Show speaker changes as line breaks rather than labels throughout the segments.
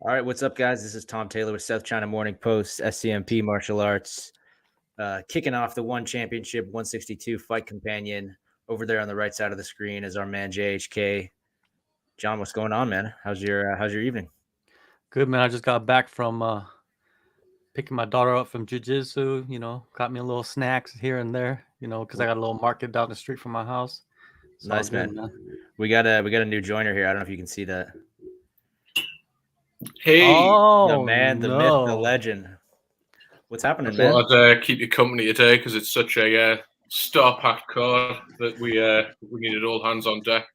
All right, what's up, guys? This is Tom Taylor with South China Morning Post, SCMP Martial Arts, kicking off the One Championship 162 Fight Companion. Over there on the right side of the screen is our man JHK. John, what's going on, man? How's your evening?
Good, man. I just got back from picking my daughter up from jiu-jitsu. Got me a little snacks here and there. Because I got a little market down the street from my house. It's
Nice,
all good,
man. We got a new joiner here. I don't know if you can see that.
Hey,
The
Oh
man, the myth, the legend. What's happening,
I
man?
thought I'd keep you company today because it's such a star-packed card that we needed all hands on deck.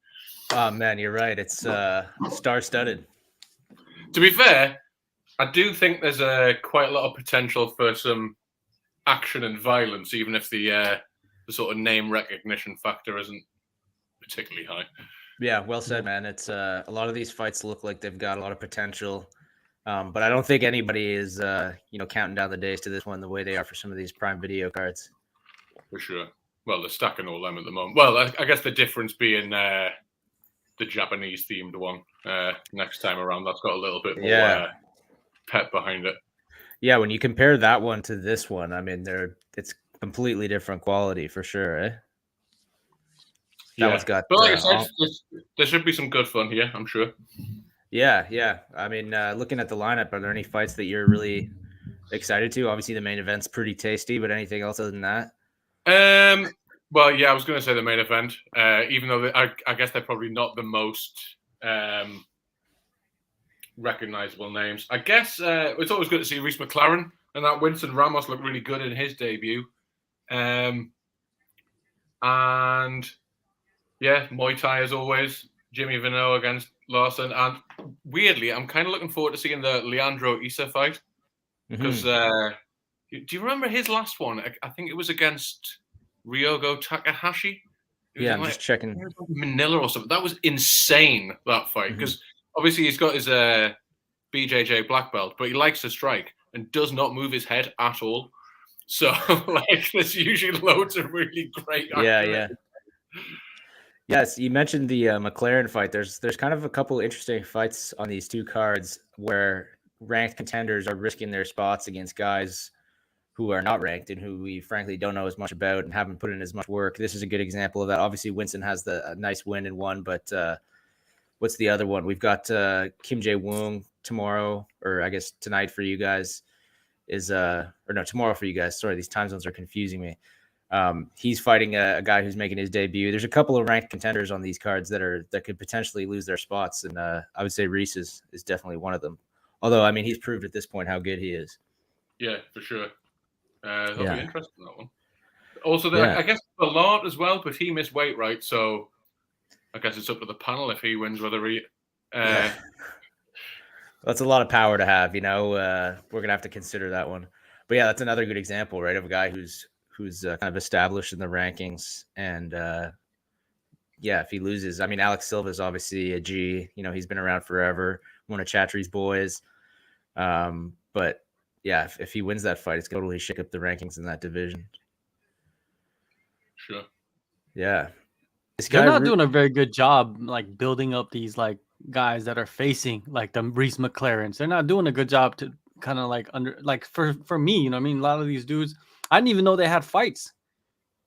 Oh man, you're right. It's star-studded.
To be fair, I do think there's quite a lot of potential for some action and violence, even if the sort of name recognition factor isn't particularly high.
Yeah, well said, man. It's a lot of these fights look like they've got a lot of potential, but I don't think anybody is counting down the days to this one the way they are for some of these Prime Video cards.
For sure. Well, they're stacking all them at the moment. Well, I guess the difference being the Japanese themed one next time around. That's got a little bit more pep behind it.
Yeah, when you compare that one to this one, I mean, it's completely different quality for sure, eh? That one's got.
But like I said, there should be some good fun here, I'm sure.
Yeah. I mean, looking at the lineup, are there any fights that you're really excited to? Obviously, the main event's pretty tasty, but anything else other than that?
Well, yeah, I was going to say the main event, even though I guess they're probably not the most recognizable names. I guess it's always good to see Reece McLaren, and that Winston Ramos looked really good in his debut. And yeah, Muay Thai as always. Jimmy Vino against Larson. And weirdly, I'm kind of looking forward to seeing the Leandro Issa fight. Because do you remember his last one? I think it was against Ryogo Takahashi.
Yeah, I'm just checking.
Manila or something. That was insane, that fight. Because obviously he's got his BJJ black belt, but he likes to strike and does not move his head at all. So, like, there's usually loads of really great action.
Yeah. Yes, you mentioned the McLaren fight. There's kind of a couple interesting fights on these two cards where ranked contenders are risking their spots against guys who are not ranked and who we frankly don't know as much about and haven't put in as much work. This is a good example of that. Obviously, Winston has a nice win in one, but what's the other one? We've got Kim Jae-woong tomorrow, or I guess tonight for you guys tomorrow for you guys. Sorry, these time zones are confusing me. He's fighting a guy who's making his debut. There's a couple of ranked contenders on these cards that could potentially lose their spots, and I would say Reece is definitely one of them. Although, I mean, he's proved at this point how good he is.
Yeah, for sure. That'll be interesting, that one. Also, I guess Ballard as well, but he missed weight, right? So I guess it's up to the panel if he wins, whether he...
That's a lot of power to have, we're going to have to consider that one. But yeah, that's another good example, right, of a guy who's kind of established in the rankings. And if he loses, I mean, Alex Silva is obviously a G, he's been around forever, one of Chatri's boys. But yeah, if he wins that fight, it's going to totally shake up the rankings in that division.
Sure.
Yeah.
They're not doing a very good job, like, building up these, like, guys that are facing, like, the Reece McLarens. They're not doing a good job to kind of, like, for me, a lot of these dudes, I didn't even know they had fights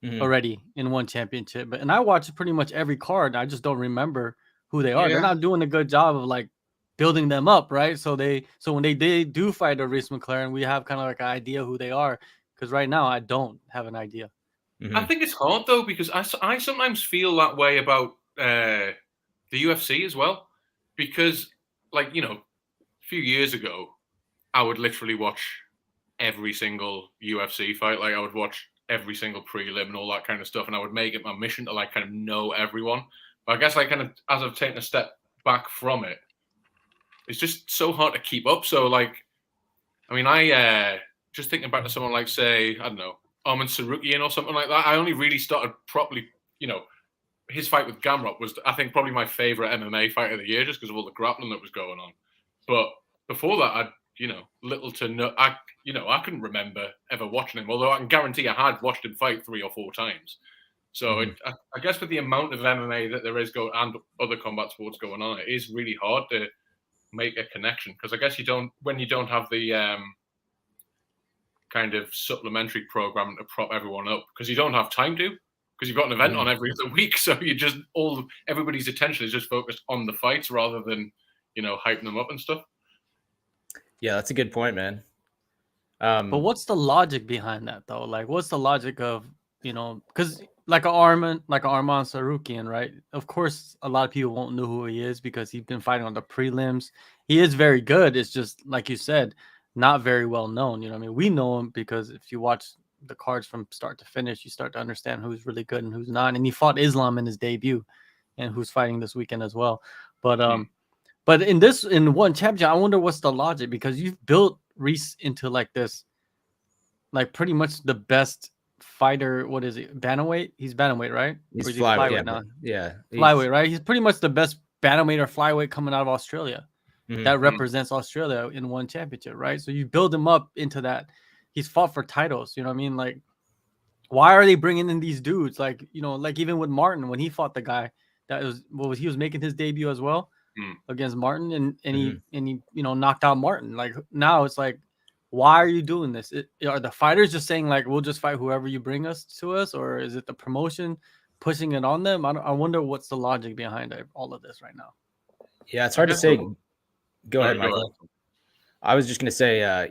already in one championship. And I watched pretty much every card. I just don't remember who they are. Yeah. They're not doing a good job of, like, building them up, right? So when they do fight a Reece McLaren, we have kind of like an idea who they are. Because right now, I don't have an idea.
I think it's hard, though, because I sometimes feel that way about the UFC as well. Because, like, a few years ago, I would literally watch every single UFC fight. Like, I would watch every single prelim and all that kind of stuff. And I would make it my mission to, like, kind of know everyone. But I guess, like, kind of as I've taken a step back from it, it's just so hard to keep up. So, like, I mean, I just thinking back to someone like, say, I don't know, Arman Sarukian or something like that. I only really started properly, his fight with Gamrot was, I think, probably my favorite MMA fight of the year just because of all the grappling that was going on. But before that, I'd, little to no, I couldn't remember ever watching him, although I can guarantee I had watched him fight 3 or 4 times. So I guess with the amount of MMA that there is and other combat sports going on, it is really hard to make a connection? Because I guess when you don't have the kind of supplementary program to prop everyone up, because you don't have time to, because you've got an event on every other week, so you just everybody's attention is just focused on the fights rather than hyping them up and stuff.
Yeah, that's a good point, man.
But what's the logic behind that, though? Like, what's the logic of, because like Arman Sarukian, right? Of course, a lot of people won't know who he is because he's been fighting on the prelims. He is very good. It's just, like you said, not very well known. You know what I mean? We know him because if you watch the cards from start to finish, you start to understand who's really good and who's not. And he fought Islam in his debut and who's fighting this weekend as well. But in one championship, I wonder what's the logic, because you've built Reese into like this, like pretty much the best fighter. What is it? Bantamweight? He's bantamweight, right?
He's flyweight now.
Yeah. Flyweight, right? He's pretty much the best bantamweight or flyweight coming out of Australia that represents Australia in one championship, right? So you build him up into that. He's fought for titles, you know what I mean? Like, why are they bringing in these dudes? Like, like even with Martin, when he fought the guy he was making his debut as well against Martin, and he knocked out Martin. Like, now it's like, why are you doing this? Are the fighters just saying like, we'll just fight whoever you bring us to us, or is it the promotion pushing it on them? I wonder what's the logic behind all of this right now.
Yeah, it's hard to say. Go ahead, Michael. I was just going to say,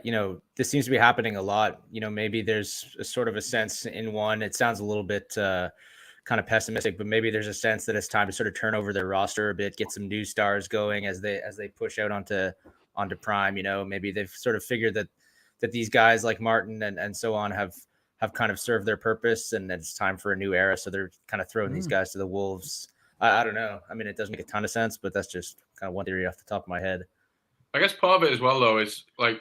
this seems to be happening a lot. Maybe there's a sort of a sense in one. It sounds a little bit kind of pessimistic, but maybe there's a sense that it's time to sort of turn over their roster a bit, get some new stars going as they push out onto prime. Maybe they've sort of figured that these guys like Martin and so on have kind of served their purpose, and it's time for a new era. So they're kind of throwing these guys to the wolves. I don't know. I mean, it doesn't make a ton of sense, but that's just kind of one theory off the top of my head.
I guess part of it as well, though, is like,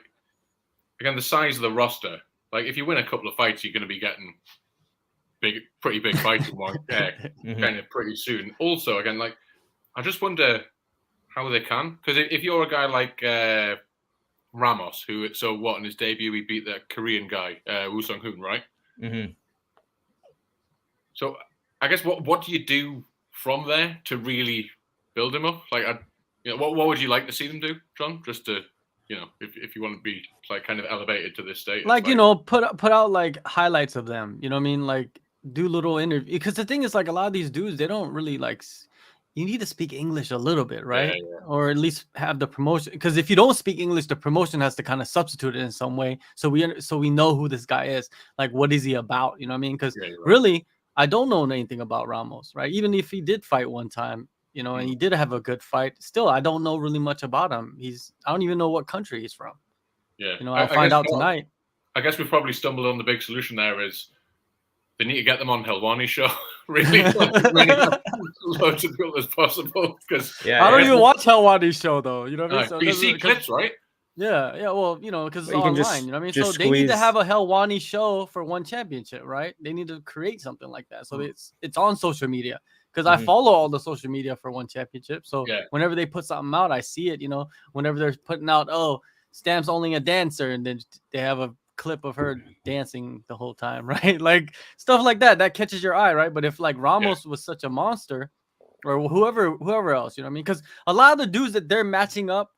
again, the size of the roster. Like, if you win a couple of fights, you're going to be getting pretty big fights in one kind of pretty soon. Also, again, like, I just wonder how they can, because if you're a guy like Ramos, who in his debut he beat that Korean guy Woo Sung Hoon, right? So I guess what do you do from there to really build him up? Like, what would you like to see them do, John? Just to, if you want to be like kind of elevated to this state,
like, put out like highlights of them. You know what I mean? Like, do little interviews, because the thing is, like, a lot of these dudes, they don't really like. You need to speak English a little bit, right? Yeah. Or at least have the promotion, because if you don't speak English, the promotion has to kind of substitute it in some way, so we know who this guy is. Like, what is he about? You know what I mean? Because really, I don't know anything about Ramos, right? Even if he did fight one time, and he did have a good fight, still, I don't know really much about him. I don't even know what country he's from.
Yeah.
I'll find out tonight.
I guess we've probably stumbled on the big solution there is they need to get them on Helwani's show. Really, loads of people as possible. Because
I don't even watch Helwani's show, though. You know what I mean? So
you see clips, right?
Yeah. Well, because it's online. You know what I mean? So they need to have a Helwani show for one championship, right? They need to create something like that. So it's on social media. Because I follow all the social media for one championship. So whenever they put something out, I see it, whenever they're putting out, Stamp's only a dancer, and then they have a clip of her dancing the whole time, right? Like, stuff like that catches your eye, right? But if like Ramos was such a monster, or whoever else, you know what I mean? Because a lot of the dudes that they're matching up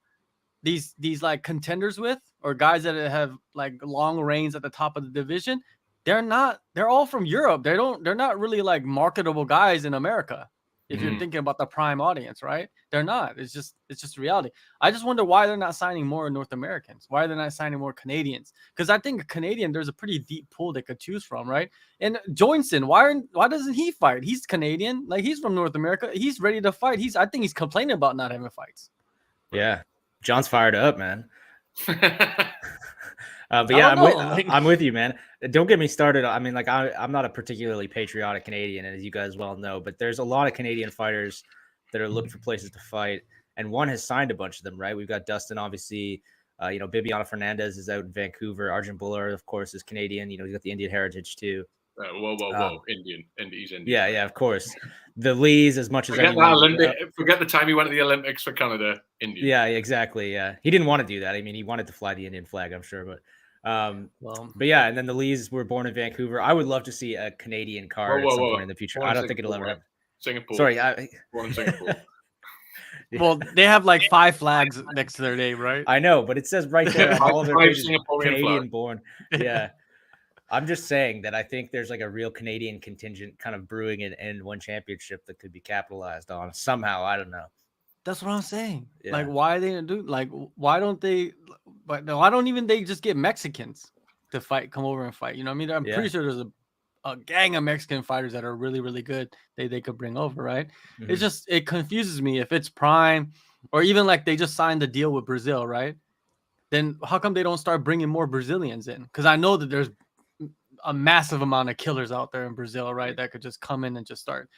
these like contenders with, or guys that have like long reigns at the top of the division, they're all from Europe. They're not really like marketable guys in America. If you're thinking about the prime audience, right? They're not. It's just reality. I just wonder why they're not signing more North Americans. Why they're not signing more Canadians? Because I think a Canadian, there's a pretty deep pool they could choose from, right? And Joinson, why doesn't he fight? He's Canadian. Like, he's from North America. He's ready to fight. I think he's complaining about not having fights.
Yeah. John's fired up, man. But yeah, I'm with you, man. Don't get me started. I mean, like, I'm not a particularly patriotic Canadian, as you guys well know, but there's a lot of Canadian fighters that are looking for places to fight, and one has signed a bunch of them, right? We've got Dustin, obviously. Bibiana Fernandez is out in Vancouver. Arjun Bullard, of course, is Canadian. He's got the Indian heritage too.
Whoa. Indian. He's Indian.
Yeah, of course. The Lees, as much
forget
as anyone.
Forget the time he went to the Olympics for Canada. Indian.
Yeah, exactly. Yeah, he didn't want to do that. I mean, he wanted to fly the Indian flag, I'm sure, but yeah, and then the Lees were born in Vancouver. I would love to see a Canadian card at some point in the future. I don't think it'll ever happen.
Singapore.
Sorry,
born in Singapore.
Well, they have like 5 flags next to their name, right?
I know, but it says right there on all of their
5
pages,
Singaporean
Canadian
flag.
born. Yeah. I'm just saying that I think there's like a real Canadian contingent kind of brewing in one championship that could be capitalized on somehow. I don't know.
That's what I'm saying.
Yeah.
Like, why they do? Like, why don't they? But no, why don't even they just get Mexicans to fight? Come over and fight. You know what I mean? I'm pretty sure there's a gang of Mexican fighters that are really, really good. They could bring over, right?
Mhm.
It's just it confuses me if it's Prime or even like they just signed the deal with Brazil, right? Then how come they don't start bringing more Brazilians in? Because I know that there's a massive amount of killers out there in Brazil, right? That could just come in and just start,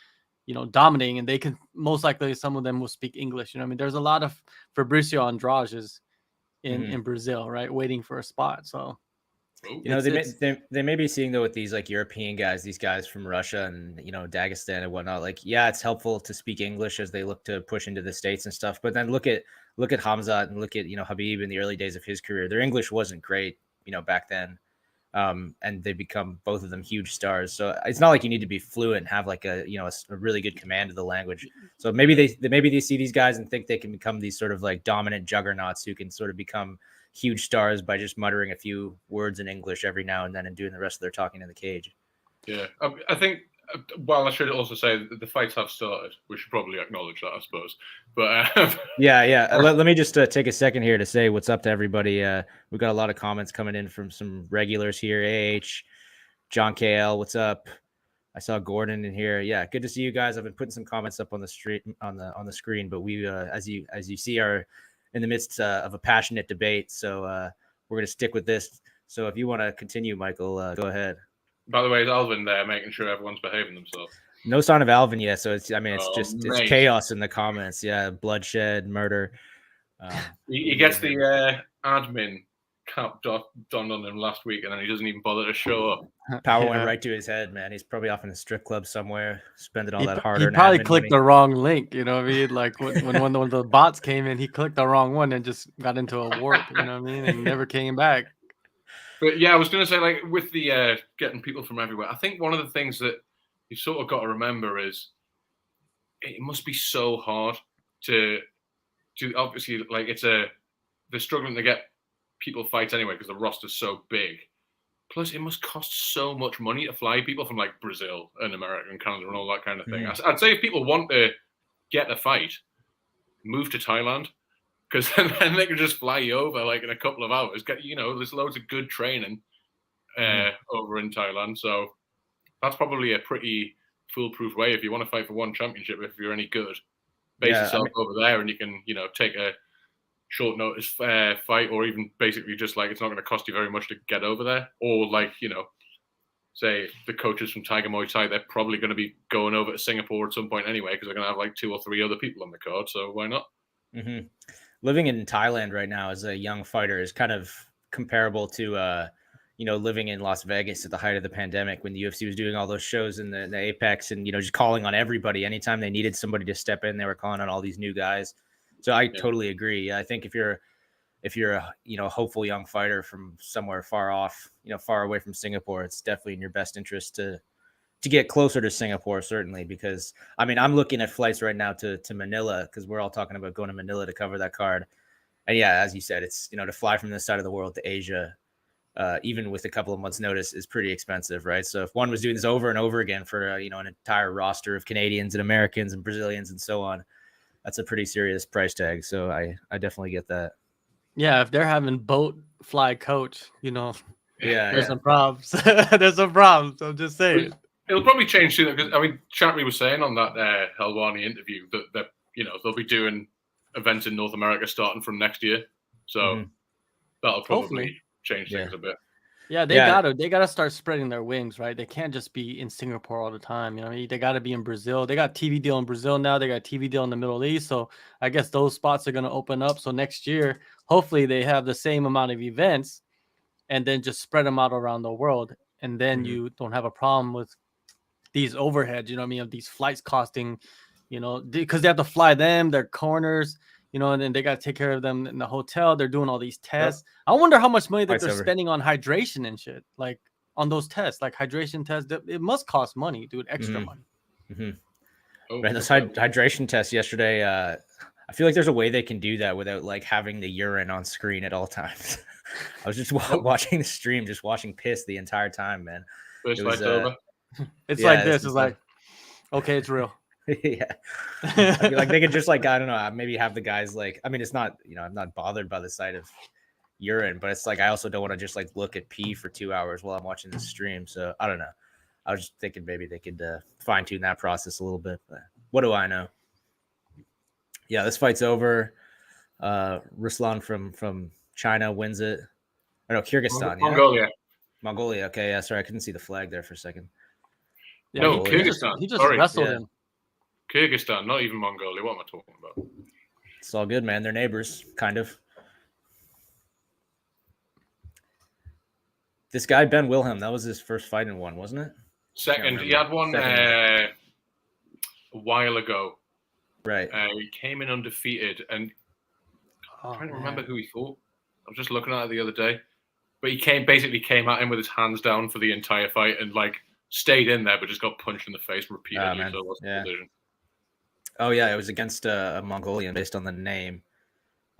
dominating, and they can most likely some of them will speak English. You know what I mean? There's a lot of Fabricio Andrades in Brazil, right? Waiting for a spot. So
they may be seeing though with these like European guys, these guys from Russia and Dagestan and whatnot. Like, yeah, it's helpful to speak English as they look to push into the States and stuff. But then look at Hamzat and look at Habib in the early days of his career. Their English wasn't great, back then. And they become both of them huge stars. So it's not like you need to be fluent and have like a really good command of the language. So maybe they see these guys and think they can become these sort of like dominant juggernauts who can sort of become huge stars by just muttering a few words in English every now and then and doing the rest of their talking in the cage.
Yeah, I think. Well, I should also say that the fights have started. We should probably acknowledge that, I suppose. But
yeah. Let me just take a second here to say what's up to everybody. We've got a lot of comments coming in from some regulars here. AH, John KL, what's up? I saw Gordon in here. Yeah, good to see you guys. I've been putting some comments up on the street on the screen, but we as you see are in the midst of a passionate debate. So we're gonna stick with this. So if you want to continue, Michael, go ahead.
By the way, is Alvin there making sure everyone's behaving themselves?
No sign of Alvin yet, so it's it's chaos in the comments. Yeah, bloodshed, murder.
He gets the admin cap done on him last week, and then he doesn't even bother to show up.
Power went right to his head, man. He's probably off in a strip club somewhere, spending all that hard.
He probably clicked the wrong link. You know what I mean? Like when one of the bots came in, he clicked the wrong one and just got into a warp. You know what I mean? And never came back.
But yeah, I was going to say, like, with the getting people from everywhere, I think one of the things that you sort of got to remember is it must be so hard to obviously, like, they're struggling to get people fights anyway because the roster's so big. Plus, it must cost so much money to fly people from like Brazil and America and Canada and all that kind of thing. I'd say if people want to get a fight, move to Thailand. Because then they can just fly you over like in a couple of hours. There's loads of good training over in Thailand. So that's probably a pretty foolproof way if you want to fight for one championship. If you're any good, base yourself over there, and you can take a short notice fight, or even basically just like it's not going to cost you very much to get over there. Or like say the coaches from Tiger Muay Thai, they're probably going to be going over to Singapore at some point anyway because they're going to have like 2 or 3 other people on the card. So why not?
Mm-hmm. Living in Thailand right now as a young fighter is kind of comparable to, living in Las Vegas at the height of the pandemic when the UFC was doing all those shows in the Apex and, just calling on everybody. Anytime they needed somebody to step in, they were calling on all these new guys. So I totally agree. I think if you're a hopeful young fighter from somewhere far off, far away from Singapore, it's definitely in your best interest to get closer to Singapore, certainly, because I'm looking at flights right now to Manila because we're all talking about going to Manila to cover that card. And yeah, as you said, it's, to fly from this side of the world to Asia, even with a couple of months notice is pretty expensive, right? So if one was doing this over and over again for, an entire roster of Canadians and Americans and Brazilians and so on, that's a pretty serious price tag. So I definitely get that.
Yeah. If they're having boat fly coach,
there's
some problems. There's some problems. I'm just saying.
It'll probably change soon because Chatri was saying on that Helwani interview that they'll be doing events in North America starting from next year, so that'll probably change things a bit.
Yeah, they gotta start spreading their wings, right? They can't just be in Singapore all the time. They gotta be in Brazil. They got TV deal in Brazil now. They got TV deal in the Middle East. So I guess those spots are gonna open up. So next year, hopefully, they have the same amount of events, and then just spread them out around the world, and then you don't have a problem with these overheads, of these flights costing, because they have to fly them, their corners, and then they got to take care of them in the hotel. They're doing all these tests. Yep. I wonder how much money that they're spending on hydration and shit, like on those tests, like hydration tests. It must cost money, dude, extra money.
Right, those hydration tests yesterday, I feel like there's a way they can do that without like having the urine on screen at all times. I was just watching the stream, just watching piss the entire time, man.
First
It was,
fight's over.
It's
yeah,
like
this
this.
is
It's like, okay, it's real.
yeah. I feel like they could just like, I don't know, maybe have the guys like, I mean, it's not, I'm not bothered by the sight of urine, but it's like I also don't want to just like look at pee for 2 hours while I'm watching the stream. So I don't know. I was just thinking maybe they could fine tune that process a little bit, but what do I know? Yeah, this fight's over. Ruslan from China wins it. Oh no, Kyrgyzstan.
Mongolia.
Mongolia. Okay, yeah. Sorry, I couldn't see the flag there for a second.
Yeah,
No,
Mongolia.
Kyrgyzstan.
He just
Sorry.
wrestled
Yeah.
him.
Kyrgyzstan, not even Mongolia. What am I talking about?
It's all good, man. They're neighbors, kind of. This guy Ben Wilhelm, that was his first fight in one, wasn't it?
Second, he had one a while ago.
Right.
He came in undefeated, and I'm trying to remember who he fought. I was just looking at it the other day, but he basically came at him with his hands down for the entire fight and like stayed in there, but just got punched in the face repeatedly. So it wasn't a decision.
Oh yeah, it was against a Mongolian based on the name.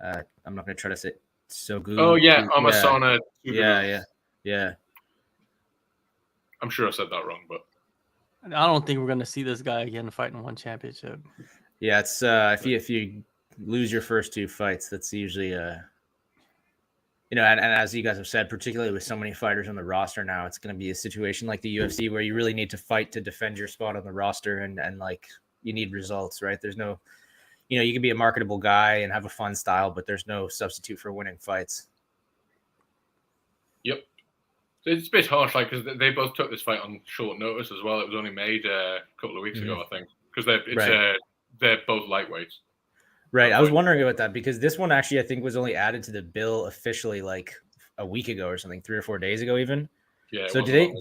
I'm not going to try to say so good.
Oh yeah, Amasana.
Yeah.
I'm sure I said that wrong, but
I don't think we're going to see this guy again fighting one championship.
Yeah, it's if you lose your first two fights, that's usually and as you guys have said, particularly with so many fighters on the roster now, it's going to be a situation like the UFC where you really need to fight to defend your spot on the roster, and like you need results, right? There's no, you can be a marketable guy and have a fun style, but there's no substitute for winning fights.
Yep. It's a bit harsh, like, because they both took this fight on short notice as well. It was only made a couple of weeks ago, I think, because they're both lightweights.
Right. I was wondering about that because this one actually, I think, was only added to the bill officially like a week ago or something, 3 or 4 days ago, even.
Yeah.
So do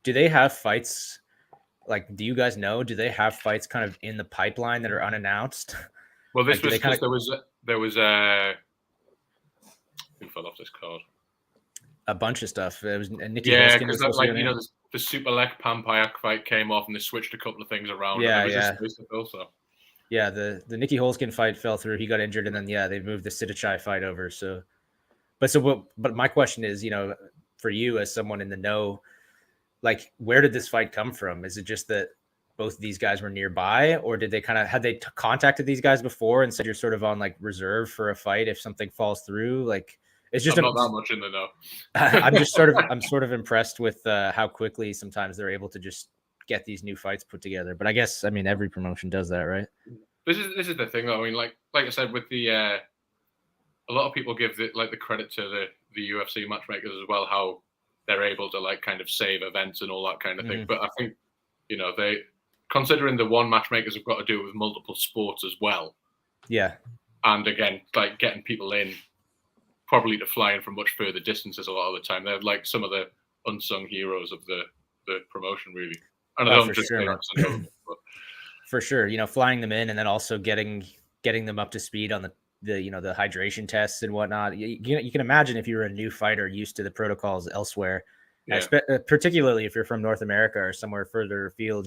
they have fights? Like, do you guys know? Do they have fights kind of in the pipeline that are unannounced?
Well, this was because there was who fell off this card?
A bunch of stuff. It was Nikki.
Yeah, because the Super Lek Pampayak fight came off and they switched a couple of things around.
Yeah,
Yeah,
the Nikki Holskin fight fell through. He got injured, and then they moved the Sidachai fight over. But my question is, for you as someone in the know, like, where did this fight come from? Is it just that both of these guys were nearby, or did they had they contacted these guys before and said you're sort of on like reserve for a fight if something falls through? Like, it's just
I'm not that much in the know.
I'm sort of impressed with how quickly sometimes they're able to just get these new fights put together. But I guess, every promotion does that, right?
This is the thing, though. I mean, like I said, with the a lot of people give the credit to the UFC matchmakers as well, how they're able to like kind of save events and all that kind of thing. But I think they, considering the one matchmakers have got to do it with multiple sports as well. Yeah. And again, like getting people in probably to fly in from much further distances a lot of the time. They're like some of the unsung heroes of the promotion, really. And I don't just say that because I know them, but
for sure, flying them in and then also getting them up to speed on the hydration tests and whatnot. You can imagine if you're a new fighter used to the protocols elsewhere, particularly if you're from North America or somewhere further afield,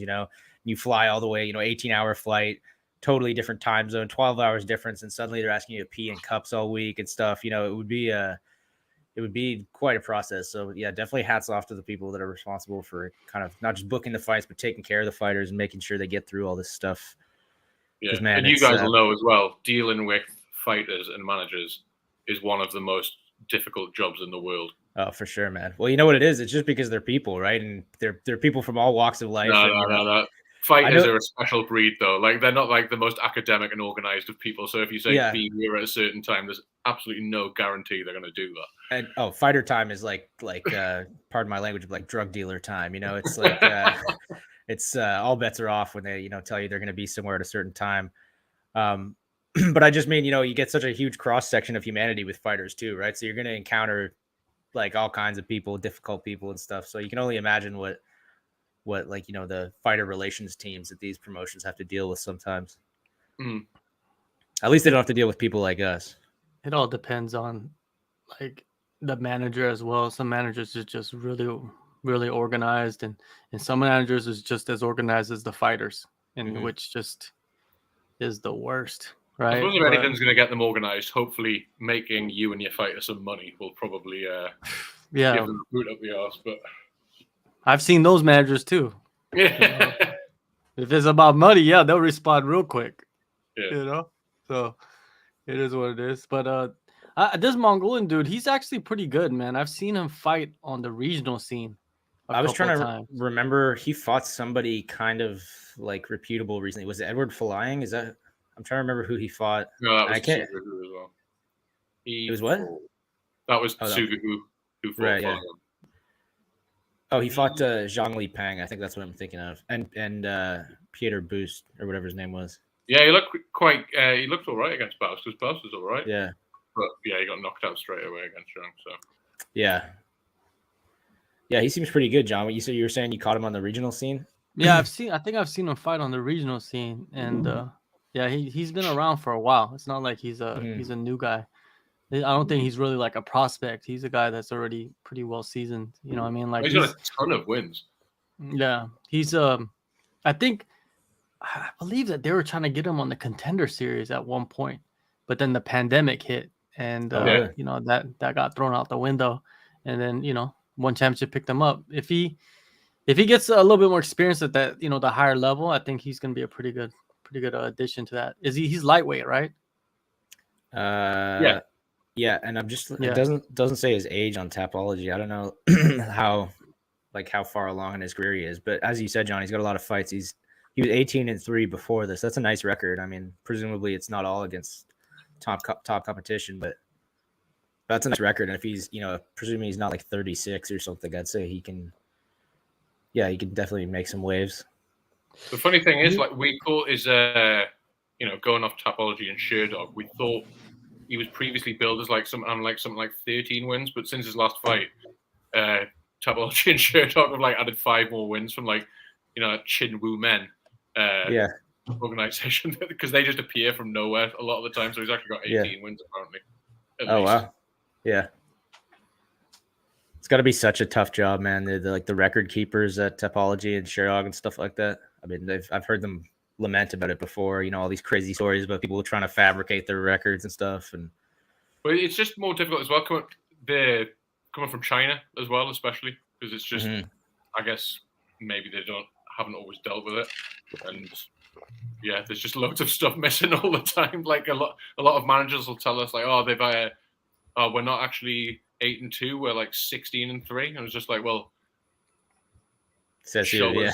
you fly all the way, 18-hour flight, totally different time zone, 12 hours difference, and suddenly they're asking you to pee in cups all week and stuff. It would be quite a process. So yeah, definitely hats off to the people that are responsible for kind of not just booking the fights, but taking care of the fighters and making sure they get through all this stuff.
Yeah, man, and you guys will know as well, dealing with fighters and managers is one of the most difficult jobs in the world.
Oh, for sure, man. Well, you know what it is? It's just because they're people, right? And they're people from all walks of life.
No. Fighters are a special breed, though. Like, they're not like the most academic and organized of people. So if you say be here at a certain time, there's absolutely no guarantee they're going to do that.
And fighter time is like pardon my language, like drug dealer time. It's like it's all bets are off when they tell you they're going to be somewhere at a certain time. But I just mean you get such a huge cross section of humanity with fighters too, right? So you're going to encounter like all kinds of people, difficult people and stuff. So you can only imagine what the fighter relations teams at these promotions have to deal with sometimes. At least they don't have to deal with people like us.
It all depends on like the manager as well. Some managers are just really, really organized, and some managers is just as organized as the fighters, and which just is the worst. right?
I suppose if anything's going to get them organized, hopefully making you and your fighter some money will probably give them a boot up the arse. But
I've seen those managers too.
yeah,
If it's about money, yeah, they'll respond real quick.
yeah.
You know, so it is what it is. But this Mongolian dude, he's actually pretty good, man. I've seen him fight on the regional scene.
I was trying to remember. He fought somebody kind of like reputable recently. Was it Edward Flying? Is that? I'm trying to remember who he fought.
No, that was
I can't.
Sugahu as well.
It was what?
That was Sugahu who fought.
Right, yeah. Oh, he fought Zhang Li Pang. I think that's what I'm thinking of, and Peter Boost or whatever his name was.
Yeah, he looked quite. He looked all right against Baus because Baus was all right.
Yeah,
but yeah, he got knocked out straight away against Zhang. So
yeah, he seems pretty good, John. What you were saying you caught him on the regional scene?
Yeah, I think I've seen him fight on the regional scene, and yeah, he's been around for a while. It's not like he's a new guy. I don't think he's really like a prospect. He's a guy that's already pretty well seasoned. You know what I mean? Like
he's got a ton of wins.
Yeah, he's I believe that they were trying to get him on the Contender Series at one point, but then the pandemic hit, and you know that got thrown out the window, and then one championship picked him up. If he gets a little bit more experience at that the higher level, I think he's going to be a pretty good addition to that. He's lightweight, right?
Yeah, and I'm just it doesn't say his age on Tapology. I don't know how far along in his career he is, but as you said, John, he's got a lot of fights. He was 18-3 before this. That's a nice record. I mean, presumably it's not all against top competition, but that's a nice record. And if he's presumably he's not like 36 or something, I'd say he can definitely make some waves.
The funny thing is, like we thought is going off Tapology and Sherdog, we thought he was previously billed as something like 13 wins, but since his last fight, Tapology and Sherdog have added 5 more wins from Chin Wu Men organization because they just appear from nowhere a lot of the time. So he's actually got 18 wins apparently.
Oh wow, yeah. It's got to be such a tough job, man. The record keepers at Tapology and Sherdog and stuff like that. I mean, I've heard them lament about it before, all these crazy stories about people trying to fabricate their records and stuff.
But it's just more difficult as well. Coming from China as well, especially because it's just, I guess maybe they haven't always dealt with it, and yeah, there's just loads of stuff missing all the time. Like a lot of managers will tell us they've we're not actually 8-2, we're 16-3, and it's just well.
Says
In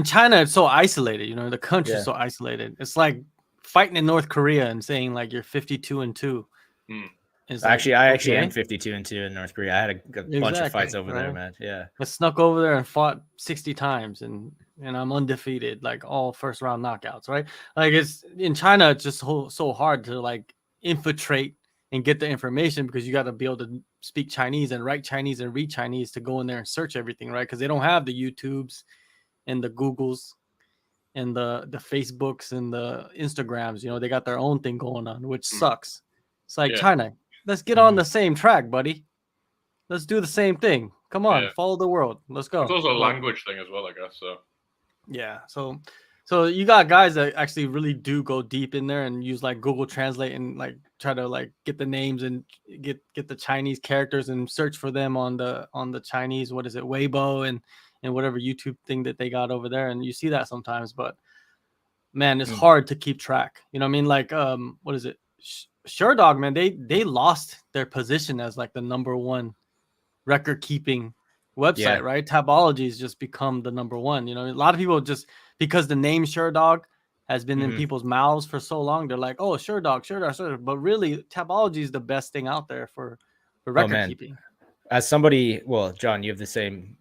China, it's so isolated. The country is so isolated. It's like fighting in North Korea and saying you're 52-2.
I actually am 52-2 in North Korea. I had a bunch of fights over there, man. Yeah,
I snuck over there and fought 60 times, and I'm undefeated, all first round knockouts. Right? It's in China. It's just so hard to infiltrate and get the information because you got to be able to speak Chinese and write Chinese and read Chinese to go in there and search everything, right? Because they don't have the YouTubes and the Googles and the Facebooks and the Instagrams. They got their own thing going on, which sucks. It's China, let's get on the same track, buddy. Let's do the same thing. Come on, follow the world. Let's go.
It's also a language thing as well, I guess. So
yeah, so you got guys that actually really do go deep in there and use Google Translate and try to get the names and get the Chinese characters and search for them on the Chinese, what is it, Weibo and whatever YouTube thing that they got over there. And you see that sometimes, but man, it's hard to keep track. You know what I mean? What is it? Sherdog, man, they lost their position as the number one record keeping website, right? Tapology has just become the number one. A lot of people just because the name Sherdog has been in people's mouths for so long, they're like, oh, Sherdog. But really, Tapology is the best thing out there for record keeping.
As somebody, well, John, you have the same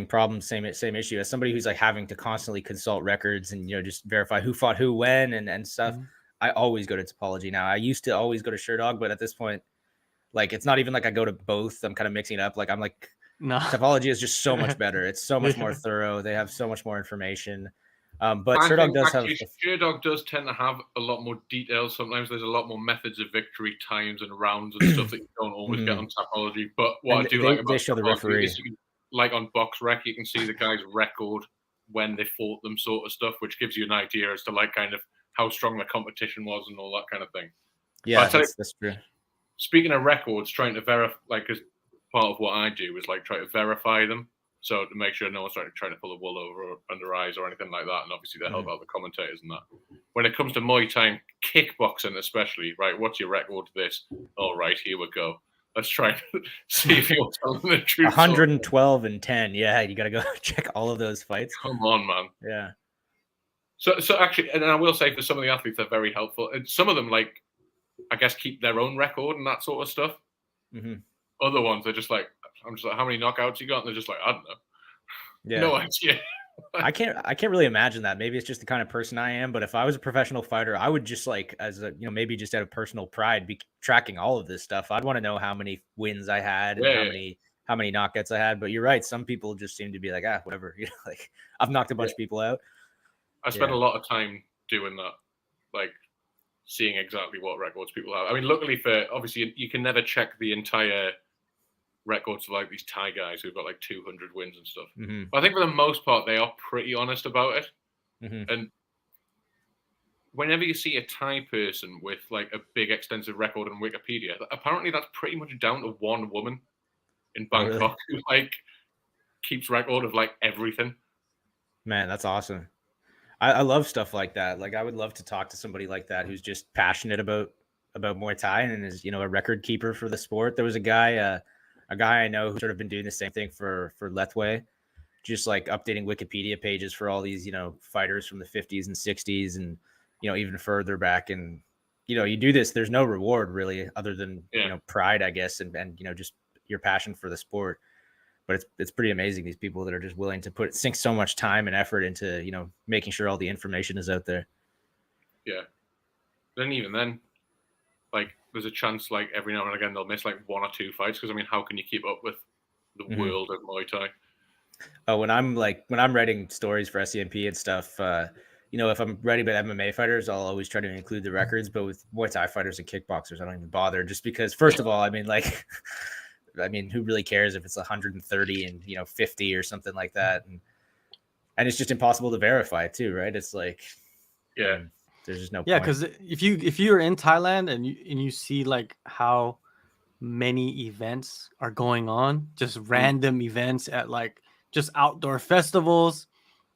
problem, same issue. As somebody who's having to constantly consult records and just verify who fought who when and stuff. I always go to Tapology now. I used to always go to Sherdog, but at this point, it's not even I go to both. I'm kind of mixing it up. No. Tapology is just so much better. It's so much more thorough. They have so much more information. But Sherdog
does tend to have a lot more details. Sometimes there's a lot more methods of victory, times and rounds and stuff that you don't always get on Tapology. But what I do like about
show the referee
is on Box Rec, you can see the guy's record when they fought them, sort of stuff, which gives you an idea as to kind of how strong the competition was and all that kind of thing.
Yeah,
But
that's true.
speaking of records, trying to verify, like, as part of what I do is like try to verify them. So to make sure no one's trying to pull the wool over or under eyes or anything like that. And obviously they help out the commentators and that. When it comes to Muay Thai and kickboxing especially, right, what's your record to this? All right, here we go. Let's try to see if you're telling the truth.
112 and 10. Yeah, you got to go check all of those fights.
Come on, man.
Yeah.
So actually, and I will say for some of the athletes, they're very helpful. And some of them, like, I guess, keep their own record and that sort of stuff.
Mm-hmm.
Other ones, they're just like, I'm just like, how many knockouts you got? And they're just like, I don't know.
Yeah.
No idea.
I can't really imagine that. Maybe it's just the kind of person I am. But if I was a professional fighter, I would just like, as a, maybe just out of personal pride, be tracking all of this stuff. I'd want to know how many wins I had and how many knockouts I had. But you're right. Some people just seem to be like, whatever. Like I've knocked a bunch of people out.
I spent a lot of time doing that, like seeing exactly what records people have. I mean, luckily for, obviously, you can never check the entire records of like these Thai guys who've got like 200 wins and stuff.
Mm-hmm.
But I think for the most part, they are pretty honest about it.
Mm-hmm.
And whenever you see a Thai person with like a big extensive record on Wikipedia, apparently that's pretty much down to one woman in Bangkok who like keeps record of like everything.
Man, that's awesome. I love stuff like that. Like I would love to talk to somebody like that who's just passionate about Muay Thai and is, a record keeper for the sport. There was a guy I know who's sort of been doing the same thing for Lethwei, just like updating Wikipedia pages for all these, fighters from the 50s and 60s and, even further back. And, you do this, there's no reward really other than, pride, I guess. And, just your passion for the sport. But it's pretty amazing, these people that are just willing to sink so much time and effort into, making sure all the information is out there.
Yeah. Then even then, like, there's a chance, like, every now and again they'll miss like one or two fights because I mean, how can you keep up with the world of Muay Thai?
Oh, when I'm writing stories for SCMP and stuff, if I'm writing about MMA fighters, I'll always try to include the records. But with Muay Thai fighters and kickboxers, I don't even bother, just because, first of all, I mean, who really cares if it's 130 and 50 or something like that, and it's just impossible to verify too, right? It's like, there's just no point.
Because if you're in Thailand and you see like how many events are going on, just random events at like just outdoor festivals,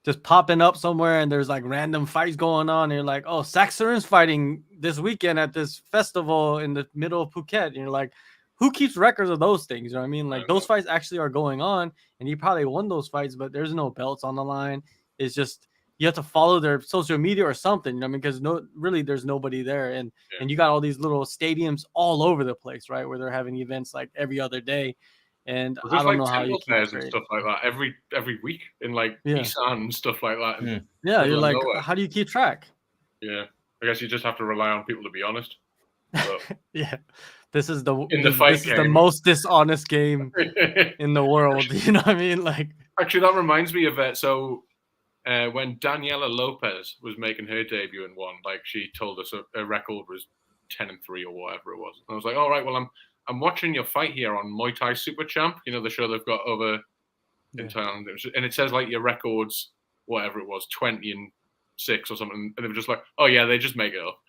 just popping up somewhere, and there's like random fights going on, and you're like, oh, Saxeron's fighting this weekend at this festival in the middle of Phuket, and you're like, who keeps records of those things? You know what I mean? Like those fights actually are going on, and he probably won those fights, but there's no belts on the line. It's just you have to follow their social media or something. You know what I mean? Because there's nobody there, and you got all these little stadioms all over the place, right? Where they're having events like every other day, and I don't know how you keep
and stuff like that every week in like Busan and stuff like that. And
you're like, how do you keep track?
Yeah, I guess you just have to rely on people to be honest. But
this is the most dishonest game in the world. You know what I mean? Like,
actually, that reminds me of it. So when Daniela Lopez was making her debut in one, like she told us her record was 10-3 or whatever it was. And I was like, all right, well, I'm watching your fight here on Muay Thai Super Champ. The show they've got over in Thailand, and it says like your records, whatever it was, 20-6 or something. And they were just like, oh yeah, they just make it up.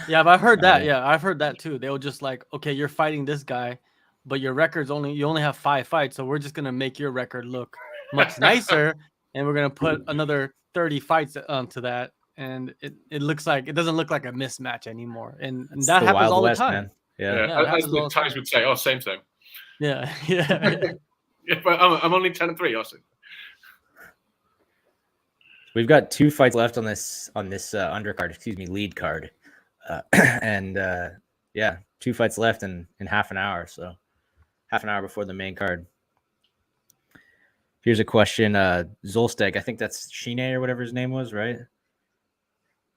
But I've heard that. Yeah, I've heard that too. They'll just like, okay, you're fighting this guy, but your record's you only have 5 fights, so we're just gonna make your record look much nicer, and we're gonna put another 30 fights onto that, and it doesn't look like a mismatch anymore, and that happens all the time.
Man. As the Thais would say, oh, same.
Yeah.
But I'm only 10-3, Austin.
We've got 2 fights left on this undercard, lead card. And 2 fights left in half an hour. So half an hour before the main card. Here's a question. Zolsteg, I think that's Shine or whatever his name was, right?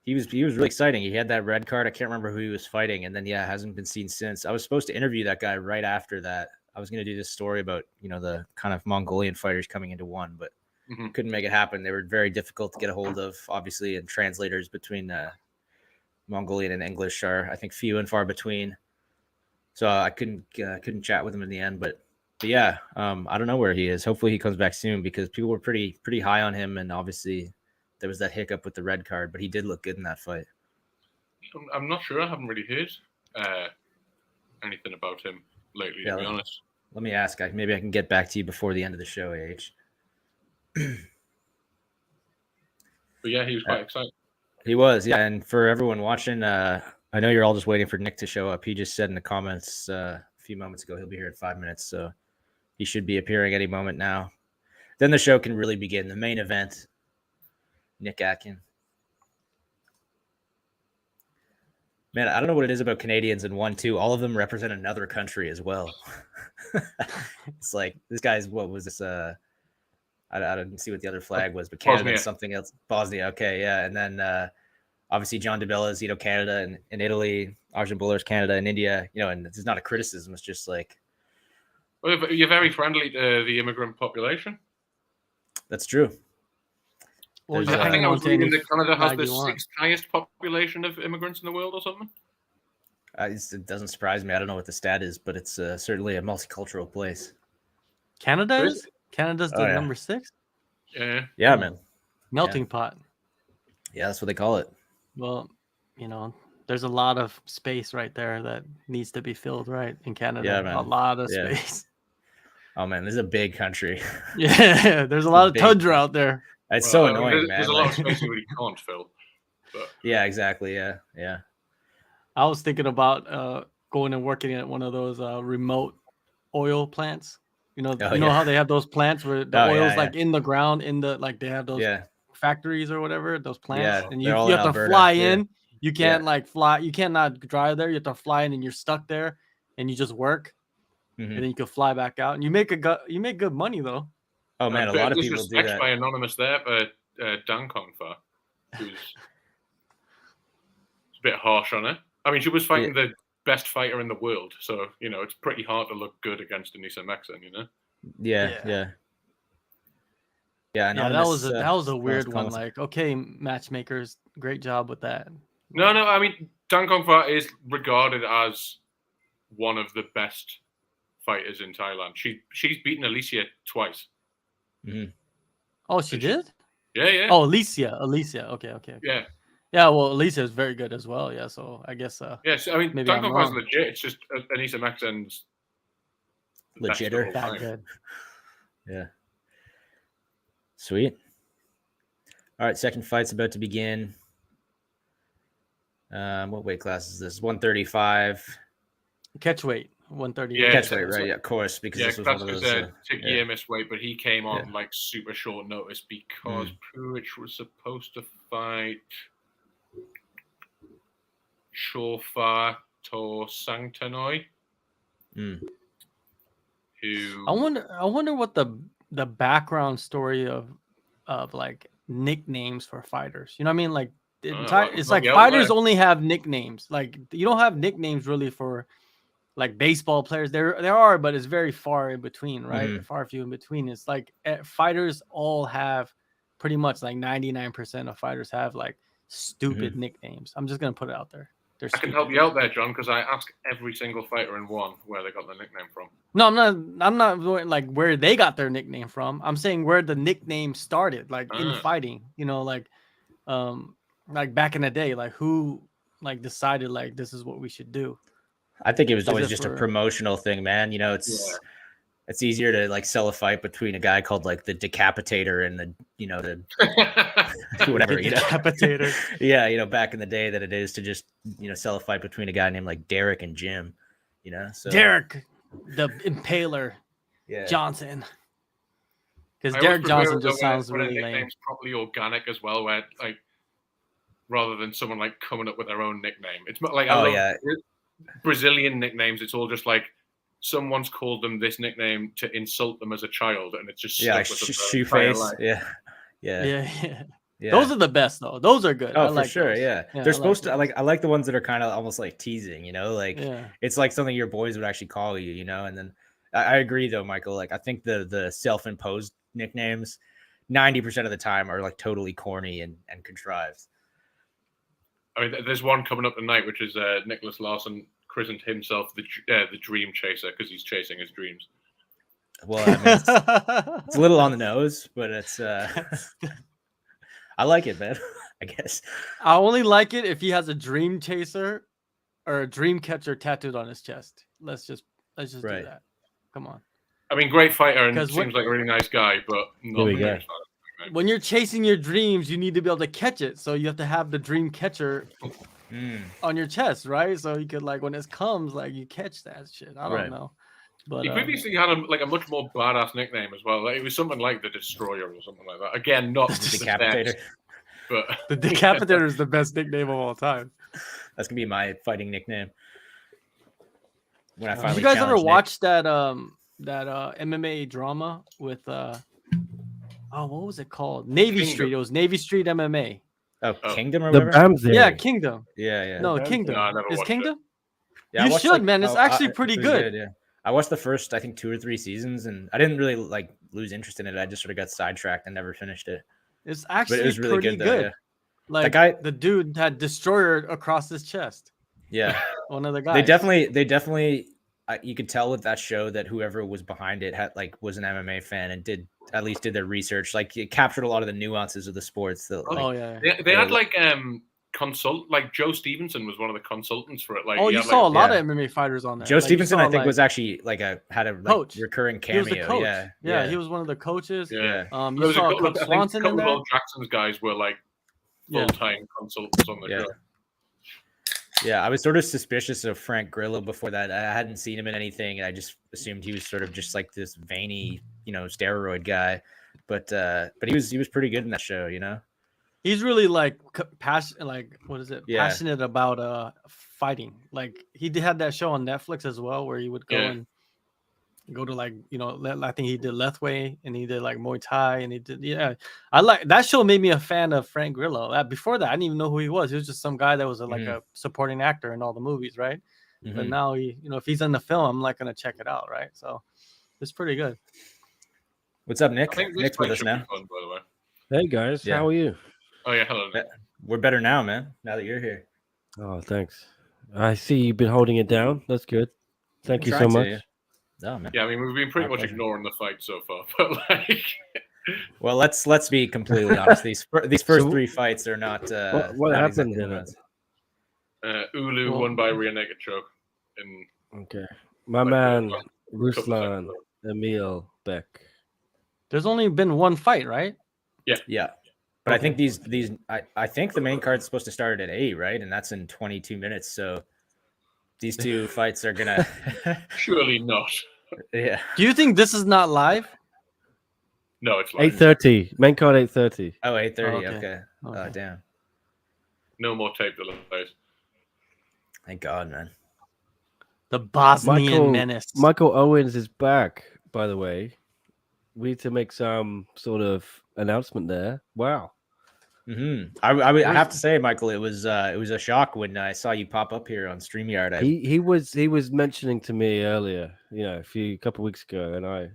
He was really exciting. He had that red card. I can't remember who he was fighting. And then, hasn't been seen since. I was supposed to interview that guy right after that. I was going to do this story about, the kind of Mongolian fighters coming into one, but couldn't make it happen. They were very difficult to get a hold of, obviously, and translators between Mongolian and English are, I think, few and far between. So I couldn't chat with him in the end. But I don't know where he is. Hopefully he comes back soon because people were pretty high on him, and obviously there was that hiccup with the red card, but he did look good in that fight.
I'm not sure. I haven't really heard anything about him lately, to be honest.
Let me ask. Maybe I can get back to you before the end of the show, AH.
But yeah, he was quite excited.
He was, yeah. And for everyone watching, I know you're all just waiting for Nick to show up. He just said in the comments a few moments ago he'll be here in 5 minutes, so he should be appearing any moment now. Then the show can really begin. The main event, Nick Atkins. Man, I don't know what it is about Canadians in 1-2. All of them represent another country as well. It's like this guy's, what was this? I didn't see what the other flag was, but Canada and something else. Bosnia, okay, yeah. And then obviously John DeBella's, Canada and Italy, Arjun Buller's Canada and India, and it's not a criticism. It's just like.
Well, you're very friendly to the immigrant population.
That's true.
Well, I think I was reading that Canada has the 6th highest population of immigrants in the world or something.
It doesn't surprise me. I don't know what the stat is, but it's certainly a multicultural place.
Canada is? Canada's the number 6?
Yeah.
Yeah, man.
Melting pot.
Yeah, that's what they call it.
Well, there's a lot of space right there that needs to be filled, right? In Canada.
Yeah, man.
A lot of space.
Oh, man, this is a big country.
Yeah, there's a lot of tundra out there.
It's so annoying, man.
There's a lot of space you really can't fill. But.
Yeah, exactly. Yeah.
I was thinking about going and working at one of those remote oil plants. How they have those plants where the oil's in the ground, they have those factories or whatever, those plants, and you have to fly in. You can't fly. You cannot drive there. You have to fly in, and you're stuck there, and you just work, and then you can fly back out, and you make good money though.
Oh man, a lot of people do that.
By anonymous there, but Dan Kongfa, who's a bit harsh on her. I mean, she was fighting the best fighter in the world, so it's pretty hard to look good against Anissa Meksen,
Yeah.
That was a weird one. Like, okay, matchmakers, great job with that.
No. I mean, Dan Kongfa is regarded as one of the best fighters in Thailand. She's beaten Alicia twice.
Mm-hmm.
Oh, she did?
Yeah.
Oh, Alicia. Okay.
Yeah.
Yeah, well, Alicia is very good as well. Yeah, so I guess.
Yes, I mean, Dan Kongfa is legit. It's just Anissa Meksen's
legitter.
That good.
Yeah. Sweet. All right, second fight's about to begin. What weight class is this? 135.
Catch weight. 130.
Yeah,
catch weight, right? Yeah, of course, because this was one of those.
Tiggy missed weight, but he came on like super short notice because Puich was supposed to fight Shofar Tor Sangtanoi. Who?
I wonder what the background story of like nicknames for fighters. You know what I mean? Like it's like fighters only have nicknames. Like you don't have nicknames really for like baseball players. There are, but it's very far in between, right? Far few in between. It's like fighters all have pretty much like 99% of fighters have like stupid nicknames. I'm just gonna put it out there.
I can help you out there, John, because I ask every single fighter in one where they got their nickname from.
No, I'm not going like where they got their nickname from. I'm saying where the nickname started, like in fighting. Like back in the day, like who like decided like this is what we should do.
I think it was always just a promotional thing, man. It's easier to like sell a fight between a guy called like the Decapitator and the whatever,
Decapitator.
Yeah, back in the day that it is to just sell a fight between a guy named like Derek and Jim, So
Derek, the Impaler, Johnson. Because Derek Johnson just sounds really lame.
Nickname's probably organic as well, where like rather than someone like coming up with their own nickname, it's like Brazilian nicknames. It's all just like. Someone's called them this nickname to insult them as a child, and it's just stuck with them
shoe face. Yeah.
Those are the best though. Those are good.
Oh, for sure. Those. Yeah, they're supposed to like. I like the ones that are kind of almost like teasing. It's like something your boys would actually call you. And then I agree though, Michael. Like I think the self-imposed nicknames, 90% of the time are like totally corny and contrived.
I mean, there's one coming up tonight, which is Nicholas Larson christened himself the Dream Chaser because he's chasing his dreams.
Well, I mean, it's a little on the nose, but it's. I like it, man. I guess.
I only like it if he has a dream chaser or a dream catcher tattooed on his chest. Let's just
Right.
do that. Come on.
I mean, great fighter and
'Cause
seems like a really nice guy, but not
we
the
go.
biggest fan.
When you're chasing your dreams, you need to be able to catch it. So you have to have the dream catcher on your chest, right? So you could like when it comes, like you catch that shit. I don't know. But
He previously had a much more badass nickname as well. Like, it was something like the Destroyer or something like that. Again, not
The Decapitator.
but
the Decapitator is the best nickname of all time.
That's gonna be my fighting nickname. When I
Did
finally
you guys ever
challenge Nick.
watch that MMA drama with what was it called? Navy
Kingdom.
Street. It was Navy Street MMA.
Oh, Kingdom or
The
whatever?
BAM theory.
Yeah, Kingdom.
Yeah.
No,
Okay.
Kingdom.
No, I never
Is
watched it.
Kingdom?
Yeah, I
You
watched,
should, man. It's actually pretty
it was
good.
Yeah. I watched the first, I think, 2 or 3 seasons, and I didn't really like lose interest in it. I just sort of got sidetracked and never finished it.
It's
But
actually
it was really
pretty
good, though. Yeah.
Like
guy-
the dude had Destroyer across his chest.
Yeah.
One of the guys.
They definitely. You could tell with that show that whoever was behind it was an MMA fan and did their research. Like it captured a lot of the nuances of the sports. That, like,
Oh yeah.
they had like Joe Stevenson was one of the consultants for it. Like,
Oh,
he
you
had,
saw a
like,
lot of MMA fighters on there.
Joe
Like, you
Stevenson,
saw,
I think,
like,
was actually had a
coach.
recurring
He
cameo.
was the coach.
Yeah,
He was one of the coaches.
Yeah.
Yeah.
You
There was a
saw
couple
Coach
of, I think,
Swanson
a couple
in
of
there.
old Jackson's guys were like
Yeah.
full-time consultants on the
Yeah.
show.
Yeah, I was sort of suspicious of Frank Grillo before that. I hadn't seen him in anything, and I just assumed he was sort of just like this veiny, steroid guy. But he was pretty good in that show,
He's really like passionate. Like what is it?
Yeah.
Passionate about fighting. Like he had that show on Netflix as well, where he would go
Yeah.
and go to like I think he did Lethway and he did like Muay Thai and he did I like that show. Made me a fan of Frank Grillo. Before that, I didn't even know who he was. He was just some guy that was like a supporting actor in all the movies, right? But now if he's in the film, I'm like gonna check it out, right? So it's pretty good.
What's up,
I
Nick?
think this
Nick's with
fight
us
should be
now.
fun, by the way.
Hey guys,
Yeah.
how are you?
Oh yeah, hello. Nick.
We're better now, man. Now that you're here.
Oh, thanks. I see you've been holding it down. That's good. Thank you so
Trying to,
much.
yeah. Oh, man.
Yeah, I mean we've been pretty
My
much
pleasure.
ignoring the fight so far, but like,
Well, let's be completely honest. These first
So-
3 fights are not.
What
not
happened
exactly
in
the
it?
ones.
Ulu
Well-
won by rear naked choke. In
Okay. My
Like,
man,
couple
Ruslan
seconds.
Emil Beck.
There's only been one fight, right?
Yeah. But I
Okay.
think I think the main card's supposed to start at 8, right? And that's in 22 minutes. So these 2 fights are gonna.
surely not.
Yeah.
Do you think this is not live?
No, it's like
8:30. Main card 8:30.
Oh, 8:30.
Okay.
Okay. Oh,
Okay.
damn.
no more tape delays.
Thank God, man.
The Bosnian menace.
Michael Owens is back, by the way. We need to make some sort of announcement there. Wow.
I have to say, Michael, it was a shock when I saw you pop up here on StreamYard.
He was mentioning to me earlier, a couple weeks ago, and I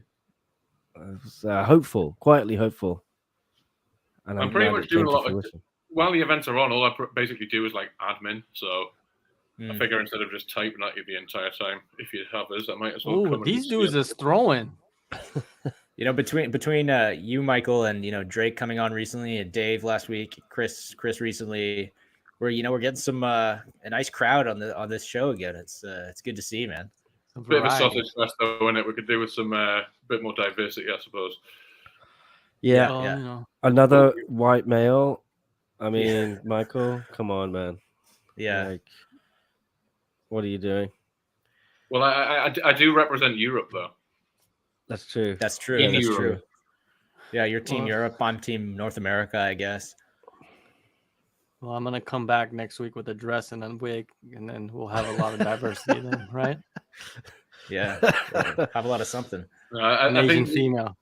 was hopeful, quietly hopeful. And
I'm pretty
glad
much
it
doing
came
a
to
lot of
fruition.
while the events are on. All I basically do is like admin. So I
Mm.
figure instead of just typing at you the entire time, if you have us, I might as well.
Ooh,
come and
these
see
dudes
it.
is throwing.
Between you, Michael, and Drake coming on recently, and Dave last week, Chris recently, we're getting some a nice crowd on this show again. It's good to see, man.
Bit of a
Variety.
sausage fest though, in it. We could do with some bit more diversity, I suppose.
Yeah,
Well,
Yeah.
another white male. I mean, Michael, come on, man.
Yeah.
Like, what are you doing?
Well, I do represent Europe though.
That's true.
That's true.
In
That's
Europe.
true. Yeah, you're Team
Well-
Europe. I'm Team North America, I guess.
Well, I'm gonna come back next week with a dress and a wig, and then we'll have a lot of diversity, then, right?
Yeah. Have a lot of something.
An
I
Asian
think
female.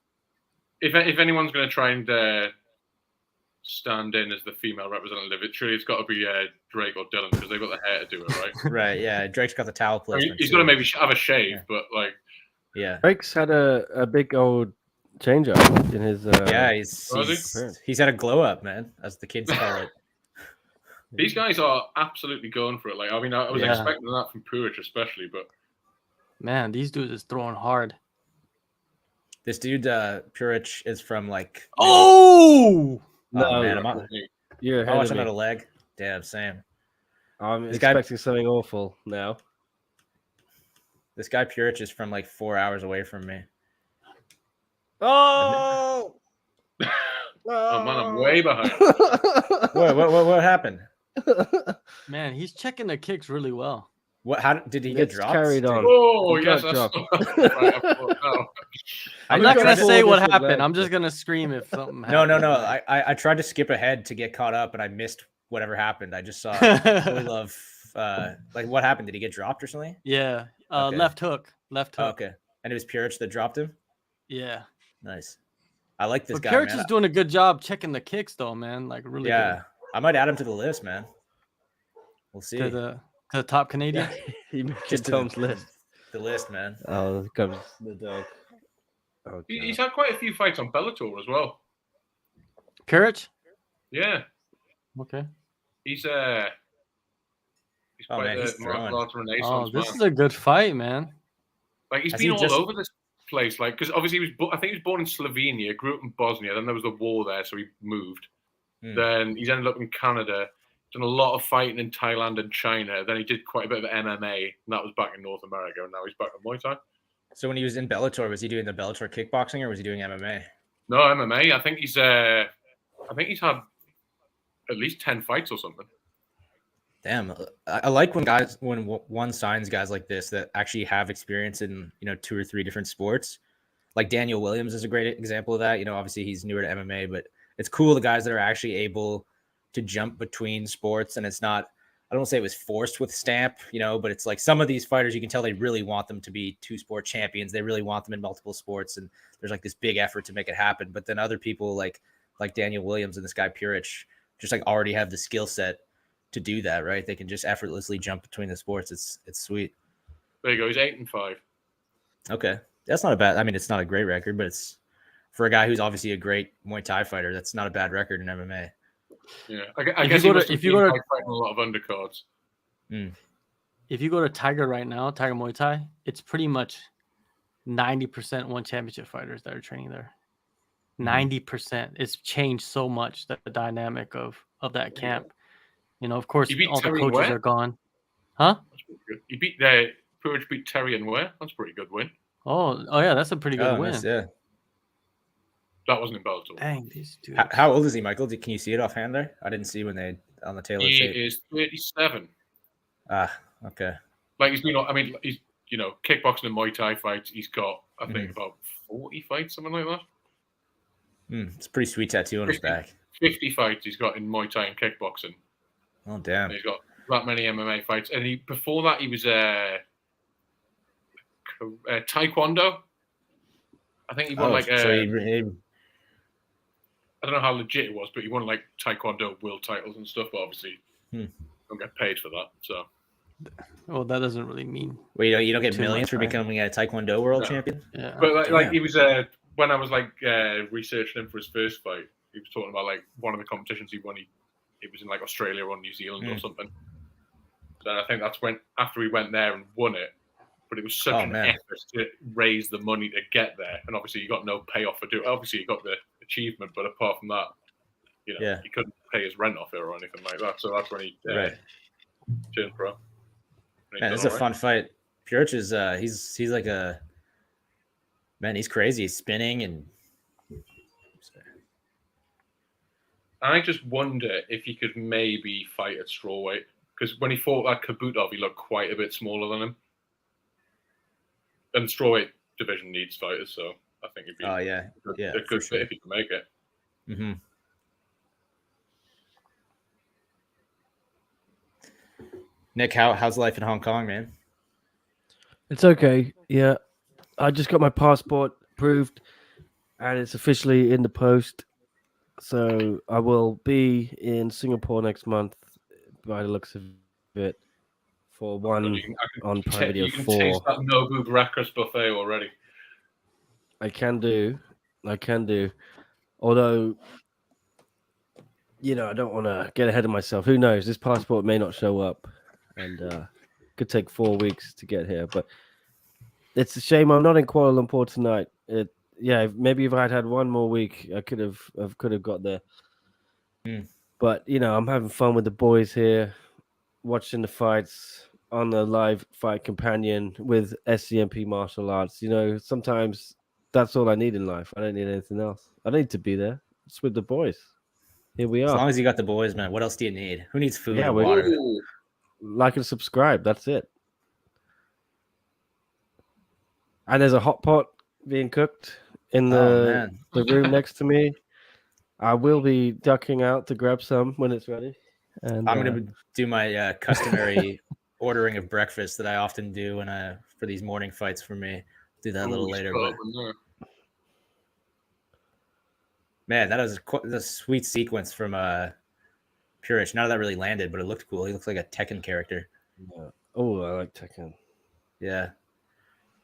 if anyone's going to try and stand in as the female representative, it's got to be Drake or Dylan because they've got the hair to do it, right?
Right. Yeah. Drake's got the towel
I mean,
placement.
he's
too.
got to maybe have a shave,
Yeah.
but like,
Yeah.
Drake's had a big old change up in his.
Yeah.
Was
He's had a glow up, man, as the kids call it.
these guys are absolutely going for it. Like, I mean, I was
Yeah.
expecting that from Puric especially, but
Man, these dudes is throwing hard.
This dude, Puric, is from like.
Oh,
Oh man,
you're
am I
ahead of
watching
me.
out a leg? Damn, Sam.
I'm
This guy-
expecting something awful now.
This guy Purich is from like 4 hours away from me.
Oh!
Oh man, I'm way behind.
What happened?
Man, he's checking the kicks really well.
What? How did he get
It's
dropped?
carried on.
Oh
He
yes,
got
that's
dropped.
right, I thought, no.
I'm
I
not
tried
gonna
to-
say what
different
happened.
legs.
I'm just gonna scream if something
No,
happened.
I tried to skip ahead to get caught up, and I missed whatever happened. I just saw Wilhelm. Like what happened? Did he get dropped or something?
Yeah.
Okay.
Left hook. Left
Oh,
hook.
okay, and it was Purich that dropped him.
Yeah.
Nice. I like this
But
guy,
Purich
man.
is doing a good job checking the kicks, though, man. Like really
Yeah, I might add him to the list, man. We'll see.
good. To the top Canadian.
He mentioned
Just to
Tom's list.
The list, man.
Oh, here comes the dog. Oh,
He's
God.
had quite a few fights on Bellator as well.
Purich.
Yeah,
Okay.
he's
Oh,
quite
man, he's
a martial
throwing.
arts
Oh,
renaissance
this
man.
is a good fight, man.
Like he's
Has
been
he
all
just-
over this place. Like because obviously I think he was born in Slovenia, grew up in Bosnia. Then there was a war there, so he moved.
Hmm.
Then he's ended up in Canada. Done a lot of fighting in Thailand and China. Then he did quite a bit of MMA, and that was back in North America. And now he's back in Muay Thai.
So when he was in Bellator, was he doing the Bellator kickboxing or was he doing MMA?
No MMA. I think he's had at least 10 fights or something.
Damn, I like when one signs guys like this that actually have experience in 2 or 3 different sports. Like Daniel Williams is a great example of that. Obviously he's newer to MMA, but it's cool the guys that are actually able to jump between sports, and it's not. I don't say it was forced with Stamp, but it's like some of these fighters you can tell they really want them to be 2-sport champions. They really want them in multiple sports, and there's like this big effort to make it happen. But then other people like Daniel Williams and this guy Purich just like already have the skill set to do that, right? They can just effortlessly jump between the sports. It's sweet.
There you go. He's 8-5.
Okay, that's not a bad. I mean, it's not a great record, but it's for a guy who's obviously a great Muay Thai fighter. That's not a bad record in MMA.
Yeah, I guess if you go to fighting a lot of undercards.
If you go to Tiger right now, Tiger Muay Thai, it's pretty much 90% one championship fighters that are training there. 90%. It's changed so much that the dynamic of that camp. Of course, all the coaches are gone. Huh?
That's pretty good. He beat Purich beat Terry and Ware. That's a pretty good win.
Oh yeah, that's a pretty good win.
Nice, yeah.
That wasn't in Bellator.
Dang, these dudes.
How old is he, Michael? Can you see it offhand there? I didn't see when they on the tail.
He is 37.
Ah, okay.
Like he's kickboxing and Muay Thai fights. He's got I think about 40 fights, something like that.
It's a pretty sweet tattoo on his back.
50 fights he's got in Muay Thai and kickboxing.
Oh damn!
And he's got that many MMA fights, and before that he was Taekwondo. I think he won I don't know how legit it was, but he won like Taekwondo world titles and stuff. But obviously, don't get paid for that. So,
well, that doesn't really mean.
Wait, you don't get millions for becoming a Taekwondo world champion?
Yeah. But like he was when I was like researching him for his first fight, he was talking about like one of the competitions he won. It was in like Australia or New Zealand or something. So I think that's when after he went there and won it. But it was such an effort to raise the money to get there, and obviously you got no payoff for doing. Obviously you got the achievement, but apart from that, he couldn't pay his rent off it or anything like that. So that's when he turned pro.
Man, this is a fun fight. Purich is he's like a man. He's crazy. He's spinning and.
I just wonder if he could maybe fight at strawweight, because when he fought that Kabutov, he looked quite a bit smaller than him. And the strawweight division needs fighters, so I think it'd be a good fit if he can make it.
Mm-hmm. Nick, how's life in Hong Kong, man?
It's okay. Yeah, I just got my passport approved, and it's officially in the post. So I will be in Singapore next month, by the looks of it, for one on Prime Video 4.
You can taste that Nobu breakfast buffet already.
I can do. Although, I don't want to get ahead of myself. Who knows? This passport may not show up, and could take 4 weeks to get here. But it's a shame I'm not in Kuala Lumpur tonight. Maybe if I'd had one more week, I could have got there. But I'm having fun with the boys here, watching the fights on the live fight companion with SCMP Martial Arts. Sometimes that's all I need in life. I don't need anything else. I don't need to be there. It's with the boys. Here we
As
are.
long as you got the boys, man. What else do you need? Who needs food
Yeah,
and
we're-
water?
Ooh.
Like and subscribe. That's it. And there's a hot pot being cooked in
Oh man,
the room next to me. I will be ducking out to grab some when it's ready. And
I'm gonna do my customary ordering of breakfast that I often do when for these morning fights for me. Do that a little
Ooh,
later,
spot
but
open there.
man, that was a sweet sequence from Purish. None of that really landed, but it looked cool. He looks like a Tekken character.
yeah. Oh, I like Tekken.
Yeah,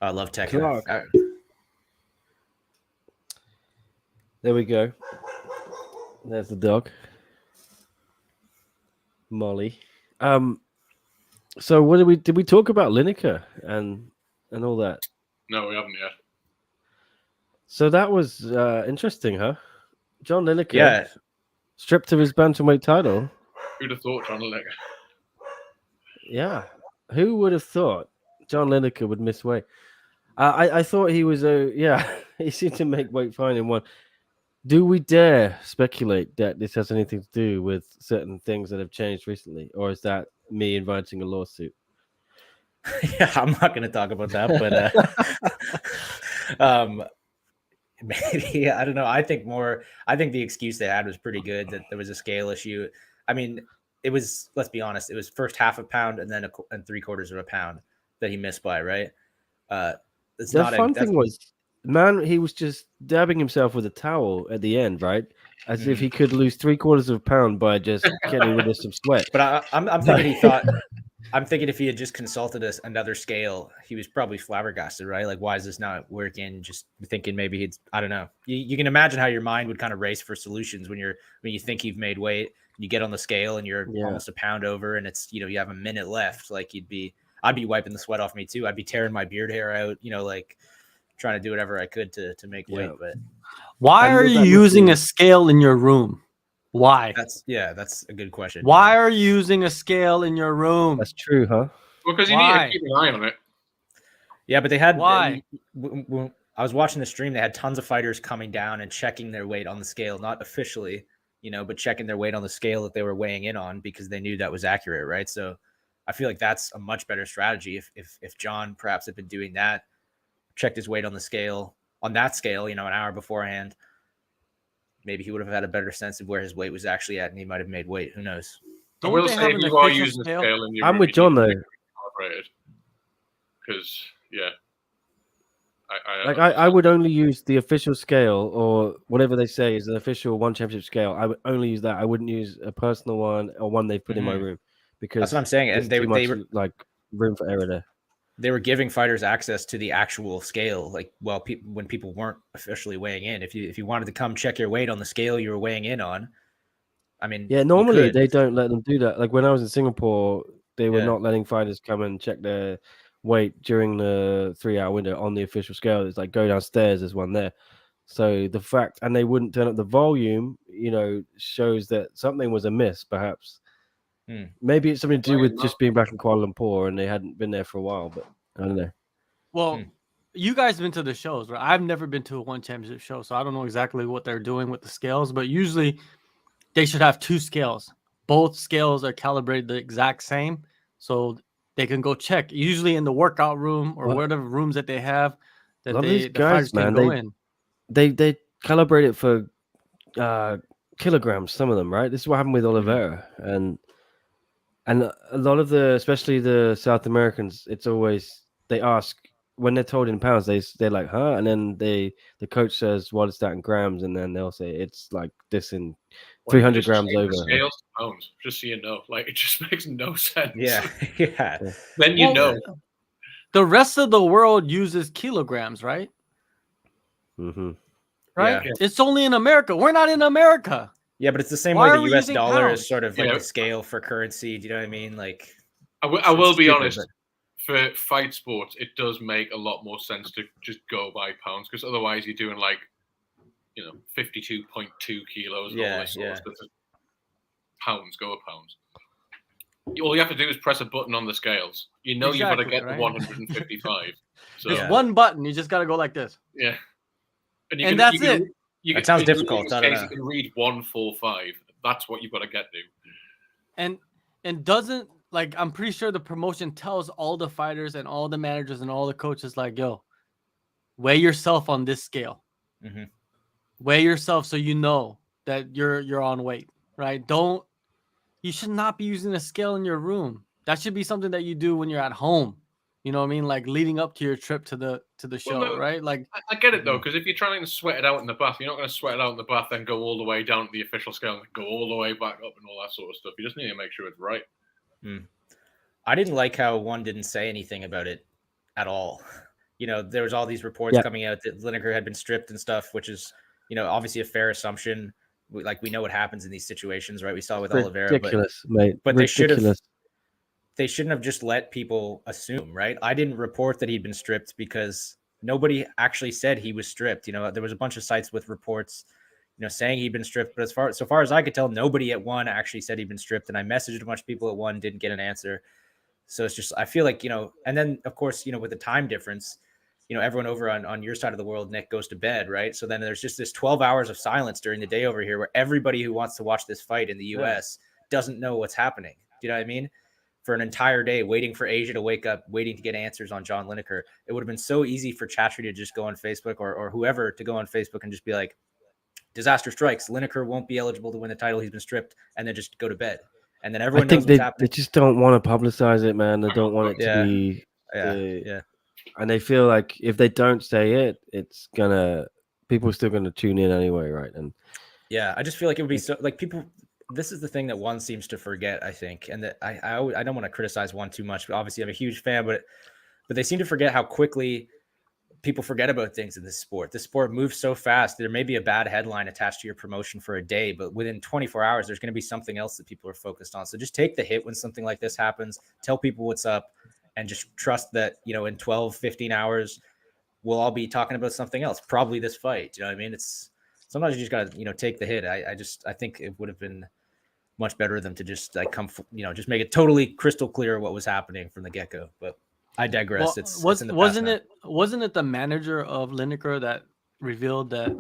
I love Tekken.
Clark. There we go. There's the dog, Molly. So what did we talk about Lineker and all that?
No, we haven't yet.
So that was interesting, huh? John Lineker,
Yeah,
stripped of his bantamweight title.
Who'd have thought, John Lineker?
Yeah, who would have thought John Lineker would miss weight? I thought he was he seemed to make weight fine in one. Do we dare speculate that this has anything to do with certain things that have changed recently, or is that me inviting a lawsuit?
yeah. I'm not going to talk about that, but maybe I don't know. I think the excuse they had was pretty good. That there was a scale issue. I mean, it was. Let's be honest. It was first half a pound and then and 3/4 of a pound that he missed by. Right. It's
The
not
fun thing was, man, he was just dabbing himself with a towel at the end, right? As if he could lose 3/4 of a pound by just getting rid of some sweat.
But I'm thinking he thought. I'm thinking if he had just consulted another scale, he was probably flabbergasted, right? Like, why is this not working? Just thinking maybe I don't know. You can imagine how your mind would kind of race for solutions when you think you've made weight, you get on the scale and you're almost a pound over, and it's you have a minute left. Like I'd be wiping the sweat off me too. I'd be tearing my beard hair out, like trying to do whatever I could to make weight. But
why are you using a scale in your room? Why?
That's a good question.
Why are you using a scale in your room?
That's true, huh?
Well, because you need to keep an eye on it.
Yeah, but they had
why?
When I was watching the stream, they had tons of fighters coming down and checking their weight on the scale, not officially, but checking their weight on the scale that they were weighing in on because they knew that was accurate, right? So I feel like that's a much better strategy. If John perhaps had been doing that, checked his weight on that scale, an hour beforehand, maybe he would have had a better sense of where his weight was actually at, and he might have made weight. Who knows?
I will say if you are using the scale in your
I'm with John though.
Because
I would only use the official scale or whatever they say is an official one championship scale. I would only use that. I wouldn't use a personal one or one they've put in my room because
that's what I'm saying. And they were
like room for error there.
They were giving fighters access to the actual scale, like when people weren't officially weighing in. If you wanted to come check your weight on the scale you were weighing in on, I mean,
yeah, normally they don't let them do that. Like when I was in Singapore, they were not letting fighters come and check their weight during the 3-hour window on the official scale. It's like go downstairs, there's one there. So the fact, and they wouldn't turn up the volume, shows that something was amiss, perhaps. Maybe it's something to do with just being back in Kuala Lumpur and they hadn't been there for a while, but I don't know.
Well, you guys have been to the shows, right? I've never been to a one championship show, so I don't know exactly what they're doing with the scales, but usually they should have two scales. Both scales are calibrated the exact same, so they can go check. Usually in the workout room or whatever rooms that they have, that the fighters can go in.
They calibrate it for kilograms, some of them, right? This is what happened with Oliveira. And a lot of especially the South Americans, it's always, they ask, when they're told in pounds, they're like, huh? And then the coach says, what is that in grams? And then they'll say, it's like this in 300 grams over.
Scales to pounds, just so you know. Like, it just makes no sense.
Yeah.
Then you know.
The rest of the world uses kilograms, right?
Mm-hmm.
Right? Yeah. It's only in America. We're not in America.
Yeah, but it's the same way the US dollar is sort of like the scale for currency. Do you know what I mean? Like,
I will be honest. For fight sports, it does make a lot more sense to just go by pounds because otherwise you're doing 52.2 kilos. And all this sort of stuff. pounds, go a pounds. All you have to do is press a button on the scales. You've got to
Exactly,
get
right?
the 155. So
Just one button. You just got to go like this.
yeah,
And that's it.
That sounds difficult. I don't know.
You can read 145. That's what you've got to get to.
And doesn't, like, I'm pretty sure the promotion tells all the fighters and all the managers and all the coaches, like, yo, weigh yourself on this scale.
Mm-hmm.
Weigh yourself so you know that you're on weight, right? You should not be using a scale in your room. That should be something that you do when you're at home. You know what I mean? Like leading up to your trip to the show,
no,
right? Like
I get it though, because if you're trying to sweat it out in the bath, you're not going to sweat it out in the bath and go all the way down to the official scale and go all the way back up and all that sort of stuff. You just need to make sure it's right.
I didn't like how one didn't say anything about it at all. You know, there was all these reports coming out that Lineker had been stripped and stuff, which is, you know, obviously a fair assumption. We know what happens in these situations, right? We saw with Oliveira,
ridiculous, mate.
But
ridiculous.
They shouldn't have just let people assume, right? I didn't report that he'd been stripped because nobody actually said he was stripped. You know, there was a bunch of sites with reports, you know, saying he'd been stripped, but so far as I could tell, nobody at one actually said he'd been stripped. And I messaged a bunch of people at one, didn't get an answer. So it's just, I feel like, you know, and then of course, you know, with the time difference, you know, everyone over on your side of the world, Nick, goes to bed, right? So then there's just this 12 hours of silence during the day over here where everybody who wants to watch this fight in the US doesn't know what's happening. Do you know what I mean? For an entire day, waiting for Asia to wake up, waiting to get answers on John Lineker. It would have been so easy for Chatry to just go on Facebook or whoever to go on Facebook and just be like, disaster strikes, Lineker won't be eligible to win the title, he's been stripped, and then just go to bed. And then everyone knows what's happening.
They just don't want to publicize it, man. They don't want it to be...
Yeah.
And they feel like if they don't say it, people are still gonna tune in anyway, right? And
yeah, I just feel like it would be so like people. This is the thing that one seems to forget, I think, and that I don't want to criticize one too much. But obviously, I'm a huge fan, but they seem to forget how quickly people forget about things in this sport. This sport moves so fast. There may be a bad headline attached to your promotion for a day, but within 24 hours, there's going to be something else that people are focused on. So just take the hit when something like this happens. Tell people what's up. And just trust that, you know, in 12, 15 hours, we'll all be talking about something else, probably this fight. You know what I mean? It's sometimes you just got to, you know, take the hit. I think it would have been much better than to just like just make it totally crystal clear what was happening from the get-go. But I digress.
Well, wasn't it the manager of Lineker that revealed that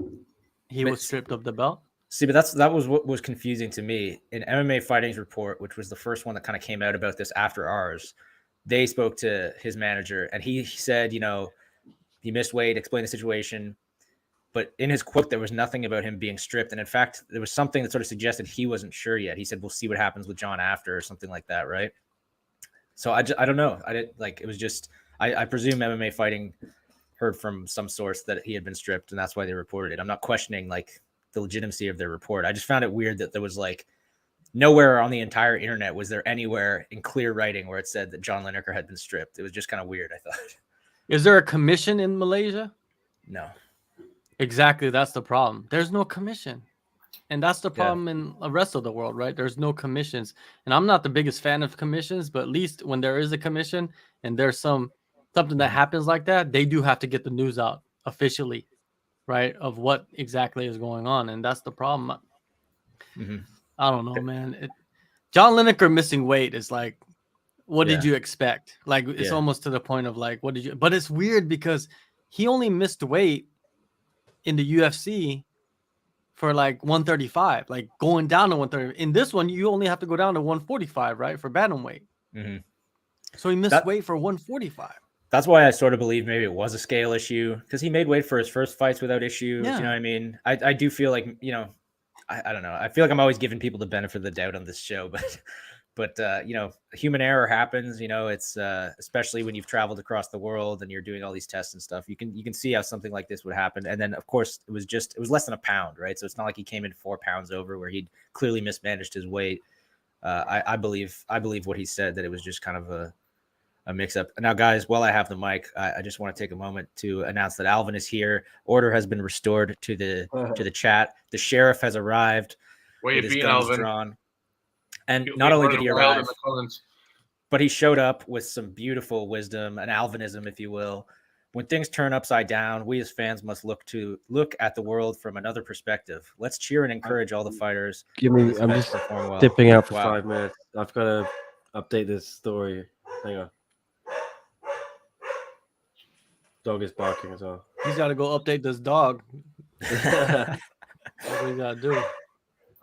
he was stripped of the belt?
See, but that was what was confusing to me. In MMA Fighting's report, which was the first one that kind of came out about this after ours, they spoke to his manager and he said, you know, he missed weight, explained the situation. But in his quote, there was nothing about him being stripped. And in fact, there was something that sort of suggested he wasn't sure yet. He said, we'll see what happens with John after or something like that. Right. So I don't know. I didn't like, it was just, I presume MMA Fighting heard from some source that he had been stripped and that's why they reported it. I'm not questioning like the legitimacy of their report. I just found it weird that there was like, nowhere on the entire internet was there anywhere in clear writing where it said that John Lineker had been stripped. It was just kind of weird, I thought.
Is there a commission in Malaysia?
No.
Exactly. That's the problem. There's no commission. And that's the problem in the rest of the world, right? There's no commissions. And I'm not the biggest fan of commissions, but at least when there is a commission and there's something that happens like that, they do have to get the news out officially, right? Of what exactly is going on. And that's the problem.
Mm-hmm.
I don't know, man. John Lineker missing weight is like, what did you expect? Like, it's almost to the point of like, what did you? But it's weird because he only missed weight in the UFC for like 135, like going down to 130. In this one, you only have to go down to 145, right? For bantamweight.
Mm-hmm.
So he missed weight for 145.
That's why I sort of believe maybe it was a scale issue because he made weight for his first fights without issue.
Yeah.
You know what I mean? I do feel like, you know, I don't know. I feel like I'm always giving people the benefit of the doubt on this show, but you know, human error happens. You know, it's especially when you've traveled across the world and you're doing all these tests and stuff. You can see how something like this would happen. And then, of course, it was less than a pound, right? So it's not like he came in 4 pounds over where he'd clearly mismanaged his weight. I believe what he said, that it was just kind of a mix up. Now, guys, while I have the mic, I just want to take a moment to announce that Alvin is here. Order has been restored to the chat. The sheriff has arrived.
Where you been, Alvin?
Drawn. And not only did he arrive, but he showed up with some beautiful wisdom and Alvinism, if you will. When things turn upside down, we as fans must look at the world from another perspective. Let's cheer and encourage all the fighters.
I'm just
perform well.
dipping out for
Wow.
5 minutes. I've got to update this story. Hang on. Dog is barking as well.
He's got to go update this dog. That's what you got to do.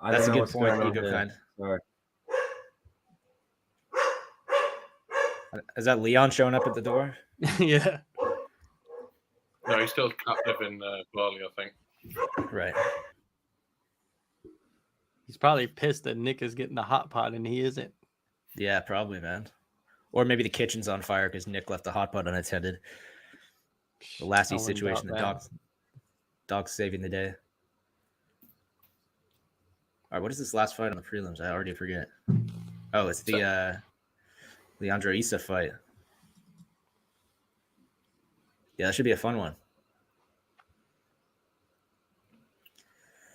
That's a good point, EgoKind.
Sorry.
Is that Leon showing up at the door?
Yeah.
No, he's still captive in Bali, I think.
Right.
He's probably pissed that Nick is getting the hot pot and he isn't.
Yeah, probably, man. Or maybe the kitchen's on fire because Nick left the hot pot unattended. The Lassie situation, the dog's saving the day. All right, what is this last fight on the prelims? I already forget. Oh, it's the Leandro Issa fight. Yeah, that should be a fun one.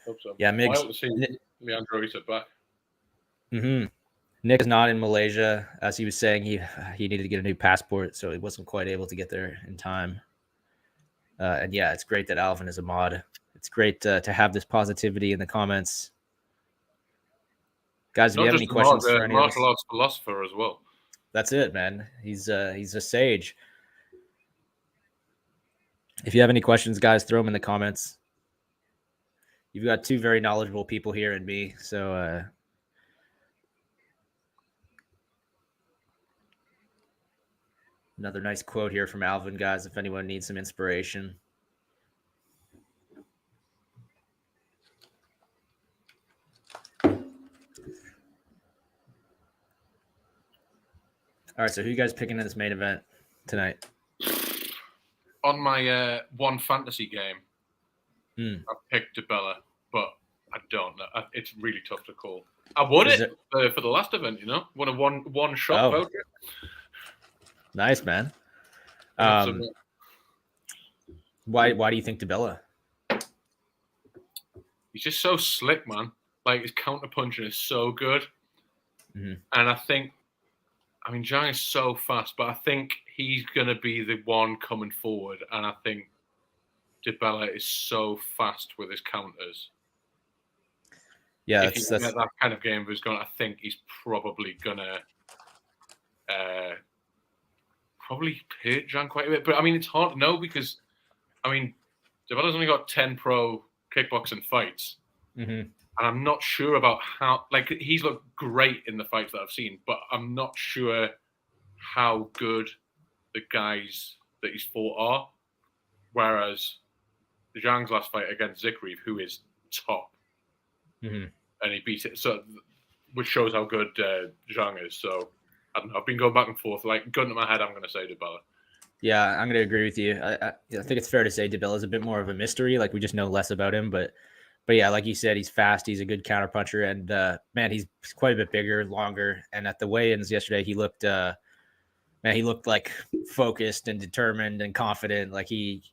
Hope so.
Yeah, Migs.
Wild to see Leandro Issa back.
Mm-hmm. Nick is not in Malaysia. As he was saying, he needed to get a new passport, so he wasn't quite able to get there in time. And yeah, it's great that Alvin is a mod. It's great to have this positivity in the comments. Guys, if you have any questions for any
martial arts philosopher as well.
That's it, man. He's a sage. If you have any questions, guys, throw them in the comments. You've got two very knowledgeable people here and me, so another nice quote here from Alvin, guys, if anyone needs some inspiration. All right, so who you guys picking in this main event tonight?
On my one fantasy game, I picked DeBella, but I don't know. It's really tough to call. I won for the last event, won a one shot voucher.
Nice, man. Why do you think DeBella?
He's just so slick, man. Like, his counter punching is so good.
Mm-hmm.
And I think, Zhang is so fast, but I think he's going to be the one coming forward. And I think DeBella is so fast with his counters.
Yeah,
if you get that kind of game who's going, I think he's probably going to probably hurt Zhang quite a bit. But, it's hard to know because, DeBella's only got 10 pro kickboxing fights.
Mm-hmm.
And I'm not sure about how, he's looked great in the fights that I've seen, but I'm not sure how good the guys that he's fought are. Whereas Zhang's last fight against Zikrev, who is top, and he beat it, so which shows how good Zhang is. So I don't know. I've been going back and forth. Gun to my head, I'm going to say DeBella.
Yeah, I'm going to agree with you. I think it's fair to say DeBella is a bit more of a mystery. We just know less about him, but yeah, like you said, he's fast. He's a good counterpuncher, and man, he's quite a bit bigger, longer. And at the weigh-ins yesterday, he looked like focused and determined and confident. Like he,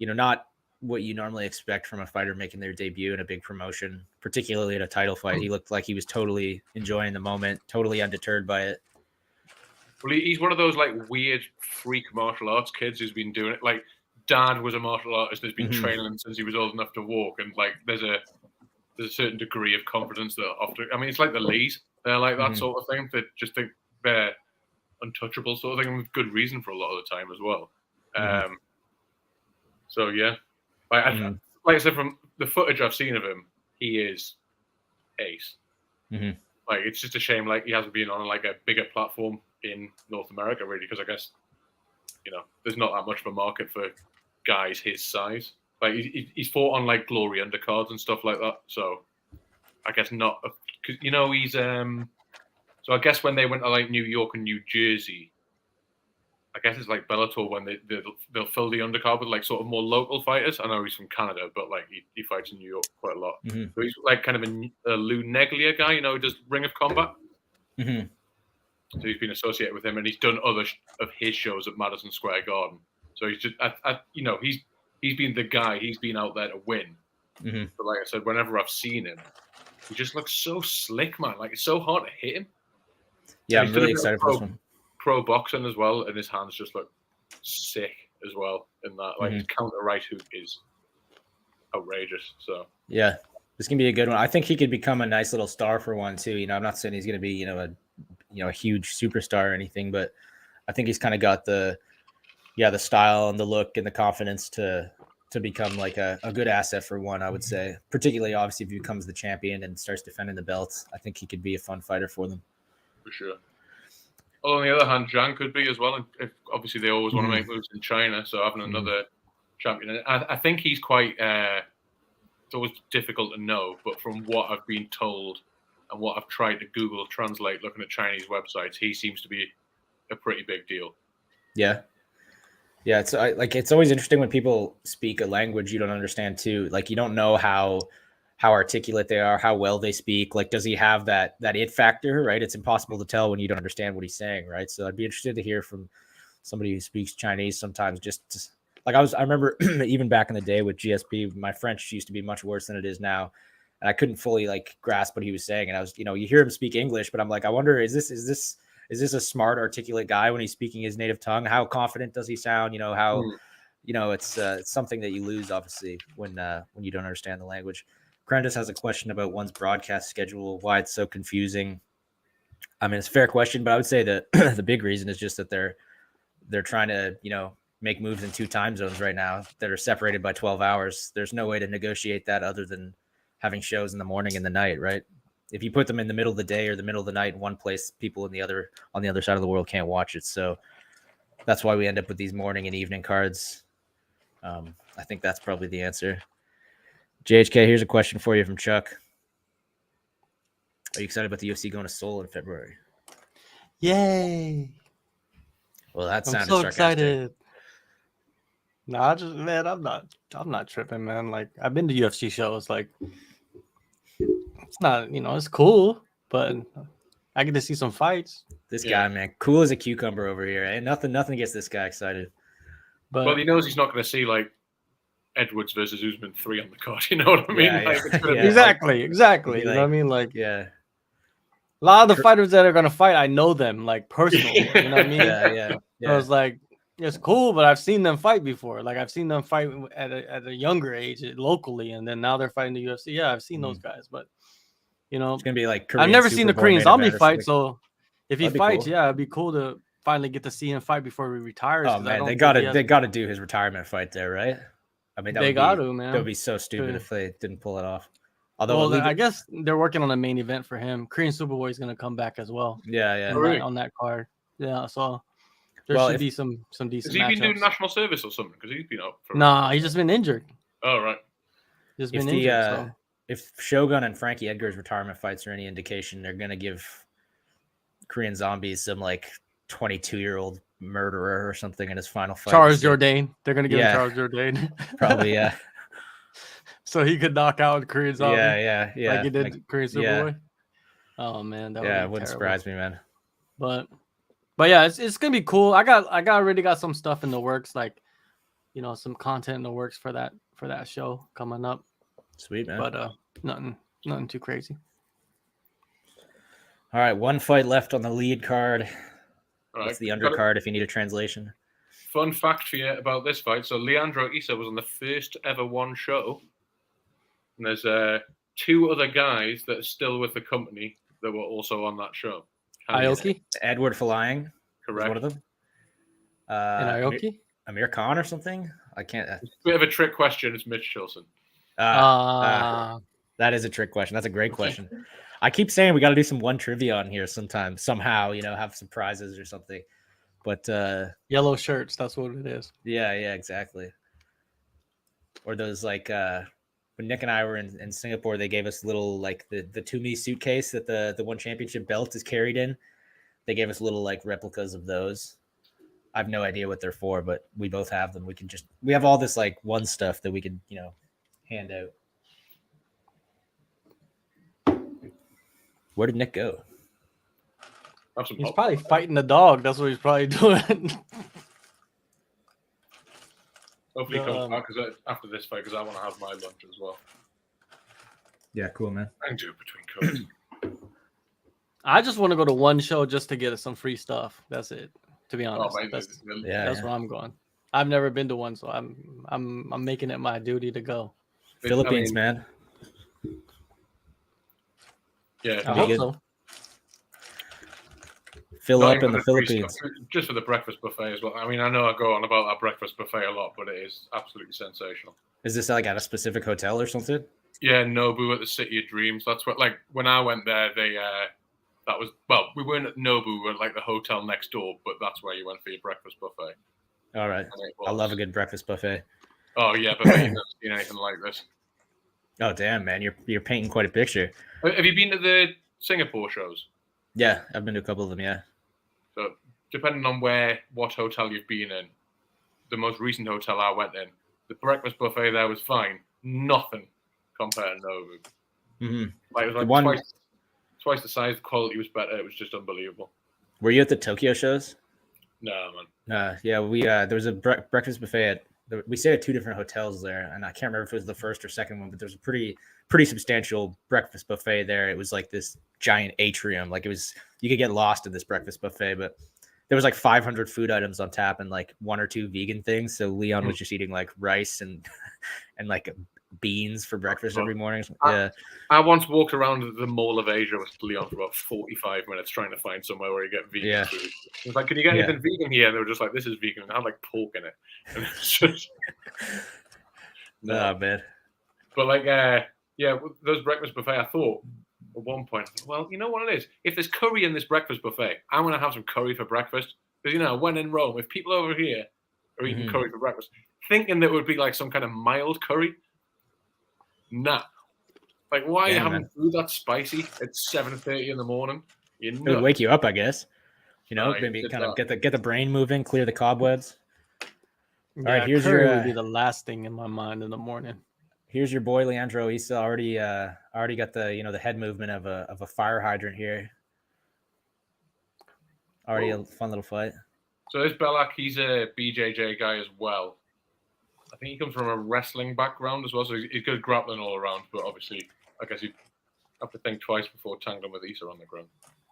not what you normally expect from a fighter making their debut in a big promotion, particularly in a title fight. He looked like he was totally enjoying the moment, totally undeterred by it.
Well, he's one of those weird freak martial arts kids who's been doing it. Dad was a martial artist that's been training him since he was old enough to walk, and there's a certain degree of confidence that often. It's like the Lees, they're like that sort of thing. They just think they're untouchable, sort of thing, and with good reason for a lot of the time as well. So yeah, like I said, from the footage I've seen of him, he is ace. It's just a shame he hasn't been on a bigger platform in North America, really, because I guess there's not that much of a market for guys his size. He's fought on glory undercards and stuff like that. So I guess not, because he's so I guess when they went to New York and New Jersey, I guess it's Bellator when they'll fill the undercard with sort of more local fighters. I know he's from Canada, but he fights in New York quite a lot. So he's kind of a Lou Neglia guy, who does Ring of Combat. So he's been associated with him, and he's done other of his shows at Madison Square Garden. So he's just, he's been the guy. He's been out there to win. But like I said, whenever I've seen him, he just looks so slick, man. It's so hard to hit him.
Yeah, I'm really excited for this one.
Pro boxing as well, and his hands just look sick as well. In that, like his counter right hook is outrageous. So
yeah, this can be a good one. I think he could become a nice little star for one too. I'm not saying he's going to be a huge superstar or anything, but I think he's kind of got the style and the look and the confidence to become like a good asset for one, I would say. Particularly, obviously, if he becomes the champion and starts defending the belts, I think he could be a fun fighter for them.
For sure. Well, on the other hand, Zhang could be as well. If obviously they always want to make moves in China, so having another champion, I think he's quite. It's always difficult to know, but from what I've been told and what I've tried to Google translate, looking at Chinese websites, he seems to be a pretty big deal.
Yeah. Yeah, it's always interesting when people speak a language you don't understand too. Like you don't know how articulate they are, how well they speak. Like, does he have that it factor? Right, it's impossible to tell when you don't understand what he's saying. Right, so I'd be interested to hear from somebody who speaks Chinese sometimes. I remember even back in the day with GSP, my French used to be much worse than it is now, and I couldn't fully like grasp what he was saying. And I was, you hear him speak English, but I'm like, I wonder, is this a smart, articulate guy when he's speaking his native tongue? How confident does he sound? It's something that you lose obviously when you don't understand the language. Crandus has a question about one's broadcast schedule, why it's so confusing. I mean, it's a fair question, but I would say that the big reason is just that they're trying to, make moves in 2 time zones right now that are separated by 12 hours. There's no way to negotiate that other than having shows in the morning and the night, right? If you put them in the middle of the day or the middle of the night in one place, people on the other side of the world can't watch it. So that's why we end up with these morning and evening cards. I think that's probably the answer. JHK, here's a question for you from Chuck. Are you excited about the UFC going to Seoul in February?
Yay!
Well, that sounded
so
sarcastic.
Excited. No, I'm not tripping, man. Like, I've been to UFC shows. Like, it's not, it's cool, but I get to see some fights.
This guy, man, cool as a cucumber over here. And nothing gets this guy excited.
But well, he knows he's not going to see like Edwards versus Usman 3 on the card. You know what I mean?
Exactly. You know what I mean? Like,
yeah.
A lot of the fighters that are going to fight, I know them like personally. You know what I mean?
Yeah.
I was like, it's cool, but I've seen them fight before. Like, I've seen them fight at a younger age locally, and then now they're fighting the UFC. Yeah, I've seen those guys, but
it's gonna be like
I've never seen a Korean Zombie fight. So if he fights,
cool.
it'd be cool to finally get to see him fight before he retires.
Oh man, they gotta do his retirement fight there, right? I mean, man. That would be so stupid if they didn't pull it off. Although,
I guess they're working on a main event for him. Korean Superboy is gonna come back as well.
Yeah.
On that card. Yeah, so there should be some decent.
Has he been doing national service or something? Because he's been out for.
Nah, he's just been injured.
Oh right.
He's been injured.
If Shogun and Frankie Edgar's retirement fights are any indication, they're gonna give Korean Zombies some like 22-year-old murderer or something in his final fight.
Charles Jourdain. They're gonna give him Charles Jourdain.
Probably, yeah.
So he could knock out Korean Zombie.
Yeah.
Like he did Korean Superboy. Oh man,
it wouldn't surprise me, man.
But yeah, it's gonna be cool. I already got some stuff in the works, like some content in the works for that show coming up.
Sweet, man.
But nothing too crazy.
All right, one fight left on the lead card.
Right.
That's the undercard if you need a translation.
Fun fact for you about this fight. So Leandro Issa was on the first ever one show. And there's 2 other guys that are still with the company that were also on that show.
Aoki?
Edward Flying.
Correct.
One of them.
And Aoki?
Amir Khan or something? I can't.
It's a bit of a trick question. It's Mitch Chilson.
That is a trick question. That's a great question. I keep saying we got to do some one trivia on here sometime, somehow, have some prizes or something. But
yellow shirts, that's what it is.
Yeah, exactly. Or those like when Nick and I were in Singapore, they gave us little like the Toomey suitcase that the one championship belt is carried in. They gave us little like replicas of those. I have no idea what they're for, but we both have them. We have all this like one stuff that we could, hand out. Where did Nick go?
He's probably fighting the dog. That's what he's probably doing.
Hopefully he comes back after this fight, because I want to have my lunch as well.
Yeah, cool, man.
I can do it between codes.
I just want to go to one show just to get some free stuff. That's it. To be honest, that's where I'm going. I've never been to one, so I'm making it my duty to go.
Philippines, man.
Yeah,
I hope so.
Fill
not
up
even
in the
for free
Philippines.
stuff, just for the breakfast buffet as well. I mean, I know I go on about that breakfast buffet a lot, but it is absolutely sensational.
Is this like at a specific hotel or something?
Yeah, Nobu at the City of Dreams. That's what, like, when I went there, they that was, well, we weren't at Nobu, we were at, like, the hotel next door, but that's where you went for your breakfast buffet.
All right. I love a good breakfast buffet.
Oh yeah, but you've never seen anything like this.
Oh damn, man, you're painting quite a picture.
Have you been to the Singapore shows?
Yeah, I've been to a couple of them. Yeah.
So depending on what hotel you've been in, the most recent hotel I went in, the breakfast buffet there was fine. Nothing compared to Nobu.
Mm-hmm.
Like, it was like twice the size. The quality was better. It was just unbelievable.
Were you at the Tokyo shows?
No, man.
Yeah, we there was a breakfast buffet at. We stayed at two different hotels there, and I can't remember if it was the first or second one, but there's a pretty substantial breakfast buffet there. It was like this giant atrium, like you could get lost in this breakfast buffet, but there was like 500 food items on tap and like one or two vegan things. So Leon was just eating like rice and like beans for breakfast every morning. Yeah,
I once walked around the Mall of Asia with Leon for about 45 minutes trying to find somewhere where you get vegan food. It was like, can you get anything vegan here? And they were just like, this is vegan. And I had like pork in it. And it's just...
No, man.
But like, those breakfast buffet, I thought at one point, well, you know what it is? If there's curry in this breakfast buffet, I'm going to have some curry for breakfast. Because, you know, when in Rome, if people over here are eating curry for breakfast, thinking that it would be like some kind of mild curry, nah. Like, why are you having food that's spicy at 7:30 in the morning?
It would wake you up, I guess. You know, maybe kind of get the brain moving, clear the cobwebs.
Yeah,
all right, here's
curry
your
would be the last thing in my mind in the morning.
Here's your boy Leandro. He's already got the the head movement of a fire hydrant here. Already a fun little fight.
So this Belak, he's a BJJ guy as well. I think he comes from a wrestling background as well, so he's good grappling all around. But obviously, I guess you have to think twice before tangling with Issa on the ground.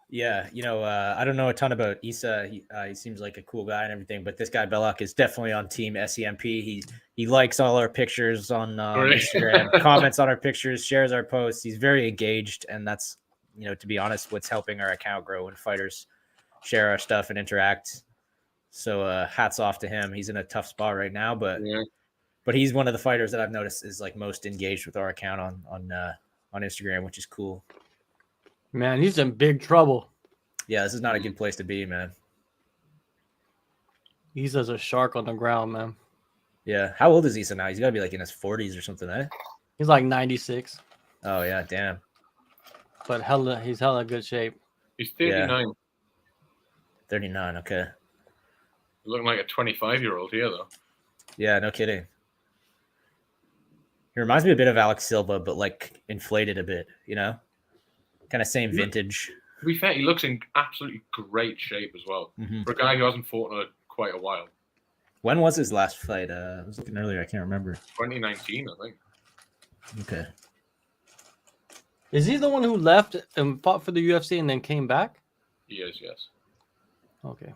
Yeah, I don't know a ton about Issa. He seems like a cool guy and everything, but this guy Belak is definitely on team SCMP. He likes all our pictures on Instagram, comments on our pictures, shares our posts. He's very engaged, and that's to be honest, what's helping our account grow when fighters share our stuff and interact. So hats off to him. He's in a tough spot right now, but he's one of the fighters that I've noticed is like most engaged with our account on Instagram, which is cool.
Man, he's in big trouble.
Yeah, this is not a good place to be, man.
He's as a shark on the ground, man.
Yeah. How old is Issa now? He's got to be like in his 40s or something, eh?
He's like 96.
Oh, yeah, damn.
But he's hella good shape.
He's 39.
Yeah. 39, okay.
Looking like a 25-year-old here, though.
Yeah, no kidding. He reminds me a bit of Alex Silva, but like inflated a bit, Kind of same vintage.
To be fair, he looks in absolutely great shape as well. For a guy who hasn't fought in quite a while.
When was his last fight? I was looking earlier. I can't remember.
2019, I think.
Okay.
Is he the one who left and fought for the UFC and then came back?
He is, yes.
Okay.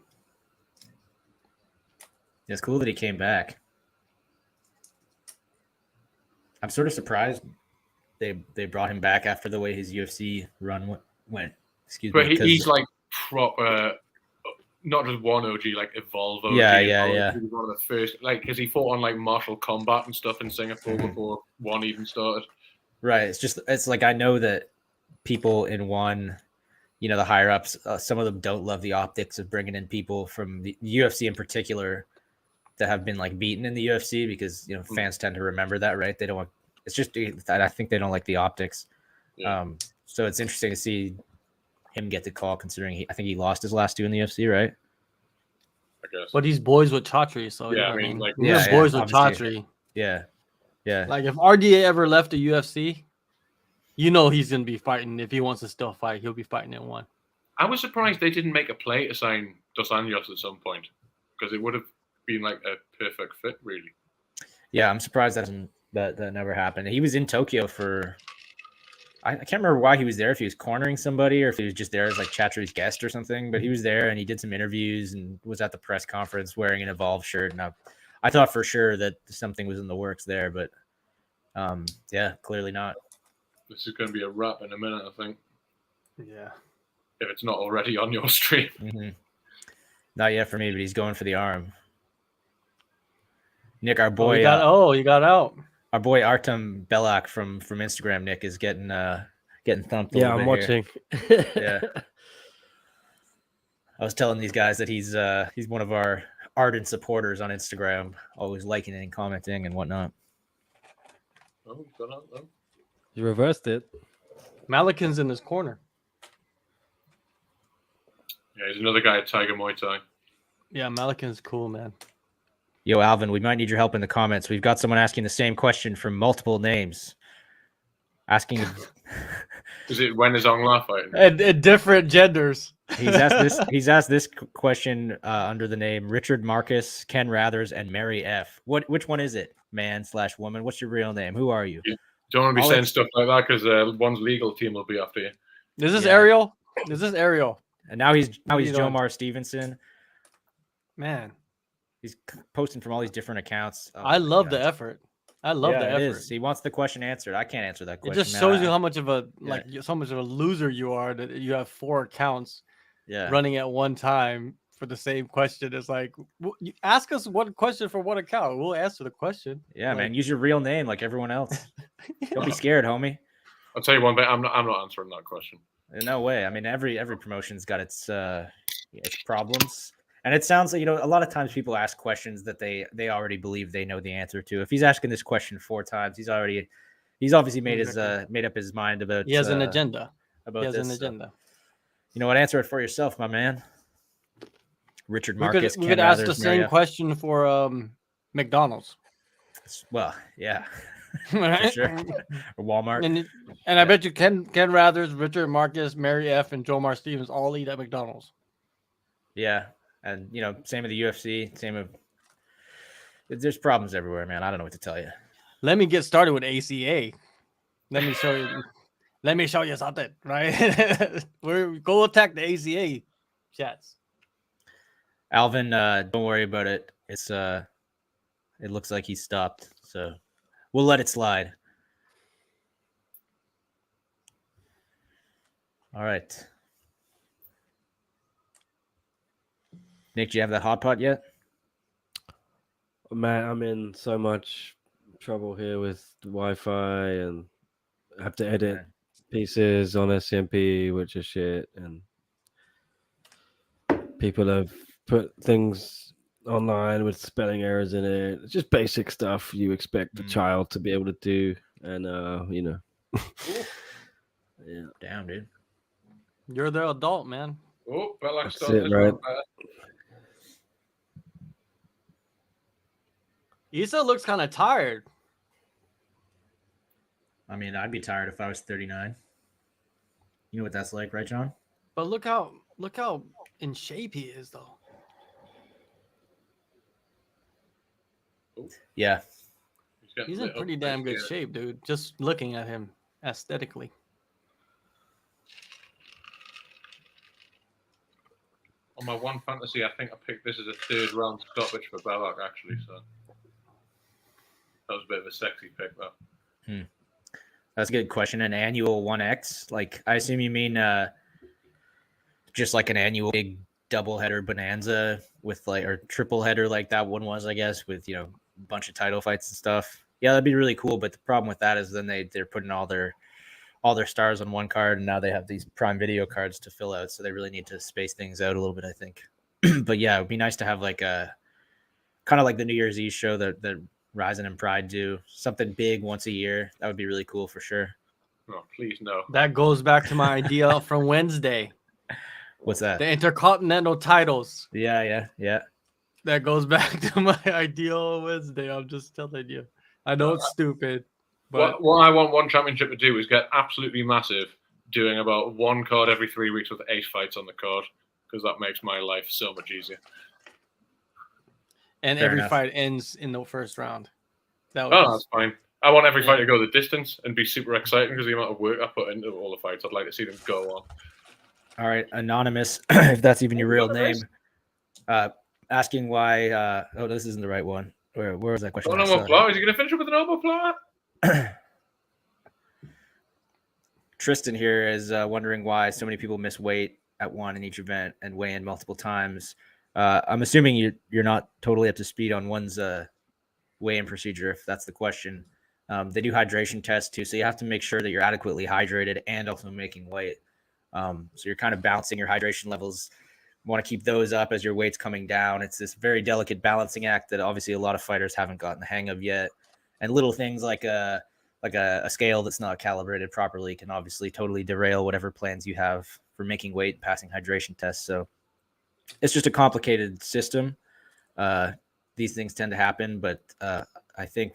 It's cool that he came back. I'm sort of surprised they brought him back after the way his UFC run went. Excuse me.
But he's like proper, not just one OG, like Evolve OG.
Yeah.
He was one of the first, like, because he fought on like martial combat and stuff in Singapore before one even started.
Right. It's like I know that people in one, the higher ups, some of them don't love the optics of bringing in people from the UFC in particular that have been like beaten in the UFC because fans tend to remember that, right? They don't want. It's just that I think they don't like the optics. Yeah. So it's interesting to see him get the call, considering I think he lost his last two in the UFC, right?
I guess.
But he's boys with Chatri, so
yeah, I mean, like
boys with Chatri.
Yeah.
Like if RDA ever left the UFC, he's gonna be fighting. If he wants to still fight, he'll be fighting in one.
I was surprised they didn't make a play to sign Dos Anjos at some point because it would have been like a perfect fit, really. Yeah,
I'm surprised that never happened. He was in Tokyo for I can't remember why he was there, if he was cornering somebody or if he was just there as like Chatri's guest or something, but he was there and he did some interviews and was at the press conference wearing an Evolve shirt. And I I thought for sure that something was in the works there, but yeah, clearly not.
This is going to be a wrap in a minute, I think.
Yeah.
If it's not already on your stream.
Mm-hmm. Not yet for me, but he's going for the arm. Nick, our boy.
You got out.
Our boy Artem Belak from Instagram, Nick, is getting thumped.
Yeah, I'm watching.
Yeah. I was telling these guys that he's one of our ardent supporters on Instagram, always liking and commenting and whatnot.
Oh, he's got out though.
You reversed it.
Malikin's in his corner.
Yeah, he's another guy at Tiger Muay Thai.
Yeah, Malikin's cool, man.
Yo, Alvin, we might need your help in the comments. We've got someone asking the same question from multiple names. Asking,
is it when is Ong La fighting?
And different genders.
He's asked this question under the name Richard Marcus, Ken Rathers, and Mary F. Which one is it? Man/woman? What's your real name? Who are you?
You don't want to be saying stuff like that because one's legal team will be after you.
Is this Ariel? Is this Ariel?
And now he's Jomar Stevenson.
Man,
he's posting from all these different accounts. Oh,
I love the effort. I love the effort.
It is. He wants the question answered. I can't answer that question.
It just shows you how much of a so much of a loser you are that you have 4 accounts running at one time for the same question. It's like, you ask us one question for one account. We'll answer the question.
Yeah, man. Use your real name like everyone else. Don't be scared, homie.
I'll tell you one thing. I'm not answering that question.
No way. I mean, every promotion's got its problems. And it sounds like, a lot of times people ask questions that they already believe they know the answer to. If he's asking this question 4 times, he's obviously made up his mind about.
He has an agenda.
About
he has
this,
an agenda.
You know what? Answer it for yourself, my man. Richard Marcus.
We could ask the same question for McDonald's.
Well, yeah, for sure. Or Walmart.
And I bet you Ken Rathers, Richard Marcus, Mary F, and Jomar Stevens all eat at McDonald's.
Yeah. And, same with the UFC, there's problems everywhere, man. I don't know what to tell you.
Let me get started with ACA. Let me show you something, right? Go attack the ACA chats.
Alvin, don't worry about it. It's it looks like he stopped, so we'll let it slide. All right. Nick, do you have that hot pot yet?
Man, I'm in so much trouble here with the Wi-Fi, and I have to edit pieces on SCMP, which is shit, and people have put things online with spelling errors in it. It's just basic stuff you expect a child to be able to do, and yeah.
Damn, dude.
You're the adult, man.
Oh, but like
that's it, right?
Issa looks kind of tired.
I mean, I'd be tired if I was 39. You know what that's like, right, John?
But look how in shape he is, though.
Yeah.
He's in pretty damn good shape, dude. Just looking at him aesthetically.
On my one fantasy, I think I picked this as a 3rd round stoppage for Belak, actually. So that was a bit of a sexy pick, though.
That's a good question. An annual 1X? Like, I assume you mean just like an annual big double header bonanza with or triple header like that one was, I guess, with, a bunch of title fights and stuff. Yeah, that'd be really cool. But the problem with that is then they're putting all their stars on one card, and now they have these Prime Video cards to fill out. So they really need to space things out a little bit, I think. But yeah, it would be nice to have like a kind of like the New Year's Eve show that Ryzen and Pride do, something big once a year. That would be really cool for sure.
Oh, please no.
That goes back to my idea from Wednesday.
What's that?
The Intercontinental titles.
Yeah.
That goes back to my idea on Wednesday. I'm just telling you. I know it's stupid. But
what I want one championship to do is get absolutely massive, doing about one card every 3 weeks with 8 fights on the card, because that makes my life so much easier.
And
Fair
every
enough.
fight ends in the first round.
That's fine. I want every fight to go the distance and be super exciting because the amount of work I put into all the fights. I'd like to see them go on.
All right, Anonymous, if that's even your real name, asking why. This isn't the right one. Where was that question?
Oh, no more blow. Is he going to finish up with an elbow blow?
Tristan here is wondering why so many people miss weight at one in each event and weigh in multiple times. I'm assuming you're not totally up to speed on one's weigh-in procedure, if that's the question. They do hydration tests too, so you have to make sure that you're adequately hydrated and also making weight. So you're kind of balancing your hydration levels. You want to keep those up as your weight's coming down. It's this very delicate balancing act that obviously a lot of fighters haven't gotten the hang of yet. And little things like a scale that's not calibrated properly can obviously totally derail whatever plans you have for making weight and passing hydration tests. So it's just a complicated system. These things tend to happen, but I think,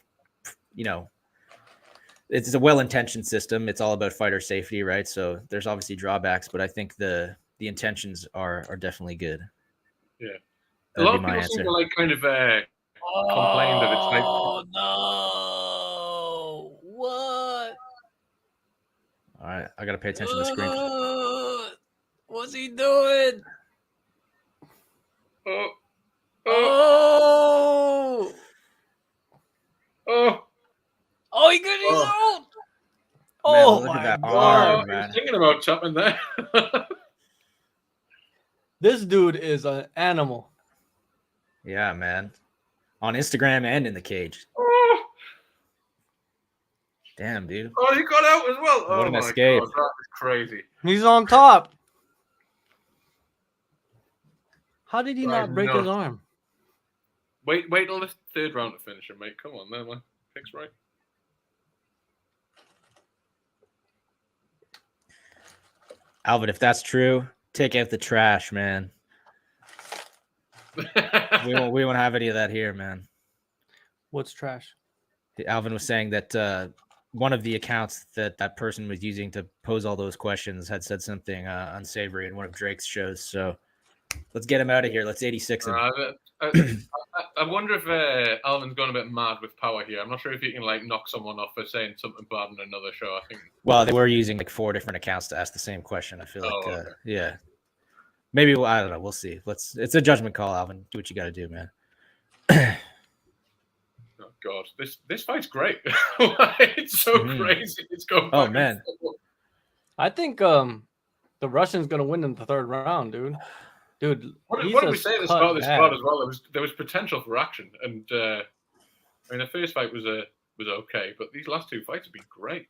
it's a well-intentioned system. It's all about fighter safety, right? So there's obviously drawbacks, but I think the intentions are definitely good.
Yeah.
That'd
a lot
be
of
my
people seem
answer.
to kind of complain that it's like.
Oh no! What?
All right, I got to pay attention to the screen.
What's he doing?
Oh.
Oh!
Oh.
Oh, he got his own!
Man,
Oh
look at
my
that
god!
arm,
I was
man.
thinking about chopping there.
This dude is an animal.
Yeah, man. On Instagram and in the cage.
Oh.
Damn, dude.
Oh, he got out as well.
What
Oh
an
my
escape.
god, that is crazy.
He's on top. How did he
That
not
is
break his
nuts.
arm?
Wait till the third round to finish him, mate. Come on, there, man. Pick's right.
Alvin, if that's true, take out the trash, man. We won't have any of that here, man.
What's trash?
Alvin was saying that one of the accounts that person was using to pose all those questions had said something unsavory in one of Drake's shows. So let's get him out of here. Let's 86 him.
I wonder if Alvin's gone a bit mad with power here. I'm not sure if he can knock someone off for saying something bad in another show. I think.
Well, they were using 4 different accounts to ask the same question. I feel like,
okay.
Yeah, maybe I don't know. We'll see. It's a judgment call, Alvin. Do what you got to do, man.
Oh god, this fight's great. It's so crazy. It's going.
Oh man,
I think the Russian's gonna win in the third round, dude.
What did we say at the start of this card as well? There was potential for action, and I mean the first fight was okay, but these last two fights have been great.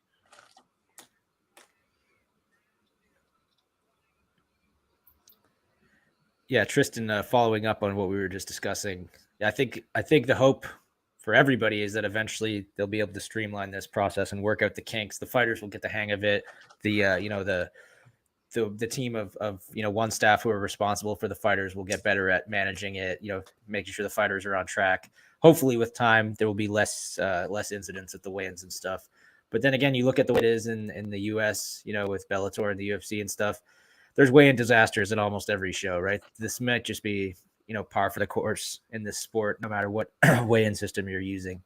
Yeah, Tristan, following up on what we were just discussing, I think the hope for everybody is that eventually they'll be able to streamline this process and work out the kinks. The fighters will get the hang of it. The team of one staff who are responsible for the fighters will get better at managing it, making sure the fighters are on track. Hopefully with time, there will be less incidents at the weigh-ins and stuff. But then again, you look at the way it is in the US, with Bellator and the UFC and stuff, there's weigh-in disasters at almost every show, right? This might just be, par for the course in this sport, no matter what weigh-in system you're using.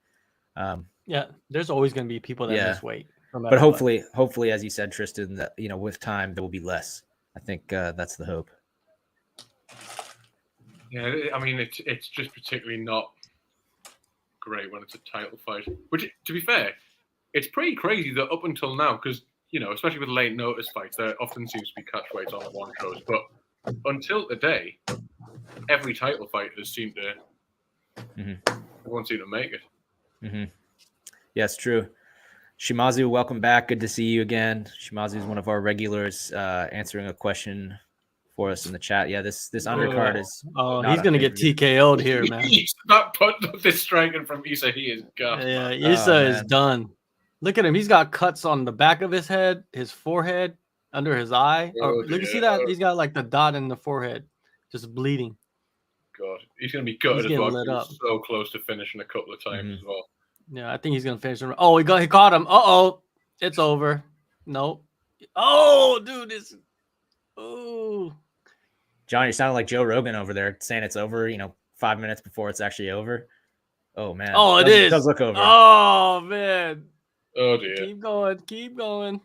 Yeah, there's always going to be people that miss weight.
But hopefully, as you said, Tristan, that with time there will be less. I think that's the hope.
Yeah, I mean it's just particularly not great when it's a title fight. Which, to be fair, it's pretty crazy that up until now, because especially with late notice fights, there often seems to be catchweights on the one shows. But until today, every title fight has seemed to everyone seemed to make it.
Mm-hmm. Yeah, it's true. Shimazu, welcome back. Good to see you again. Shimazu is one of our regulars, answering a question for us in the chat. Yeah, this undercard is.
Oh, he's gonna get TKO'd here, man.
That put this striking from Issa, he is gone.
Yeah, Issa is done. Look at him. He's got cuts on the back of his head, his forehead, under his eye. Look, you see that? He's got the dot in the forehead, just bleeding.
God, he's gonna be gutted as well.
Lit up.
So close to finishing a couple of times as well.
Yeah, I think he's gonna finish him. Oh, he caught him. It's over. Nope. Oh, dude,
John, you sound like Joe Rogan over there saying it's over, 5 minutes before it's actually over. Oh man.
Oh, it is.
It does look over.
Oh man.
Oh dear.
Keep going.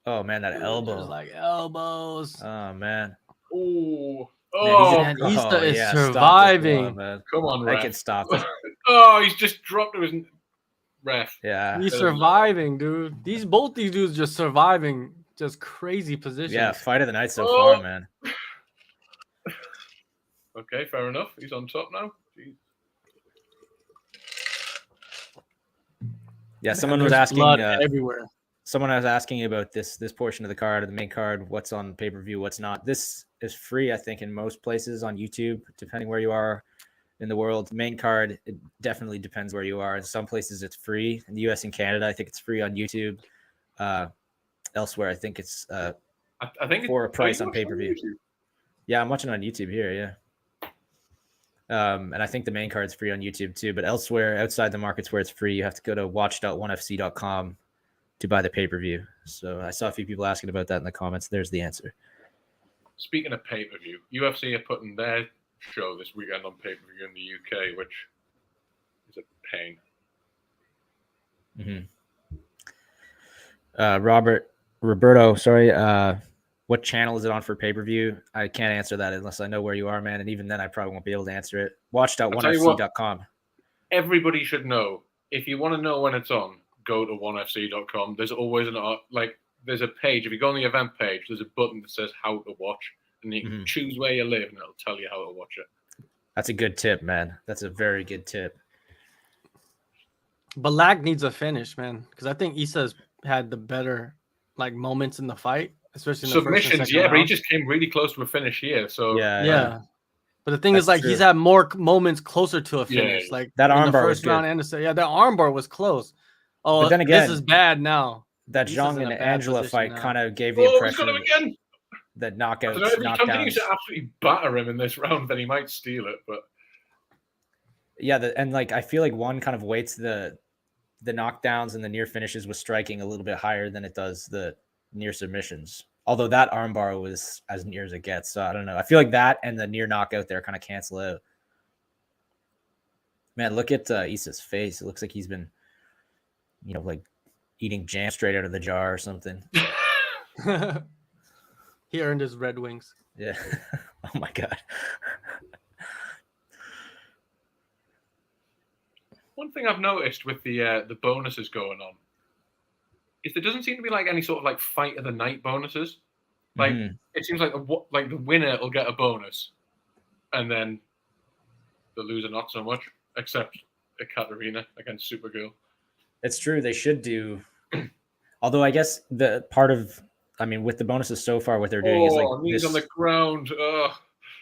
Oh man, that elbow.
Just elbows.
Oh man.
Oh. Oh,
Man, Issa is
stop this. Come
surviving.
on, man.
come on,
I
ref.
can stop this.
Oh, he's just dropped to his ref.
Yeah.
He's surviving, dude. Both these dudes just surviving, just crazy positions.
Yeah, fight of the night so far, man.
Okay, fair enough. He's on top now. Jeez.
Yeah,
Man,
someone was
there's
asking
blood everywhere.
someone was asking about this portion of the card, the main card, what's on pay-per-view, what's not. This is free, I think, in most places on YouTube, depending where you are in the world. Main card, it definitely depends where you are. In some places it's free. In the US and Canada, I think it's free on YouTube. Elsewhere, I think it's
I think
for a price on
watching
pay-per-view.
YouTube?
Yeah, I'm watching on YouTube here, yeah. And I think the main card's free on YouTube too, but elsewhere, outside the markets where it's free, you have to go to watch.1fc.com to buy the pay-per-view. So I saw a few people asking about that in the comments. There's the answer.
Speaking of pay-per-view, UFC are putting their show this weekend on pay-per-view in the UK, which is a pain.
Roberto, what channel is it on for pay-per-view? I can't answer that unless I know where you are, man. And even then, I probably won't be able to answer it. Watch.1fc.com.
Everybody should know. If you want to know when it's on, go to 1fc.com. There's always there's a page. If you go on the event page, there's a button that says how to watch, and you can choose where you live, and it'll tell you how to watch it.
That's a good tip, man. That's a very good tip.
Balak needs a finish, man, because I think Issa's had the better moments in the fight, especially in the
Submissions.
first and second
But he
round.
just came really close to a finish here. So
Yeah. But the thing
That's
is,
true.
he's had more moments closer to a finish.
Yeah.
Like
That
in the
armbar was
first round
good.
and that armbar was close. Oh,
But then again,
this is bad now.
That
Issa's
Zhang
in
and
a bad
Angela
position
fight
now.
kind of gave the
he's
impression
got him again.
that
I don't know,
knockouts,
if he continues
knockdowns.
to absolutely batter him in this round, then he might steal it. But
Yeah, I feel like one kind of weights the knockdowns and the near finishes with striking a little bit higher than it does the near submissions. Although that armbar was as near as it gets, so I don't know. I feel like that and the near knockout there kind of cancel out. Man, look at Issa's face. It looks like he's been, eating jam straight out of the jar or something.
He earned his Red Wings.
Yeah. Oh my god.
one thing I've noticed with the bonuses going on is there doesn't seem to be any sort of fight of the night bonuses. It seems like the winner will get a bonus, and then the loser not so much, except Ekaterina against Supergirl.
It's true. They should do. Although I guess with the bonuses so far, what they're doing is
knees on the ground.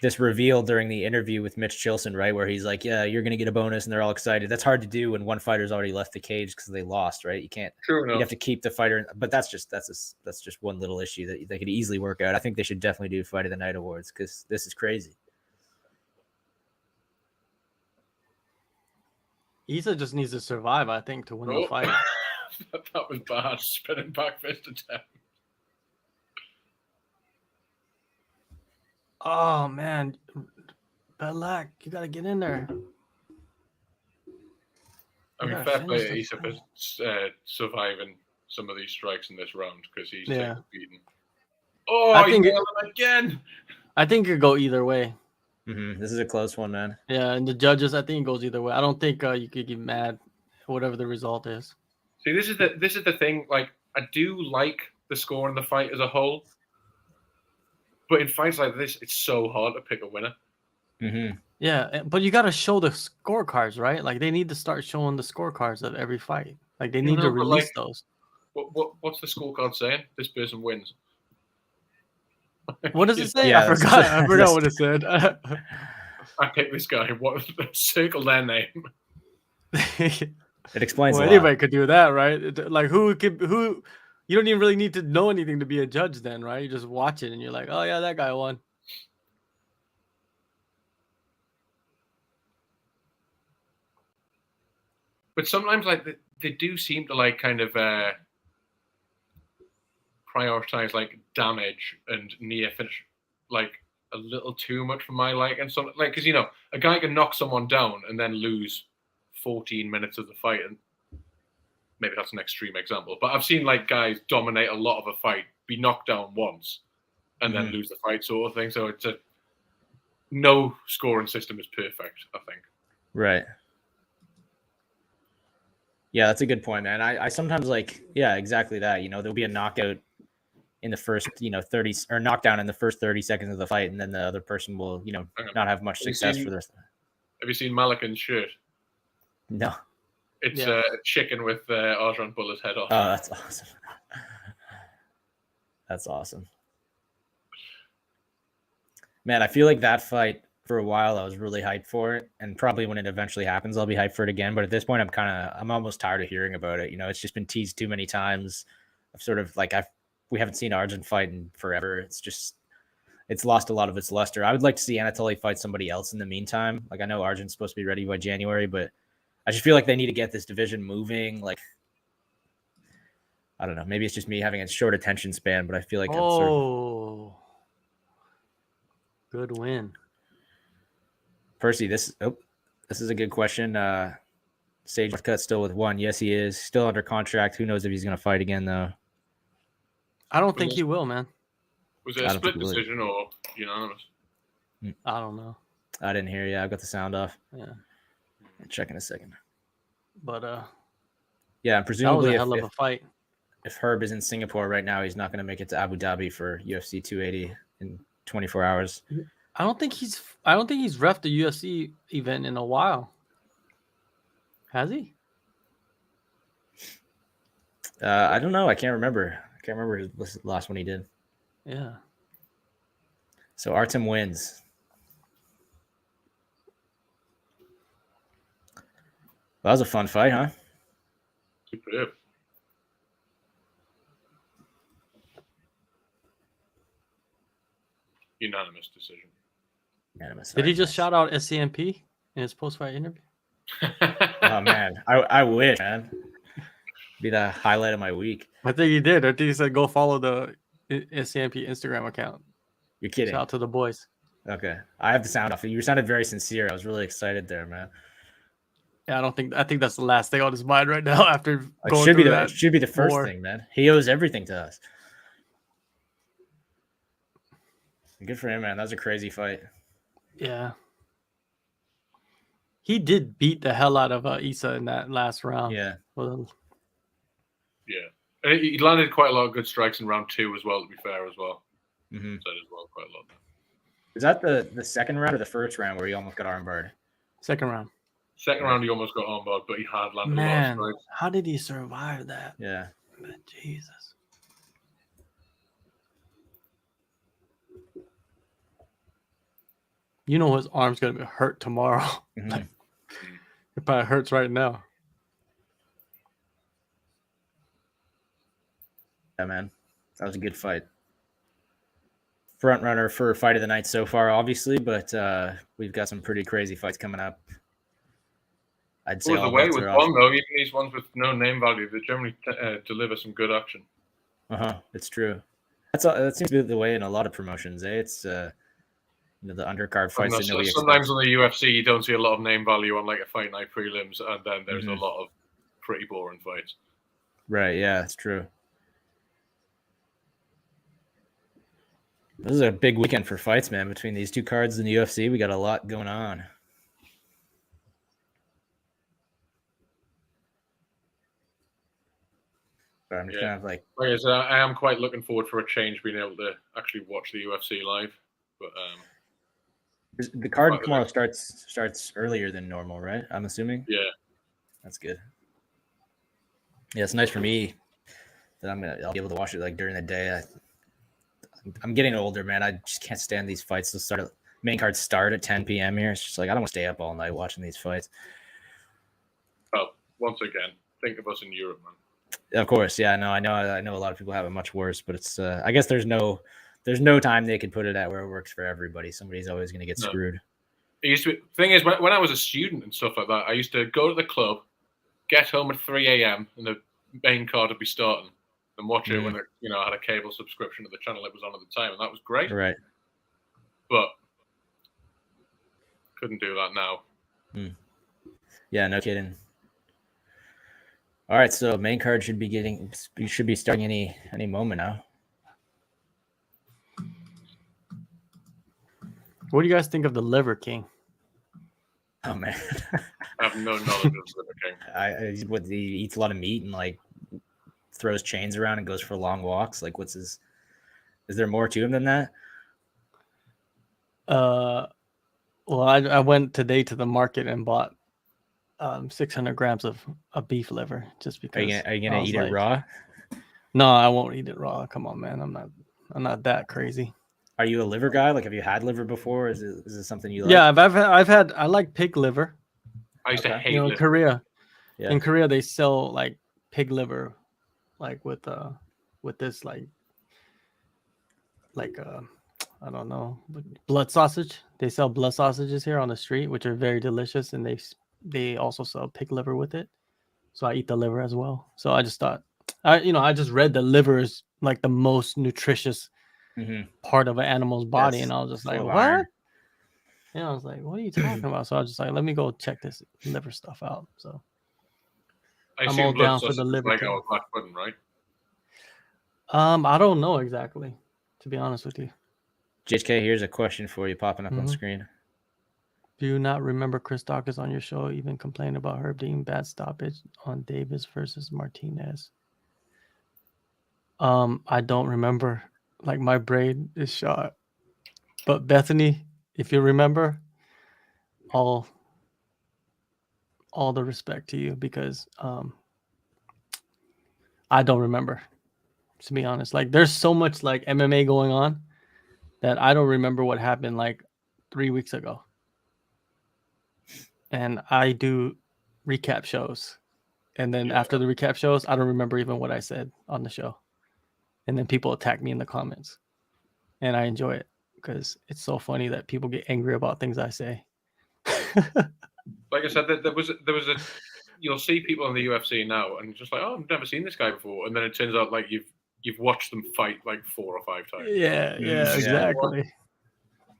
This reveal during the interview with Mitch Chilson, right, where he's like, "Yeah, you're going to get a bonus," and they're all excited. That's hard to do when one fighter's already left the cage because they lost, right? You can't.
True enough.
You have to keep the fighter, but that's just one little issue that they could easily work out. I think they should definitely do Fight of the Night awards because this is crazy.
Issa just needs to survive, I think, to win the fight.
That was bad. Spinning back fist attempt.
Oh man, Balak, you gotta get in there.
I mean,
Yeah,
fair play to
finish
Issa for surviving some of these strikes in this round because he's taken beating. Oh,
I
he
think
nailed him again.
I think it could go either way.
This is a close one, man.
Yeah, and the judges, I think it goes either way. I don't think you could get mad, whatever the result is.
See, this is the thing. I do like the score in the fight as a whole, but in fights like this, it's so hard to pick a winner.
Yeah, but you got to show the scorecards, right? They need to start showing the scorecards of every fight. They need to release those.
What's the scorecard saying? This person wins.
What does it say?
Yeah,
I forgot what it said.
I picked this guy. What? Circle their name.
It explains.
Well, anybody could do that, right? Who? You don't even really need to know anything to be a judge, then, right? You just watch it and you're like, oh yeah, that guy won.
But sometimes, they do seem to kind of prioritize damage and near finish a little too much for my liking. So because a guy can knock someone down and then lose 14 minutes of the fight, and maybe that's an extreme example, but I've seen guys dominate a lot of a fight, be knocked down once, and then lose the fight, sort of thing. So no scoring system is perfect, I think.
Right. Yeah, that's a good point, man. I sometimes exactly that. There'll be a knockout in the first, 30 or knockdown in the first 30 seconds of the fight, and then the other person will, not have much success for this.
Have you seen Malikan's shirt?
No.
It's a chicken with Arjan Bullet's head off.
Oh, that's awesome. That's awesome. Man, I feel like that fight for a while I was really hyped for it, and probably when it eventually happens, I'll be hyped for it again. But at this point, I'm almost tired of hearing about it. It's just been teased too many times. I've sort of we haven't seen Arjun fight in forever. It's lost a lot of its luster. I would like to see Anatoly fight somebody else in the meantime. Like, I know Arjun's supposed to be ready by January, but I just feel like they need to get this division moving. Like, I don't know. Maybe it's just me having a short attention span, but I feel like
good win.
Percy, this is a good question. Sage Northcutt still with one. Yes, he is still under contract. Who knows if he's going to fight again, though?
I don't think he will, man.
Was it a split decision or unanimous?
I don't know.
I didn't hear. Yeah, I've got the sound off.
Yeah.
I'll check in a second.
But
yeah, and presumably
that was a hell of a fight.
If Herb is in Singapore right now, he's not going to make it to Abu Dhabi for UFC 280 in 24 hours.
I don't think he's reffed a UFC event in a while. Has he?
I don't know. I can't remember. The last one he did.
Yeah.
So Artem wins. That was a fun fight, huh?
Superb. Unanimous decision.
Did he just shout out SCMP in his post-fight interview?
Oh man, I wish, man. Be the highlight of my week.
I think he did. I think he said go follow the SCMP Instagram account.
You're kidding.
Shout out to the boys.
Okay, I have the sound off. You sounded very sincere. I was really excited there, man.
Yeah, I think that's the last thing on his mind right now after going
through
that.
It should be the first thing, man. He owes everything to us. Good for him, man. That was a crazy fight.
Yeah. He did beat the hell out of Issa in that last round.
Yeah.
Well,
yeah. He landed quite a lot of good strikes in round 2 as well, to be fair, as well.
Mm-hmm.
Said as well, quite a lot.
Is that the second round or the first round where he almost got armbarred?
Second round.
Second round, he almost got armbarred, but he had landed a lot of strikes.
How did he survive that?
Yeah.
Jesus. You know his arm's going to be hurt tomorrow.
Mm-hmm.
It probably hurts right now.
Yeah, man. That was a good fight. Front runner for fight of the night so far, obviously, but we've got some pretty crazy fights coming up. I'd say
the way with one, though, even these ones with no name value, they generally deliver some good action.
It's true. That seems to be the way in a lot of promotions. It's the undercard fights.
Sometimes on the UFC, you don't see a lot of name value on like a fight night prelims, and then there's a lot of pretty boring fights.
Right? Yeah, it's true. This is a big weekend for fights, man. Between these two cards in the UFC, we got a lot going on. But I'm just kind of like
I said, I am quite looking forward for a change, being able to actually watch the UFC live. But
the card tomorrow starts earlier than normal, right? I'm assuming.
Yeah,
that's good. Yeah, it's nice for me that I'll be able to watch it like during the day. I'm getting older, man. I just can't stand these fights. The main cards start at 10 p.m. here. It's just like I don't want to stay up all night watching these fights.
Well, once again, think of us in Europe, man.
Of course, yeah. No, I know a lot of people have it much worse, but it's I guess there's no time they could put it at where it works for everybody. Somebody's always going to get screwed.
It used to be, thing is, when I was a student and stuff like that, I used to go to the club, get home at 3 a.m. and the main card would be starting, and watch it when I had a cable subscription to the channel it was on at the time, and that was great.
Right.
But couldn't do that now.
Yeah, no kidding. All right, so main card should be starting any moment now.
What do you guys think of the Liver King?
Oh man,
I have no knowledge of Liver King.
what he eats a lot of meat and like throws chains around and goes for long walks. Like, what's his? Is there more to him than that?
Well, I went today to the market and bought 600 grams of beef liver just because.
Are you gonna eat it raw?
No, I won't eat it raw. Come on, man. I'm not that crazy.
Are you a liver guy? Like, have you had liver before? Is it something you like?
Yeah, I like pig liver.
I used to hate
in
liver.
Korea.
Yeah.
In Korea, they sell like pig liver, like with this like I don't know, blood sausage. They sell blood sausages here on the street, which are very delicious, and they also sell pig liver with it. So I eat the liver as well. So I just thought, I just read that liver is like the most nutritious part of an animal's body, and I was just like, what? Yeah, I was like, what are you talking about? So I was just like, let me go check this liver stuff out. So I'm all down for the liver.
Like our black pudding, right?
I don't know exactly, to be honest with you.
JK, here's a question for you popping up on screen.
Do you not remember Chris Dawkins on your show even complained about Herb being bad stoppage on Davis versus Martinez? I don't remember. Like, my brain is shot. But Bethany, if you remember, all the respect to you, because I don't remember, to be honest. Like, there's so much like MMA going on that I don't remember what happened like 3 weeks ago. And I do recap shows. And then after the recap shows, I don't remember even what I said on the show. And then people attack me in the comments. And I enjoy it because it's so funny that people get angry about things I say.
Like I said, there was a you'll see people in the UFC now and just like, oh, I've never seen this guy before. And then it turns out like you've watched them fight like 4 or 5 times.
Yeah, exactly.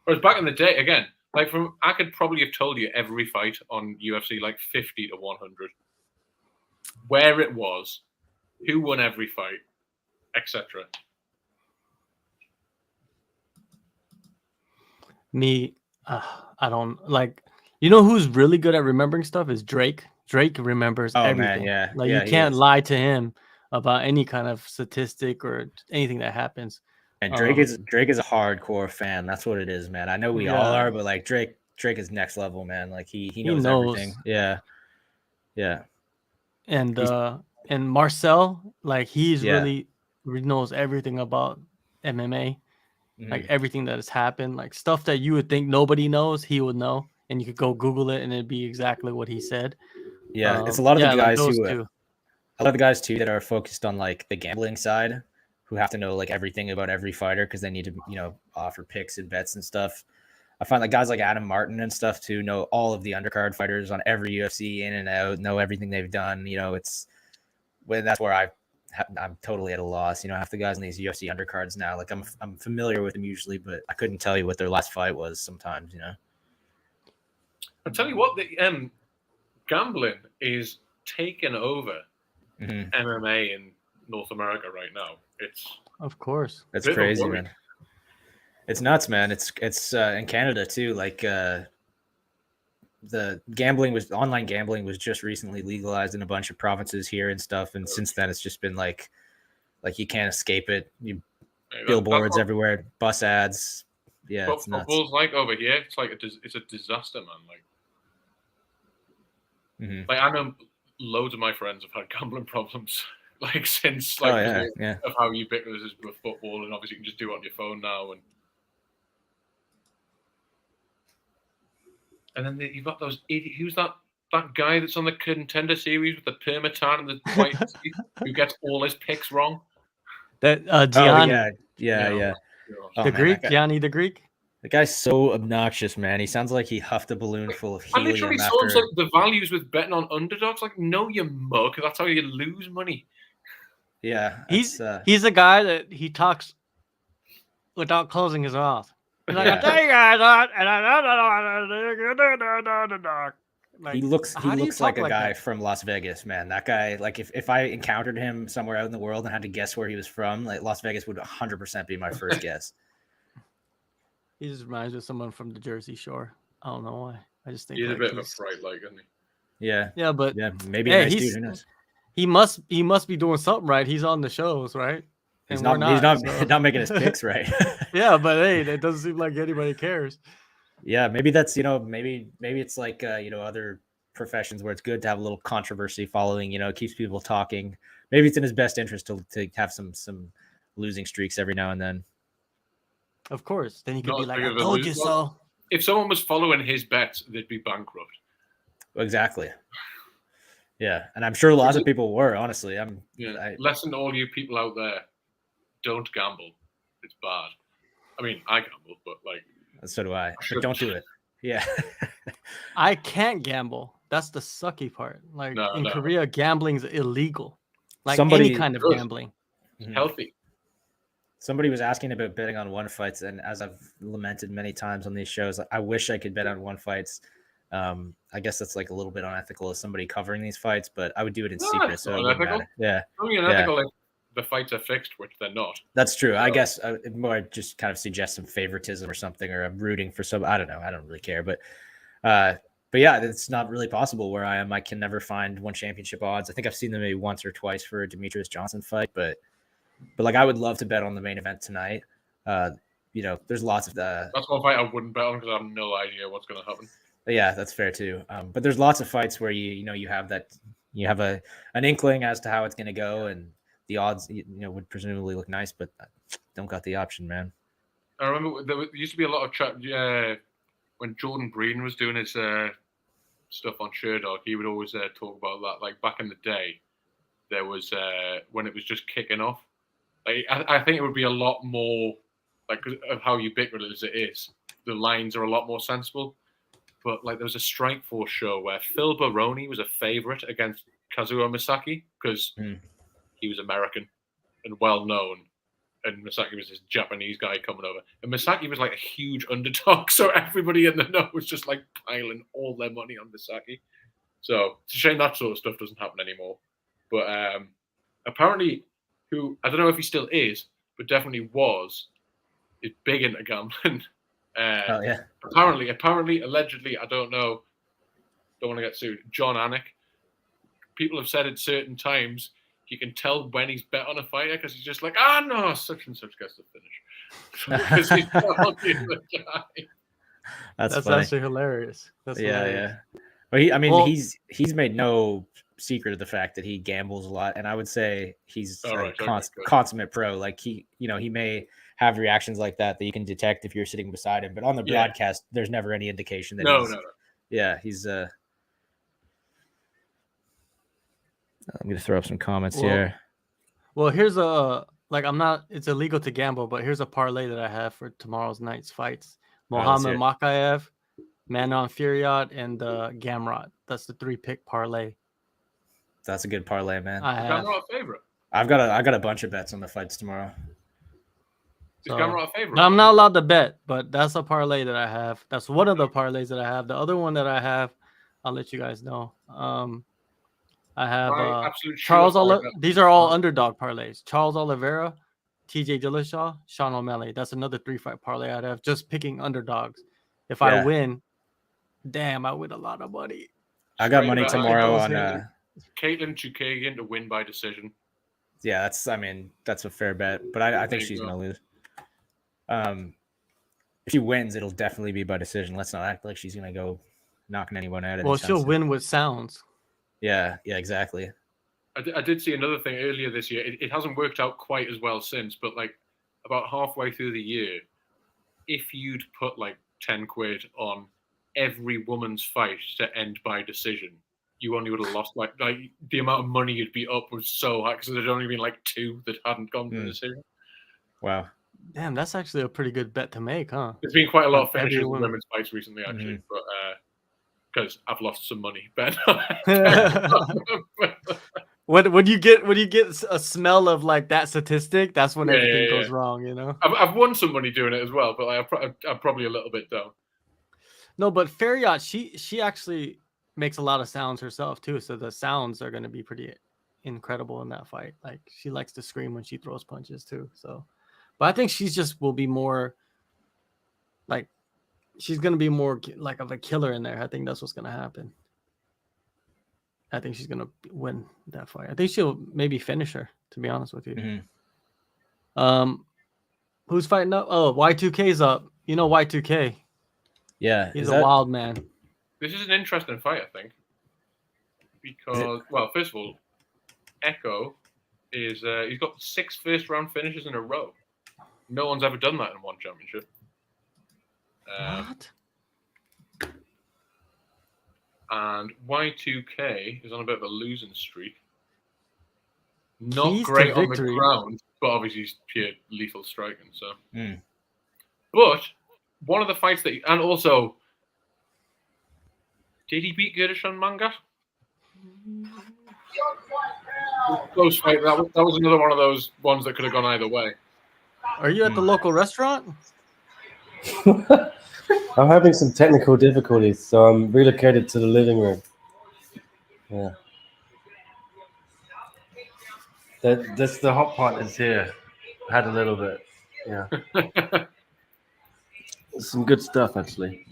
Whereas back in the day, again, like I could probably have told you every fight on UFC like 50 to 100, where it was, who won every fight, etc.
Me, I don't like. You know who's really good at remembering stuff is Drake. Drake remembers everything.
Man, yeah.
Like,
yeah,
you can't lie to him about any kind of statistic or anything that happens.
And Drake is a hardcore fan. That's what it is, man. I know we all are, but like Drake is next level, man. Like he knows everything. Yeah. Yeah.
And Marcel, like he's really knows everything about MMA. Like everything that has happened, like stuff that you would think nobody knows, he would know. And you could go Google it and it'd be exactly what he said.
Yeah, it's a lot of the guys
like
a lot of the guys too that are focused on like the gambling side, who have to know like everything about every fighter because they need to, offer picks and bets and stuff. I find like guys like Adam Martin and stuff too know all of the undercard fighters on every UFC in and out, know everything they've done. That's where I'm totally at a loss. Half the guys in these UFC undercards now, like I'm familiar with them usually, but I couldn't tell you what their last fight was sometimes.
I'll tell you what, the gambling is taken over MMA in North America right now.
Of course.
It's crazy, man. It's nuts, man. It's in Canada too. Like the online gambling was just recently legalized in a bunch of provinces here and stuff. And since then, it's just been like you can't escape it. Billboards everywhere, bus ads. Yeah, it's nuts.
Football's like over here. It's like it's a disaster, man. Like I know loads of my friends have had gambling problems. Like since of how ubiquitous it is with football, and obviously you can just do it on your phone now, and then you've got those idiots. Who's that guy that's on the Contender Series with the permatan and the white teeth, who gets all his picks wrong?
That Gianni.
Oh,
the Greek, Gianni the Greek.
The guy's so obnoxious, man. He sounds like he huffed a balloon full of helium.
I literally saw him say the values with betting on underdogs. Like, no, you mug. That's how you lose money.
Yeah,
he's a guy that he talks without closing his mouth. He's like, I tell you guys,
he looks like a guy from Las Vegas, man. That guy, like if I encountered him somewhere out in the world and had to guess where he was from, like Las Vegas would 100% be my first guess.
He just reminds me of someone from the Jersey Shore. I don't know why. I just think
He's
like
a bit of a fright, like, isn't he?
Yeah,
but
yeah, maybe
hey,
a nice dude. Who knows?
he must be doing something right. He's on the shows, right?
He's
And we're
not. He's
not.
not.
So.
Not making his picks right.
Yeah, but hey, it doesn't seem like anybody cares.
Yeah, maybe that's maybe it's like other professions where it's good to have a little controversy following. It keeps people talking. Maybe it's in his best interest to have some losing streaks every now and then.
Of course, then he could
Not
be
as
like,
big
"I
of a
told you
lose-
so."
If someone was following his bets, they'd be bankrupt.
Exactly. Yeah, and I'm sure lots of people were. Honestly,
Lesson to all you people out there: don't gamble. It's bad. I mean, I gamble, but like,
so do I. But don't do it. Yeah.
I can't gamble. That's the sucky part. Like in Korea, gambling's illegal. Like any kind of gambling.
Healthy.
Somebody was asking about betting on one fights, and as I've lamented many times on these shows, I wish I could bet on one fights. I guess that's like a little bit unethical as somebody covering these fights, but I would do it in secret, so it wouldn't matter. Yeah.
I mean, unethical if the fights are fixed, which they're not.
That's true. I guess it more just kind of suggest some favoritism or something, or I'm rooting for some. I don't know. I don't really care, but yeah, it's not really possible where I am. I can never find one championship odds. I think I've seen them maybe once or twice for a Demetrius Johnson fight, but like I would love to bet on the main event tonight. There's lots of
that's one fight I wouldn't bet on because I have no idea what's going to happen.
Yeah, that's fair too. But there's lots of fights where you have an inkling as to how it's going to go, and the odds would presumably look nice, but don't got the option, man.
I remember there used to be a lot of chat when Jordan Breen was doing his stuff on Sherdog. He would always talk about that. Like back in the day, there was when it was just kicking off. Like I think it would be a lot more like of how ubiquitous it is. The lines are a lot more sensible. But like there was a Strikeforce show where Phil Baroni was a favorite against Kazuo Misaki because he was American and well known, and Misaki was this Japanese guy coming over. And Misaki was like a huge underdog, so everybody in the know was just like piling all their money on Misaki. So it's a shame that sort of stuff doesn't happen anymore. But apparently, who I don't know if he still is, but definitely is big into gambling.
Oh yeah.
Apparently, allegedly, I don't know. Don't want to get sued. John Anik. People have said at certain times you can tell when he's bet on a fighter because he's just like, no, such and such gets the finish. Because he's not the other guy.
That's actually hilarious. That's hilarious.
Yeah. Well, he's made no secret of the fact that he gambles a lot, and I would say he's consummate pro. Like he may have reactions like that you can detect if you're sitting beside him, but on the broadcast, there's never any indication that no. Yeah, he's I'm gonna throw up some comments here.
Well, here's it's illegal to gamble, but here's a parlay that I have for tomorrow's night's fights. Mohamed Makayev, Manon Fiorot, and Gamrot. That's the 3-pick parlay.
That's a good parlay, man.
Gamrot a favorite?
I got a bunch of bets on the fights tomorrow.
Is Gamrot a favorite?
I'm not allowed to bet, but that's a parlay that I have. That's one of the parlays that I have. The other one that I have, I'll let you guys know. I have Charles Oliveira. These are all underdog parlays. Charles Oliveira, TJ Dillashaw, Sean O'Malley. That's another 3-fight parlay I'd have. Just picking underdogs. If I win, damn, I win a lot of money.
I got money tomorrow on
Caitlin Chukagian to win by decision.
Yeah, that's a fair bet, but I think she's gonna lose. If she wins, it'll definitely be by decision. Let's not act like she's gonna go knocking anyone out.
Well, she'll win with sounds.
Yeah, exactly.
I did see another thing earlier this year. It hasn't worked out quite as well since, but like about halfway through the year, if you'd put like 10 quid on every woman's fight to end by decision, you only would have lost like the amount of money you'd be up was so high because there'd only been like 2 that hadn't gone to decision.
Wow.
Damn, that's actually a pretty good bet to make, huh?
There's been quite a lot of finishes in women's fights recently, actually, but because I've lost some money. Bet.
When you get a smell of like that statistic, that's when everything goes wrong, you know.
I've won some money doing it as well, but I'm probably a little bit down.
No, but Fiorot, she actually makes a lot of sounds herself too, so the sounds are going to be pretty incredible in that fight. Like she likes to scream when she throws punches too. So, but I think she's just will be more like she's gonna be more like of a killer in there. I think that's what's gonna happen. I think she's gonna win that fight. I think she'll maybe finish her. To be honest with you.
Mm-hmm.
Who's fighting up? Oh, Y2K's up. You know Y2K.
Yeah,
He's a wild man.
This is an interesting fight, I think, because well, first of all, Echo is he's got 6 first-round finishes in a row. No one's ever done that in one championship.
What?
And Y2K is on a bit of a losing streak. Not
Keys to
great on the
victory.
ground, but obviously he's pure lethal striking. So,
Mm.
but one of the fights that, and also, did he beat Gurdishan Manga? Close fight. That was another one of those ones that could have gone either way.
Are you at the local restaurant?
I'm having some technical difficulties, so I'm relocated to the living room. Yeah. That's the hot pot is here. I had a little bit. Yeah. Some good stuff, actually.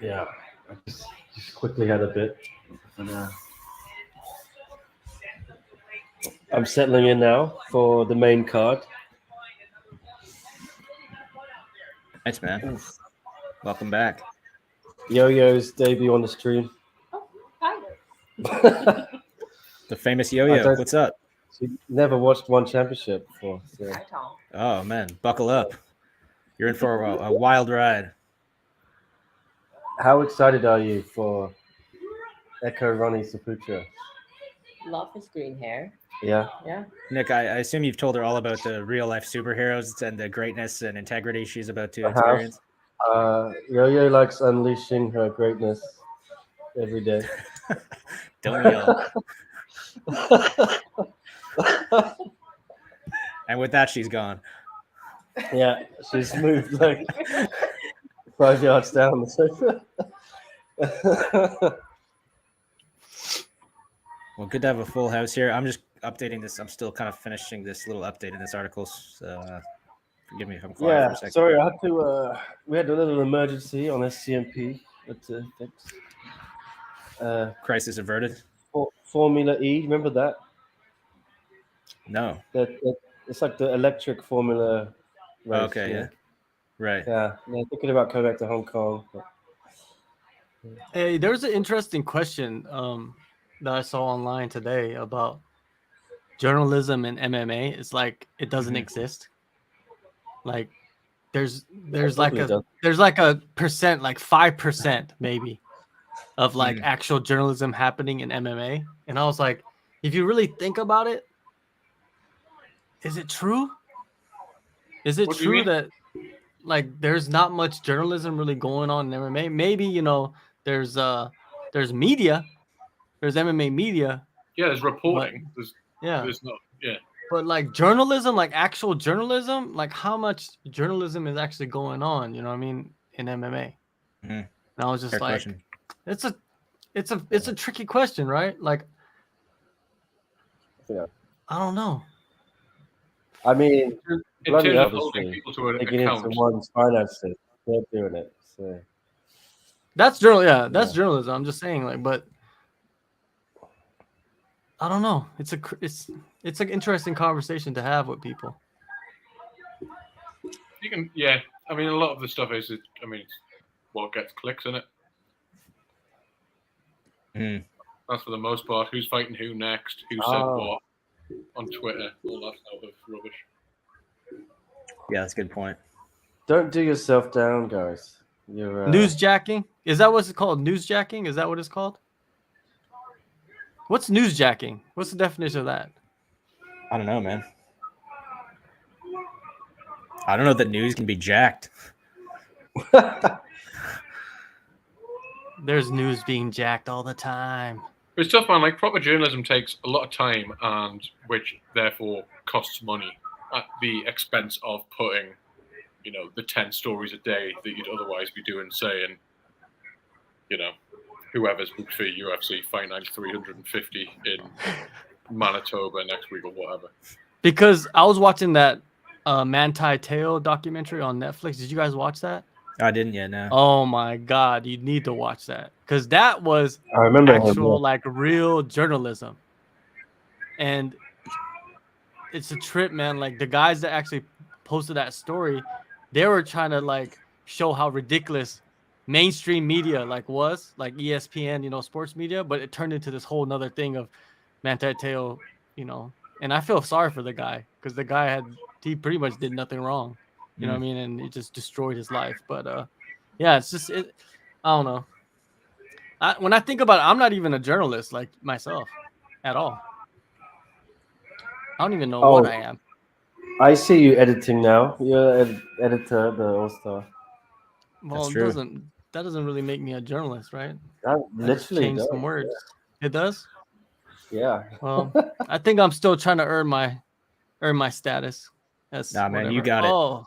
Yeah. I just quickly had a bit. And, I'm settling in now for the main card.
Thanks, man. Welcome back.
Yo-Yo's debut on the stream.
Oh, hi.
The famous Yo-Yo. What's up?
She never watched one championship before. So.
Hi, Tom.
Oh, man. Buckle up. You're in for a wild ride.
How excited are you for Echo Ronnie Saputra?
Love his green hair.
Yeah.
Yeah.
Nick, I assume you've told her all about the real-life superheroes and the greatness and integrity she's about to experience.
Yo-Yo likes unleashing her greatness every day.
Don't yell. And with that, she's gone.
Yeah, she's moved like 5 yards down the sofa.
Well, good to have a full house here. I'm just updating this. I'm still kind of finishing this little update in this article. So forgive me if I'm quiet for a second.
Sorry, I had to. We had a little emergency on SCMP.
Crisis averted.
Formula E, remember that?
No.
It's like the electric Formula race.
Okay, yeah. Right.
Yeah, thinking about coming back to Hong Kong. But...
Hey, there's an interesting question that I saw online today about journalism in MMA. It's like it doesn't exist. Like there's like a percent, like 5% maybe of like actual journalism happening in MMA. And I was like, if you really think about it, is it true? Is it true that like there's not much journalism really going on in MMA? Maybe, you know, there's media, there's MMA media.
Yeah, there's reporting.
But,
there's not. Yeah.
But like journalism, like actual journalism, like how much journalism is actually going on? You know what I mean in MMA?
Mm-hmm.
And I was just
Fair
like,
question.
it's a tricky question, right? Like,
yeah,
I don't know.
I mean,
In
bloody
terms of holding
obviously,
people to an
digging
account.
into one's finances, they're doing it. So.
That's journalism. I'm just saying, like, but I don't know. It's an interesting conversation to have with people.
You can, yeah. I mean, a lot of the stuff is, it's what gets clicks in it.
Mm.
That's for the most part. Who's fighting who next? Who said what on Twitter? All that sort of rubbish.
Yeah, that's a good point.
Don't do yourself down, guys. You're
Newsjacking? Is that what's it called? Newsjacking? Is that what it's called? What's newsjacking? What's the definition of that?
I don't know, man. I don't know that news can be jacked.
There's news being jacked all the time.
It's tough, man. Like, proper journalism takes a lot of time, and which therefore costs money at the expense of putting, you know, the 10 stories a day that you'd otherwise be doing, saying, you know, whoever's booked for UFC Fight Night 350 in Manitoba next week or whatever.
Because I was watching that Manti Teo documentary on Netflix. Did you guys watch that?
I didn't yet. No.
Oh my God, you need to watch that because that was
I remember
actual like real journalism, and it's a trip, man. Like the guys that actually posted that story, they were trying to like show how ridiculous mainstream media like was, like ESPN, sports media, but it turned into this whole nother thing of Manti Teo, and I feel sorry for the guy because the guy he pretty much did nothing wrong, you know what I mean, and it just destroyed his life. But yeah, it's just I don't know. When I think about it, I'm not even a journalist like myself at all. I don't even know what I am.
I see you editing now. You're an editor, the All-Star.
Well, that doesn't really make me a journalist, right?
That literally
change
does.
some words. Yeah. It does?
Yeah.
Well, I think I'm still trying to earn my status.
Nah, man, you got it.
Oh,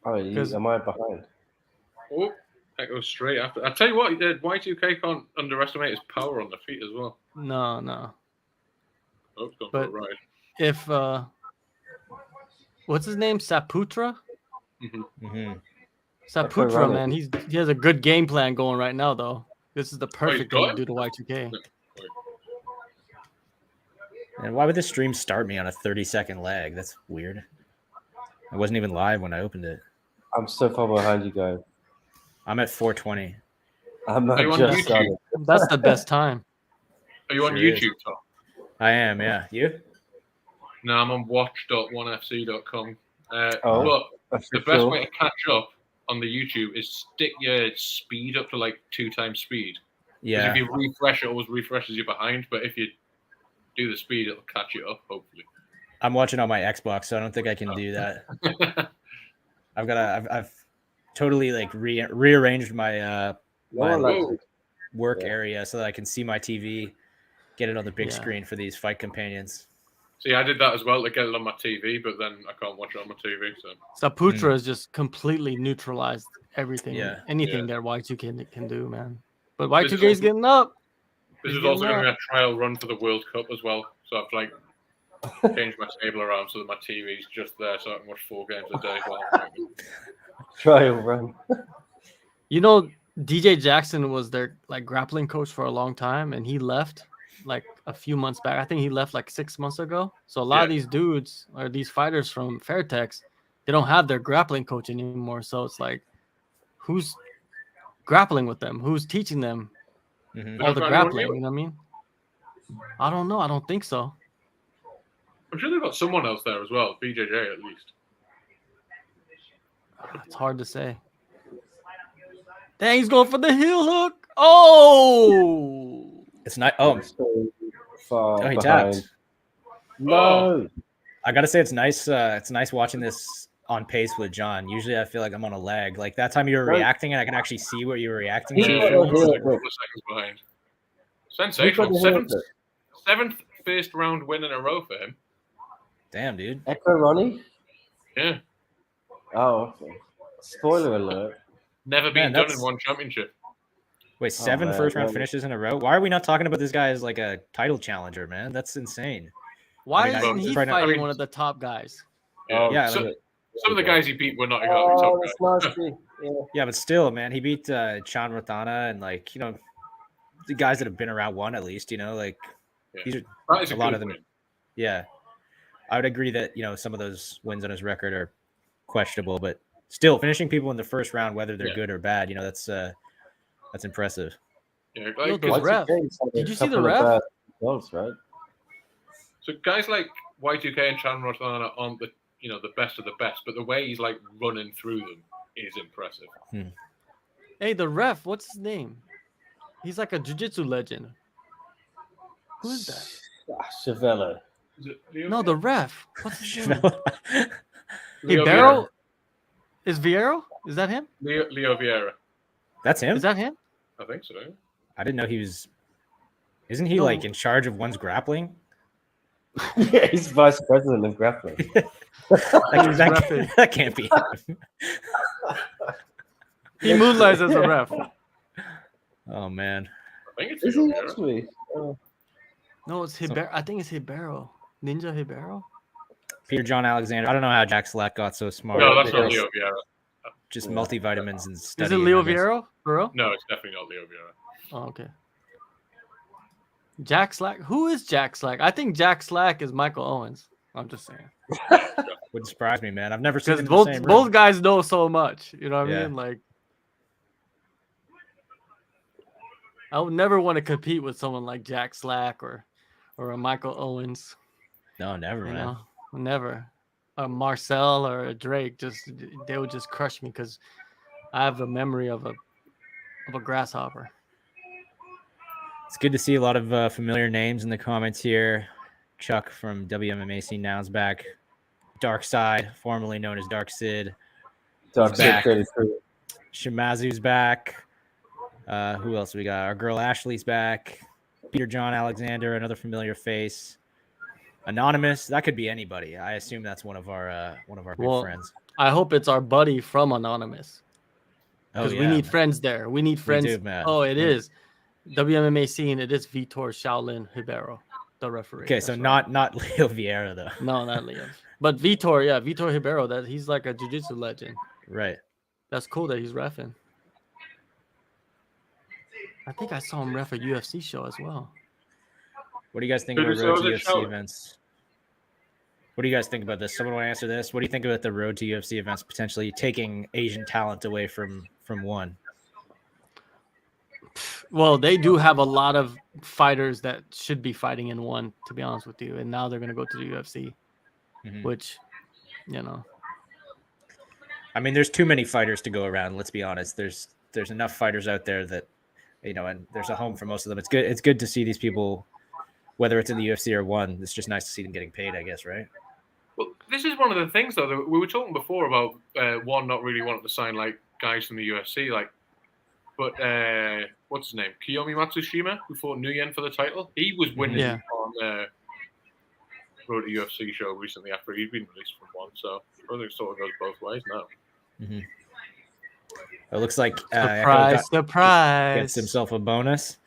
Am I behind?
Oh, that goes straight after. I tell you what, Y2K can't underestimate his power on the feet as well.
No.
Oh, it's gone
But
for a ride.
if what's his name? Saputra? Saputra, man, he has a good game plan going right now, though. This is the perfect thing to do to Y2K.
And why would the stream start me on a 30-second lag? That's weird. I wasn't even live when I opened it.
I'm so far behind you guys.
I'm at 420.
I'm not
Are you on
just
YouTube?
on it.
That's the best time.
Are you on
Sure
YouTube, Tom?
I am, yeah. You?
No, I'm on watch.1fc.com. But the best
Official.
way to catch up on the YouTube is stick your speed up to like 2 times speed.
Yeah.
Because if you refresh, it always refreshes you behind. But if you do the speed, it'll catch you up, hopefully.
I'm watching on my Xbox, so I don't think I can do that. I've totally like rearranged my work area so that I can see my TV, get it on the big screen for these fight companions.
See, I did that as well to get it on my TV, but then I can't watch it on my TV. So
Saputra has just completely neutralized everything, anything that Y2K can do, man. But Y2K is getting up.
This is also going to be a trial run for the World Cup as well. So I've like changed my table around so that my TV's just there, so I can watch 4 games a day.
Trial run.
DJ Jackson was their like grappling coach for a long time, and he left like a few months back. I think he left like 6 months ago. So a lot of these dudes or these fighters from Fairtex, they don't have their grappling coach anymore. So it's like, who's grappling with them? Who's teaching them all the grappling? You know what I mean? I don't know. I don't think so.
I'm sure they've got someone else there as well, BJJ at least.
It's hard to say. Dang, he's going for the heel hook. Oh!
It's not. Oh,
so far
he
behind.
tapped.
No.
I gotta say it's nice. It's nice watching this on pace with John. Usually, I feel like I'm on a lag. Like that time you were reacting, and I can actually see what you were reacting to.
A couple of seconds behind. Sensational. Seventh first round win in a row for him.
Damn, dude.
Echo Ronnie?
Yeah.
Oh, okay. Spoiler alert.
Never been done in one championship.
Wait, 7 first-round finishes in a row? Why are we not talking about this guy as like a title challenger, man? That's insane.
Why isn't he fighting one of the top guys?
Yeah, some of the guys he beat were not exactly top guys.
Yeah, but still, man, he beat Chan Ratana and like, the guys that have been around one at least, like these are a lot of them. Win. Yeah. I would agree that, some of those wins on his record are questionable, but still finishing people in the first round, whether they're good or bad, that's impressive.
Yeah,
the ref. Did you see the ref?
Goals, right?
So guys like Y2K and Chan Ratana aren't the the best of the best, but the way he's like running through them is impressive.
Hey, the ref, what's his name? He's like a jiu-jitsu legend. Who is that?
Chevelle.
No, the ref. What's his name?
Vieira.
Is Vieira? Is that him?
Leo Vieira.
That's him?
Is that him?
I think so.
I didn't know he was. Isn't he like in charge of one's grappling?
Yeah, he's vice president of grappling.
that can't be him.
He moonlights as a ref.
Oh man.
I think it's
Is he actually?
No, it's Hibero. I think it's Hibero. Ninja Hibero.
Peter John Alexander. I don't know how Jack Slack got so smart.
No, that's not
Yes.
Leo Vieira.
Just
Yeah.
multivitamins and
Is it
studying.
Leo
I guess.
Vieira? For real?
No, it's definitely not Leo Vieira.
Oh, okay. Jack Slack. Who is Jack Slack? I think Jack Slack is Michael Owens. I'm just saying.
Wouldn't surprise me, man. I've never seen
Because
them in the same room.
both guys know so much. You know what I
Yeah.
mean? Like, I would never want to compete with someone like Jack Slack or a Michael Owens.
No, never,
You
man.
know, never. A Marcel or a Drake, they would just crush me because I have the memory of a grasshopper.
It's good to see a lot of familiar names in the comments here. Chuck from WMMA Scene Now's back. Dark Side, formerly known as Dark Sid.
Dark
Sid
33.
Shimazu's back. Who else we got? Our girl Ashley's back. Peter John Alexander, another familiar face. Anonymous, that could be anybody. I assume that's one of our good friends.
I hope it's our buddy from Anonymous. Because we need
man.
friends there. We need friends.
do, man.
Oh, it
Yeah.
is. WMMA Scene, it is Vitor Shaolin Ribeiro, the referee.
Okay,
That's
so
right.
not Leo Vieira though.
No, not Leo. But Vitor Ribeiro, that he's like a jiu-jitsu legend.
Right.
That's cool that he's reffing. I think I saw him ref a UFC show as well.
What do you guys think
Who
about
does
road to
the
UFC
show?
events? What do you guys think about this? Someone want to answer this? What do you think about the road to UFC events potentially taking Asian talent away from one?
Well, they do have a lot of fighters that should be fighting in one, to be honest with you. And now they're going to go to the UFC,
Mhm.
which, you know.
I mean, there's too many fighters to go around. Let's be honest. There's enough fighters out there that, and there's a home for most of them. It's good to see these people, whether it's in the UFC or one. It's just nice to see them getting paid, I guess, right?
Well, this is one of the things, though, that we were talking before about one not really wanting to sign like guys from the UFC, but what's his name? Kiyomi Matsushima, who fought Nguyen for the title. He was winning
Yeah.
on Road to UFC show recently after he'd been released from one. So I think it sort of goes both ways now.
Mm-hmm. It looks like
Surprise.
gets himself a bonus.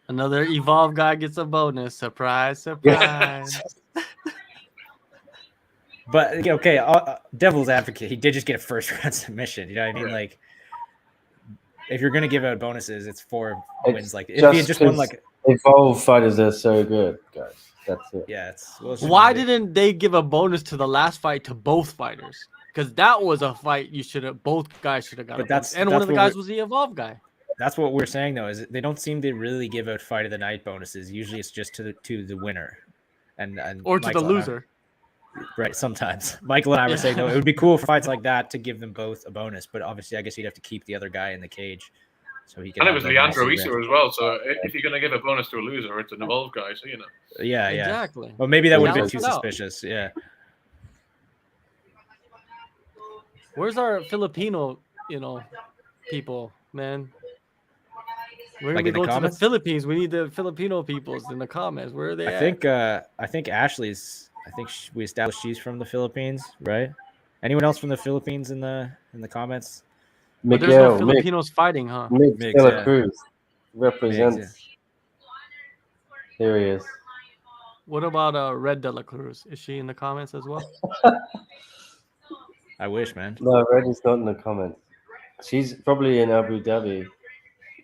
Another Evolve guy gets a bonus. Surprise.
But okay, devil's advocate, he did just get a first round submission. You know what I mean?
Right.
Like, if you're gonna give out bonuses, it's 4
It's
wins. Like, if he had just won, like,
Evolve fighters are so good, guys. That's it.
yeah, it's
Why didn't they give a bonus to the last fight to both fighters? Because that was a fight both guys should have got.
But
a bonus.
that's-
And one
that's
of the
what
guys
we're-
was the Evolve guy.
That's what we're saying though, is they don't seem to really give out fight of the night bonuses. Usually, it's just to the winner, and
Or to
Michael
the
and I-
loser.
right? Sometimes Michael and I were saying no, it would be cool for fights like that to give them both a bonus. But obviously, I guess you'd have to keep the other guy in the cage, so he can.
And it
have
was
the
Leandro
bonus.
Issa as well. So if you're going to give a bonus to a loser, it's an Evolve guy. So,
Yeah, yeah.
Exactly.
Well, maybe that would have been
Balance
too
it out.
suspicious. Yeah.
Where's our Filipino, people, man? We're
Like
gonna
in the
go to the
comments?
Philippines. We need the Filipino peoples in the comments. Where are they at?
I think Ashley's. We established she's from the Philippines, right? Anyone else from the Philippines in the comments?
But there's no
Miguel,
Filipinos fighting, huh?
Mick
Migs,
De La
yeah.
Cruz represents.
Migs,
Here he is.
What about Red De La Cruz? Is she in the comments as well?
I wish, man.
No, Reddy's not in the comments. She's probably in Abu Dhabi,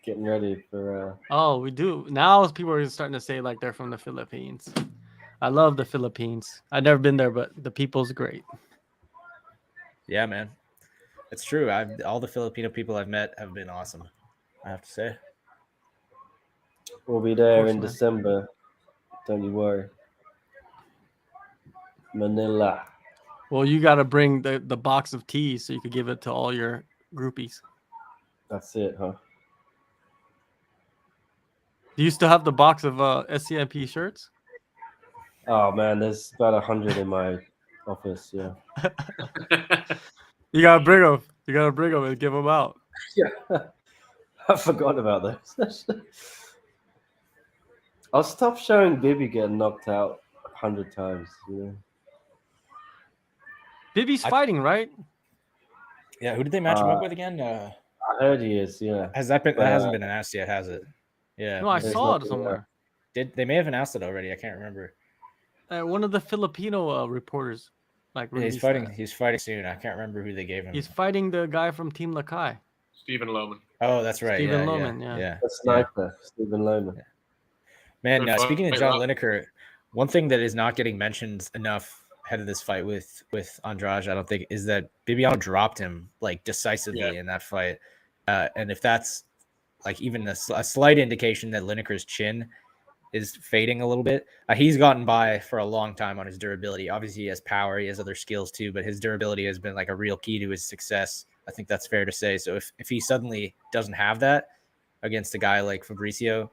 getting ready for.
Oh, we do. Now people are starting to say like they're from the Philippines. I love the Philippines. I've never been there, but the people's great.
Yeah, man. It's true. All the Filipino people I've met have been awesome, I have to say.
We'll be there
course,
in
man.
December. Don't you worry. Manila.
Well, you got to bring the box of teas so you could give it to all your groupies.
That's it, huh?
Do you still have the box of SCMP shirts?
Oh man, there's about 100 in my office. Yeah.
You gotta bring them. You gotta bring them and give them out.
Yeah. I forgot about those. I'll stop showing Bibi getting knocked out 100 times. You know?
Bibi's fighting, right?
Yeah, who did they match him up with again?
I heard he is. Yeah.
Has that been? That hasn't been announced yet, has it? Yeah.
No, I
there's
saw it
nothing
somewhere.
They may have announced it already. I can't remember.
One of the Filipino reporters like
Yeah, he's
released
fighting.
that.
He's fighting soon. I can't remember who they gave him.
He's fighting the guy from Team Lakai,
Stephen Lohman.
Oh, that's right.
Stephen
Yeah,
Lohman.
yeah,
Yeah.
yeah.
The sniper, Stephen Lohman.
Man,
Good
speaking of
fight,
John
that.
Lineker, one thing that is not getting mentioned enough ahead of this fight with Andrade, I don't think, is that Bibiano dropped him like decisively in that fight. And if that's like even a slight indication that Lineker's chin is fading a little bit, he's gotten by for a long time on his durability. Obviously, he has power, he has other skills too, but his durability has been like a real key to his success. I think that's fair to say. So if he suddenly doesn't have that against a guy like Fabricio,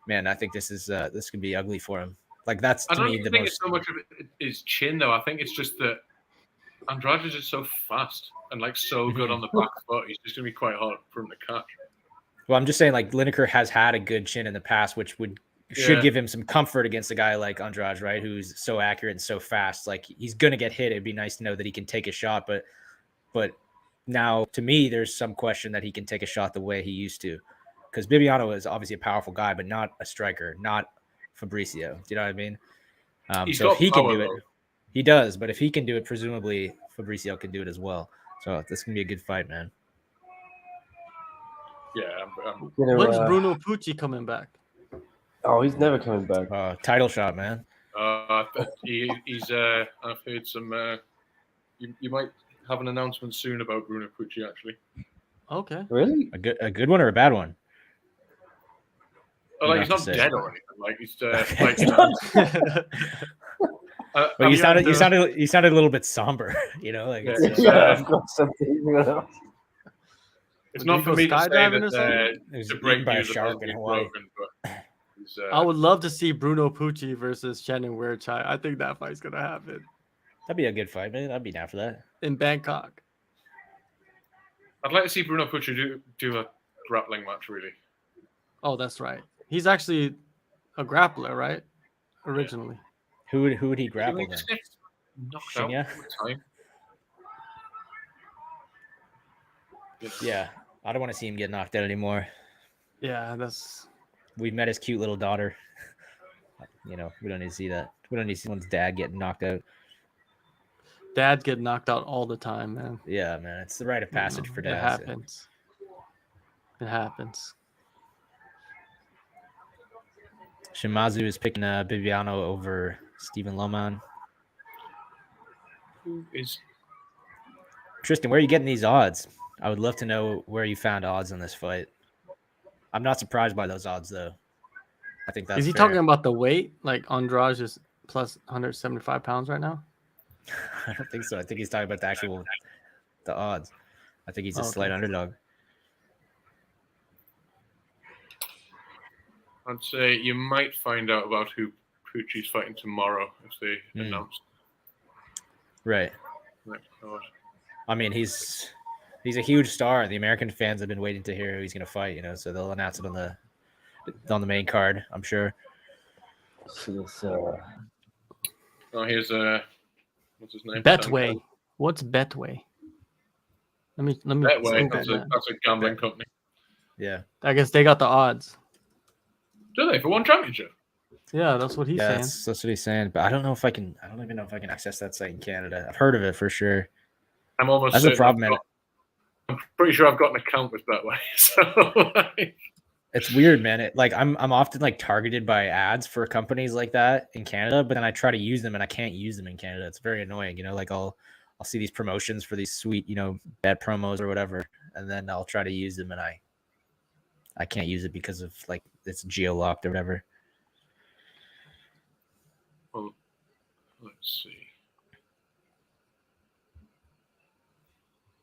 man, I think this could be ugly for him. Like that's
I
to
don't
me
even
the
think
most.
it's so much of it is chin though. I think it's just that Andrade is just so fast and like so good on the back foot. He's just gonna be quite hard for him to catch.
Well, I'm just saying, like Lineker has had a good chin in the past, which should give him some comfort against a guy like Andrade, right? Who's so accurate and so fast. Like he's gonna get hit. It'd be nice to know that he can take a shot, but now to me, there's some question that he can take a shot the way he used to, because Bibiano is obviously a powerful guy, but not a striker, not Fabricio. Do you know what I mean?
He's
So
got
if he can
power,
do it,
though.
he does. But if he can do it, presumably Fabricio can do it as well. So this can be a good fight, man.
Yeah.
When's Bruno Pucci coming back?
Oh, he's never coming back.
Title shot, man.
He's. I've heard some. You might have an announcement soon about Bruno Pucci, actually.
Okay.
Really?
A good one or a bad one?
Oh, like he's not
say.
dead or anything. Like he's
Well, you sounded a little bit somber, you know. Like
I've got something else.
It's not for me to say that
to
break
by a
news
shark
about
in
being
Hawaii.
broken, but
I would love to see Bruno Pucci versus Shannon Weirchai. I think that fight's gonna happen.
That'd be a good fight, man. I'd be down for that.
In Bangkok.
I'd like to see Bruno Pucci do a grappling match, really.
Oh, that's right. He's actually a grappler, right? Originally.
Who would he grapple then?
Knocked out all the time.
Yeah, I don't want to see him get knocked out anymore.
Yeah, that's.
We met his cute little daughter. You know, we don't need to see that. We don't need to see someone's dad getting knocked out.
Dads get knocked out all the time, man.
Yeah, man, it's the rite of passage for dads.
It happens. It happens.
Shimazu is picking Bibiano over Stephen Lohman.
Who is
Tristan? Where are you getting these odds? I would love to know where you found odds on this fight. I'm not surprised by those odds, though. I think that's.
Is he
fair.
talking about the weight? Like Andrade is plus 175 pounds right now?
I don't think so. I think he's talking about the odds. I think he's a slight underdog.
I'd say you might find out about who Pucci's fighting tomorrow if they announce.
Right. I mean, he's a huge star. The American fans have been waiting to hear who he's going to fight. You know, so they'll announce it on the main card, I'm sure.
Oh, here's what's his name?
Betway. What's Betway? Let me.
Betway. That's a gambling company.
Yeah.
I guess they got the odds.
Do they for one championship?
Yeah, that's what he's saying.
That's what he's saying. But I don't even know if I can access that site in Canada. I've heard of it for sure.
I'm almost.
That's a problem.
I'm pretty sure I've got an account with Betway. So
it's weird, man. I'm often like targeted by ads for companies like that in Canada, but then I try to use them and I can't use them in Canada. It's very annoying. You know, like I'll see these promotions for these sweet, you know, bet promos or whatever, and then I'll try to use them and I can't use it because of like it's geo-locked or whatever.
Well, let's see.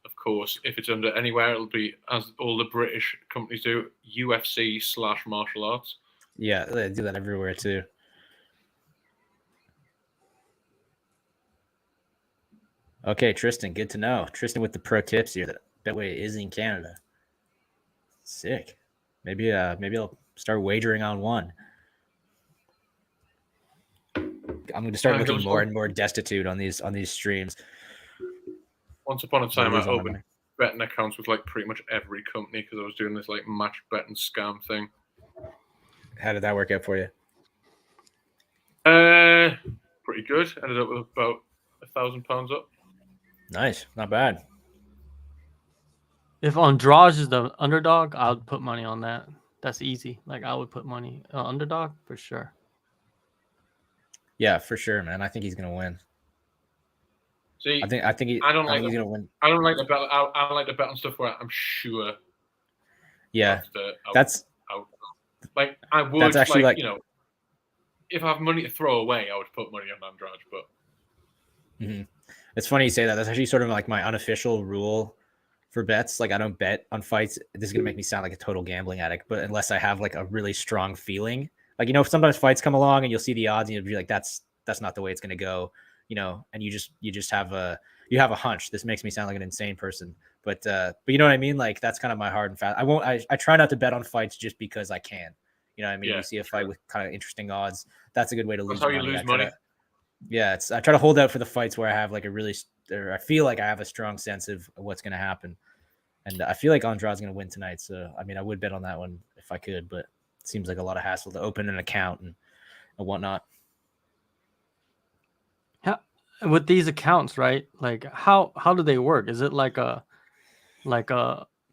Of course, if it's under anywhere, it'll be, as all the British companies do, UFC/martial arts.
Yeah, they do that everywhere too. Okay, Tristan, good to know. Tristan with the pro tips here that Betway is in Canada. Sick. Maybe I'll start wagering on one. I'm going to start looking more and more destitute on these streams.
Once upon a time, I opened betting accounts with like pretty much every company because I was doing this like match betting scam thing.
How did that work out for you?
Pretty good. Ended up with about £1,000 up.
Nice, not bad.
If Andrade is the underdog, I would put money on that. That's easy. Like I would put money underdog for sure.
Yeah, for sure, man. I think he's gonna win.
See,
I think he's gonna win.
I don't like to bet. I like to bet on stuff where I'm sure.
Yeah,
that's I would.
That's actually like
if I have money to throw away, I would put money on Andrade. But
it's funny you say that. That's actually sort of like my unofficial rule for bets. Like I don't bet on fights. This is gonna make me sound like a total gambling addict, but unless I have like a really strong feeling, like sometimes fights come along and you'll see the odds and you'll be like, that's not the way it's gonna go, and you just have a hunch. This makes me sound like an insane person, but you know what I mean? Like that's kind of my hard and fast. I try not to bet on fights just because I can. You know what I mean?
Yeah,
you see a fight with kind of interesting odds. That's a good way to lose
money.
That's how you lose
money.
I try to hold out for the fights where I have like I feel like I have a strong sense of what's going to happen. And I feel like Andrade's going to win tonight. So, I mean, I would bet on that one if I could, but it seems like a lot of hassle to open an account and whatnot.
With these accounts, right? Like how do they work? Is it like a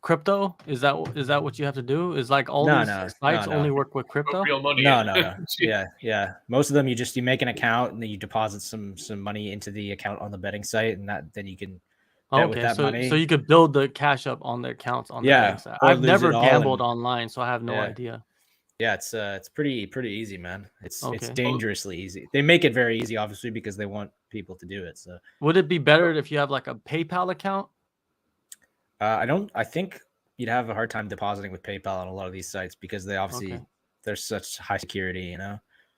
crypto? Is that what you have to do? Is like all these sites only work with crypto?
Real money.
No. Yeah. Most of them, you make an account and then you deposit some money into the account on the betting site, and then you can bet with that money.
So you could build the cash up on the accounts on the betting site. I've never gambled online, so I have no idea.
Yeah, it's pretty easy, man. It's dangerously easy. They make it very easy, obviously, because they want people to do it. So
would it be better if you have like a PayPal account?
I think you'd have a hard time depositing with PayPal on a lot of these sites because they obviously there's such high security,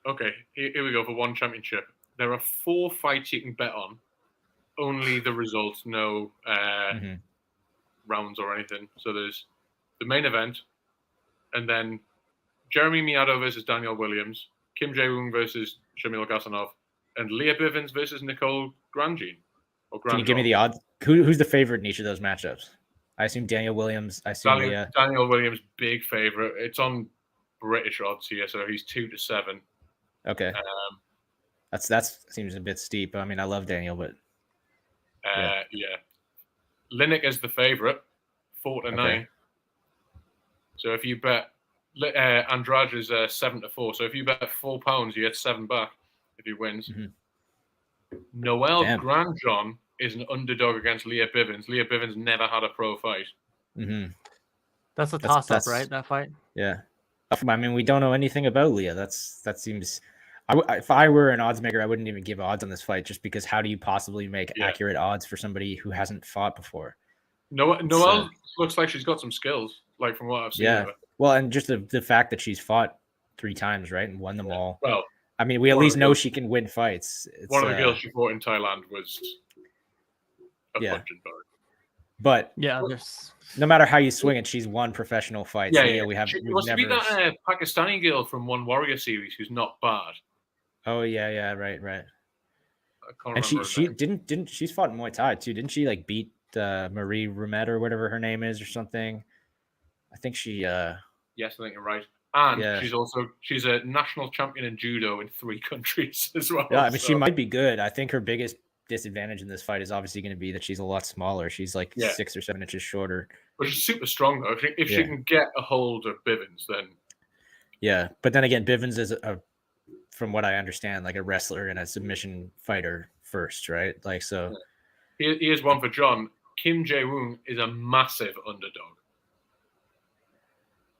Okay, here we go for one championship. There are 4 fights you can bet on. Only the results, no rounds or anything. So there's the main event, and then Jeremy Miado versus Daniel Williams, Kim Jae-woong versus Shamil Gasanov, and Leah Bivens versus Nicole Grandjean.
Can you give me the odds? Who's the favorite in each of those matchups? I assume Daniel Williams.
Daniel Williams, big favorite. It's on British odds here, so he's 2-7.
Okay. That seems a bit steep. I mean, I love Daniel, but
yeah. Linnick is the favorite, 4-9.
Okay.
So if you bet, Andrade is 7-4. So if you bet £4, you get 7 back if he wins. Noelle Grandjean is an underdog against Leah Bivens. Leah Bivens never had a pro fight.
That's a toss-up, right? That fight.
Yeah. I mean, we don't know anything about Leah. That seems. If I were an odds maker, I wouldn't even give odds on this fight, just because how do you possibly make accurate odds for somebody who hasn't fought before?
Noelle looks like she's got some skills, like from what I've seen.
Yeah. Well, and just the fact that she's fought 3 times, right, and won them all.
Well,
I mean, we at least know she can win fights.
One of the girls she fought in Thailand was a punching bag.
But no matter how you swing it, she's won professional fights.
Yeah. She beat that Pakistani girl from One Warrior series who's not bad.
Oh yeah, right.
I can't
and
remember
she didn't she's fought in Muay Thai too, didn't she? Like beat Marie Rumette or whatever her name is or something. I think she.
Yes, I think you're right. And she's a national champion in judo in 3 countries as well.
Yeah, I mean she might be good. I think her biggest disadvantage in this fight is obviously going to be that she's a lot smaller. She's like 6 or 7 inches shorter.
But she's super strong though. If she can get a hold of Bivens, then.
Yeah, but then again, Bivens is from what I understand, like a wrestler and a submission fighter first, right? Like so.
Yeah. Here's one for John. Kim Jae-woong is a massive underdog.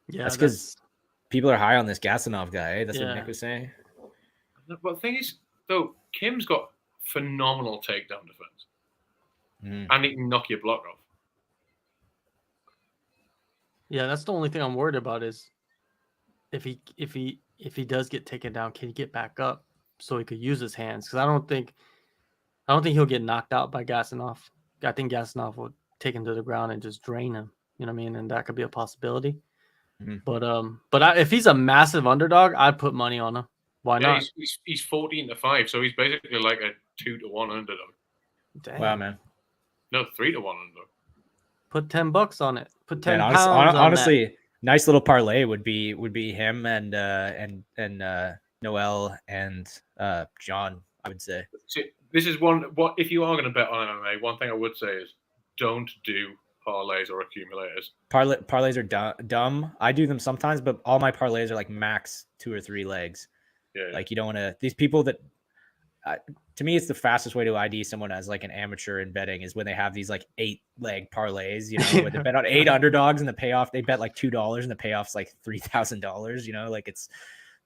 Yeah,
that's because people are high on this Gasanov guy. That's what Nick was saying.
But the thing is, though, Kim's got phenomenal takedown defense, and he can knock your block off.
Yeah, that's the only thing I'm worried about is if he does get taken down, can he get back up so he could use his hands? Because I don't think he'll get knocked out by Gasanov. I think Gasanov will take him to the ground and just drain him. You know what I mean? And that could be a possibility. But if he's a massive underdog, I'd put money on him. Why not?
He's 14-5, so he's basically like a 2-1 underdog.
Dang.
Wow, man.
No, 3-1 underdog.
Put $10 on it. Put 10 pounds
honestly,
on that.
Nice little parlay would be him and Noelle and John, I would say.
this is one. What if you are going to bet on MMA? One thing I would say is don't do parlays or accumulators.
Parlays are dumb. I do them sometimes, but all my parlays are like max 2 or 3 legs.
Yeah.
Like you don't want to. These people that, to me, it's the fastest way to ID someone as like an amateur in betting is when they have these like 8-leg parlays. You know, where they bet on 8 underdogs and the payoff they bet like $2 and the payoff's like $3,000. You know, like it's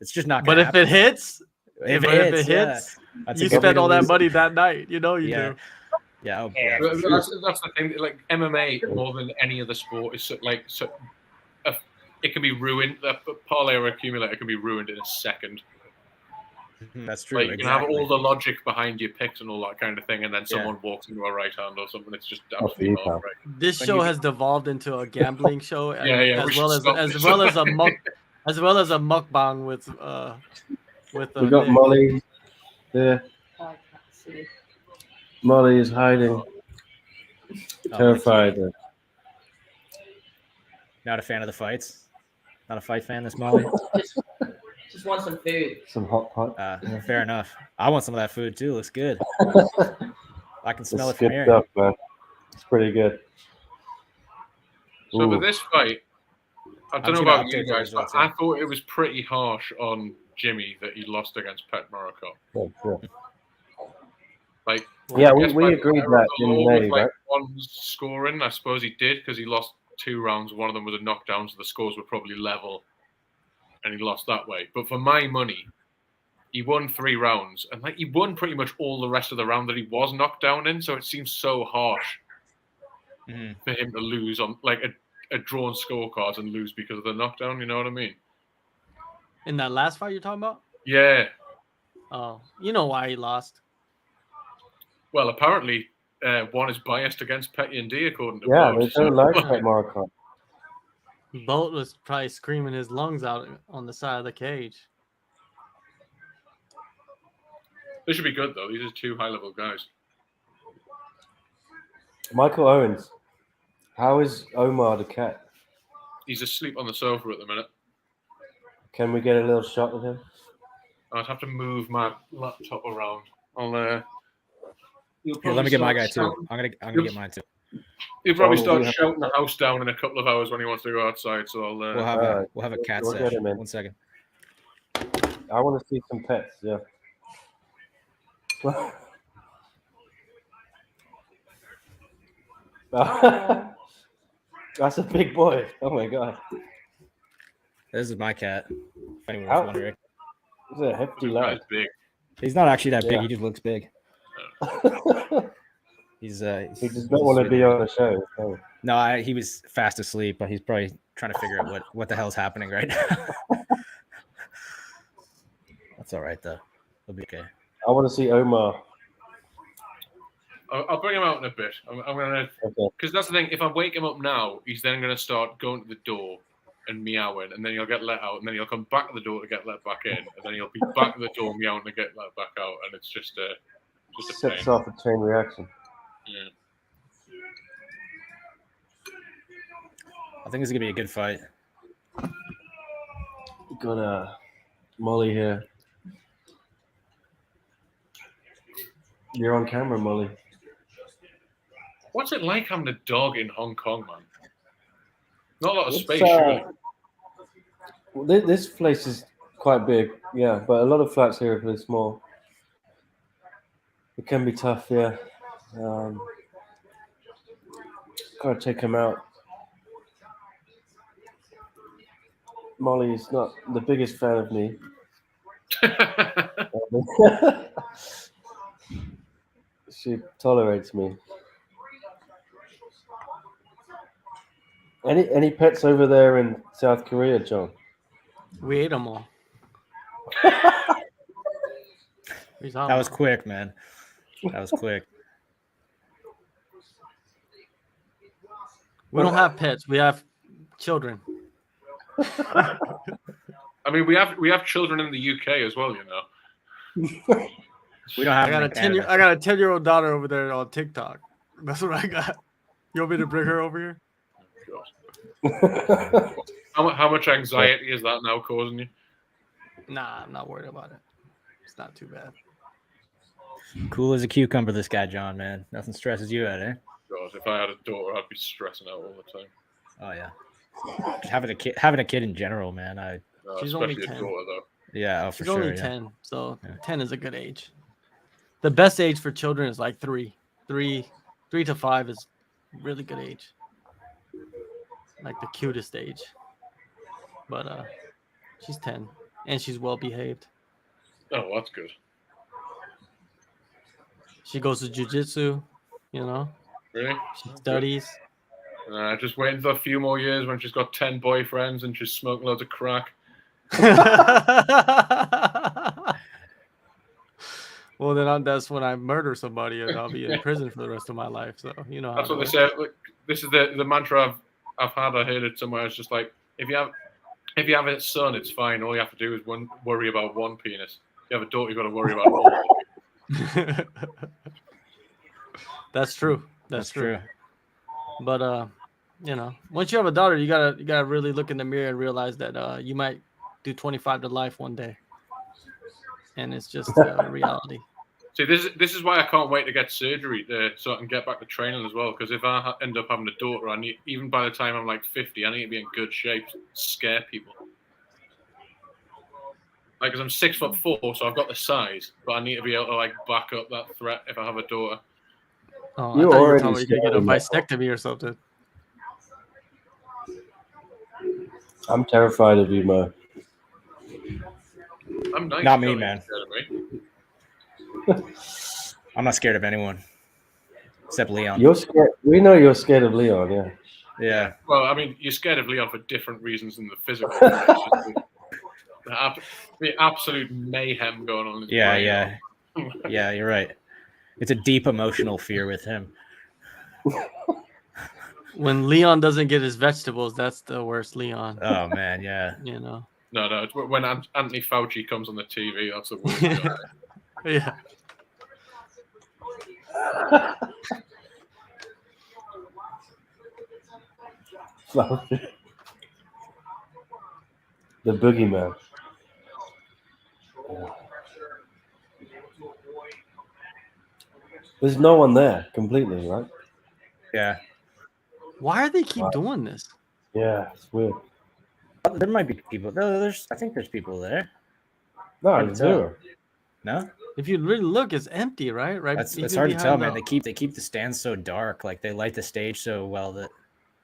just not.
But if it hits,
if it hits,
you spend all that money that night. You know you do.
Yeah,
that's the thing. Like MMA, more than any other sport, is it can be ruined. A parlay or accumulator can be ruined in a second.
That's true.
Like you can have all the logic behind your picks and all that kind of thing, and then someone walks into a right hand or something. It's just absolutely not right.
This show has devolved into a gambling show, as well as a mukbang with
we got
Nick.
Molly there.
Oh, I can't see.
Molly is hiding, terrified.
Not a fan of the fights. Not a fight fan. This Molly.
Just want some food.
Some hot.
Fair enough. I want some of that food too. Looks good. I can smell it
It's
from
good
here.
stuff, man. It's pretty good.
So
Ooh.
for this fight, I don't know
just gonna
about you
update the
guys, but
results,
I thought it was pretty harsh on Jimmy that he lost against Pet Morocco.
Yeah.
Like,
Yeah,
I guess
we
by
agreed
the
that
law
in
with,
May,
like
right?
one scoring. I suppose he did because he lost 2 rounds. One of them was a knockdown, so the scores were probably level, and he lost that way. But for my money, he won 3 rounds, and like he won pretty much all the rest of the round that he was knocked down in. So it seems so harsh for him to lose on like a drawn scorecard and lose because of the knockdown. You know what I mean?
In that last fight you're talking about?
Yeah.
Oh, you know why he lost.
Well, apparently, one is biased against Petty and D, according to
Yeah,
Boat,
they don't like Pet Morocco.
Bolt was probably screaming his lungs out on the side of the cage.
This should be good though. These are 2 high-level guys.
Michael Owens. How is Omar the cat?
He's asleep on the sofa at the minute.
Can we get a little shot of him?
I'd have to move my laptop around.
Here, let me get my guy too. I'm gonna get mine too.
He'll probably
Oh,
start
we have-
shouting the house down in a couple of hours when he wants to go outside. So I'll.
We'll have a cat
we'll get
session.
him in.
1 second.
I want to see some pets. Yeah. That's a big boy. Oh my god.
This is my cat. If anyone
How-
was wondering,
He's a hefty
This
lad.
guy's big.
he's not actually that big.
Yeah.
He just looks big.
He does not want to be on the show. So.
No, he was fast asleep, but he's probably trying to figure out what the hell's happening right now. That's all right though. It'll be okay.
I want to see Omar.
I'll bring him out in a bit. I'm gonna,
Okay.
because that's the thing. If I wake him up now, he's then gonna start going to the door and meowing, and then he'll get let out, and then he'll come back to the door to get let back in, and then he'll be back at the door meowing to get let back out, and it's just a
Sets
pain.
off a chain reaction.
Yeah.
I think this is gonna be a good fight.
Got Molly here. You're on camera, Molly.
What's it like having a dog in Hong Kong, man? Not a lot of
It's,
space, surely.
This place is quite big, yeah, but a lot of flats here are really small. It can be tough, yeah. Gotta take him out. Molly is not the biggest fan of me. She tolerates me. Any pets over there in South Korea, John?
We ate them all.
That was quick, man. That was quick.
We don't have pets. We have children.
I mean, we have children in the UK as well, you know.
We don't have.
I got a 10-year-old daughter over there on TikTok. That's what I got. You want me to bring her over here?
How much anxiety is that now causing you?
Nah, I'm not worried about it. It's not too bad.
Cool as a cucumber, this guy, John, man. Nothing stresses you out, eh?
God, if I had a daughter, I'd be stressing out all the time.
Oh yeah. Just having a kid in general, man.
She's only
Especially a
10.
daughter, though.
Yeah, for
She's
sure.
only
Yeah.
10, so
Yeah.
10 is a good age. The best age for children is like 3 to 5 is really good age, like the cutest age. But she's 10 and she's well behaved.
Oh, well, that's good.
She goes to jujitsu, you know.
Really?
She studies.
Just waiting for a few more years when she's got 10 boyfriends and she's smoking loads of crack.
Well, then that's when I murder somebody and I'll be in prison for the rest of my life. So you know.
That's what they say. Like, this is the mantra I've had. I heard it somewhere. It's just like if you have a son, it's fine. All you have to do is worry about one penis. If you have a daughter, you've got to worry about all.
That's true. That's true. But you know, once you have a daughter, you gotta really look in the mirror and realize that you might do 25 to life one day, and it's just reality.
See, this is why I can't wait to get surgery so I can get back to training as well. Because if I end up having a daughter, I need, even by the time I'm like 50, I need to be in good shape to scare people. Like, because I'm 6'4", so I've got the size, but I need to be able to like back up that threat if I have a daughter.
Oh, I thought you were talking about you could get a vasectomy or something.
I'm terrified of you, Mo.
I'm nice.
Not me, man. I'm not scared of anyone except Leon.
You're scared. We know you're scared of Leon, yeah.
Yeah.
Well, I mean, you're scared of Leon for different reasons than the physical. The absolute mayhem going on. In his brain.
Yeah, you're right. It's a deep emotional fear with him.
When Leon doesn't get his vegetables, that's the worst Leon.
Oh man, yeah.
You know.
No, it's when Anthony Fauci comes on the TV. That's the worst.
Yeah.
The boogeyman. There's no one there completely, right?
Yeah.
Why are they keep doing this?
Yeah, it's weird.
There might be people. I think there's people there.
No, it's zero.
No?
If you really look, it's empty, right?
It's hard to tell, man. They keep the stands so dark, like they light the stage so well that,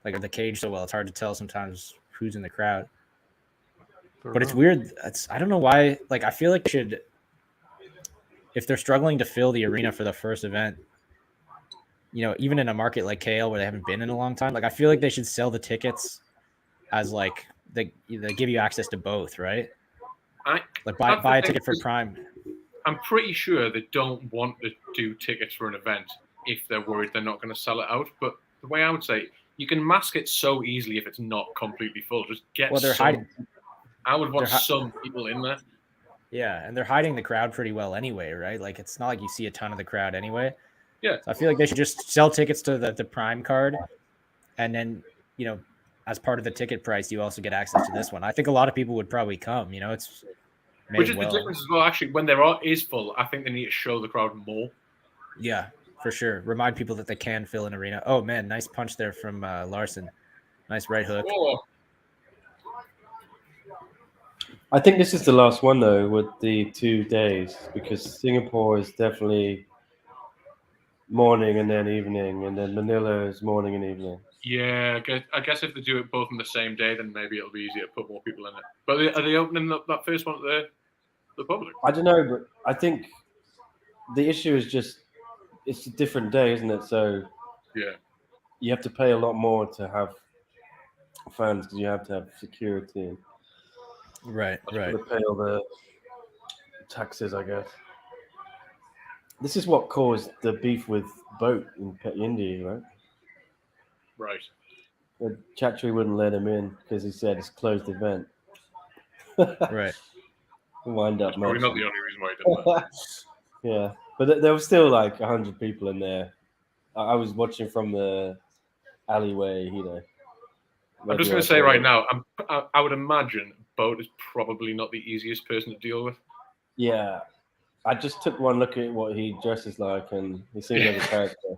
like the cage so well, it's hard to tell sometimes who's in the crowd. But it's weird. I don't know why. Like I feel like they should, if they're struggling to fill the arena for the first event, you know, even in a market like KL where they haven't been in a long time, like I feel like they should sell the tickets as like they give you access to both, right? Like buy a ticket for Prime.
I'm pretty sure they don't want to do tickets for an event if they're worried they're not going to sell it out. But the way I would say, you can mask it so easily if it's not completely full. Just get.
Well, they're hiding.
I would want some people in there.
Yeah, and they're hiding the crowd pretty well anyway, right? Like it's not like you see a ton of the crowd anyway.
Yeah.
So I feel like they should just sell tickets to the Prime card, and then, you know, as part of the ticket price, you also get access to this one. I think a lot of people would probably come. You know, it's
which is the difference as well. Actually, when there is full, I think they need to show the crowd more.
Yeah, for sure. Remind people that they can fill an arena. Oh man, nice punch there from Larson. Nice right hook.
Oh.
I think this is the last one though with the 2 days, because Singapore is definitely morning and then evening, and then Manila is morning and evening.
Yeah, I guess if they do it both on the same day, then maybe it'll be easier to put more people in it. But are they opening that first one to the public?
I don't know, but I think the issue is just it's a different day, isn't it? So
yeah,
you have to pay a lot more to have fans because you have to have security.
Right.
To pay all the taxes, I guess. This is what caused the beef with Boat in India, right?
Right.
The Chatri wouldn't let him in because he said it's a closed event.
Right.
Wind up,
probably not the only reason why he did that.
Yeah, but there was still like 100 people in there. I was watching from the alleyway, you know.
I'm just going to say right now, I would imagine Boat is probably not the easiest person to deal with.
Yeah, I just took one look at what he dresses like, and he seems like a character.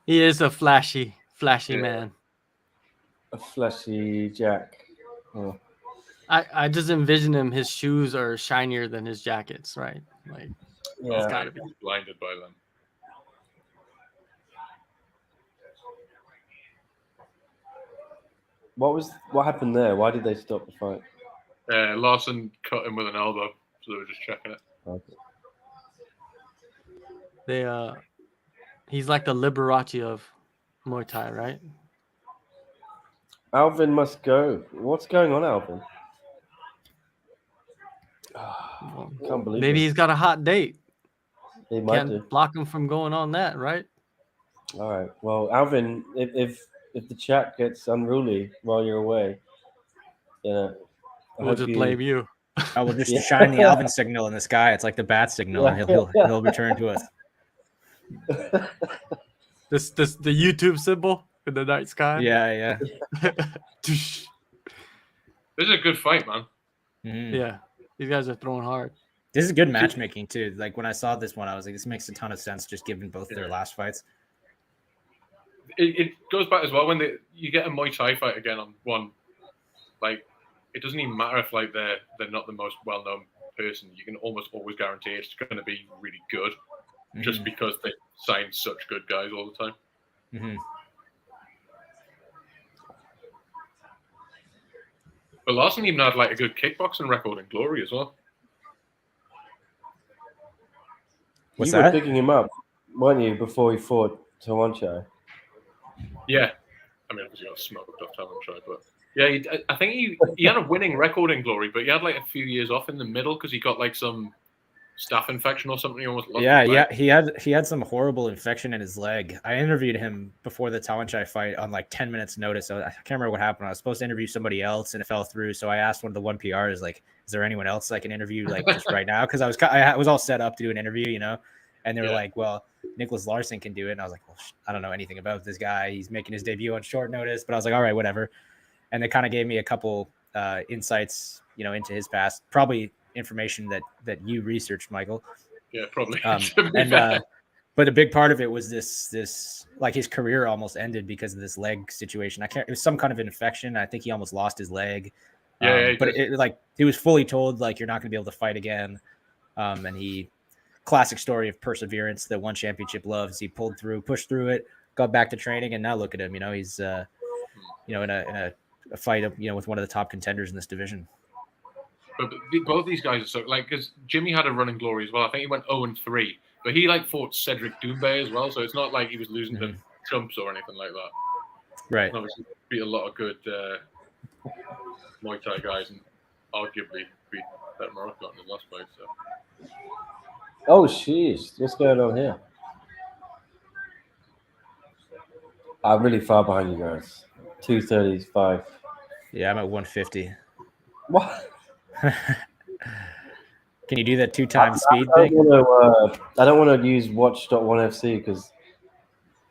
He is a flashy man.
A fleshy Jack. Oh.
I just envision him. His shoes are shinier than his jackets, right? Like,
Yeah.
it's gotta be.
Blinded by them.
What happened there? Why did they stop the fight?
Larson cut him with an elbow, so they were just checking it.
Okay.
He's like the Liberace of Muay Thai, right?
Alvin must go. What's going on, Alvin?
Well,
Can't believe
maybe
it.
he's got a hot date.
He might
Can't
do.
block him from going on that, right?
All right. Well, Alvin, if the chat gets unruly while you're away, I
We'll
hope
just blame you.
I will just
Yeah.
shine the Alvin signal in the sky. It's like the bat signal, and he'll return to us.
This the YouTube symbol in the night sky.
Yeah.
This is a good fight, man.
Mhm.
Yeah. These guys are throwing hard.
This is good matchmaking too. Like when I saw this one, I was like, this makes a ton of sense, just given both their last fights.
It goes back as well when you get a Muay Thai fight again on one, like it doesn't even matter if like they're not the most well-known person. You can almost always guarantee it's going to be really good, just because they sign such good guys all the time.
Mm-hmm.
But Larson even had like a good kickboxing record in Glory as well.
What's
you were
that?
picking him up, weren't you, before he fought Tawanchai?
Yeah, I mean obviously got smoked off Tawanchai, but yeah, I think he had a winning record in Glory, but he had like a few years off in the middle because he got like some staph infection or something. He almost lost his leg.
He had some horrible infection in his leg. I interviewed him before the Tawanchai fight on like 10 minutes notice. So I can't remember what happened. I was supposed to interview somebody else and it fell through. So I asked one of the 1PRs, like, is there anyone else I can interview like just right now? Because I was all set up to do an interview, and they were like, well, Nicholas Larson can do it. And I was like, well, I don't know anything about this guy. He's making his debut on short notice. But I was like, all right, whatever. And they kind of gave me a couple insights, into his past, probably information that you researched, Michael.
Yeah, probably.
But a big part of it was this like his career almost ended because of this leg situation. It was some kind of infection. I think he almost lost his leg. But he was fully told like you're not going to be able to fight again. And he, classic story of perseverance that one championship loves. He pulled through, pushed through it, got back to training, and now look at him. He's in a fight with one of the top contenders in this division.
But both these guys are so like because Jimmy had a run in Glory as well. I think he went 0-3, but he like fought Cedric Doumbé as well, so it's not like he was losing to chumps or anything like that.
Right.
And obviously beat a lot of good Muay Thai guys and arguably beat that Morocco in his last fight. So.
Oh, jeez. What's going on here? I'm really far behind you guys. 235.
Yeah, I'm at 150.
What?
Can you do that 2 times speed thing?
I don't want to use watch.1fc because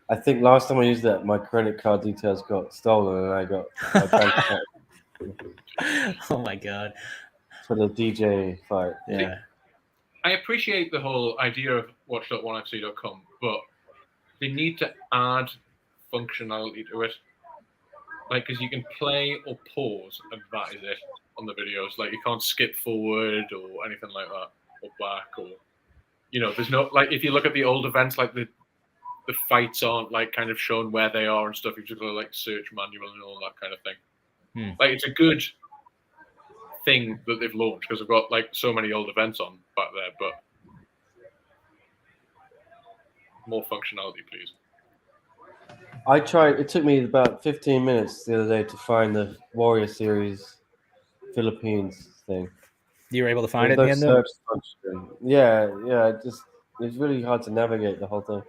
I think last time I used that, my credit card details got stolen and I got my bank account
Oh my god.
for the DJ fight.
Yeah.
I appreciate the whole idea of watch.1fc.com, but they need to add functionality to it. Like, because you can play or pause, and that is it on the videos. Like, you can't skip forward or anything like that, or back, or there's no like. If you look at the old events, like the fights aren't like kind of shown where they are and stuff. You just got to like search manual and all that kind of thing. Like, it's a good thing that they've launched because they've got like so many old events on back there, but more functionality, please.
I tried. It took me about 15 minutes the other day to find the Warrior Series Philippines thing.
You were able to find it
There's
in the end, though?
search function. Yeah. It's really hard to navigate the whole thing.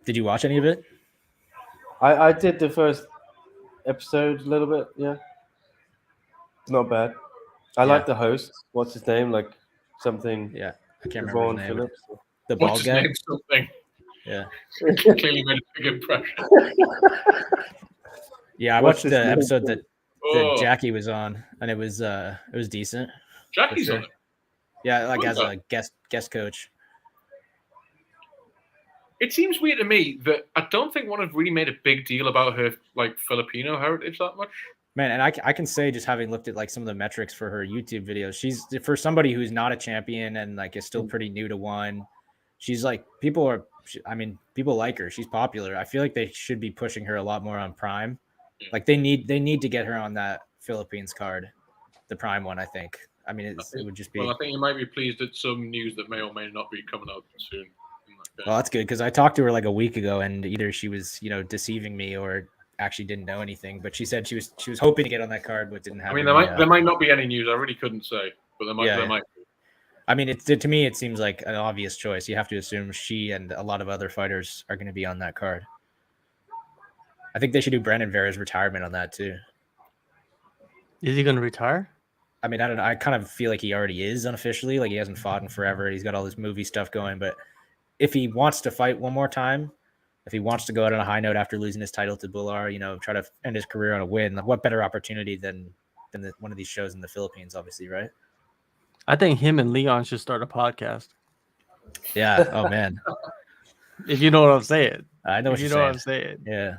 Did you watch any of it?
I did the first episode a little bit. Yeah, it's not bad. I like the host. What's his name? Like something.
Yeah, I can't remember
Ron
his name.
Phillips.
The
What's
bald
his
guy.
name? Something.
Yeah.
Clearly made a big impression.
Yeah, I
What's
watched
his
the
name?
episode that
Oh,
Jackie was on, and it was decent.
Jackie's
sure.
on it.
Yeah, like
What
as a guest coach.
It seems weird to me that I don't think one have really made a big deal about her like Filipino heritage that much.
Man, and I can say, just having looked at like some of the metrics for her YouTube videos, she's, for somebody who's not a champion and like is still pretty new to one, she's like, people like her. She's popular. I feel like they should be pushing her a lot more on Prime.
Yeah.
Like they need to get her on that Philippines card, the Prime one. I think. I mean, it would just be.
Well, I think you might be pleased at some news that may or may not be coming out soon.
Well, that's good, because I talked to her like a week ago, and either she was, deceiving me or actually didn't know anything. But she said she was hoping to get on that card, but didn't have.
I mean,
any,
there might not be any news. I really couldn't say, but there might. Be.
I mean, to me, it seems like an obvious choice. You have to assume she and a lot of other fighters are going to be on that card. I think they should do Brandon Vera's retirement on that too.
Is he going to retire?
I mean, I don't know. I kind of feel like he already is unofficially. Like he hasn't fought in forever. He's got all this movie stuff going. But if he wants to fight one more time, if he wants to go out on a high note after losing his title to Bular, try to end his career on a win, what better opportunity than one of these shows in the Philippines, obviously, right?
I think him and Leon should start a podcast.
Yeah. Oh man.
If you know what I'm saying.
I know what
you
you're
know
saying.
what I'm saying.
Yeah.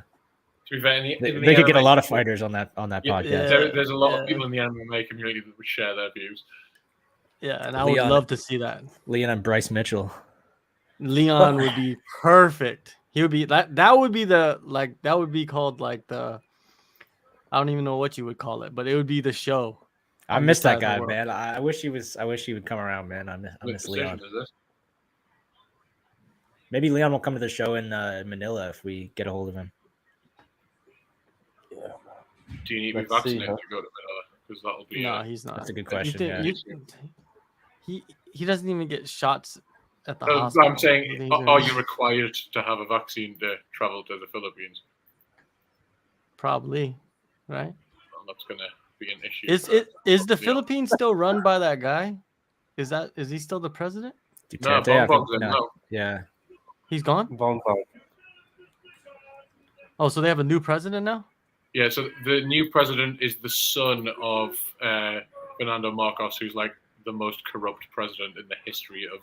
To be fair,
They could get a lot of fighters on that podcast.
There's a lot of people in the MMA community that would share their views.
Yeah, and I would love to see that.
Leon and Bryce Mitchell.
Leon would be perfect. He would be that would be that would be called like the, I don't even know what you would call it, but it would be the show.
I miss that guy, man. I wish he would come around, man. I miss Leon. Maybe Leon will come to the show in Manila if we get a hold of him.
Yeah.
Do you need to be vaccinated to go to Manila? Because that'll be.
No, he's not.
That's a good question.
He doesn't even get shots at the
No,
hospital.
I'm saying, are you required to have a vaccine to travel to the Philippines?
Probably, right?
Well, that's going to be an issue.
Is the Philippines still run by that guy? Is he still the president?
No, no.
Yeah.
He's gone? Oh, so they have a new president now?
Yeah, so the new president is the son of Fernando Marcos, who's like the most corrupt president in the history of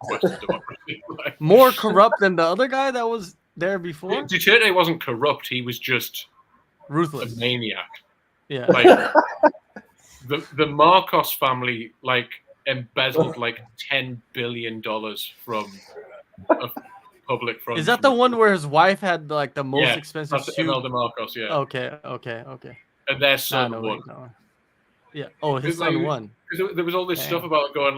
Western democracy.
More corrupt than the other guy that was there before?
Duterte wasn't corrupt. He was just
ruthless.
A maniac.
Yeah.
Like the Marcos family embezzled $10 billion from a public fund.
Is that the one where his wife had the most expensive
suit?
That's
Imelda Marcos, yeah.
Okay.
And their son won.
Yeah. Oh, his son won.
Because there was all this stuff about going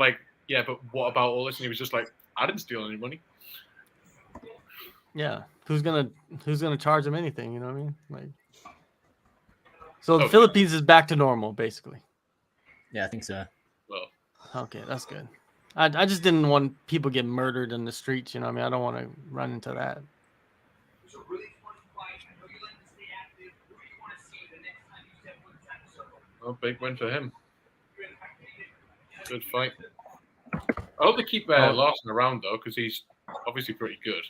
but what about all this? And he was just like, I didn't steal any money.
Yeah. Who's gonna charge him anything? You know what I mean? So the Philippines is back to normal, basically.
Yeah, I think so.
Well.
Okay, that's good. I just didn't want people get murdered in the streets. You know what I mean? I don't want to run into that.
Well, big win for him. Good fight. I hope they keep Larson around, though, because he's obviously pretty good.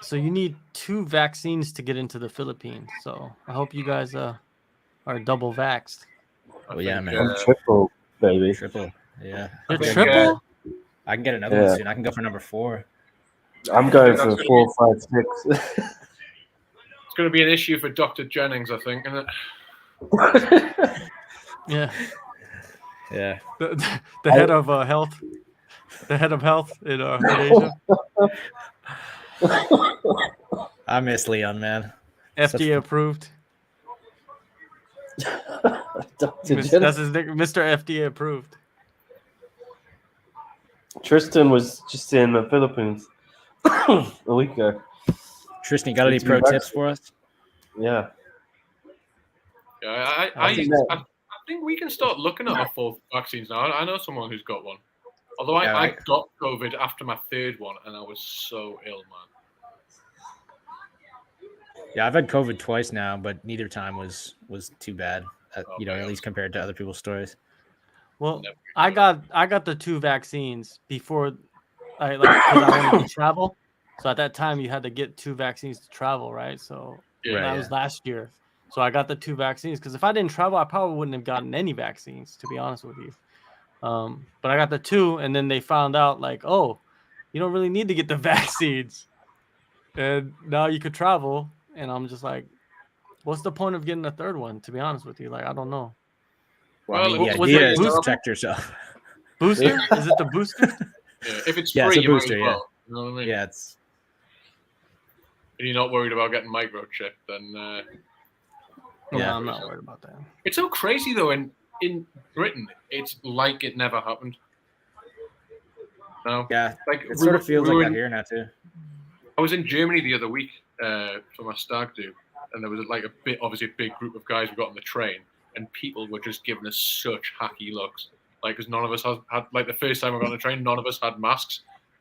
So you need 2 vaccines to get into the Philippines. So I hope you guys are double vaxxed.
Yeah, man.
I'm triple, baby.
Triple. Yeah.
You're triple?
I can get another one soon. I can go for number 4.
I'm going for 4, 5, 6.
It's going to be an issue for Dr. Jennings, I think, isn't it?
Yeah.
Yeah.
The head of health. The head of health in Asia.
I miss Leon, man.
FDA approved. That's his name, Mr. FDA approved.
Tristan was just in the Philippines a week ago.
Tristan, you got any pro tips for us?
Yeah.
Yeah, I think we can start looking at our 4th vaccines now. I know someone who's got one. Although I got COVID after my 3rd one, and I was so ill, man.
Yeah, I've had COVID twice now, but neither time was too bad. At least compared to other people's stories.
Well, I got the 2 vaccines before because I wanted to travel. So at that time, you had to get 2 vaccines to travel, right? So that was last year. So I got the 2 vaccines because if I didn't travel, I probably wouldn't have gotten any vaccines, to be honest with you. But I got the 2, and then they found out like, oh, you don't really need to get the vaccines, and now you could travel. And I'm just like, what's the point of getting a 3rd one? To be honest with you, like I don't know.
Well, I mean, the
was
idea
it
is to
booster?
protect yourself.
Booster? Is it the booster?
Yeah, if it's
Yeah,
free,
it's a
you
booster,
might as
yeah.
well. You know what I mean?
Yeah, it's
If you're not worried about getting microchipped, then
Yeah, I'm not worried about that.
it's so crazy though. In Britain, it's like it never happened. No,
yeah.
like
It sort of feels
were
like
in-
that here now too.
I was in Germany the other week for my stag do, and there was like obviously a big group of guys we got on the train, and people were just giving us such hacky looks. Like, because none of us had like the first time I got on the train, none of us had masks.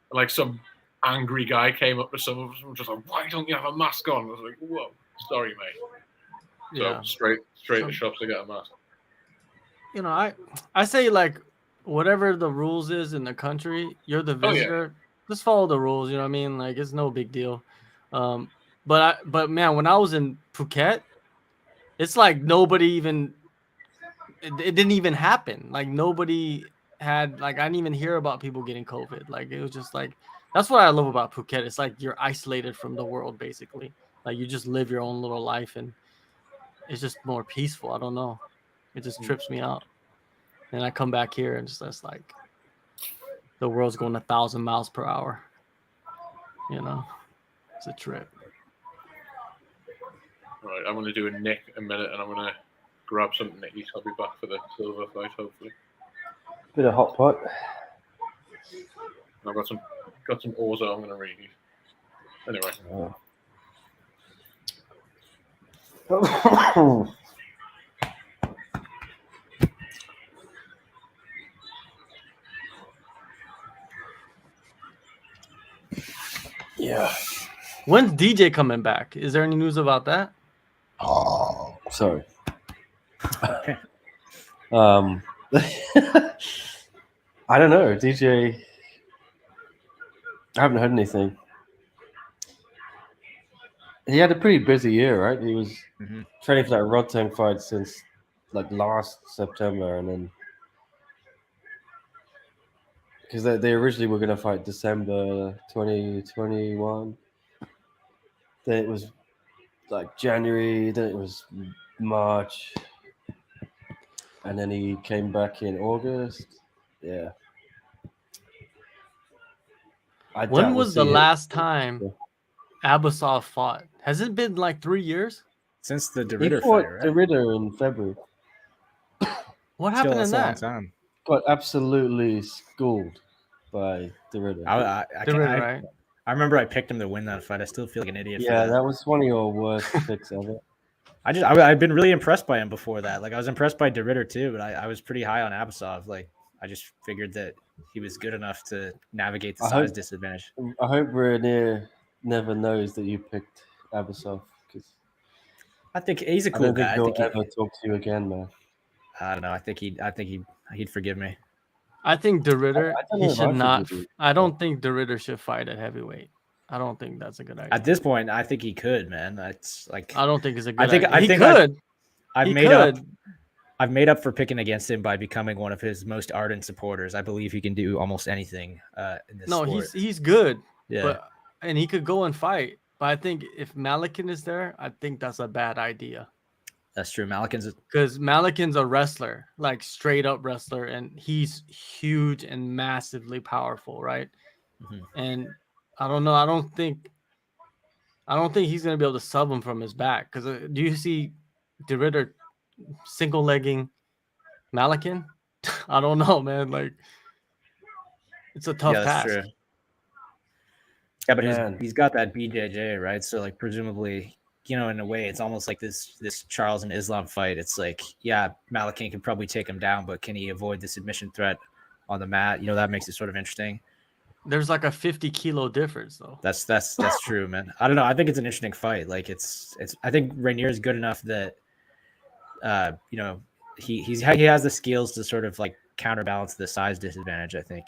And, like some angry guy came up to some of us and was just like, "Why don't you have a mask on?" I was like, "Whoa, sorry, mate." So
Yeah.
straight to the shops to get a mask.
You know, I say like whatever the rules is in the country, you're the
Oh, yeah.
visitor. Just follow the rules. You know what I mean? Like it's no big deal. But man, when I was in Phuket, it's like nobody even. It didn't even happen. Like nobody had. Like I didn't even hear about people getting COVID. Like it was just like that's what I love about Phuket. It's like you're isolated from the world basically. Like you just live your own little life and it's just more peaceful. I don't know. It just trips me out. And I come back here and it's like the world's going 1,000 miles per hour. You know, it's a trip.
Right, I'm gonna do a Nick in a minute, and I'm gonna grab something to eat. I'll be back for the silver fight, hopefully.
Bit of hot pot.
I've got some orzo I'm gonna reheat. Anyway,
Oh. Yeah.
When's DJ coming back? Is there any news about that?
Oh, sorry. I don't know. DJ, I haven't heard anything. He had a pretty busy year, right? He was training for that Rodtang fight since like last September, and then because they originally were going to fight December 2021. Then it was like January, then it was March, and then he came back in August. Yeah. I doubt
When
we'll
was the
see it.
last time Abasov fought? Has it been like 3 years?
Since the
He
DeRitter
fought
fight, right?
DeRitter in February.
What
Still,
happened in
that's a long
that?
time.
Got absolutely schooled by DeRitter.
I
DeRitter, right?
I remember I picked him to win that fight. I still feel like an idiot.
Yeah,
for that.
that was one of your worst picks ever.
I've been really impressed by him before that. Like I was impressed by DeRitter too, but I was pretty high on Abasov. Like I just figured that he was good enough to navigate the size disadvantage.
I hope Renier never knows that you picked Abasov, because
I think he's a
I
cool
don't think
guy.
he'll ever talk to you again, man.
I don't know. I think he'd forgive me.
I think DeRitter,
I don't know
he
if
should
I
not.
forgive you.
I don't think DeRitter should fight at heavyweight. I don't think that's a good idea.
At this point, I think he could, man. That's like
I don't think it's a good
I think
idea.
I
He
think
could.
I've made up for picking against him by becoming one of his most ardent supporters. I believe he can do almost anything in this
No,
sport.
he's good.
Yeah.
And he could go and fight. But I think if Malakin is there, I think that's a bad idea.
That's true.
Because Malakin's a wrestler, like straight up wrestler, and he's huge and massively powerful, right?
Mhm.
And I don't know. I don't think he's gonna be able to sub him from his back. Because do you see DeRitter single legging Malakin? I don't know, man. Like it's a tough task.
True. Yeah, but
Man.
he's got that BJJ, right? So like presumably, in a way, it's almost like this Charles and Islam fight. It's like, yeah, Malakin can probably take him down, but can he avoid the submission threat on the mat? That makes it sort of interesting.
There's like a 50-kilo difference, though.
That's true, man. I don't know. I think it's an interesting fight. Like it's. I think Rainier is good enough that, he has the skills to sort of like counterbalance the size disadvantage. I think.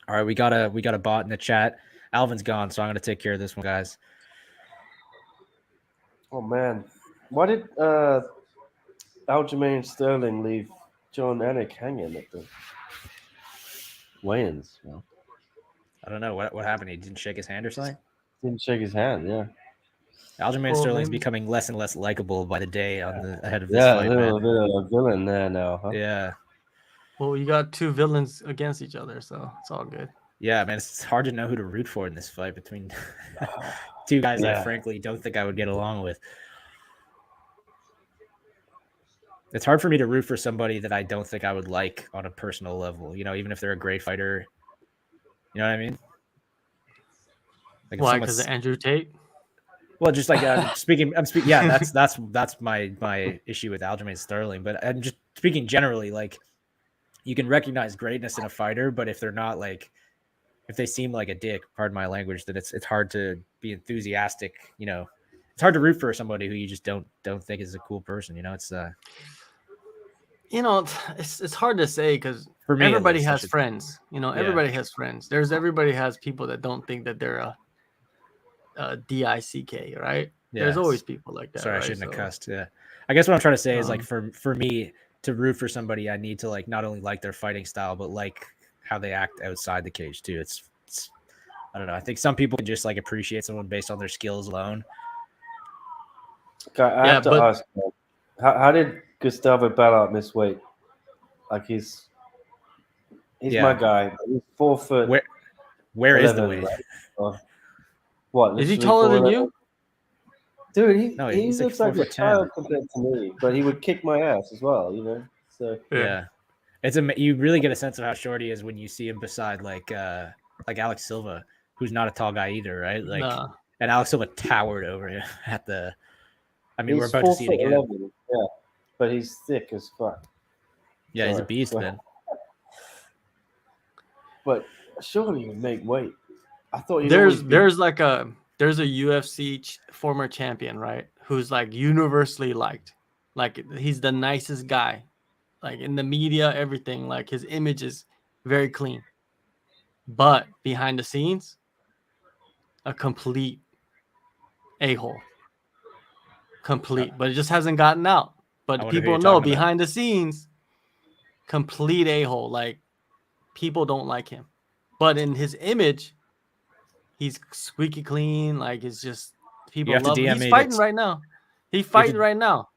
All right, we got a bot in the chat. Alvin's gone, so I'm gonna take care of this one, guys.
Oh man, why did Aljamain Sterling leave John Anik hanging at the weigh-ins? Well,
I don't know what happened. He didn't shake his hand or something.
didn't shake his hand. Yeah,
Aljamain
Well,
Sterling's
maybe-
becoming less and less likable by the day ahead of this
yeah, a
fight,
little
man.
bit of a villain there now, huh?
Yeah,
Well, you got two villains against each other, so it's all good.
yeah, man. It's hard to know who to root for in this fight between two guys I
Yeah.
frankly don't think I would get along with. It's hard for me to root for somebody that I don't think I would like on a personal level. You know, even if they're a great fighter. You know what I mean? Like if
Why?
someone's-
Because of Andrew Tate?
Well, just like I'm speaking. Yeah, that's my issue with Aljamain Sterling. But I'm just speaking generally. Like, you can recognize greatness in a fighter, but if they're not like, if they seem like a dick, pardon my language, then it's hard to be enthusiastic. You know, it's hard to root for somebody who you just don't think is a cool person. You know, it's
You know, it's hard to say because
for me. at
everybody
least, I
has
should-
friends. You know,
Yeah.
everybody has friends. Everybody has people that don't think that they're a DICK, right? There's
Yeah.
always people like that.
Sorry, I
right?
shouldn't have
So,
cussed. Yeah, I guess what I'm trying to say is like
Um,
for me to root for somebody, I need to like not only like their fighting style, but like how they act outside the cage too. It's I don't know. I think some people can just like appreciate someone based on their skills alone.
Okay, I
Yeah,
have to
but-
ask, man, how did Gustavo Ballard miss weight? Like he's
Yeah.
my guy. He's 4 foot.
Where is the
11,
weight?
right? Oh, what?
Is he
literally
taller than
4'11"?
you?
Dude,
No,
he
he's like
looks like a
4'10".
child compared to me, but he would kick my ass as well, you know. So
Yeah. It's you really get a sense of how short he is when you see him beside like Alex Silva, who's not a tall guy either, right? Like,
Nah.
and Alex Silva towered over him at the. I mean, we're
he's
about to see it again.
4'11", yeah, but he's thick as fuck.
Yeah, he's a
Sorry.
beast, man.
But surely he would make weight. I thought he'd always be-
There's a UFC former champion, right? Who's like universally liked. Like he's the nicest guy. Like in the media, everything. Like his image is very clean. But behind the scenes, a complete a-hole. Complete. But it just hasn't gotten out.
I
But
wonder who
people
you're
know
talking about.
behind the scenes, complete a-hole. Like people don't like him. But in his image, he's squeaky clean. Like it's just people
have to
love him.
DM
He's
me
fighting
that's-
right now. He's fighting
to-
right now.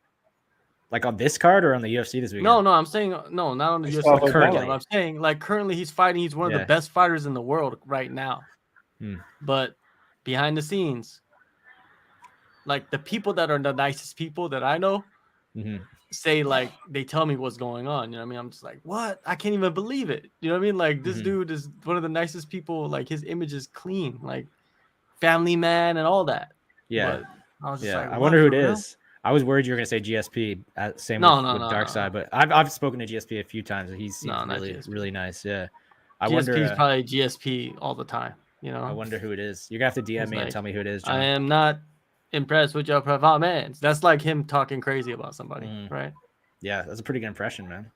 Like on this card or on the UFC this weekend?
No, I'm saying no, not on the
He's
UFC.
fighting
Currently,
currently.
I'm saying like currently he's fighting. He's one of
Yeah.
the best fighters in the world right now.
Hmm.
But behind the scenes, like the people that are the nicest people that I know
Mhm.
say like they tell me what's going on. You know what I mean? I'm just like, what? I can't even believe it. You know what I mean? Like this
Mhm.
dude is one of the nicest people. Like his image is clean, like family man and all that.
Yeah,
But I was just
yeah.
like,
I
what,
wonder who it
for real?
is. I was worried you were going to say GSP. Same
No,
with,
no,
with
no,
Dark
no,
Side,
no.
but I've spoken to GSP a few times, and he seems
No, not
really
GSP.
really nice. Yeah, I
GSP
wonder.
is probably GSP all the time. You know,
I wonder who it is. You're gonna have to DM
He's
me and
like,
tell me who it is, John.
I am not impressed with your performance. That's like him talking crazy about somebody,
Mhm.
right?
Yeah, that's a pretty good impression, man.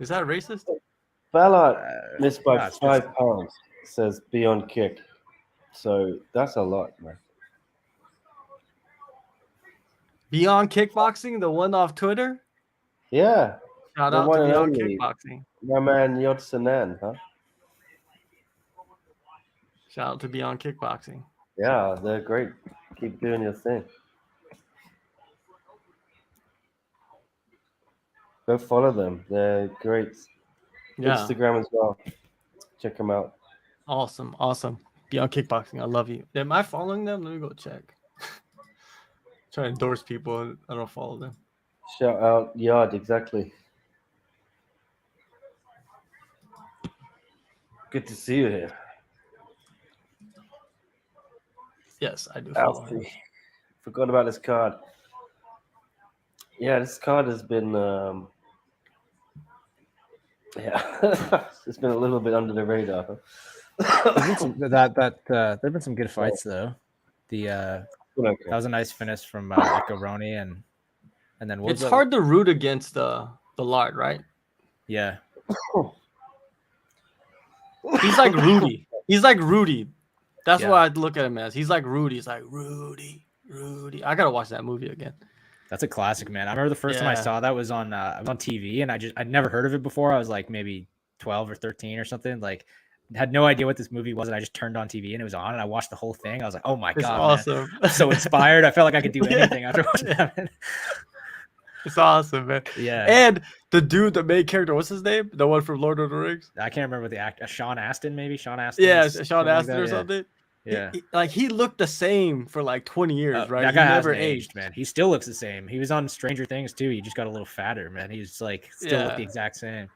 Is that racist?
Ballard missed by
no, it's
5 pounds. Says beyond kick. So that's a lot, man.
Beyond Kickboxing, the one off Twitter.
Yeah,
Shout
The
out
one
to
and
Beyond
only.
Kickboxing.
my man Yodsanan, huh?
Shout out to Beyond Kickboxing.
Yeah, they're great. Keep doing your thing. Go follow them. They're great.
Yeah,
Instagram as well. Check them out.
awesome. Beyond Kickboxing, I love you. Am I following them? Let me go check. Try to endorse people, and I don't follow them.
Shout out Yard, exactly. Good to see you here.
Yes, I do follow him.
Alfie. Forgot about this card. Yeah, this card has been yeah. It's been a little bit under the radar.
There's been there've been some good fights though. The
Okay.
that was a nice finish from Echo Roney and then what
It's
was it?
hard to root against the Lard, right?
Yeah,
He's like Rudy. He's like Rudy. That's
Yeah.
what I look at him as. He's like Rudy. He's like Rudy. I gotta watch that movie again.
That's a classic, man. I remember the first time I saw that was on TV, and I'd never heard of it before. I was like maybe 12 or 13 or something. Like, had no idea what this movie was, and I just turned on TV and it was on, and I watched the whole thing. I was like, oh my
It's
god,
awesome.
man. I'm so inspired. I felt like I could do anything after watching that. Man.
It's awesome, man.
Yeah.
And the dude, the main character, what's his name? The one from Lord of the Rings?
I can't remember what the actor, Sean Astin, maybe Sean Astin.
Yeah, Sean Astin or
yeah.
something.
Yeah.
He looked the same for like 20 years, right?
That guy
he never
hasn't aged, man. He still looks the same. He was on Stranger Things too. He just got a little fatter, man. He's like still looked the exact same.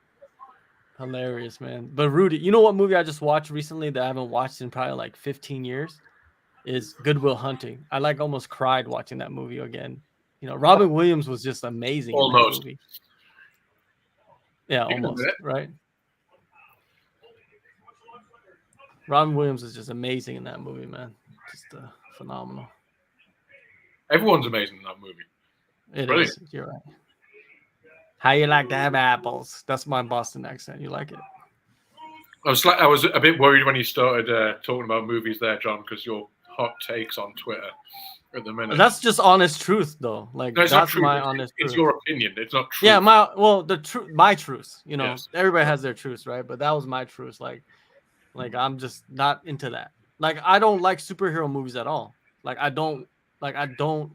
Hilarious, man. But Rudy, you know what movie I just watched recently that I haven't watched in probably like 15 years? Is Good Will Hunting. I like almost cried watching that movie again. You know, Robin Williams was just amazing in that movie. Yeah, almost, right? Robin Williams is just amazing in that movie, man. Just phenomenal.
Everyone's amazing in that movie.
It is. You're right. How you like to have apples? That's my Boston accent. You like it?
I was a bit worried when you started talking about movies there, John, because your hot takes on Twitter at the minute.
That's just honest truth, though. Like
no, it's
that's
not true.
my honest
it's
truth.
your opinion. It's not true.
Yeah, my truth. You know, yes. Everybody has their truths, right? But that was my truth. Like I'm just not into that. Like I don't like superhero movies at all. I don't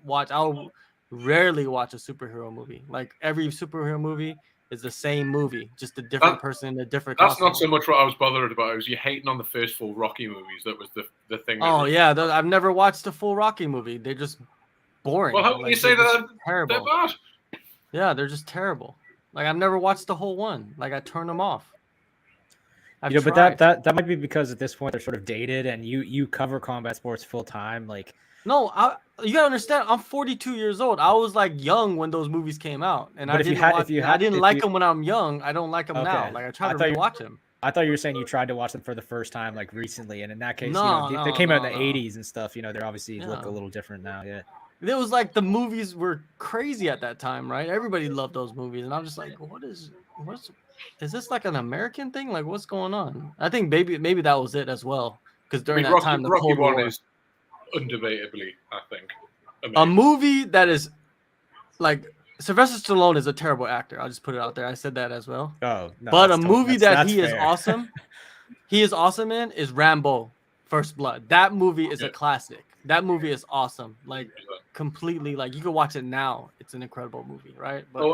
watch. I'll rarely watch a superhero movie. Like every superhero movie is the same movie, just a different person in a different costume.
That's not so much what I was bothered about. It was you hating on the first full Rocky movies. That was the thing.
I've never watched a full Rocky movie. They're just boring.
Well, how can you say that?
Terrible.
They're bad.
Yeah, they're just terrible. Like I've never watched the whole one. Like I turned them off.
But that might be because at this point they're sort of dated, and you cover combat sports full time. Like,
no, you gotta understand. I'm 42 years old. I was like young when those movies came out, and I didn't like them when I'm young. I don't like them now. Like I tried to rewatch them.
I thought you were saying you tried to watch them for the first time, like recently, and in that case,
they
came out in the 80s and stuff. You know, they're obviously look a little different now. Yeah.
It was like the movies were crazy at that time, right? Everybody loved those movies, and I'm just like, is this like an American thing? Like, what's going on? I think maybe that was it as well, because during that time, the Cold War
is undebatably, I think, amazing.
A movie that is like Sylvester Stallone is a terrible actor. I'll just put it out there. I said that as well.
Oh, no,
but a movie that he
fair.
is awesome in is Rambo: First Blood. That movie is a classic. That movie is awesome. Like completely, like you can watch it now. It's an incredible movie, right? But,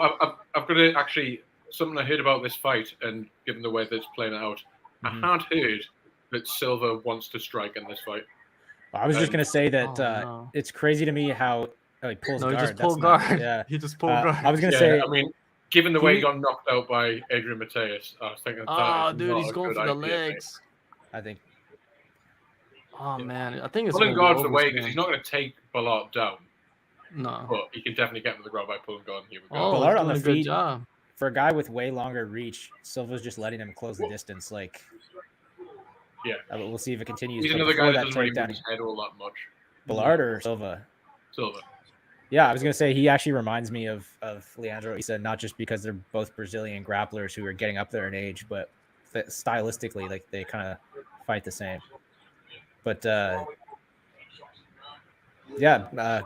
I've got to actually something I heard about this fight, and given the way that it's playing out, I had heard that Silva wants to strike in this fight.
I was just gonna say that it's crazy to me how he pulls guard.
He just pulled guard.
Yeah,
he just pulled guard.
I was gonna say.
I mean, given the way he got knocked out by Adrian Mateus, I was thinking.
He's going for the legs.
I think.
Oh man, I think it's
pulling guard's the way because he's not going to take Ballard down.
No,
but he can definitely get him to the ground by pulling guard. Here we go.
Oh,
Ballard on the
feet.
Good job. For a guy with way longer reach, Silva's just letting him close the distance. Like,
yeah,
we'll see if it continues.
He's another guy that doesn't really move his head all that much.
Ballard or Silva?
Silva.
Yeah, I was gonna say he actually reminds me of Leandro Issa, not just because they're both Brazilian grapplers who are getting up there in age, but stylistically, like they kind of fight the same. But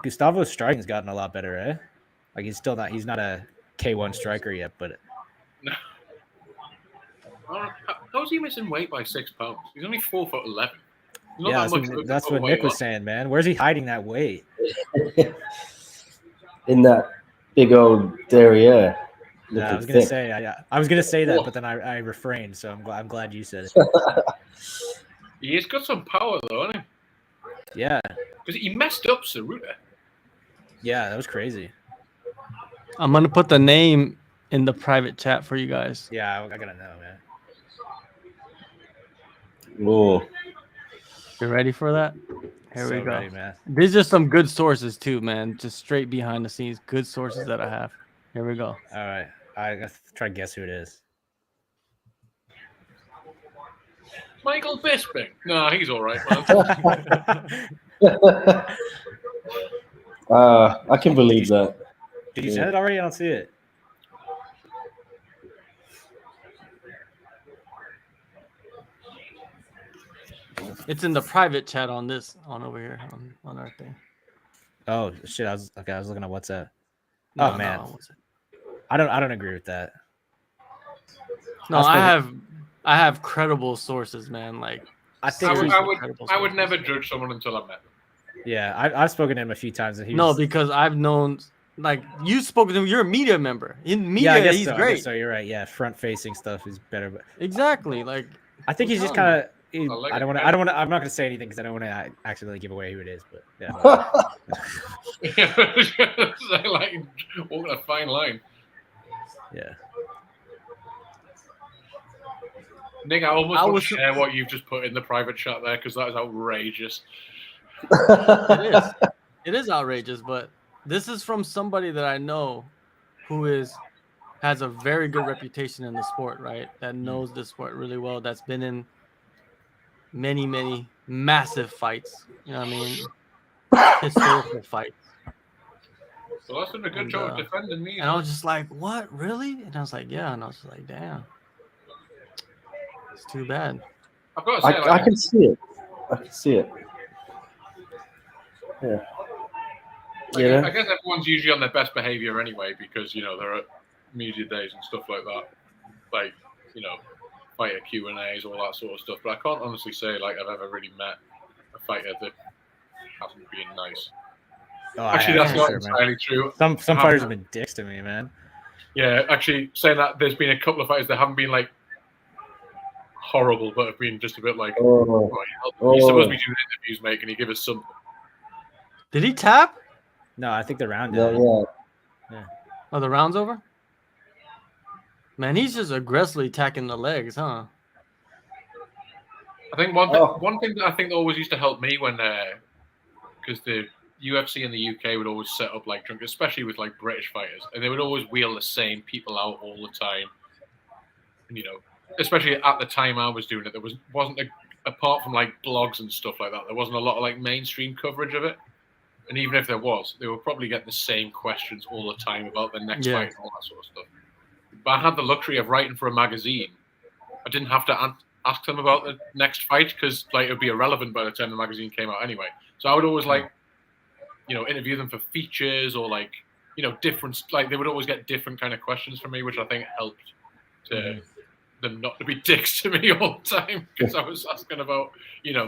Gustavo's striking's gotten a lot better, eh? Like he's not a K1 striker yet, but
no. How's he missing weight by 6 pounds? He's only 4'11".
Yeah, that's what Nick was saying, man. Where's he hiding that weight?
In that big old derriere.
Yeah, I was gonna say, I was gonna say that, but then I refrained. So I'm glad you said it.
He's got some power though, hasn't he?
Yeah.
Because he messed up Saruta.
Yeah, that was crazy.
I'm gonna put the name in the private chat for you guys.
Yeah, I gotta know, man.
Oh.
You ready for that? Here we go.
Ready, man.
These are some good sources too, man. Just straight behind the scenes, good sources that I have. Here we go.
All right, I gotta try to guess who it is.
Michael Bisping. No, he's all right, man.
I can believe that.
Did you send it already? I don't see it.
It's in the private chat on over here on our thing.
Oh shit! I was looking at WhatsApp.
No,
Oh man,
what's it?
I don't agree with that.
No, I have credible sources, man. Like
I think
I would never judge someone until I met them.
Yeah, I've spoken to him a few times, and
no, because I've known, like, you spoke to him. You're a media member. In media,
yeah, I guess
he's
so.
great.
I guess so. You're right. Yeah, front facing stuff is better. But
exactly, like
I think he's just
telling
kind of.
like
I don't want
it.
to. I'm not going to say anything because I don't want to accidentally give away who it is. But yeah.
Like walking a fine line.
Yeah.
Nick, I almost want to share what you've just put in the private chat there because that is outrageous.
It is outrageous, but this is from somebody that I know who has a very good reputation in the sport, right? That knows the sport really well. That's been in many, many massive fights. You know what I mean? Historical fights.
So that's been a good job of defending me.
And I was just like, what? Really? And I was like, yeah. And I was just like, damn. It's too bad.
I've got to say,
I can see it. I can see it. Yeah.
I guess everyone's usually on their best behavior anyway because, there are media days and stuff like that. Like, fighter Q&As, all that sort of stuff. But I can't honestly say, like, I've ever really met a fighter that hasn't been nice.
Oh,
actually, that's not entirely true.
Some fighters have been dicks to me, man.
Yeah, actually, saying that, there's been a couple of fighters that haven't been, like, horrible, but have been just a bit like, you're supposed to be doing interviews, mate. Can you give us something?
Did he tap?
No, I think the round
did.
Yeah.
Oh, the round's over? Man, he's just aggressively attacking the legs, huh?
I think one thing that I think always used to help me when, because the UFC in the UK would always set up like drunk, especially with like British fighters, and they would always wheel the same people out all the time. And, especially at the time I was doing it, there wasn't apart from like blogs and stuff like that, there wasn't a lot of like mainstream coverage of it. And even if there was, they would probably get the same questions all the time about the next fight and all that sort of stuff. But I had the luxury of writing for a magazine. I didn't have to ask them about the next fight because like it would be irrelevant by the time the magazine came out anyway. So I would always like, interview them for features or like, different, like they would always get different kind of questions from me, which I think helped to them not to be dicks to me all the time because I was asking about,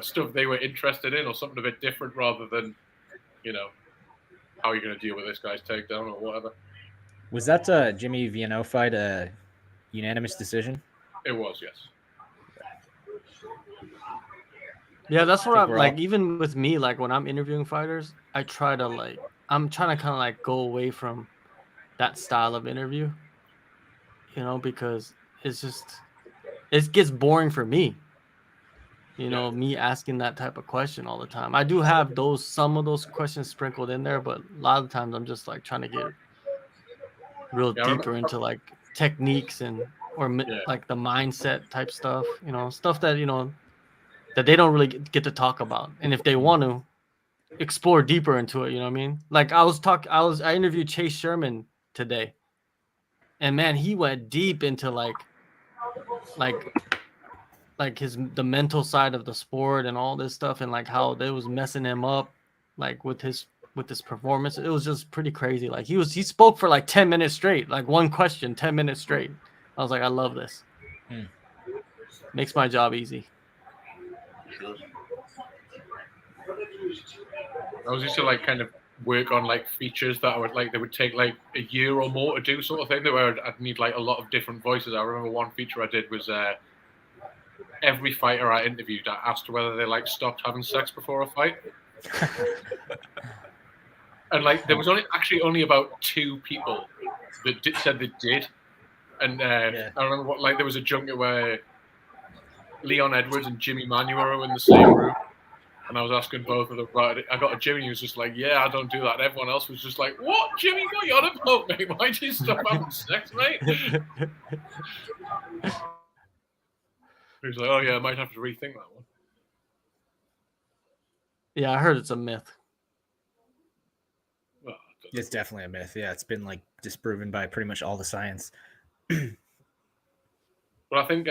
stuff they were interested in or something a bit different rather than, how are you going to deal with this guy's takedown or whatever.
Was that Jimmy Viano fight a unanimous decision?
It was, yes.
Yeah, that's what I'm like. Even with me, like when I'm interviewing fighters, I'm trying to kind of like go away from that style of interview, because it gets boring for me. Me asking that type of question all the time. I do have some of those questions sprinkled in there, but a lot of the times I'm just like trying to get real deeper into like techniques or like the mindset type stuff, stuff that, that they don't really get to talk about. And if they want to explore deeper into it, you know what I mean? Like I interviewed Chase Sherman today, and man, he went deep into like the mental side of the sport and all this stuff, and like how they was messing him up, like with his performance. It was just pretty crazy. Like he spoke for like 10 minutes straight, like one question, 10 minutes straight. I was like, I love this. Makes my job easy.
I was used to like kind of work on like features that I would like. They would take like a year or more to do, sort of thing. Where I'd need like a lot of different voices. I remember one feature I did was every fighter I interviewed, I asked whether they like stopped having sex before a fight. And like there was only about 2 people that said they did. And I remember there was a junket where Leon Edwards and Jimmy Manuel were in the same room. And I was asking both of them about it. I got a Jimmy who was just like, yeah, I don't do that. And everyone else was just like, what, Jimmy? What are you on about, mate? Why did you stop having sex, mate? He was like, oh, yeah, I might have to rethink that one.
Yeah, I heard it's a myth.
Well, it's definitely a myth. Yeah, it's been like disproven by pretty much all the science.
But I think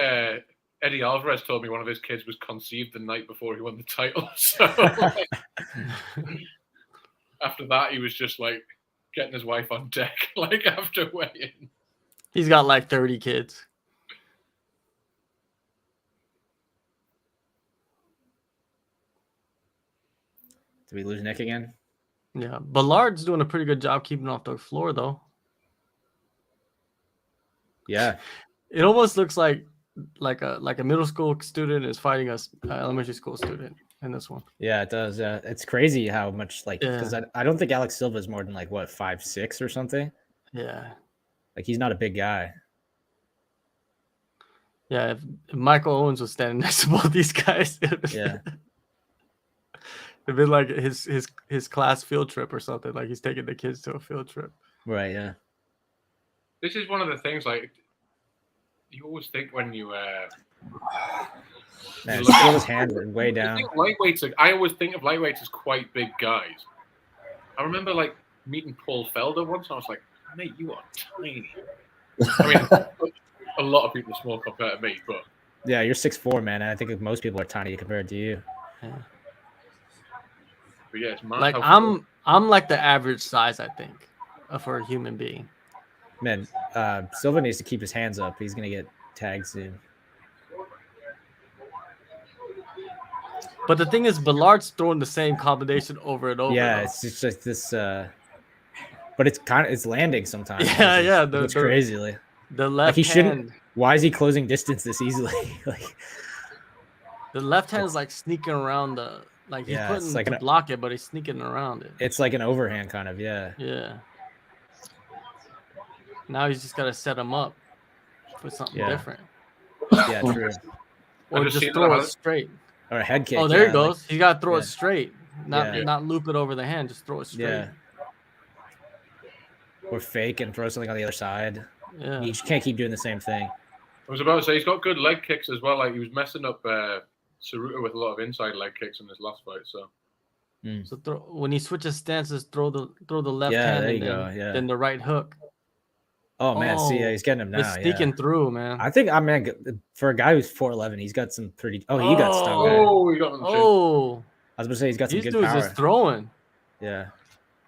Eddie Alvarez told me one of his kids was conceived the night before he won the title. So after that, he was just like getting his wife on deck, like after weighing.
He's got like 30 kids.
Did we lose Nick again?
Yeah, Ballard's doing a pretty good job keeping off the floor, though.
Yeah.
It almost looks like a middle school student is fighting a elementary school student in this one.
Yeah, it does. It's crazy how much because
Yeah.
I don't think Alex Silva is more than like what 5'6" or something.
Yeah.
Like he's not a big guy.
Yeah, if Michael Owens was standing next to both these guys,
Yeah.
it'd been like his class field trip or something. Like he's taking the kids to a field trip.
Right. Yeah.
This is one of the things, like, you always think when you
Man,
look at-
his hands are way
I
down.
think lightweights. I always think of lightweights as quite big guys. I remember like meeting Paul Felder once, and I was like, "Mate, you are tiny." I mean, a lot of people are small compared to me, but
Yeah, you're 6'4", man. And I think most people are tiny compared to you.
yeah, it's mad
Like
how-
I'm like the average size, I think, for a human being.
Man, Silva needs to keep his hands up. He's gonna get tagged soon.
But the thing is, Ballard's throwing the same combination over and over.
Yeah,
though.
it's just like this. But it's landing sometimes.
Yeah,
which is-
yeah,
It's crazy. Like
The left
he
hand,
shouldn't. Why is he closing distance this easily? Like
the left hand is like sneaking around the like he's
Yeah,
putting
it's like
to block it, but he's sneaking around it.
it's like an overhand kind of. Yeah.
Yeah. Now he's just got to set him up for something
Yeah.
different,
Yeah. True.
or
just
just
seen
throw
that.
it straight.
Or a head kick.
Oh, there
yeah,
he goes. He got to throw
yeah.
it straight, not
Yeah.
not loop it over the hand. Just throw it straight.
Yeah. Or fake and throw something on the other side.
Yeah.
You just can't keep doing the same thing.
I was about to say he's got good leg kicks as well. Like he was messing up Saruta with a lot of inside leg kicks in his last fight. So
So when he switches stances, throw the left
Yeah,
hand
there
and
you go, yeah.
then the right hook.
Oh man, see, yeah,
Oh,
he's getting him now.
It's sneaking
Yeah.
through, man.
I think for a guy who's 4'11", he's got some pretty. Oh, he got stung.
Oh.
man.
oh, he got him.
Oh,
I was gonna say he's got some
these
good
dudes
power.
just throwing.
Yeah.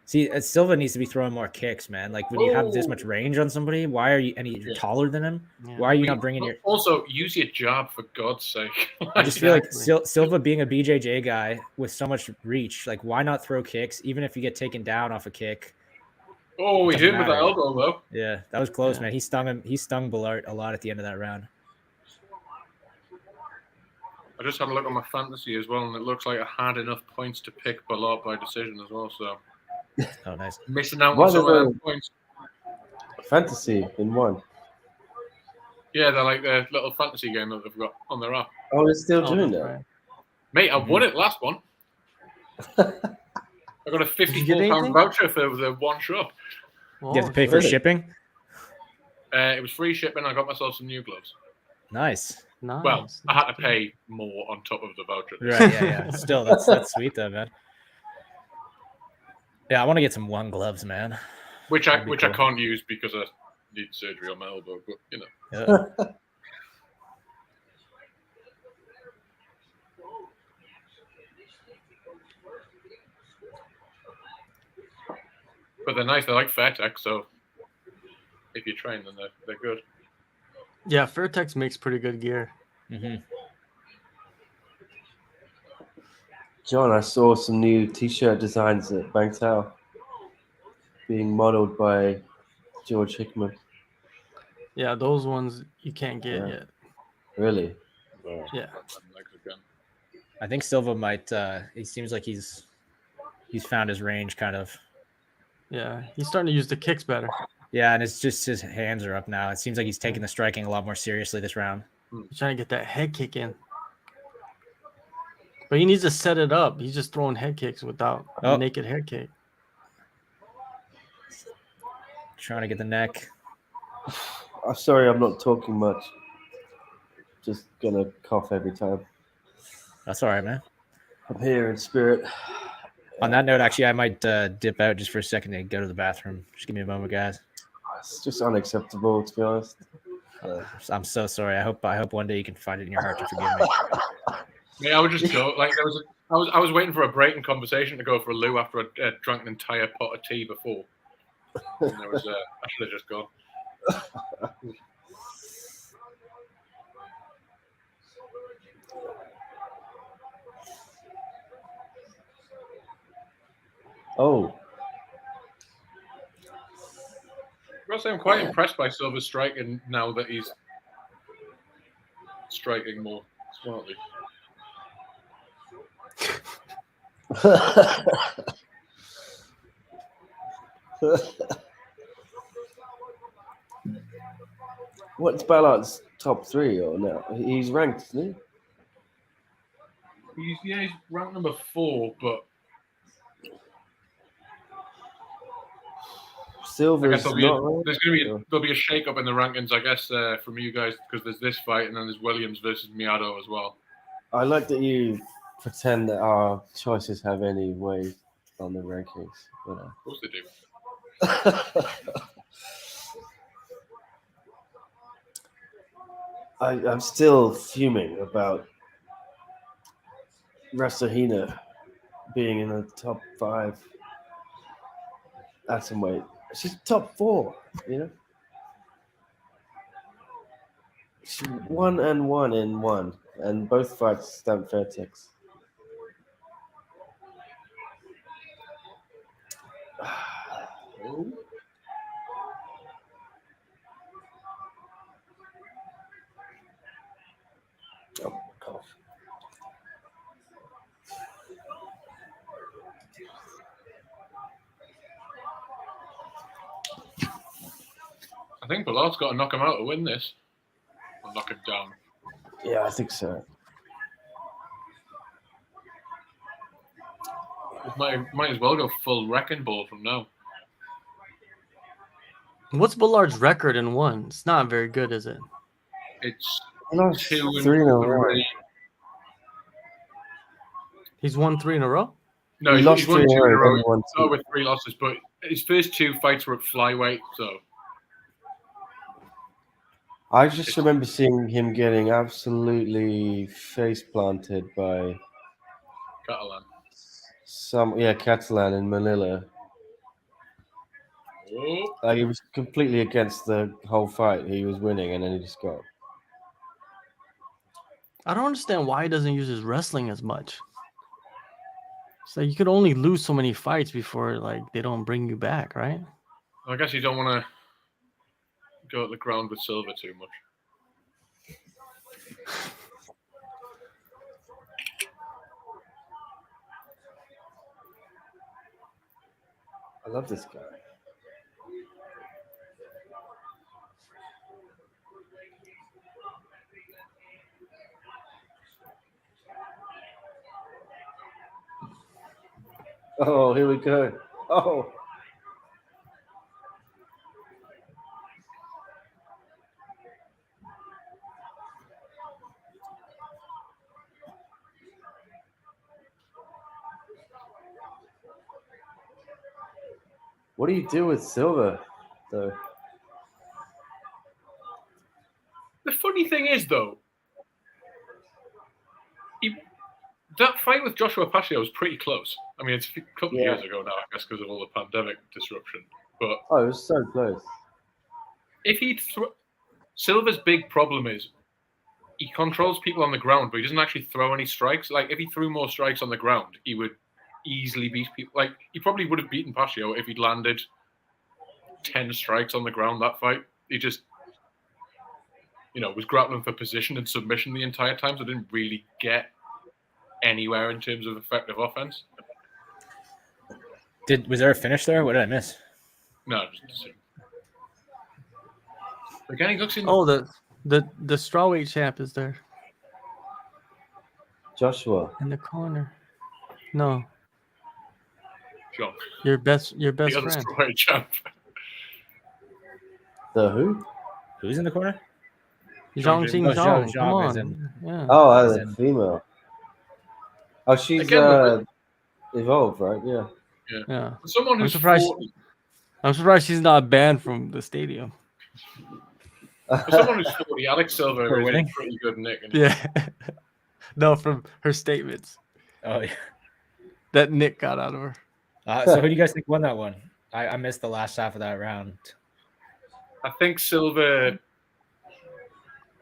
See, Silva needs to be throwing more kicks, man. Like when you have this much range on somebody, why are you? And you're
Yeah.
taller than him.
Yeah.
Why are you not bringing your?
Also, use your jab for God's sake.
I just feel like
Exactly.
Silva being a BJJ guy with so much reach, like why not throw kicks, even if you get taken down off a kick?
Oh, he
Doesn't
hit him with the
matter.
elbow though.
Yeah, that was close,
Yeah.
man. He stung him. He stung Ballard a lot at the end of that round.
I just had a look at my fantasy as well, and it looks like I had enough points to pick Ballard by decision as well. So
Oh, nice.
missing out on
What
some
are
of
the-
them points.
Fantasy in one.
Yeah, they're like the little fantasy game that they've got on their app.
Oh, they're still
Oh,
doing
that's
that.
right.
Mate, I won it last one. I got a
you get
£54
anything?
voucher for the one shot.
Whoa,
You have to pay for
really?
shipping.
It was free shipping. I got myself some new gloves.
Nice.
nice.
Well, I had to pay more on top of the voucher.
Right. Yeah. Yeah. Still, that's sweet though, man. Yeah, I want to get some one gloves, man.
Which I
That'd be cool.
can't use because I need surgery on my elbow. But you know,
Yeah.
but they're nice. They're like Fairtex, so if you train them, they're good.
Yeah, Fairtex makes pretty good gear.
hmm
John, I saw some new T-shirt designs at Bangtao being modeled by George Hickman.
Yeah, those ones you can't get
Yeah.
yet.
Really?
Yeah.
Legs again.
I think Silva might. He seems like he's found his range, kind of.
Yeah, he's starting to use the kicks better.
Yeah, and it's just his hands are up now. It seems like he's taking the striking a lot more seriously this round.
He's trying to get that head kick in. But he needs to set it up. He's just throwing head kicks without
Oh.
a naked head kick.
Trying to get the neck.
I'm sorry, I'm not talking much. Just gonna cough every time.
That's all right, man.
I'm here in spirit.
On that note, actually, I might dip out just for a second to go to the bathroom. Just give me a moment, guys.
It's just unacceptable, to be honest.
I'm so sorry. I hope one day you can find it in your heart to forgive me.
Yeah, I would just go. Like I was waiting for a break in conversation to go for a loo after I drank an entire pot of tea before. And I should have just gone.
Oh,
I gotta say, I'm quite impressed by Silver's striking now that he's striking more smartly.
What's Ballard's top 3 or no? He's ranked, isn't he?
He's ranked number 4, but I
Silver's
guess
not.
there'll be a shake up in the rankings, I guess, from you guys, because there's this fight and then there's Williams versus Miado as well.
I like that you pretend that our choices have any weight on the rankings.
Of course they do.
I'm still fuming about Rasahina being in the top 5 atomweight. She's top 4, you know. She 1-1 in 1, and both fights stamped fair ticks. Oh, gosh.
I think Ballard's got to knock him out to win this. Or knock him down.
Yeah, I think so.
Might as well go full wrecking ball from now.
What's Ballard's record in 1? It's not very good, is it?
It's
He lost
2 and
3 in a row.
3.
He's won 3 in a row?
No,
He
he's
lost
won
3
2
in
in
a
a
row,
row.
and won 2.
With 3 losses, but his first 2 fights were at flyweight, so
I just remember seeing him getting absolutely face planted by
Catalan.
Catalan in Manila.
Oh.
Like, he was completely against the whole fight. He was winning, and then he just got.
I don't understand why he doesn't use his wrestling as much. So you could only lose so many fights before they don't bring you back, right?
I guess you don't want to go at the ground with Silver too much.
I love this guy. Oh, here we go. Oh. What do you do with Silver, though?
The funny thing is, though, that fight with Joshua Pasio was pretty close. I mean, it's a couple of years ago now, I guess, because of all the pandemic disruption. But
it was so close.
If Silver's big problem is he controls people on the ground, but he doesn't actually throw any strikes. Like, if he threw more strikes on the ground, he would easily beat people. Like, he probably would have beaten Pasio if he'd landed 10 strikes on the ground that fight. He just, was grappling for position and submission the entire time, so didn't really get anywhere in terms of effective offense.
Was there a finish there? What did I miss?
No, just again, he looks in.
Oh, the strawweight champ is there
Joshua.
in the corner. No,
John.
your best
The other
friend.
strawweight champ.
The who?
Who's in the corner?
Zhang Jing
Oh,
Zhang.
Zhang
Come
is
on.
in.
Yeah.
Oh, as a female. Oh, she's
Again,
evolved, right? Yeah.
Yeah.
Someone who's
surprised-
40.
I'm surprised she's not banned from the stadium.
For someone who's 40, Alex Silva
For
is
winning?
a pretty good nick. And
Yeah. No, from her statements
Oh yeah.
that Nick got out of her.
So who do you guys think won that one? I missed the last half of that round.
I think Silva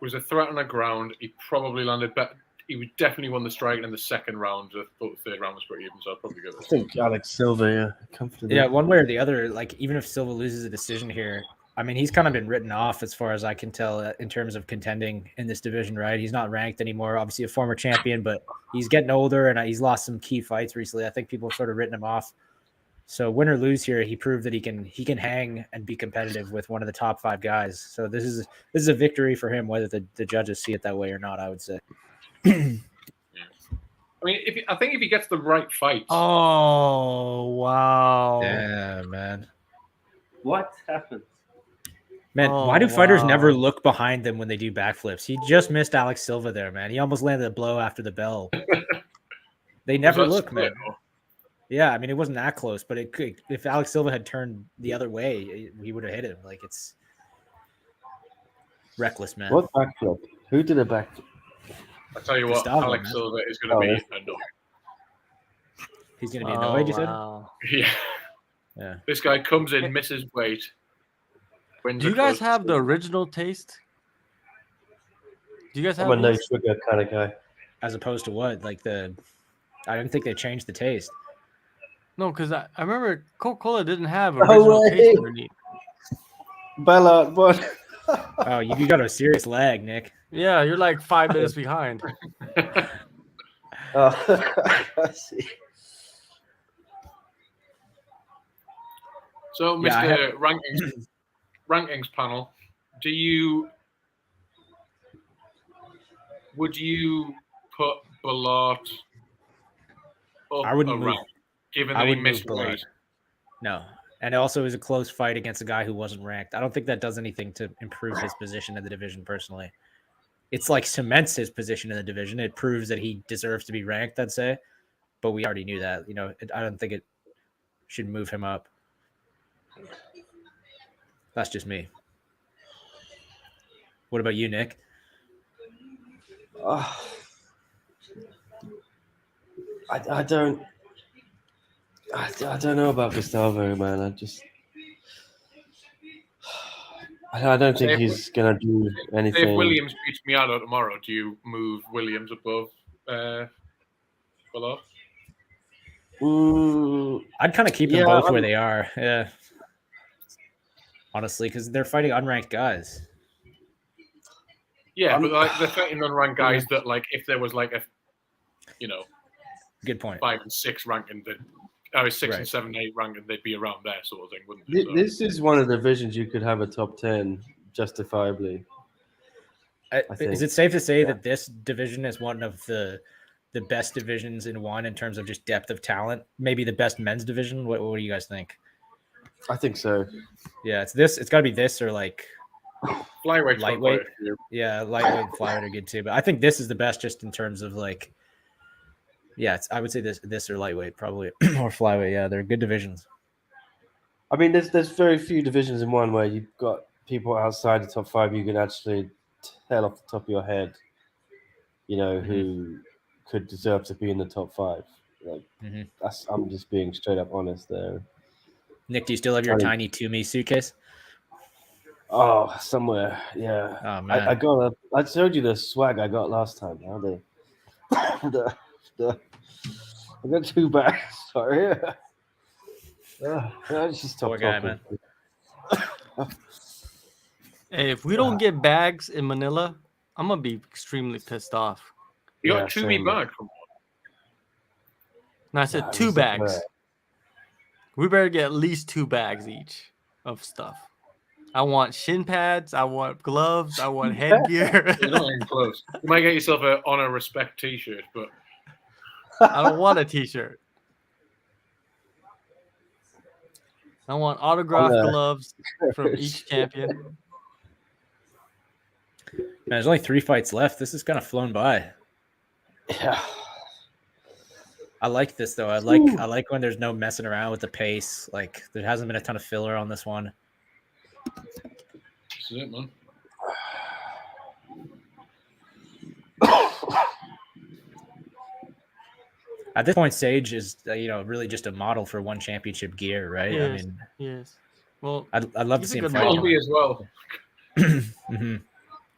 was a threat on the ground. He probably landed better. He would definitely won the strike in the second round. I thought the third round was pretty even, so I'd probably go
I
with
think Alex Silva, yeah, comfortably.
Yeah, one way or the other. Like even if Silva loses a decision here, I mean he's kind of been written off as far as I can tell in terms of contending in this division. Right? He's not ranked anymore. Obviously a former champion, but he's getting older and he's lost some key fights recently. I think people have sort of written him off. So win or lose here, he proved that he can hang and be competitive with one of the top 5 guys. So this is a victory for him, whether the judges see it that way or not. I would say.
I mean, I think if he gets the right fights,
Oh wow!
Yeah, man.
What happened?
Man,
Oh,
why do fighters never
wow.
look behind them when they do backflips? He just missed Alex Silva there, man. He almost landed a blow after the bell. They never
was that
look,
split,
man.
or-
Yeah, I mean, it wasn't that close, but it could. If Alex Silva had turned the other way, he would have hit him. Like it's reckless, man.
What backflip? Who did a backflip?
I tell you what,
Gustavo,
Alex
man.
Silva is going to
Oh,
be
that's-
annoying.
He's gonna be annoyed. You said?
Wow.
Yeah,
Yeah.
this guy comes in, misses weight. Wins
Do you
a
guys
close
have the
decision.
original taste? Do you guys have
I'm a no
these?
sugar kind of guy.
As opposed to what? Like I didn't think they changed the taste.
No, because I remember Coca-Cola didn't have
No
original
way.
taste underneath.
Bella, what?
Oh, you got a serious lag, Nick.
Yeah, you're like 5 minutes behind.
Oh, I see.
So,
Yeah, I
Mr. Rankings panel, would you put Ballard up
I wouldn't move.
around, given
I
that he
wouldn't move
missed
Ballard.
weight?
No. And it also is a close fight against a guy who wasn't ranked. I don't think that does anything to improve his position in the division personally. It's like cements his position in the division. It proves that he deserves to be ranked, I'd say. But we already knew that. You know, I don't think it should move him up. That's just me. What about you, Nick?
I don't know about Gustavo, man. I don't think he's gonna do
Say
anything.
if Williams beats Miado tomorrow, do you move Williams above Ballard?
I'd kind of keep them
Yeah,
both where
I'm-
they are. Yeah. Honestly, because they're fighting unranked guys.
Yeah,
I'm-
but like they're fighting unranked guys that, like, if there was like a,
Good point.
5 and 6 ranking, that 6
Right.
and 7, 8 ranking, they'd be around there, sort of thing, wouldn't they? So,
This is one of the divisions you could have a top 10 justifiably.
Is
think,
it safe to say
yeah.
that this division is one of the best divisions in one in terms of just depth of talent? Maybe the best men's division? What do you guys think?
I think so.
Yeah, it's this. It's got to be this or like
Flyweight's got
lightweight.
quite a few.
Yeah, lightweight and flyweight are good too. But I think this is the best just in terms of like, yeah, I would say this or lightweight probably or flyweight. Yeah, they're good divisions.
I mean, there's very few divisions in one where you've got people outside the top 5 you can actually tell off the top of your head, who could deserve to be in the top 5. Like,
Mhm.
I'm just being straight up honest there.
Nick, do you still have your
I mean-
tiny Toomey suitcase?
Oh, somewhere, yeah.
Oh man,
I showed you the swag I got last time. Now I got 2 bags. Sorry. I just stop
Poor guy,
talking.
man.
Hey, if we don't get bags in Manila, I'm gonna be extremely pissed off.
You
Yeah,
got 2 me
same.
back.
And I said
Nah,
2
this is
bags.
bad.
We better get at least 2 bags each of stuff. I want shin pads. I want gloves. I want headgear.
You're not even close. You might get yourself a honor respect T-shirt, but
I don't want a t-shirt. I want autographed
Honor.
gloves from each champion.
Man, there's only 3 fights left. This has kind of flown by.
Yeah.
I like this though. I like when there's no messing around with the pace. Like there hasn't been a ton of filler on this one.
this is it, man.
At this point, Sage is really just a model for one championship gear, right? I
Yes.
mean,
Yes. Well,
I'd love to
he's a
see him
good
fight.
model.
Colby as well.
Mhm.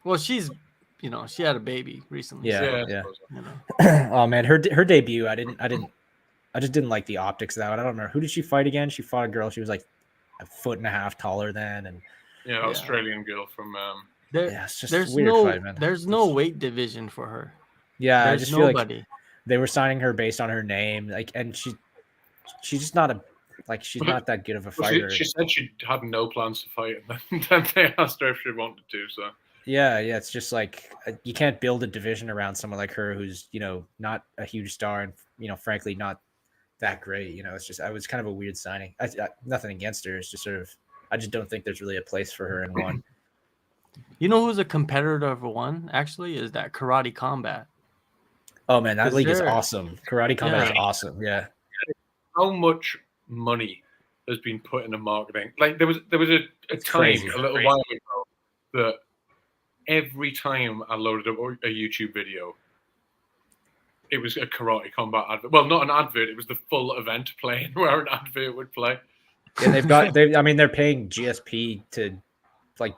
well, she's, she had a baby recently.
Yeah,
so,
Yeah.
yeah. Oh man, her debut, I just didn't like the optics of that one. I don't remember, who did she fight again? She fought a girl. She was like a foot and a half taller than, and
Yeah, Australian girl from.
There,
it's just
there's
a weird
no
fight, man.
there's no weight division for her.
Yeah, I
There's
just feel like
nobody.
they were signing her based on her name, like, and she's just not she's not that good of a
Well,
fighter.
she said she had no plans to fight, and then they asked her if she wanted to. So
Yeah, it's just like you can't build a division around someone like her who's not a huge star and frankly not that great. It's just I was kind of a weird signing. I nothing against her. It's just sort of I just don't think there's really a place for her in one.
You know who's a competitor of one actually is that Karate Combat.
Oh man, that
'Cause
league is
they're-
awesome. Karate Combat is
Yeah.
awesome. Yeah.
how much money has been put into marketing? Like there was a
It's
time
crazy.
a little while ago that every time I loaded up a YouTube video, it was a Karate Combat advert. Well, not an advert; it was the full event playing where an advert would play.
And they're paying GSP to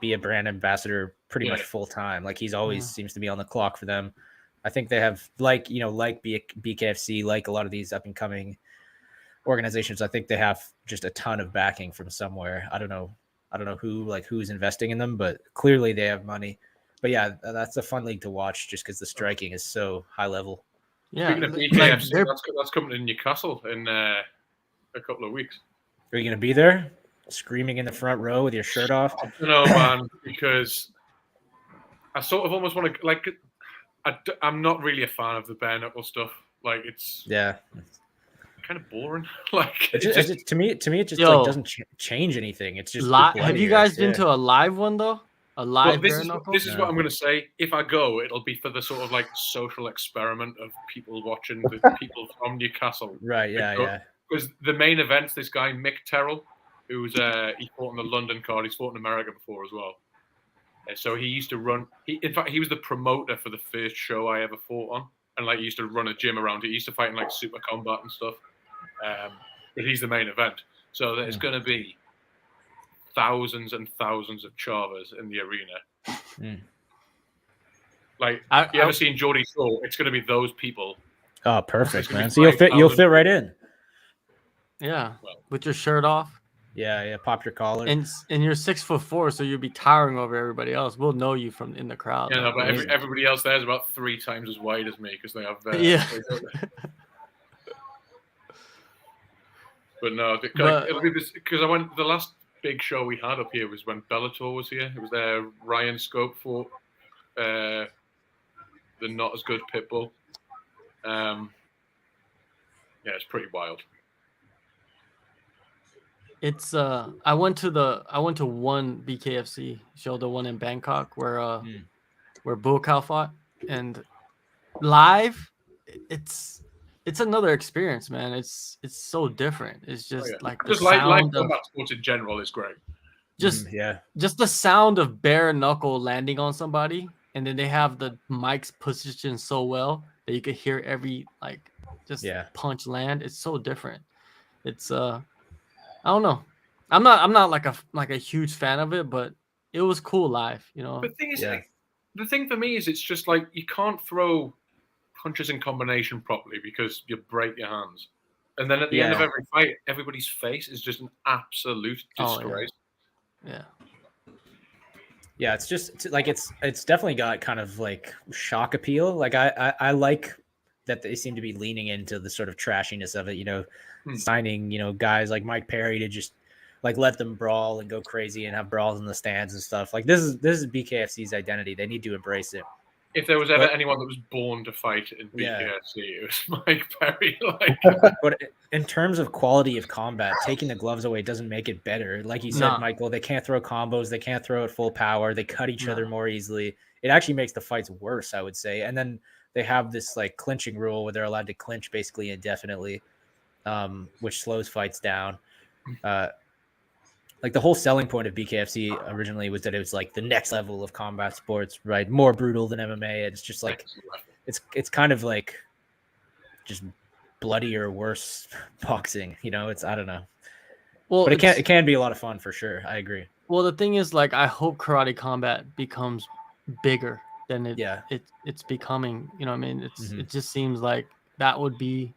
be a brand ambassador pretty much full time. Like he's always seems to be on the clock for them. I think they have BKFC, like a lot of these up and coming organizations. I think they have just a ton of backing from somewhere. I don't know who's investing in them, but clearly they have money. But yeah, that's a fun league to watch just because the striking is so high level.
Yeah,
Speaking of BKFC, that's coming to Newcastle in a couple of weeks.
Are you going to be there, screaming in the front row with your shirt off?
I don't know, man, because I sort of almost want to I'm not really a fan of the bare knuckle stuff. Like it's kind of boring. Like
to me, it just doesn't change anything. It's just
have you guys been to a live one though? A live bare knuckle?
This is what I'm going to say. If I go, it'll be for the sort of social experiment of people watching the people from Newcastle.
Right? Yeah.
Because the main event's this guy Mick Terrell, who's he fought on the London card. He's fought in America before as well. So he used to run. In fact, he was the promoter for the first show I ever fought on, and he used to run a gym around it. He used to fight in super combat and stuff. But he's the main event, so there's going to be thousands and thousands of chavas in the arena. You ever seen Geordie Shore? It's going to be those people.
Oh, perfect, man! So you'll fit right in.
Yeah, with your shirt off.
Yeah, pop your collar.
And you're 6'4", so you'll be towering over everybody else. We'll know you from in the crowd.
Yeah, but everybody else there is about 3 times as wide as me because they have. But no, it'll be this because the last big show we had up here was when Bellator was here. It was there. Ryan Scope fought the not as good Pitbull. Yeah, it's pretty wild.
It's I went to one BKFC show, the one in Bangkok where Bull Cow fought, and live it's another experience, man. It's so different. It's just the sound of
sports in general is great.
Just the sound of bare knuckle landing on somebody, and then they have the mics positioned so well that you could hear every punch land. It's so different. It's I don't know. I'm not like a huge fan of it, but it was cool live,
The thing is, the thing for me is it's just you can't throw punches in combination properly because you break your hands, and then at the end of every fight, everybody's face is just an absolute disgrace.
Yeah, it's just it's definitely got kind of shock appeal. I like that they seem to be leaning into the sort of trashiness of it, signing, guys like Mike Perry to just let them brawl and go crazy and have brawls in the stands and stuff. This is BKFC's identity. They need to embrace it.
If there was ever anyone that was born to fight in BKFC, it was Mike Perry.
But in terms of quality of combat, taking the gloves away doesn't make it better. Like you said, Michael, they can't throw combos. They can't throw at full power. They cut each other more easily. It actually makes the fights worse, I would say. And then they have this clinching rule where they're allowed to clinch basically indefinitely, which slows fights down. The whole selling point of BKFC originally was that it was the next level of combat sports, right? More brutal than MMA. It's just it's kind of just bloody or worse boxing. You know, it's I don't know,
Well,
but it can be a lot of fun for sure. I agree.
Well, the thing is, like, I hope karate combat becomes bigger than
Yeah.
it's becoming. You know what I mean?
Mhm.
It just seems like that would be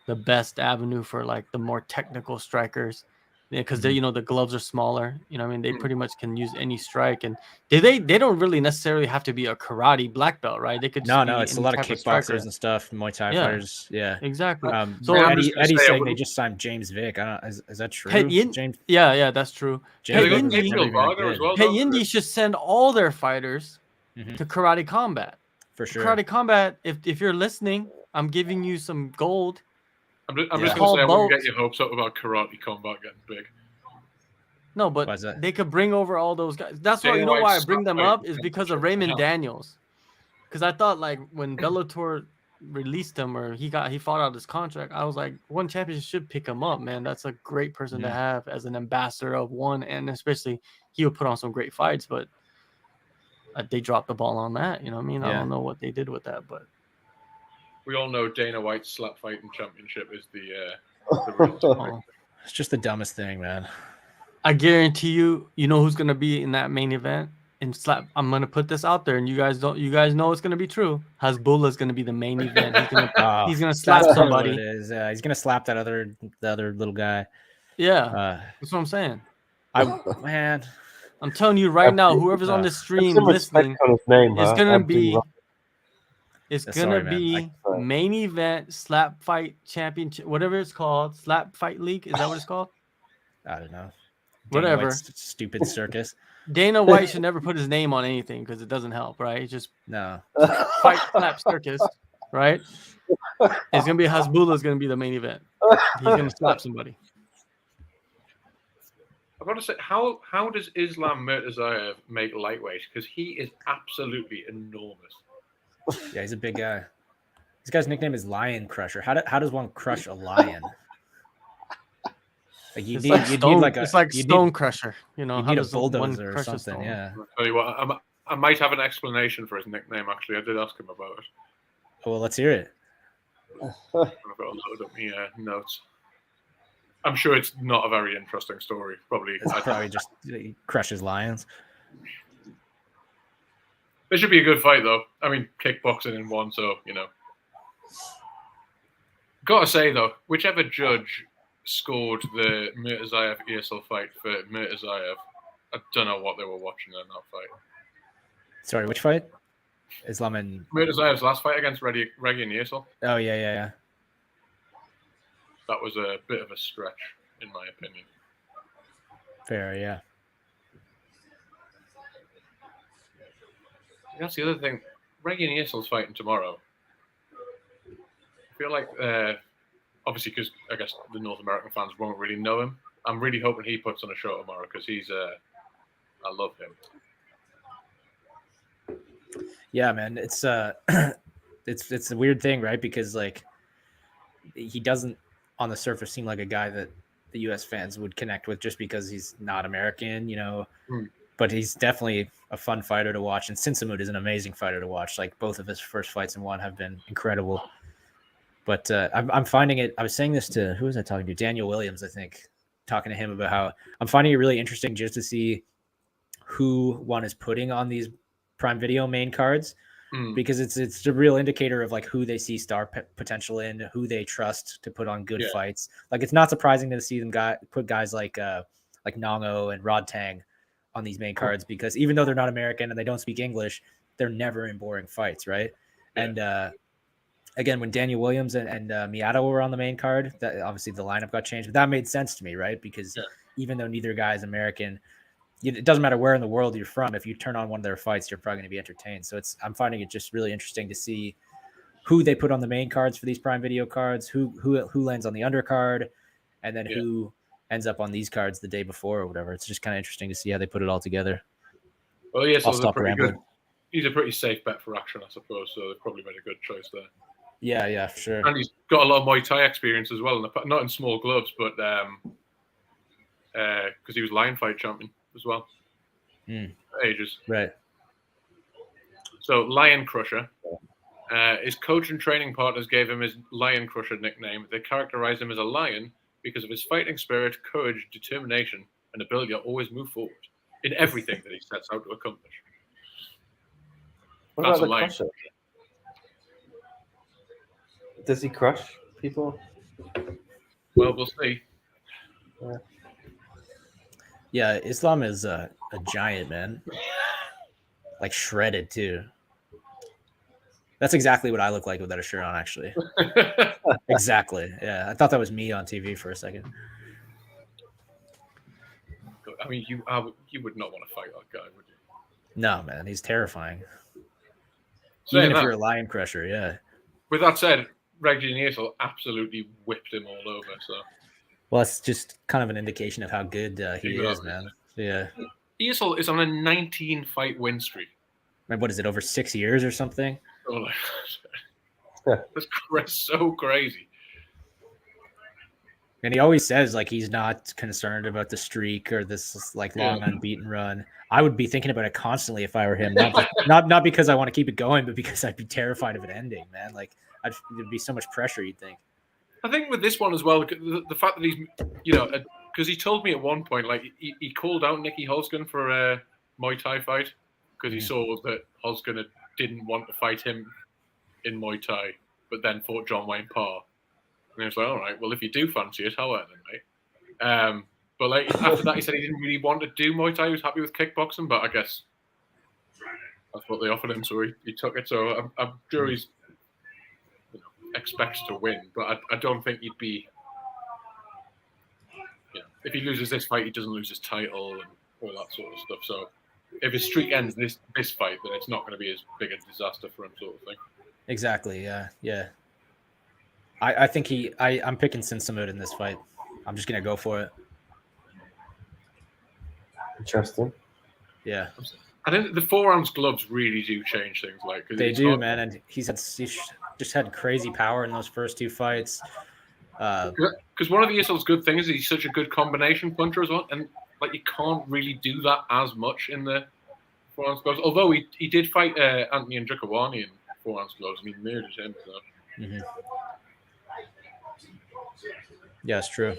the best avenue for like the more technical strikers. Yeah, because they,
Mhm.
you know, the gloves are smaller. You know what I mean? They pretty much can use any strike, and they don't really necessarily have to be a karate black belt, right? They could just
No,
be
it's a
any
lot of
type of striker.
kickboxers and stuff, Muay Thai
Yeah.
fighters. Yeah.
Exactly.
So I'm just gonna
Eddie's
say, I
saying they
wouldn't-
just signed James Vick. I don't. Is that true?
Pet Yin-
James
Yeah, that's true.
James
Yeah, they
Pet
got
Vick was
Indi-
never
Gabriel
even that
Varga as
good.
well.
Pet
don't they?
Indy should send all their fighters
Mhm.
to karate combat.
For sure.
Karate combat. If you're listening, I'm giving you some gold.
I'm just
Yeah.
going to
Call
say I wouldn't
boats.
get your hopes up about karate combat getting big.
No, but
Why is that?
they could bring over all those guys. That's why
Dana
you know why I
White's
bring them
slap
up
fight
is
is
because of
championship.
Raymond
Yeah.
Daniels. Because I thought like when Bellator released him or he fought out his contract, I was like, one championship should pick him up, man. That's a great person to
Mhm.
have as an ambassador of one, and especially he would put on some great fights, but they dropped the ball on that. You know what I mean? I
Yeah.
don't know what they did with that, but
We all know Dana White's slap fighting championship is the real
oh,
It's just the dumbest thing, man.
I guarantee you, you know who's gonna be in that main event. And slap. I'm gonna put this out there, and you guys know it's gonna be true. Hasbullah's gonna be the main event. He's gonna he's gonna slap
That's probably what
somebody.
it is. He's gonna slap the other little guy.
Yeah, that's what I'm saying.
Man,
I'm telling you right now, whoever's on this
Put
stream
some respect
listening
on his name,
is
huh?
gonna
Abdul
be
Rahman.
Sorry, man.
be main event slap fight championship, whatever it's called, slap fight league. Is that what it's called?
I don't know.
Whatever.
White's stupid circus.
Dana White should never put his name on anything because it doesn't help, right? It's just
No.
fight slap circus, right? It's gonna be Hasbullah's gonna be the main event. He's gonna slap somebody.
I've got to say, how does Islam Murtazayev make lightweight? Because he is absolutely enormous.
Yeah, he's a big guy. This guy's nickname is Lion Crusher. How does one crush a lion? Like
It's
you'd
like
need
Stone,
like a
it's like
you'd
Stone
need-
Crusher. You know,
you'd
how
need a
does one
bulldozer or
crush a
something.
stone?
Yeah.
I'll tell you what, I might have an explanation for his nickname. Actually, I did ask him about it.
Oh, well, let's hear it.
I've got to load up my notes. I'm sure it's not a very interesting story. Probably.
It's probably just he crushes lions.
This should be a good fight, though. I mean, kickboxing in one, so you know. Gotta say though, whichever judge scored the Murtazayev ESL fight for Murtazayev, I don't know what they were watching in that fight.
Sorry, which fight? Islam and
Murtazayev's last fight against Reggie and ESL.
oh yeah.
That was a bit of a stretch, in my opinion.
Fair, yeah.
That's the other thing. Reggie and ESL's fighting tomorrow. I feel like, obviously, because I guess the North American fans won't really know him. I'm really hoping he puts on a show tomorrow because he's, I love him.
Yeah, man, it's it's a weird thing, right? Because like he doesn't on the surface seem like a guy that the US fans would connect with just because he's not American, you know. But he's definitely a fun fighter to watch, and Sinsamud is an amazing fighter to watch. Like both of his first fights in one have been incredible. But I'm finding it. I was saying this to who was I talking to? Daniel Williams, I think, talking to him about how I'm finding it really interesting just to see who one is putting on these Prime Video main cards, because it's a real indicator of like who they see star potential in, who they trust to put on good fights. Like it's not surprising to see them put guys like Nongo and Rod Tang on these main cards, because even though they're not American and they don't speak English, they're never in boring fights, right? Yeah. And again, when Daniel Williams and Miyato were on the main card, that obviously the lineup got changed, but that made sense to me, right? Because even though neither guy is American, it doesn't matter where in the world you're from. If you turn on one of their fights, you're probably going to be entertained. So I'm finding it just really interesting to see who they put on the main cards for these Prime Video cards, who lands on the undercard, and then who ends up on these cards the day before or whatever. It's just kind of interesting to see how they put it all together.
Well, yes,
I'll stop rambling.
He's a pretty safe bet for action, I suppose. So they've probably made a good choice there.
Yeah, for sure.
And he's got a lot of Muay Thai experience as well, not in small gloves, but because he was Lion Fight champion as well. Ages.
Right.
So Lion Crusher. His coach and training partners gave him his Lion Crusher nickname. They characterized him as a lion because of his fighting spirit, courage, determination, and ability to always move forward in everything that he sets out to accomplish.
What
That's
about
a
the
lion.
crusher? Does he crush people?
Well, we'll see.
Yeah, Islam is a giant, man. Like shredded too. That's exactly what I look like without a shirt on, actually. Exactly. Yeah, I thought that was me on TV for a second.
I mean, you would not want to fight that guy, would you?
No, man, he's terrifying.
Saying
Even if
that,
you're a lion crusher, yeah.
with that said, Reggie Neasel absolutely whipped him all over. So
Well, it's just kind of an indication of how good he is,
Exactly.
man. Yeah.
Neasel is on a 19-fight win streak.
Man, what is it, over 6 years or something?
Oh my God. That's so crazy.
And he always says like he's not concerned about the streak or this like long unbeaten run. I would be thinking about it constantly if I were him. Not because I want to keep it going, but because I'd be terrified of it ending, man. Like there'd be so much pressure. You'd think.
I think with this one as well, the fact that he's, because he told me at one point, like he called out Nicky Holzgen for a Muay Thai fight because he saw that Holzgen didn't want to fight him in Muay Thai, but then fought John Wayne Parr. And he was like, all right, well, if you do fancy it, how are then, mate? But like after that, he said he didn't really want to do Muay Thai. He was happy with kickboxing, but I guess that's what they offered him, so he took it. So I'm sure he's expects to win, but I don't think he'd be. If he loses this fight, he doesn't lose his title and all that sort of stuff. So if his streak ends this fight, then it's not going to be as big a disaster for him, sort of thing.
Exactly. Yeah. I think I'm picking Sinsamut in this fight. I'm just gonna go for it.
Interesting.
Yeah.
I think the 4-ounce gloves really do change things. Like
they do, man, and he's just had crazy power in those first two fights.
Because one of the Isil's good things is he's such a good combination puncher as well, and like you can't really do that as much in the 4-ounce gloves. Although he did fight Anthony Ndrikawani in 4-ounce gloves, and he murdered him. So.
Mm-hmm. Yeah, it's true.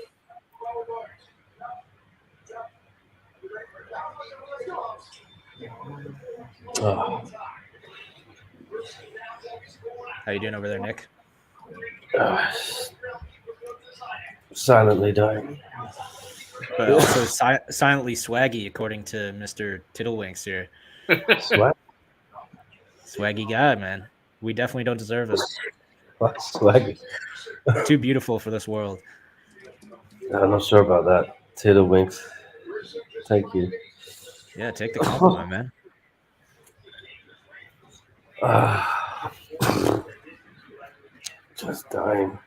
Oh.
How you doing over there, Nick?
Silently dying.
But also silently swaggy, according to Mr. Tiddlewinks here.
Swag?
Swaggy guy, man. We definitely don't deserve it.
Swaggy.
Too beautiful for this world.
I'm not sure about that. Tiddlewinks. Thank you.
Yeah, take the compliment, man.
Just dying.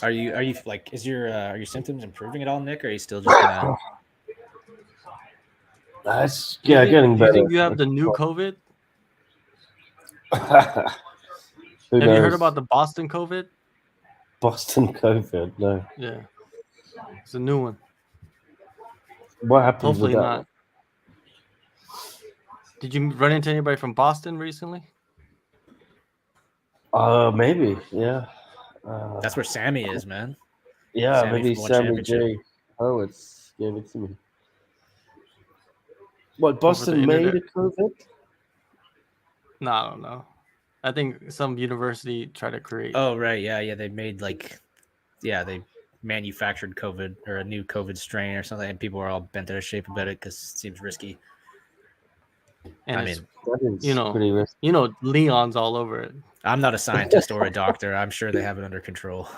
Are you like, are your symptoms improving at all, Nick? Or are you still just gonna...
That's getting better.
You think you have the new COVID?
Have
You heard about the Boston COVID?
Boston COVID? No.
Yeah, it's a new one.
What happened?
Hopefully
with that?
not. Did you run into anybody from Boston recently?
Maybe. Yeah.
That's where Sammy is, man.
Yeah,
Sammy
maybe
from One
Sammy
Championship.
J. Howitz gave it to me. What,
the
Boston made
internet.
a COVID?
No, I don't know. I think some university tried to create.
Oh, right. Yeah. They made they manufactured COVID or a new COVID strain or something, and people are all bent out of shape about it because it seems risky.
and
I
it's,
mean,
That is
You know,
pretty risky.
Leon's all over it.
I'm not a scientist or a doctor. I'm sure they have it under control.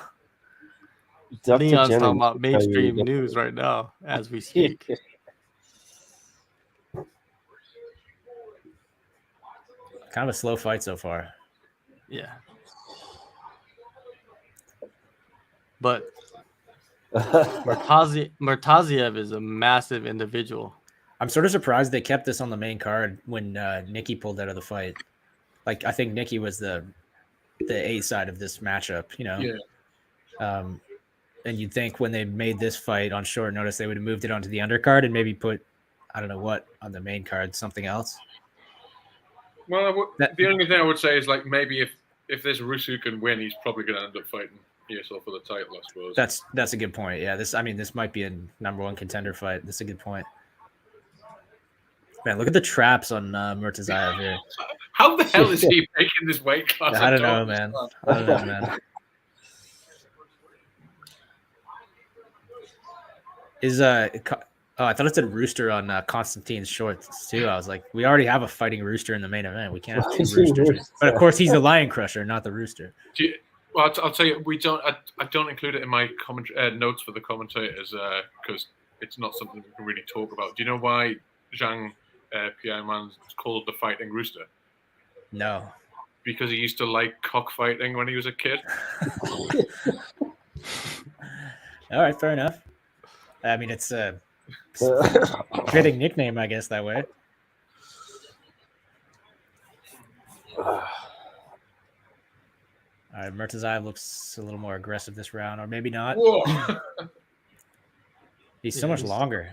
Dr.
Leon's
Jennings
talking about
will tell you
mainstream
that-
news right now as we speak.
Kind of a slow fight so far.
Yeah. But Murtaziev is a massive individual.
I'm sort of surprised they kept this on the main card when Nikki pulled out of the fight. Like, I think Nikki was the A side of this matchup, you know?
Yeah.
And you'd think when they made this fight on short notice, they would have moved it onto the undercard and maybe put, I don't know what, on the main card, something else.
Well, the only thing I would say is like maybe if this Rusu can win, he's probably going to end up fighting ESL for the title, I suppose.
That's a good point. Yeah, this might be a #1 contender fight. That's a good point. Man, look at the traps on Murtazaev here.
How the hell is he making this weight class?
I don't know, man. I don't know, man. Is I thought it said Rooster on Constantine's shorts too. I was like, we already have a fighting Rooster in the main event. We can't have two Roosters. But of course, he's the Lion Crusher, not the Rooster.
Well, I'll tell you, I don't include it in my notes for the commentators because it's not something we can really talk about. Do you know why Zhang Piaman is called the Fighting Rooster?
No.
Because he used to like cockfighting when he was a kid.
All right, fair enough. I mean, it's a fitting nickname, I guess, that way. All right, Murtazaev looks a little more aggressive this round, or maybe not.
Whoa.
He's so much longer.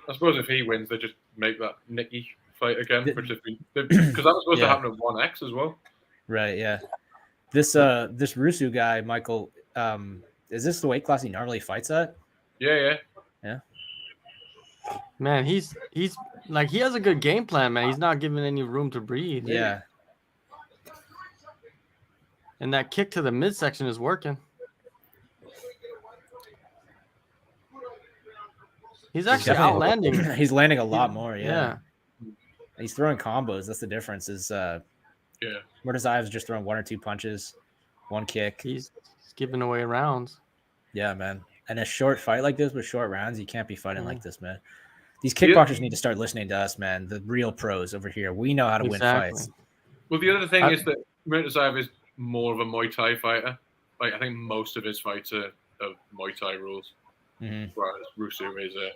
I suppose if he wins, they just make that Nicky fight again, which has been because that was supposed to happen at 1X as well.
Right. Yeah. This Rusu guy, Michael, is this the weight class he normally fights at?
Yeah.
Man, he's like he has a good game plan, man. He's not giving any room to breathe.
Yeah.
And that kick to the midsection is working. He's actually outlanding.
He's landing a lot more. Yeah. He's throwing combos. That's the difference. Is Murtazaev's just throwing 1 or 2 punches, 1 kick.
He's giving away rounds.
Yeah, man. And a short fight like this with short rounds, you can't be fighting like this, man. These kickboxers need to start listening to us, man. The real pros over here. We know how to win fights.
Well, the other thing is that Murtazaev is more of a Muay Thai fighter. Like I think most of his fights are Muay Thai rules, whereas Rusu is a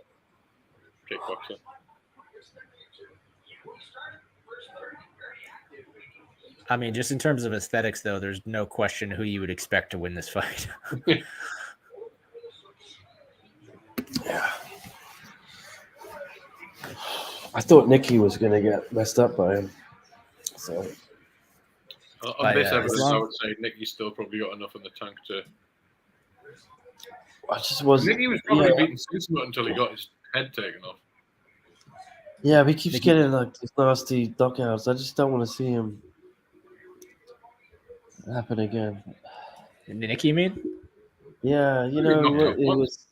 kickboxer.
I mean, just in terms of aesthetics, though, there's no question who you would expect to win this fight.
Yeah. I thought Nicky was going to get messed up by him. So
on this evidence, I would say Nicky's still probably got enough in the tank to.
I just wasn't.
Nicky was probably beating Susma until he got his head taken off.
Yeah, but he keeps getting like these nasty knockouts. I just don't want to see him happen again.
Nicky, you mean?
Yeah, you know, it was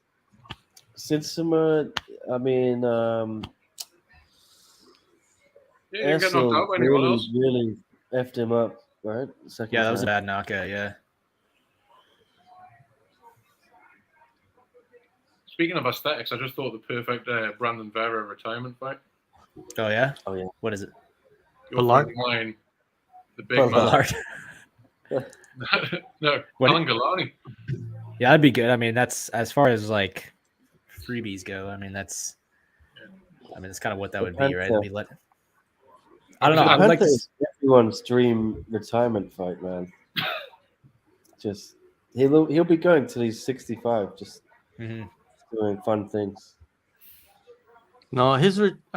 Sinsuma. I mean,
yeah, get knocked out by anyone else.
Really effed him up, right?
Yeah, that was a bad knockout. Yeah.
Speaking of aesthetics, I just thought the perfect Brandon Vera retirement fight.
Oh yeah.
Oh yeah.
What is it?
Line, the big man. No, Alan Galani.
Yeah, that'd be good. I mean, that's as far as like freebies go. I mean, that's kind of what that would be, right? I don't know. I would like to
everyone's dream retirement fight, man. Just he'll be going till he's 65, just doing fun things.
No, I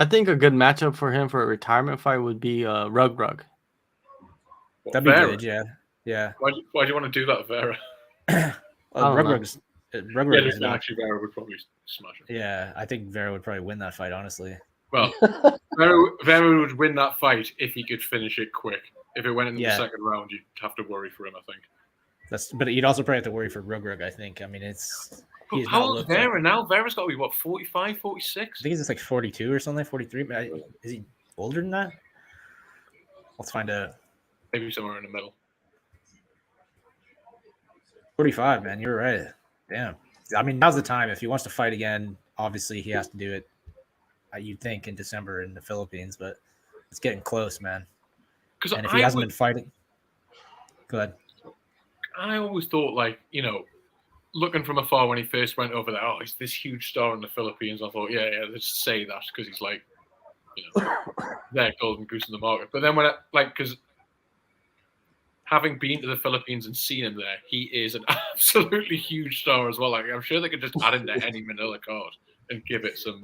think a good matchup for him for a retirement fight would be Rug.
That'd be good, yeah.
Why do you want to do that, Vera?
Rug's
actually, Vera would probably smash him.
Yeah, I think Vera would probably win that fight, honestly.
Well, Vera would win that fight if he could finish it quick. If it went in the second round, you'd have to worry for him, I think.
But you'd also probably have to worry for Rug, I think. I mean,
how old is Vera now? Vera's got to be, 45, 46?
I think he's just like 42 or something, 43. Is he older than that? Let's find out.
Maybe somewhere in the middle.
45, man. You're right. Damn. I mean, now's the time. If he wants to fight again, obviously he has to do it, you'd think, in December in the Philippines, but it's getting close, man. And if he hasn't been fighting... Go ahead.
I always thought, looking from afar when he first went over there, he's this huge star in the Philippines. I thought, let's say that because he's their golden goose in the market. But then because having been to the Philippines and seen him there, he is an absolutely huge star as well. I'm sure they could just add him to any Manila card and give it some.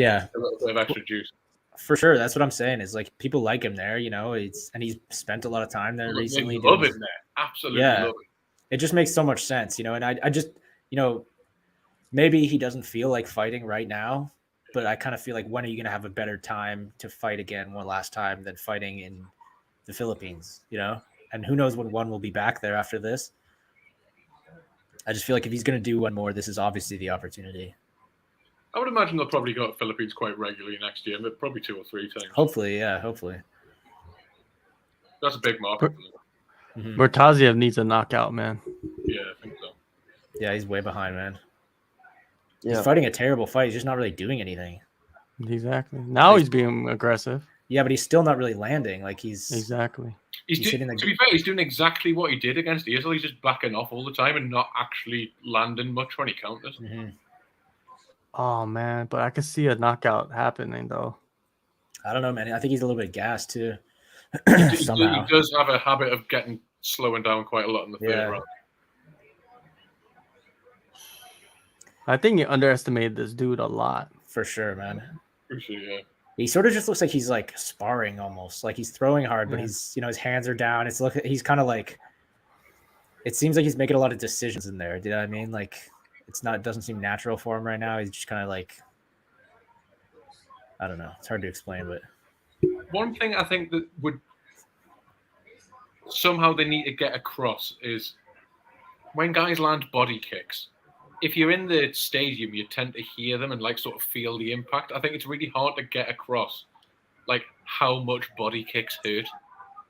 Yeah,
a little bit of extra juice.
for sure. That's what I'm saying. Is like people like him there. He's spent a lot of time there recently.
They love
doing-
him there. Absolutely
Yeah.
love him.
It just makes so much sense, and I just, maybe he doesn't feel like fighting right now, but I kind of feel like when are you going to have a better time to fight again one last time than fighting in the Philippines, And who knows when one will be back there after this. I just feel like if he's going to do one more, this is obviously the opportunity.
I would imagine they'll probably go to Philippines quite regularly next year, but probably 2 or 3 times.
Hopefully, yeah, hopefully.
That's a big market for them.
Mm-hmm.
Murtaziev needs a knockout, man.
Yeah, I think so.
Yeah, he's way behind, man.
Yeah.
He's fighting a terrible fight. He's just not really doing anything.
Exactly. Now he's being aggressive.
Yeah, but he's still not really landing. Like he's
Exactly.
To be fair, he's doing exactly what he did against Easel. He's just backing off all the time and not actually landing much when he counters.
Mm-hmm.
Oh man, but I could see a knockout happening though.
I don't know, man. I think he's a little bit gassed too.
He
Somehow.
does have a habit of slowing down quite a lot in the third round.
I think you underestimated this dude a lot.
For sure, man.
For sure, yeah.
He sort of just looks like he's like sparring almost. Like he's throwing hard, but he's his hands are down. He's kind of like, it seems like he's making a lot of decisions in there. Do you know what I mean? Like it doesn't seem natural for him right now. He's just kind of like, I don't know. It's hard to explain, but
one thing I think that would somehow they need to get across is when guys land body kicks, if you're in the stadium, you tend to hear them and like sort of feel the impact. I think it's really hard to get across like how much body kicks hurt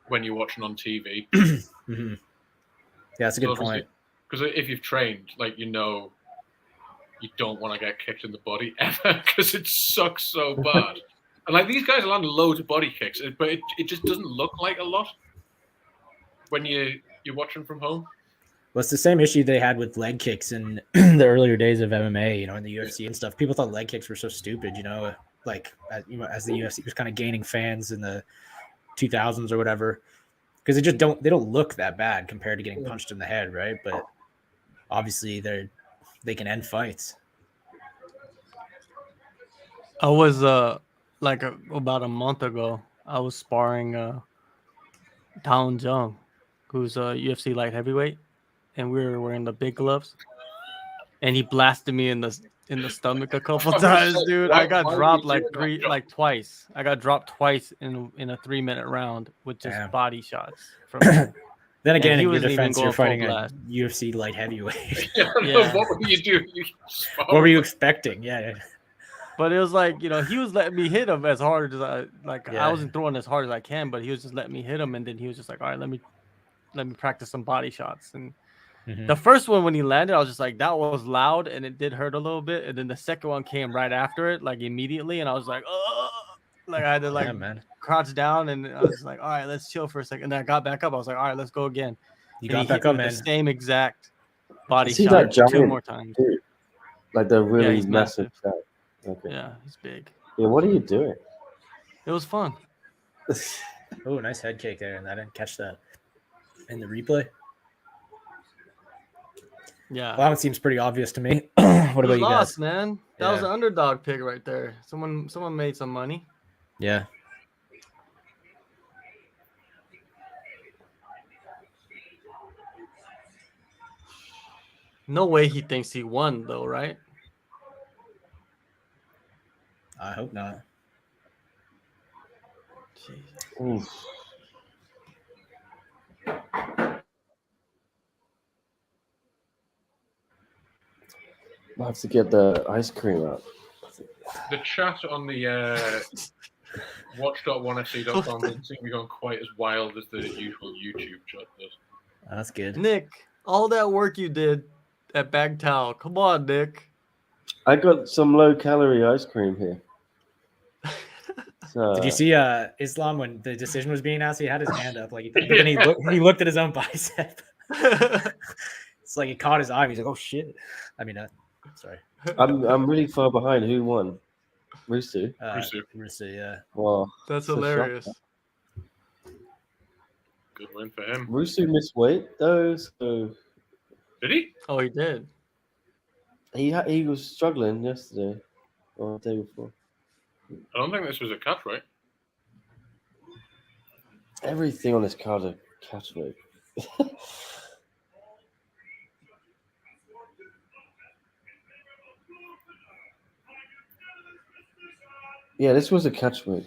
when you're watching on TV.
Mm-hmm. Yeah, that's a good point.
Because if you've trained, like you don't want to get kicked in the body ever because it sucks so bad. And like these guys land loads of body kicks, but it just doesn't look like a lot when you're watching from home.
Well, it's the same issue they had with leg kicks in the earlier days of MMA, in the UFC and stuff. People thought leg kicks were so stupid, like as the UFC was kind of gaining fans in the 2000s or whatever, because they don't look that bad compared to getting punched in the head, right? But obviously they can end fights.
I was about a month ago, I was sparring Town Jung, who's a UFC light heavyweight, and we were wearing the big gloves, and he blasted me in the stomach a couple times, dude. I got dropped twice. I got dropped twice in a 3-minute round with just body shots from him.
Then again, in your
wasn't even
defense, you're
going full
fighting a
blast.
UFC light heavyweight.
Yeah.
What were you doing?
What were you expecting? Yeah.
But it was like, he was letting me hit him as hard as I
Yeah.
wasn't throwing as hard as I can, but he was just letting me hit him, and then he was just like, all right, let me practice some body shots. And the first one when he landed, I was just like, that was loud and it did hurt a little bit. And then the second one came right after it, like immediately, and I was like, oh, like I had to crouch down, and I was like, all right, let's chill for a second. And then I got back up. I was like, all right, let's go again.
You
and
got back up, man.
The same exact body
See
shot
that giant
2 more times.
dude? Like the really
he's
massive
massive.
guy. Okay.
Yeah, he's big.
Yeah, what are you doing?
It was fun.
Oh, nice head kick there, and I didn't catch that in the replay.
Yeah.
Well, that one seems pretty obvious to me. What about you
lost,
guys?
Man? That was an underdog pick right there. Someone made some money.
Yeah.
No way he thinks he won, though, right?
I hope not.
Jeez.
Oof. I'll have to get the ice cream out.
The chat on the watch.1fc.com doesn't seem to be going quite as wild as the usual YouTube chat does.
That's good.
Nick, all that work you did at Bag Towel. Come on, Nick.
I got some low-calorie ice cream here.
Did you see Islam when the decision was being announced? He had his hand up, like, but then he looked at his own bicep. It's like he caught his eye. He's like, "Oh shit!" I mean, sorry.
I'm really far behind. Who won? Rusu.
Rusu, yeah.
Wow,
That's
a
hilarious.
shocker.
Good win for him.
Rusu missed weight though, so
Did he?
Oh, he did.
he was struggling yesterday or the day before.
I don't think this was a catch, right?
Everything on this card is catch weight. Yeah, this was a catch weight.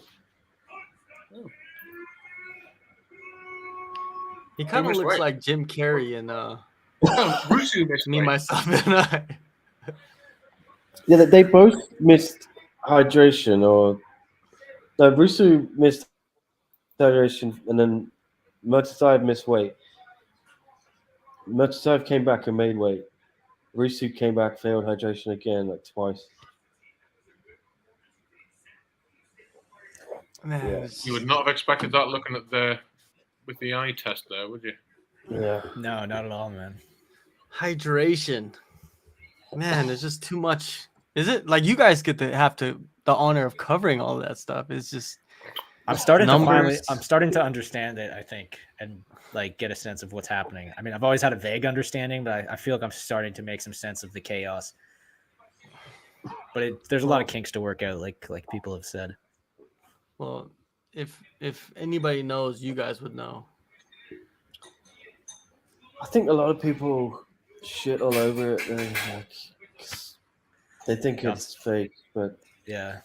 He kind of
missed
looks
weight?
like Jim Carrey in
Rusu missed
Me,
weight.
Myself, and I.
Yeah, they both missed hydration, or no, Rusu missed hydration, and then Murtazaev missed weight. Murtazaev came back and made weight. Rusu came back, failed hydration again, like twice.
Man,
Yeah.
it's-
You would not have expected that looking at with the eye test there, would you?
Yeah.
No, not at all, man.
hydration. Man, there's just too much. Is it like you guys get to have the honor of covering all of that stuff? It's just
I'm starting
Numbers.
I'm starting to understand it, I think, and like get a sense of what's happening. I mean, I've always had a vague understanding, but I feel like I'm starting to make some sense of the chaos. But there's a lot of kinks to work out, like people have said.
well, if anybody knows, you guys would know.
I think a lot of people shit all over it. They think it's fake, but
Yeah.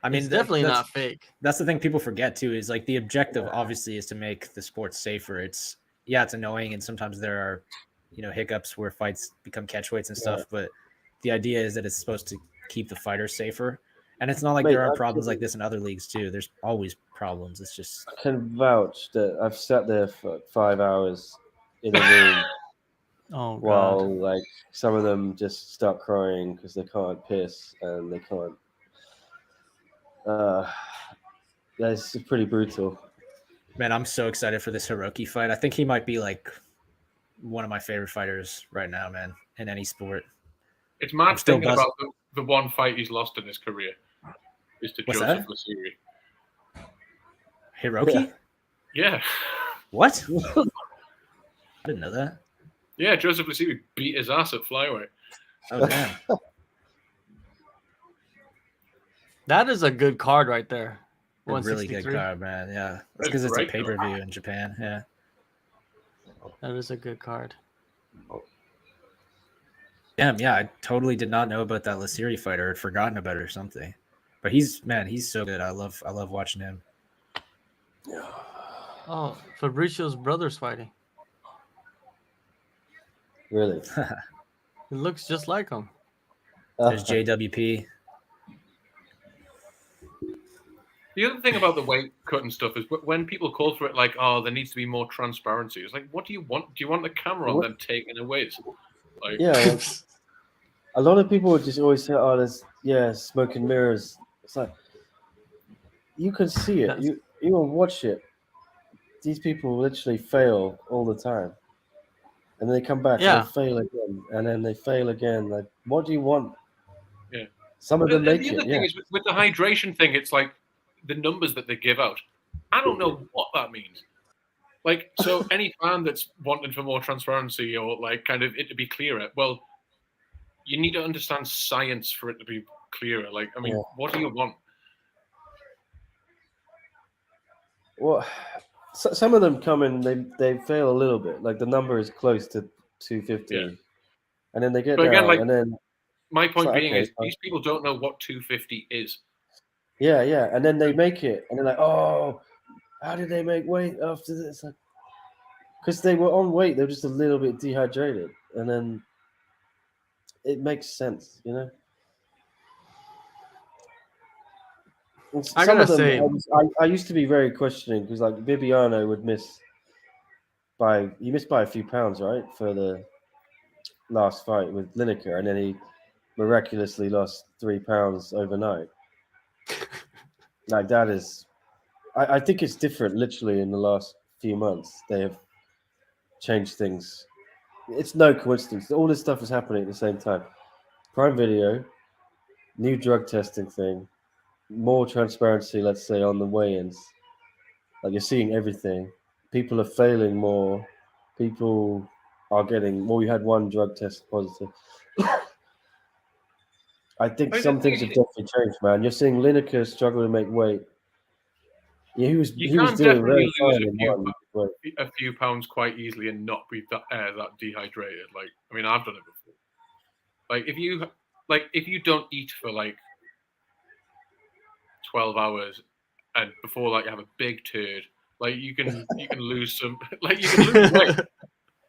I mean,
It's definitely
that's-
not fake.
That's the thing people forget too, is like the objective obviously is to make the sport safer. It's annoying, and sometimes there are, hiccups where fights become catchweights and stuff, but the idea is that it's supposed to keep the fighters safer. And it's not like
Mate,
there are
I've
problems
seen-
like this in other leagues too. There's always problems. It's just
I can vouch that I've sat there for 5 hours in a room
Oh
while
god.
like some of them just start crying because they can't piss and they can't. That's pretty brutal.
man, I'm so excited for this Hiroki fight. I think he might be like one of my favorite fighters right now, man, in any sport.
It's mad
I'm still
thinking
buzzing.
about the one fight he's lost in his career is to
What's
Joseph
that?
Lasiri.
Hiroki?
Yeah.
What? I didn't know that.
Yeah, Joseph Lasiri beat his ass at flyweight.
Oh damn.
That is a good card right there.
A really good
163.
card, man. Yeah. That's
That's
because it's a
great, though.
pay-per-view in Japan. Yeah.
That is a good card.
Damn, yeah, I totally did not know about that Lasiri fighter. I'd forgotten about it or something. But he's so good. I love watching him.
Oh, Fabricio's brother's fighting.
Really.
It looks just like him.
There's JWP.
The other thing about the weight cut and stuff is when people call for it like, oh, there needs to be more transparency. It's like, what do you want? Do you want the camera on
What?
them taking away? Like,
Yeah. Well, a lot of people would just always say, "Oh, there's smoke and mirrors." It's like you can see it.
That's-
You will watch it. These people literally fail all the time, and they come back
Yeah.
and they fail again, and then they fail again. Like, what do you want?
Yeah.
Some of them
the
make
other
it.
thing
Yeah.
is with the hydration thing, it's like the numbers that they give out. I don't know what that means. Like, so any fan that's wanting for more transparency or like kind of it to be clearer, well, you need to understand science for it to be clearer. Like, I mean,
Yeah.
what do you want?
Well, some of them come in, they fail a little bit. Like the number is close to 250,
Yeah.
and then they get
But
down,
again, like-
and then
My point
like,
being
okay,
is these people don't know what 250 is.
yeah, and then they make it, and they're like, "Oh, how did they make weight after this?" Because they were on weight, they were just a little bit dehydrated, and then it makes sense, you know. And
I
some of
gotta
them,
say-
I used to be very questioning because like Bibiano would miss by a few pounds, right, for the last fight with Lineker, and then he miraculously lost 3 pounds overnight. Like that is, I think it's different. Literally in the last few months, they have changed things. It's no coincidence. All this stuff is happening at the same time. Prime Video, new drug testing thing, more transparency, let's say, on the weigh-ins. Like you're seeing everything. People are failing more. People are getting. Well, you had one drug test positive. I think
I
some
think
things have definitely changed, man. You're seeing Lineker struggle to make weight. Yeah, he was
You
doing
can definitely
very
lose
fine in one weight.
a few pounds quite easily and not be that dehydrated. Like, I mean, I've done it before. Like, if you don't eat for like 12 hours and before like you have a big turd, like you can lose some, like you can lose weight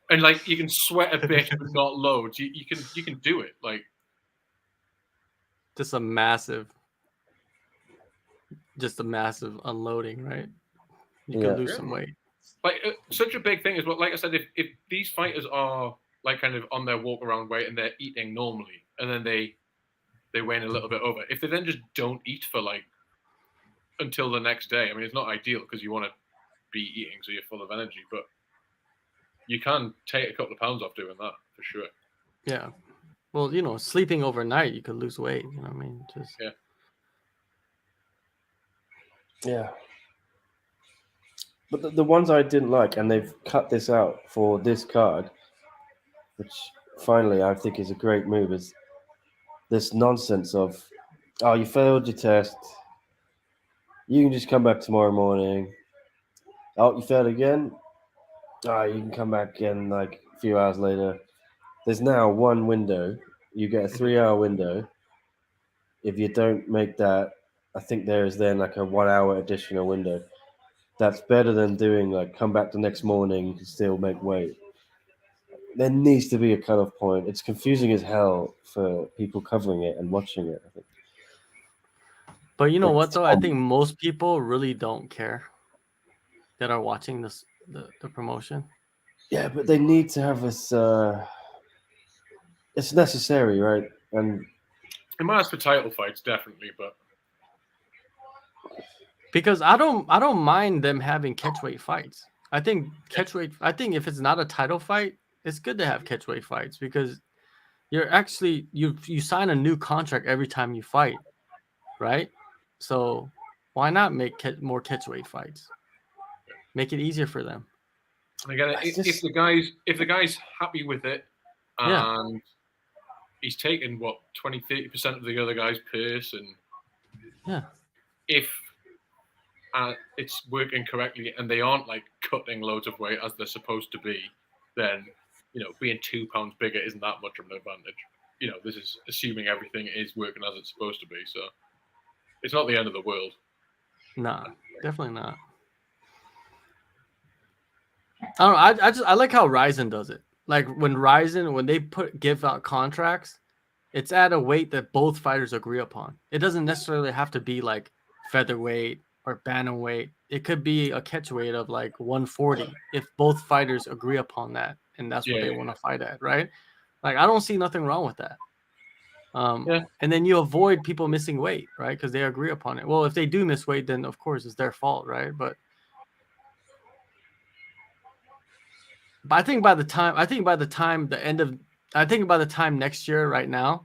and like you can sweat a bit but not loads. You can do it. Like,
just a massive unloading, right? You
Yeah.
could lose some weight.
like such a big thing is what, like I said, if these fighters are like kind of on their walk around weight and they're eating normally and then they weigh in a little bit over, if they then just don't eat for like until the next day, I mean, it's not ideal because you want to be eating so you're full of energy, but you can take a couple of pounds off doing that for sure.
Yeah. Well, you know, sleeping overnight, you could lose weight. You know what I mean? Just
Yeah. But the ones I didn't like, and they've cut this out for this card, which finally I think is a great move, is this nonsense of, oh, you failed your test. You can just come back tomorrow morning. Oh, you failed again? Oh, you can come back again like a few hours later. There's now one window. You get a 3-hour window. If you don't make that, I think there is then like a 1-hour additional window. That's better than doing like come back the next morning and still make weight. There needs to be a cutoff point. It's confusing as hell for people covering it and watching it, I think.
But you know
Like,
what though? I think most people really don't care that are watching this the promotion.
Yeah, but they need to have this. It's necessary, right? And
It matters for title fights, definitely, but
Because I don't mind them having catchweight fights. I think if it's not a title fight, it's good to have catchweight fights because you're actually you sign a new contract every time you fight, right? So why not make more catchweight fights? Make it easier for them.
and again, if the guy's happy with it and he's taken what 20-30% of the other guy's purse, and if it's working correctly and they aren't like cutting loads of weight as they're supposed to be, then being 2 pounds bigger isn't that much of an advantage. This is assuming everything is working as it's supposed to be, so it's not the end of the world.
Nah, definitely not. I don't know. I like how Ryzen does it. Like when they give out contracts, it's at a weight that both fighters agree upon. It doesn't necessarily have to be like featherweight or bantamweight. It could be a catchweight of like 140 if both fighters agree upon that, and that's what they want to fight at, right? Like I don't see nothing wrong with that. And then you avoid people missing weight, right? Because they agree upon it. Well, if they do miss weight, then of course it's their fault, right? But I think by the time next year, right now,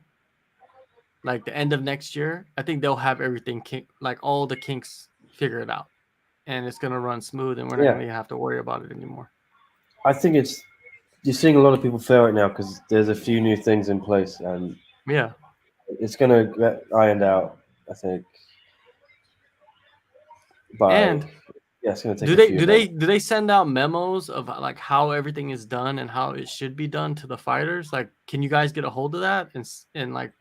like the end of next year, I think they'll have everything like all the kinks figured out, and it's gonna run smooth, and we're not gonna have to worry about it anymore.
I think you're seeing a lot of people fail right now because there's a few new things in place, and it's gonna get ironed out, I think.
And
it's gonna take
do they send out memos of like how everything is done and how it should be done to the fighters? Like, can you guys get a hold of that and like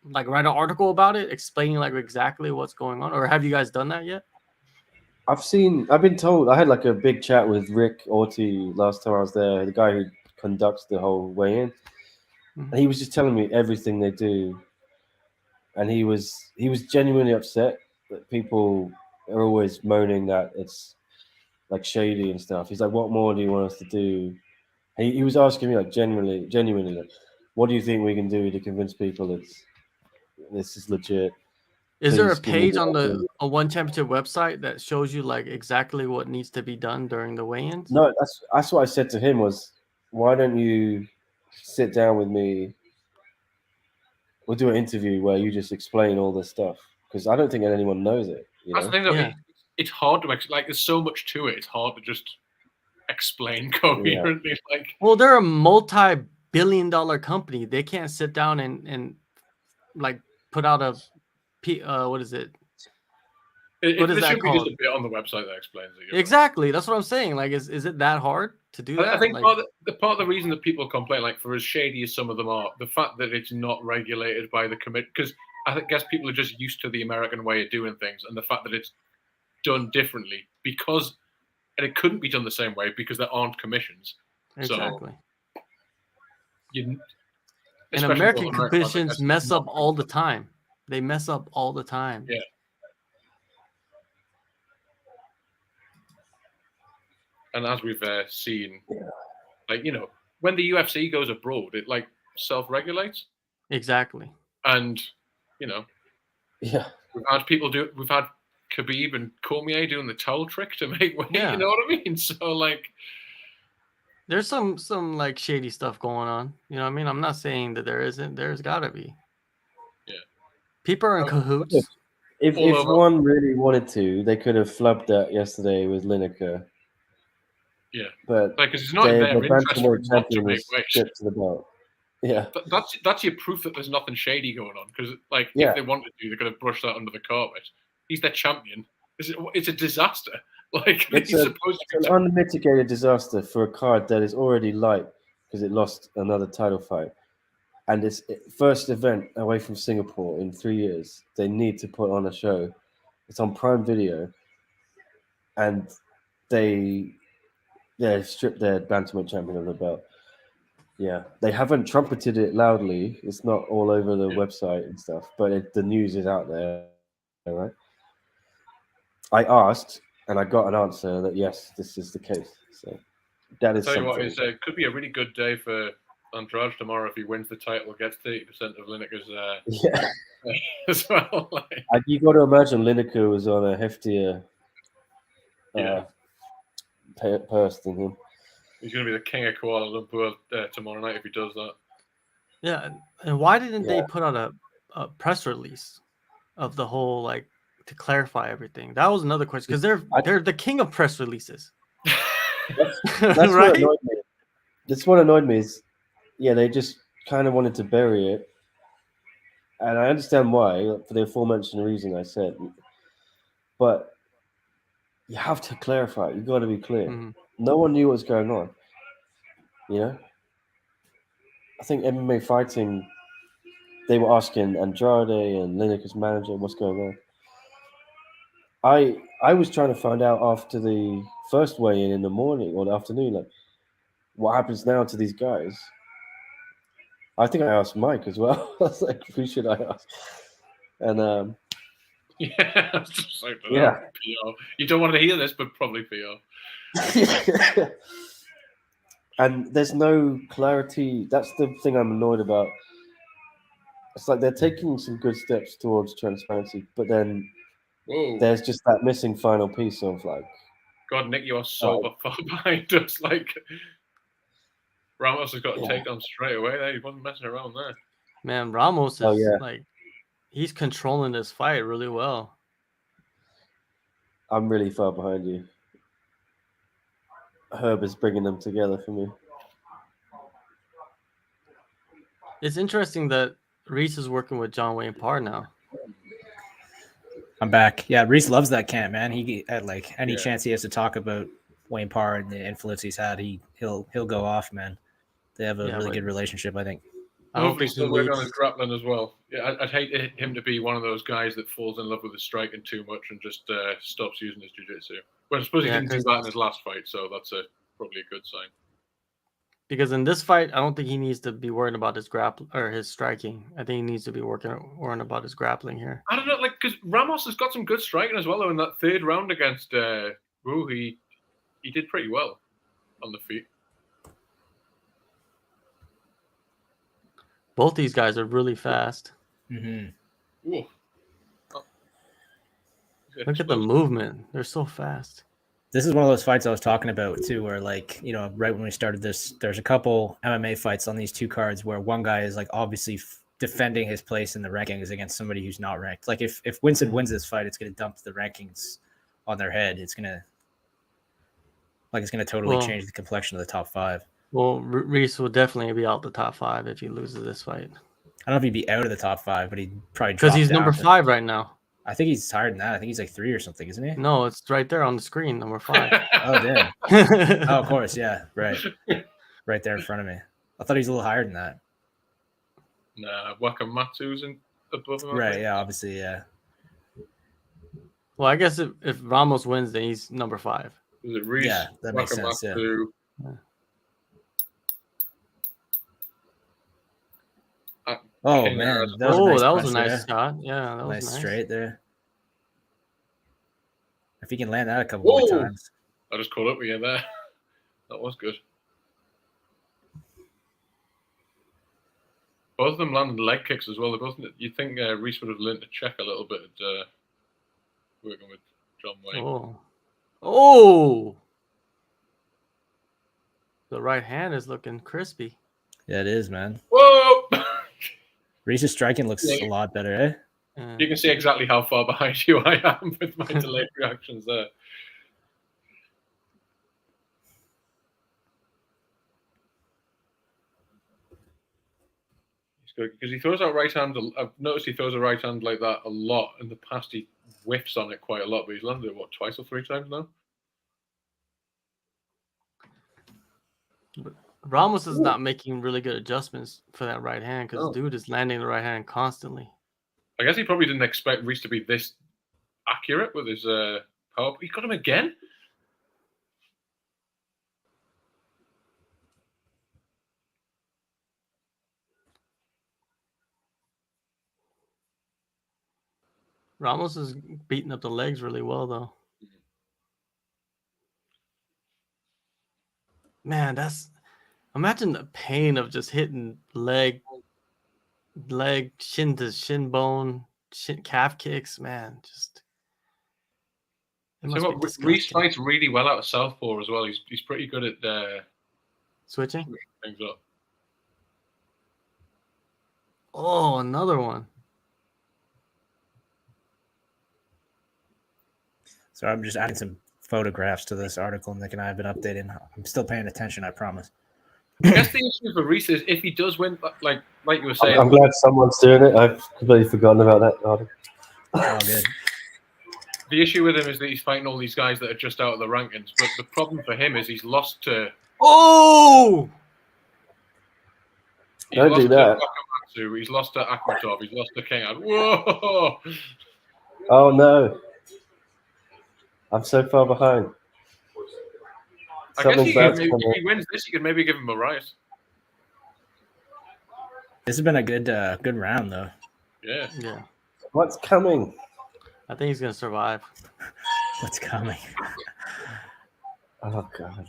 write an article about it explaining like exactly what's going on, or have you guys done that yet?
I've been told. I had like a big chat with Rick Orty last time I was there, the guy who conducts the whole weigh-in, and he was just telling me everything they do, and he was genuinely upset that people are always moaning that it's like shady and stuff. He's like, "What more do you want us to do?" He was asking me like genuinely, like, "What do you think we can do to convince people this is legit?"
Is there a page on the One Championship website that shows you like exactly what needs to be done during the weigh-ins?
No, that's what I said to him was, why don't you sit down with me? We'll do an interview where you just explain all this stuff because I don't think anyone knows it.
That's the thing, though. It's hard to like. There's so much to it. It's hard to just explain coherently. Like,
well, they're a multi-billion-dollar company. They can't sit down and like put out a what is it? What is
There
that
should be just
called?
a bit on the website that explains it. You're right.
Exactly. That's what I'm saying. Like, is it that hard to do that?
I think
Like,
part of the reason that people complain, like for as shady as some of them are, the fact that it's not regulated by the commit, because I guess people are just used to the American way of doing things, and the fact that it's done differently and it couldn't be done the same way because there aren't commissions.
exactly.
So
And
especially
American
North America, I
commissions
guess,
mess
it's
up
not-
all the time. They mess up all the time.
Yeah. And as we've seen, like when the UFC goes abroad, it like self-regulates,
Exactly.
and
Yeah.
we've had people do. We've had Khabib and Cormier doing the towel trick to make weight.
Yeah.
You know what I mean? So like,
There's some like shady stuff going on. You know what I mean? I'm not saying that there isn't. There's gotta be.
Yeah.
People are in cahoots.
If
Although-
one really wanted to, they could have flubbed that yesterday with Lineker.
Yeah.
But
like, because it's not in their interest for
bantamweight
him not to
champion
make
was
weight.
stripped to the belt. Yeah.
That's your proof that there's nothing shady going on. Because like,
Yeah.
if they wanted to, they could have brushed that under the carpet. He's their champion. It's a disaster. Like
It's
he's
a-
supposed to
It's
be.
an unmitigated disaster for a card that is already light because it lost another title fight. And it's first event away from Singapore in 3 years. They need to put on a show. It's on Prime Video. And they stripped their bantamweight champion of the belt. Yeah, they haven't trumpeted it loudly. It's not all over the website and stuff, but the news is out there, right? I asked, and I got an answer that yes, this is the case. So that is
Tell you
something.
what, it could be a really good day for Andrade tomorrow if he wins the title, gets 30% of Lineker's
Yeah,
as well. Like,
you got to imagine Lineker was on a heftier
Yeah.
purse than him.
he's going to be the king of Kuala Lumpur tomorrow night if he does that.
Yeah. And why didn't they
Yeah.
put out a press release of the whole, like, to clarify everything? That was another question, because they're the king of press releases.
That's what
Right?
annoyed me. That's what annoyed me is, yeah, they just kind of wanted to bury it, and I understand why for the aforementioned reason I said, but you have to clarify. You got to be clear.
Mhm.
No one knew what was going on. You know, I think MMA fighting. They were asking Andrade and Lineker's manager what's going on. I was trying to find out after the first weigh-in in the morning or the afternoon, like what happens now to these guys. I think I asked Mike as well. I was like, who should I ask? And
Yeah, I was just like,
Yeah.
PR. You don't want to hear this, but probably PR.
and there's no clarity. That's the thing I'm annoyed about. It's like they're taking some good steps towards transparency, but then
Whoa.
there's just that missing final piece of like,
God, Nick, you are so far behind us. Like, Ramos has got a takedown straight away there. He wasn't messing around there.
Man, Ramos is
Oh, yeah.
like, he's controlling this fight really well.
I'm really far behind you. Herb is bringing them together for me.
It's interesting that Reese is working with John Wayne Parr now.
I'm back. Yeah, Reese loves that camp, man. He at like any
Yeah.
chance he has to talk about Wayne Parr and the influence he's had, he'll go off, man. They have a
Yeah,
really
but-
good relationship, I think.
I don't
Hope he's
think he
still working on
needs.
his grappling as well. Yeah, I'd hate him to be one of those guys that falls in love with his striking too much and just stops using his jiu-jitsu. But I suppose he
Yeah,
didn't do
'cause-
that in his last fight, so that's probably a good sign.
Because in this fight, I don't think he needs to be worrying about his or his striking. I think he needs to be worrying about his grappling here.
I don't know, like, because Ramos has got some good striking as well. Though in that third round against Wu, he did pretty well on the feet.
Both these guys are really fast.
Mm-hmm.
Ooh.
Look at the movement. They're so fast.
This is one of those fights I was talking about too, where like, you know, right when we started this, there's a couple MMA fights on these two cards where one guy is like obviously defending his place in the rankings against somebody who's not ranked. Like if Winston wins this fight, it's going to dump the rankings on their head. It's going to totally change the complexion of the top five.
Well, Reese will definitely be out the top 5 if he loses this fight.
I don't know if he'd be out of the top 5, but he'd probably
Because
drop
he's
down
number
to-
5 right now.
I think he's higher than that. I think he's like 3 or something, isn't he?
No, it's right there on the screen, number 5.
Oh, damn. Oh, of course. Yeah. Right. Right there in front of me. I thought he was a little higher than that.
Nah, Wakamatsu's above him. I
Right.
think.
Yeah. Obviously. Yeah.
Well, I guess if Ramos wins, then he's number 5.
Was it Reese?
Yeah, that makes sense, yeah.
Wakamatsu.
Oh,
King
man.
Harris.
That was a
Oh,
nice
that was
punch
a nice
there.
shot. Yeah, that was
Nice
nice.
straight there. If he can land that a couple more
Whoa.
times.
I just caught up with you there. That was good. Both of them landed leg kicks as well. They both. You'd think Reese would have learned to check a little bit at working with John Wayne.
Oh. Oh. The right hand is looking crispy.
Yeah, it is, man.
Whoa!
Reese's striking looks
Yeah.
a lot better, eh?
Yeah.
You can see exactly how far behind you I am with my delayed reactions there. He's good because he throws out right hand. I've noticed he throws a right hand like that a lot. In the past, he whiffs on it quite a lot, but he's landed it, what, 2 or 3 times now?
Ramos is not making really good adjustments for that right hand because
Oh.
dude is landing the right hand constantly.
I guess he probably didn't expect Reese to be this accurate with his power. He got him again.
Ramos is beating up the legs really well though. Man, that's imagine the pain of just hitting leg, shin to shin bone, calf kicks. Man, just it must
So
be
what, Reese
disgusting.
fights really well out of southpaw as well. He's pretty good at
Switching.
things up.
Oh, another one.
So I'm just adding some photographs to this article Nick and I have been updating. I'm still paying attention, I promise.
I guess the issue for Reese is if he does win, like you were saying,
I'm glad someone's doing it. I've completely forgotten about that. Article.
All good.
the issue with him is that he's fighting all these guys that are just out of the rankings. But the problem for him is he's lost to.
Oh,
Don't
lost
do that.
To Wakamatsu, he's lost to Akhmatov. He's lost to King. Whoa!
Oh no, I'm so far behind.
I guess
Something's about to
if
come
he wins this, you could maybe give him a rise.
This has been a good round though.
Yeah.
yeah.
What's coming?
I think he's gonna survive.
What's coming?
Oh god.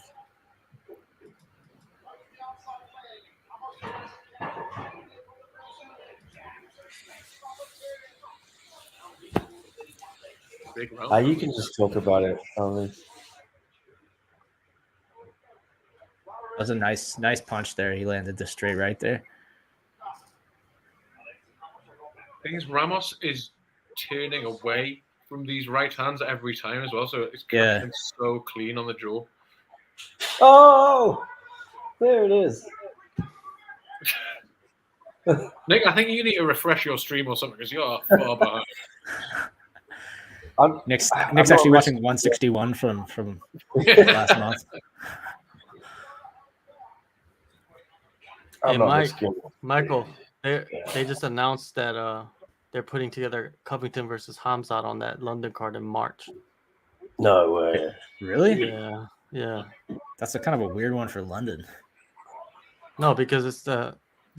Big round.
You can just talk about it. Ollie.
That was a nice punch there. He landed the straight right there.
The thing is, Ramos is turning away from these right hands every time as well, so it's catching so clean on the jaw.
Oh, there it is.
Nick, I think you need to refresh your stream or something because you're far behind.
Nick's
I'm
actually
not
watching 161 from last month.
I'm
Hey,
not
Mike.
risking it.
Michael, they just announced that they're putting together Covington versus Hamzat on that London card in March.
No way.
Really?
Yeah.
That's a kind of a weird one for London.
Oh,
No, because it's the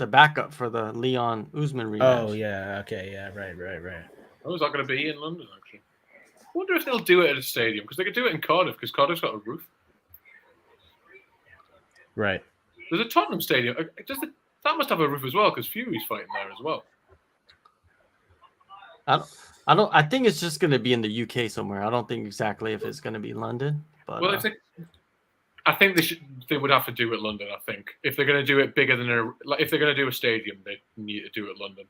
backup for the Leon Usman rematch.
Oh yeah, okay, yeah, right.
Oh, is that going to be in London, actually? I wonder if they'll do it at a stadium, because they could do it in Cardiff, because Cardiff's got a roof.
Right.
There's a Tottenham stadium. That must have a roof as well, because Fury's fighting there as well.
I think it's just going to be in the UK somewhere. I don't think exactly if it's going to be London. But
Well, I think they would have to do it London. I think if they're going to do it bigger than if they're going to do a stadium, they need to do it London.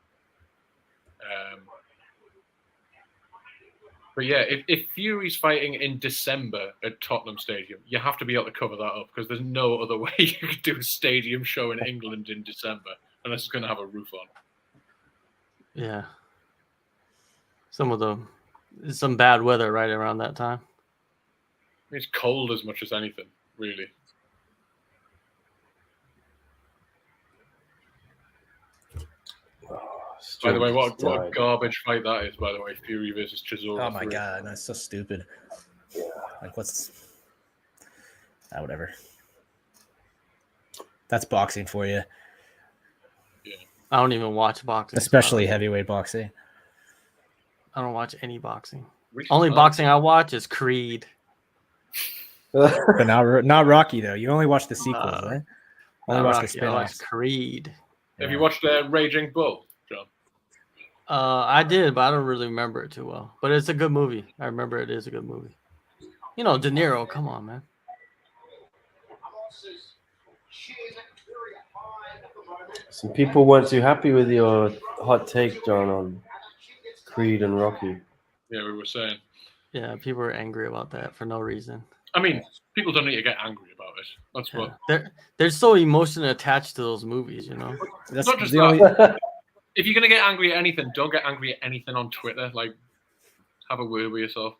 But yeah, if Fury's fighting in December at Tottenham Stadium, you have to be able to cover that up because there's no other way you could do a stadium show in England in December unless it's going to have a roof on.
Yeah. Some bad weather right around that time.
It's cold as much as anything, really. By the way, what a garbage fight that is, by the way. Fury versus Chisora.
Oh my god, that's so stupid. Like, what's... whatever. That's boxing for you.
Yeah.
I don't even watch boxing.
Especially heavyweight boxing.
I don't watch any boxing. Only boxing I watch is Creed.
But not Rocky, though. You only watch the sequels, right? Only watch the spin-offs.
Creed.
Have you watched Raging Bull, John?
I did, but I don't really remember it too well. But it's a good movie. I remember it is a good movie. You know, De Niro. Come on, man.
Some people weren't too happy with your hot take, John, on Creed and Rocky.
Yeah, we were saying.
Yeah, people are angry about that for no reason.
I mean, people don't need to get angry about it. That's what
they're so emotionally attached to those movies, you know.
That's not just that. If you're gonna get angry at anything, don't get angry at anything on Twitter. Like, have a word with yourself.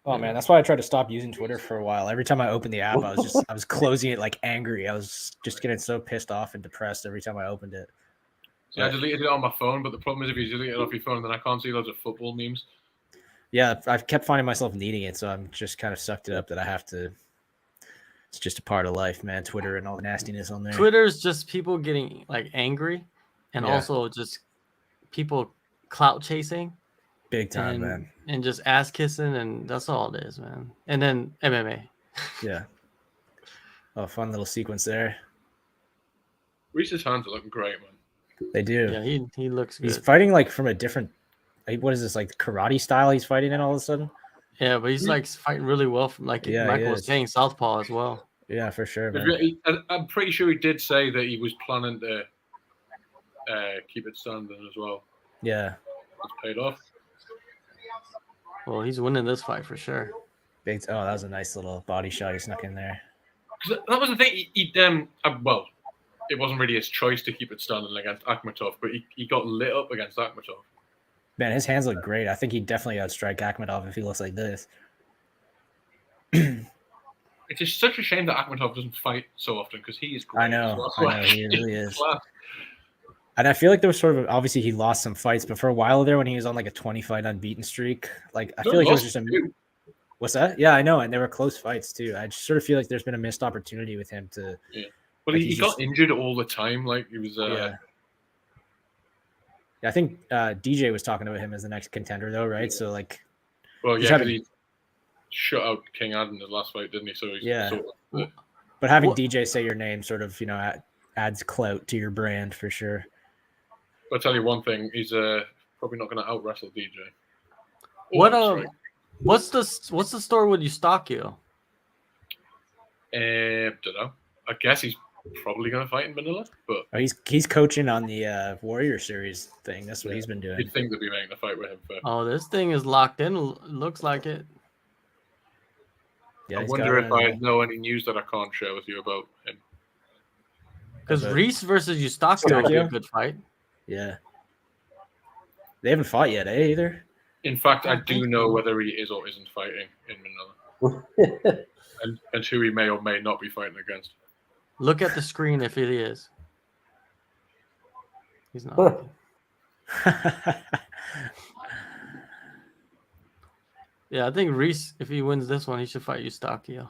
Oh man, that's why I tried to stop using Twitter for a while. Every time I opened the app, I was closing it like angry. I was just getting so pissed off and depressed every time I opened it.
So I deleted it on my phone, but the problem is if you delete it off your phone, then I can't see loads of football memes.
Yeah, I've kept finding myself needing it, so I'm just kind of sucked it up that I have to. It's just a part of life, man. Twitter and all the nastiness on there.
Twitter's just people getting like angry, and also just people clout chasing.
Big time, man.
And just ass kissing, and that's all it is, man. And then MMA.
Yeah. Oh, fun little sequence there.
Reese's hands are looking great, man.
They do.
Yeah, he looks good.
He's fighting like from a different. What is this, like karate style? He's fighting in all of a sudden.
Yeah, but he's like fighting really well from Michael was saying, southpaw as well.
Yeah, for sure, man.
I'm pretty sure he did say that he was planning to keep it standing as well.
Yeah.
It's paid off.
Well, he's winning this fight for sure.
That was a nice little body shot he snuck in there.
That was the thing. Well, it wasn't really his choice to keep it standing against Akhmatov, but he got lit up against Akhmatov.
Man, his hands look great. I think he'd definitely outstrike Akhmatov if he looks like this.
It's just such a shame that Akhmatov doesn't fight so often because he is great.
I know, he really is. And I feel like there was sort of obviously he lost some fights, but for a while there when he was on like a 20-fight unbeaten streak, like I feel like it was just what's that? Yeah, I know, and they were close fights too. I just sort of feel like there's been a missed opportunity with him to.
Yeah, well, he got injured all the time. Like he was. Yeah,
I think DJ was talking about him as the next contender, though, right? So like.
Well, yeah, he shut out King Ad in his last fight, didn't he? So
but having DJ say your name sort of adds clout to your brand for sure.
I'll tell you one thing: he's probably not going to out wrestle DJ.
What's the story with Eustaquio?
Don't know. I guess he's probably going to fight in Manila, but
he's coaching on the Warrior Series thing. That's what he's been doing.
You'd think they'd be making a fight with him first.
Oh, this thing is locked in. Looks like it.
Yeah, I wonder if I know any news that I can't share with you about him.
Because Reese versus Eustaquio would be a good fight.
Yeah. They haven't fought yet, either.
In fact, I do know whether he is or isn't fighting in Manila. and who he may or may not be fighting against.
Look at the screen if it is. He's not. Yeah, I think Reese, if he wins this one, he should fight Eustaquio.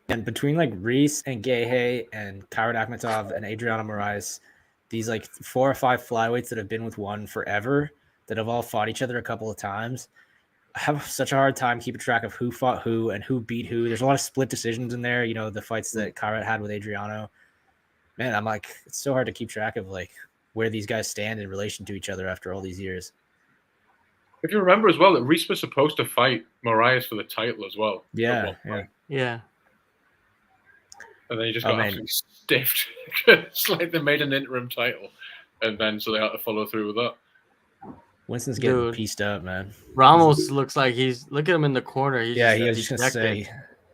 And between like Reese and Gehe and Kairat Akhmatov and Adriano Moraes, these like 4 or 5 flyweights that have been with one forever, that have all fought each other a couple of times, I have such a hard time keeping track of who fought who and who beat who. There's a lot of split decisions in there. You know, the fights that Kairat had with Adriano. Man, I'm like, it's so hard to keep track of like where these guys stand in relation to each other after all these years.
If you remember as well, that Reese was supposed to fight Moraes for the title as well.
Yeah.
And then he just got absolutely stiffed. It's like they made an interim title, and then so they had to follow through with that.
Winston's getting pieced up, man.
Ramos looks like look at him in the corner.
He was just gonna say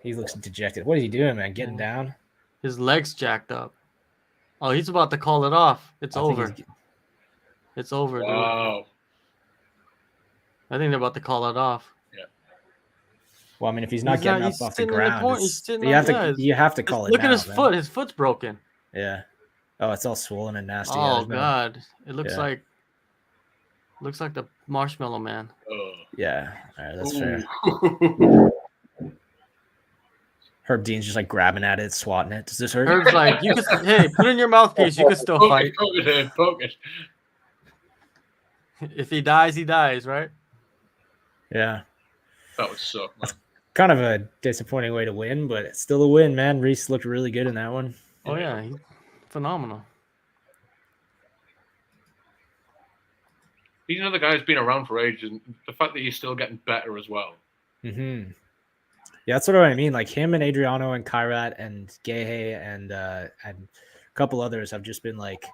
he looks dejected. What is he doing, man? Getting down?
His legs jacked up. Oh, he's about to call it off. It's over. It's over, dude.
Wow.
I think they're about to call it off.
Well, I mean, if he's not getting up off the
sitting in
ground,
corner. He's
it's,
sitting
you
on,
have to call it
look
now,
at his
man.
foot. His foot's broken.
Yeah. Oh, it's all swollen and nasty.
Oh
there's no-
God! It looks
Yeah.
like the Marshmallow Man.
Yeah. All right, that's fair.
Ooh.
Herb Dean's just like grabbing at it, swatting it. Does this hurt?
Herb's like, you could hey, put in your mouthpiece. You could still fight.
Poke it.
If he dies, he dies, right?
Yeah.
That would suck, man.
Kind of a disappointing way to win, but it's still a win, man. Reese looked really good in that one.
Oh yeah, he's phenomenal.
He's another guy who's been around for ages, and the fact that he's still getting better as well.
Mm-hmm. Yeah, that's what I mean. Like him and Adriano and Kairat and Gehe and a couple others have just been like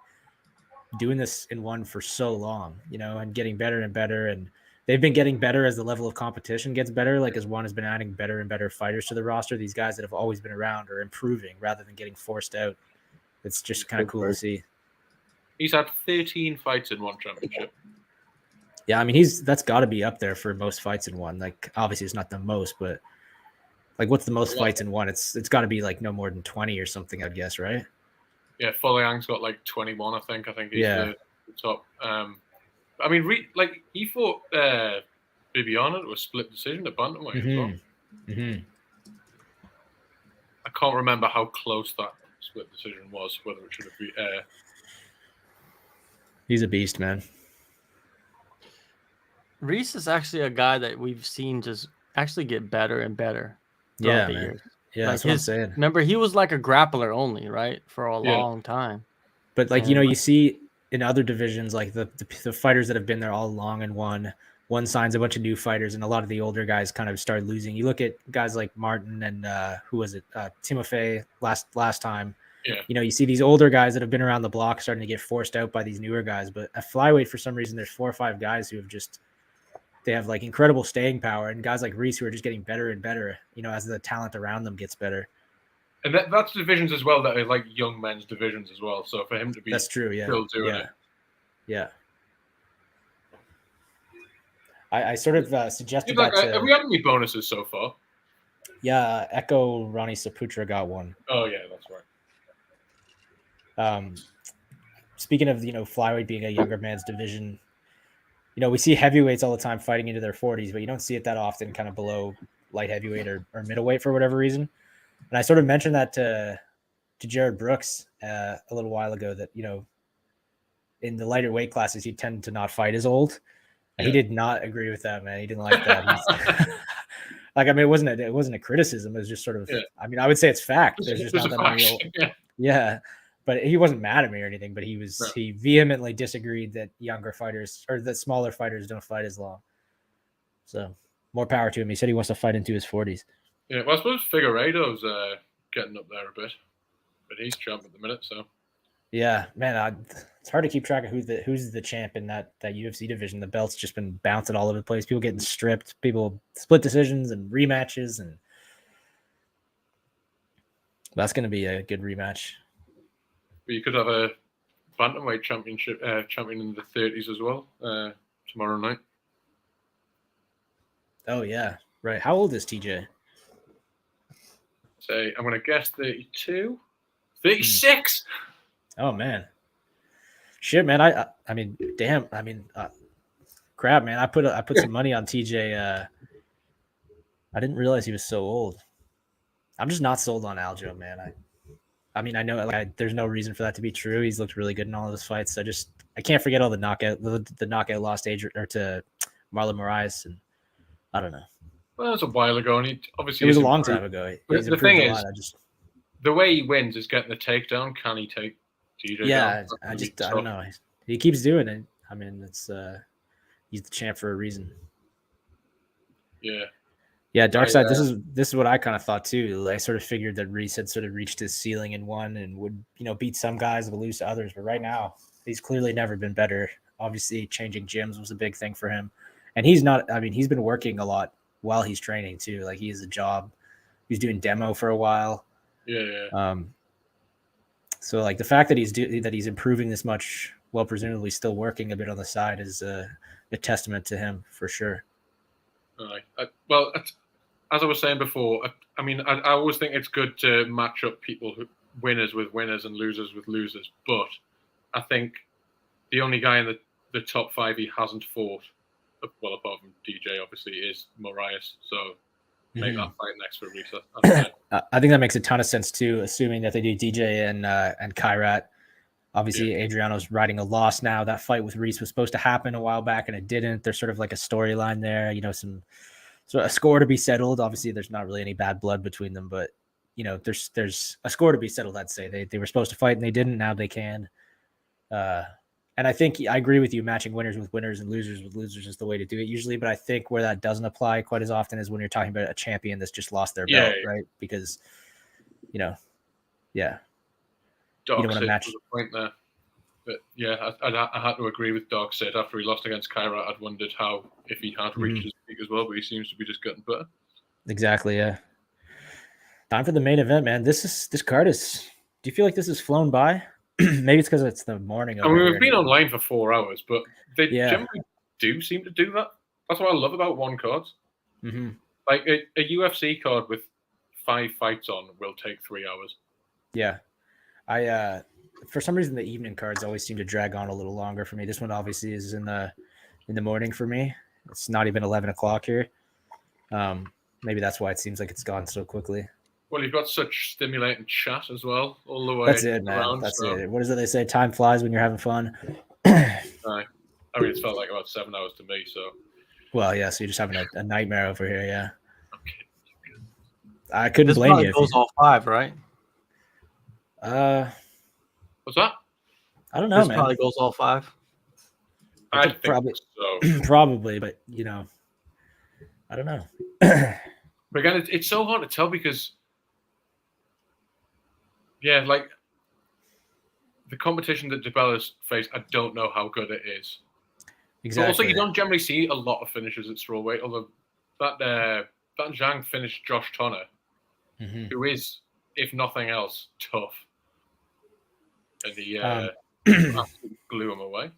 doing this in one for so long, you know, and getting better and better. And they've been getting better as the level of competition gets better. Like as one has been adding better and better fighters to the roster, these guys that have always been around are improving rather than getting forced out. It's just kind of cool to see.
He's had 13 fights in one championship.
Yeah, I mean that's got to be up there for most fights in one. Like obviously it's not the most, but like what's the most fights in one? It's got to be like no more than 20 or something, I'd guess, right?
Yeah, Folayang's got like 21, I think. I think he's
Yeah.
the top. I mean, he fought Bibiana to a split decision at bantamweight as well.
Mm-hmm.
I can't remember how close that split decision was, whether it should have been.
He's a beast, man.
Reese is actually a guy that we've seen just actually get better and better
Yeah,
throughout the
man.
years.
Yeah,
Like
that's what I'm saying.
Remember, he was like a grappler only, right, for a long time.
But like you see in other divisions, like the fighters that have been there all along and one signs a bunch of new fighters, and a lot of the older guys kind of start losing. You look at guys like Martin and who was it, Timofey last time.
Yeah.
You know, you see these older guys that have been around the block starting to get forced out by these newer guys. But at flyweight, for some reason, there's 4 or 5 guys who have they have like incredible staying power, and guys like Reese who are just getting better and better, you know, as the talent around them gets better.
And that's divisions as well that are like young men's divisions as well. So for him to be
That's true, yeah.
still doing it.
Yeah. I sort of suggested
Like,
that.
have we had any bonuses so far?
Yeah, Echo Ronnie Saputra got one.
Oh yeah, that's right.
Speaking of flyweight being a younger man's division, we see heavyweights all the time fighting into their 40s, but you don't see it that often, kind of below light heavyweight or middleweight for whatever reason. And I sort of mentioned that to Jared Brooks a little while ago that in the lighter weight classes you tend to not fight as old. And he did not agree with that, man. He didn't like that. Like, I mean, it wasn't a criticism. It was just sort of, I mean, I would say it's fact. There's just not that many old. Yeah. But he wasn't mad at me or anything, but he vehemently disagreed that younger fighters or that smaller fighters don't fight as long. So more power to him. He said he wants to fight into his 40s.
Yeah, well, I suppose Figueiredo's getting up there a bit, but he's champ at the minute, so.
Yeah, man, it's hard to keep track of who's the champ in that UFC division. The belt's just been bouncing all over the place. People getting stripped, people split decisions and rematches, and that's going to be a good rematch.
But you could have a bantamweight championship champion in the 30s as well tomorrow night.
Oh yeah, right. How old is TJ?
Say, I'm going to guess 32, 36.
Oh man, shit, man. I mean, damn. I mean, crap, man. I put some money on TJ. I didn't realize he was so old. I'm just not sold on Aljo, man. I mean, I know there's no reason for that to be true. He's looked really good in all of his fights. I can't forget all the knockout lost to Marlon Moraes, and I don't know.
Well, that was a while ago, and
it was a long time ago.
But the thing is, the way he wins is getting the takedown. Can he take TJ?
Yeah, I don't know. He keeps doing it. I mean, it's he's the champ for a reason.
Yeah.
Yeah, Darkside. This is what I kind of thought too. I sort of figured that Reese had sort of reached his ceiling in one and would beat some guys but lose to others. But right now, he's clearly never been better. Obviously, changing gyms was a big thing for him, and he's not. I mean, he's been working a lot while he's training too. Like he has a job. He's doing demo for a while.
Yeah.
So like the fact that he's improving this much well, presumably still working a bit on the side is a testament to him for sure.
Right. As I was saying before, I always think it's good to match up winners with winners and losers with losers. But I think the only guy in the top 5 he hasn't fought, well, apart from DJ, obviously, is Moraes. So make that fight next for Reese.
I think that makes a ton of sense too, assuming that they do DJ and Kairat. Obviously, Adriano's riding a loss now. That fight with Reese was supposed to happen a while back, and it didn't. There's sort of like a storyline there, a score to be settled. Obviously, there's not really any bad blood between them, but there's a score to be settled. I'd say they were supposed to fight and they didn't. Now they can. And I think I agree with you. Matching winners with winners and losers with losers is the way to do it usually. But I think where that doesn't apply quite as often is when you're talking about a champion that's just lost their belt, right? Because,
Dog
you don't want to match
the point there. But yeah, I had to agree with Dog said after he lost against Kyra. I'd wondered if he had reached his peak as well, but he seems to be just getting better.
Exactly. Yeah. Time for the main event, man. This card is. Do you feel like this has flown by? Maybe it's because it's the morning.
We've been online for 4 hours, but they generally do seem to do that. That's what I love about one cards.
Mm-hmm.
Like a UFC card with 5 fights on will take 3 hours.
Yeah, for some reason the evening cards always seem to drag on a little longer for me. This one obviously is in the morning for me. It's not even 11 o'clock here. Maybe that's why it seems like it's gone so quickly.
Well, you've got such stimulating chat as well, all the way.
That's it, man.
Around,
that's it. What is it they say? Time flies when you're having fun.
It's felt like about 7 hours to me. So.
Well, yeah. So you're just having a nightmare over here, yeah.
Okay.
I couldn't blame you.
This goes all 5, right?
What's that?
I don't know,
this
man.
Probably goes all 5.
I think
probably
so.
Probably, but I don't know.
But again, it's so hard to tell because. Yeah, like the competition that DiBella's faced, I don't know how good it is.
Exactly.
But also, you don't generally see a lot of finishes at strawweight. Although that Zhang finished Josh Tonner, who is, if nothing else, tough, and he absolutely blew him away.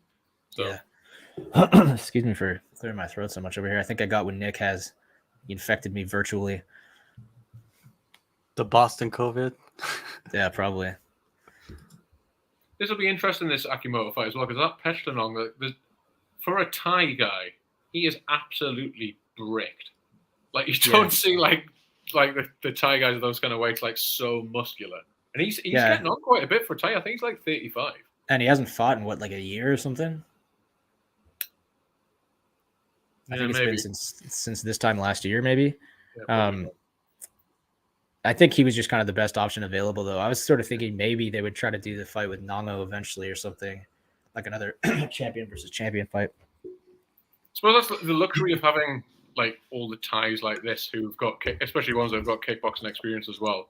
So.
Yeah. Excuse me for clearing my throat so much over here. I think I got what Nick has. He infected me virtually.
The Boston COVID.
Yeah, probably.
This will be interesting, this Akimoto fight as well, because that Pechtanong, for a Thai guy, he is absolutely bricked. Like, you don't see, like the Thai guys of those kind of weights, like, so muscular. And he's getting on quite a bit for Thai. I think he's like 35.
And he hasn't fought in, like a year or something? I think it's
maybe.
been since this time last year, maybe.
Yeah,
I think he was just kind of the best option available, though. I was sort of thinking maybe they would try to do the fight with Nango eventually or something, like another champion versus champion fight.
I suppose that's the luxury of having like all the Thais like this who've got, especially ones that have got kickboxing experience as well.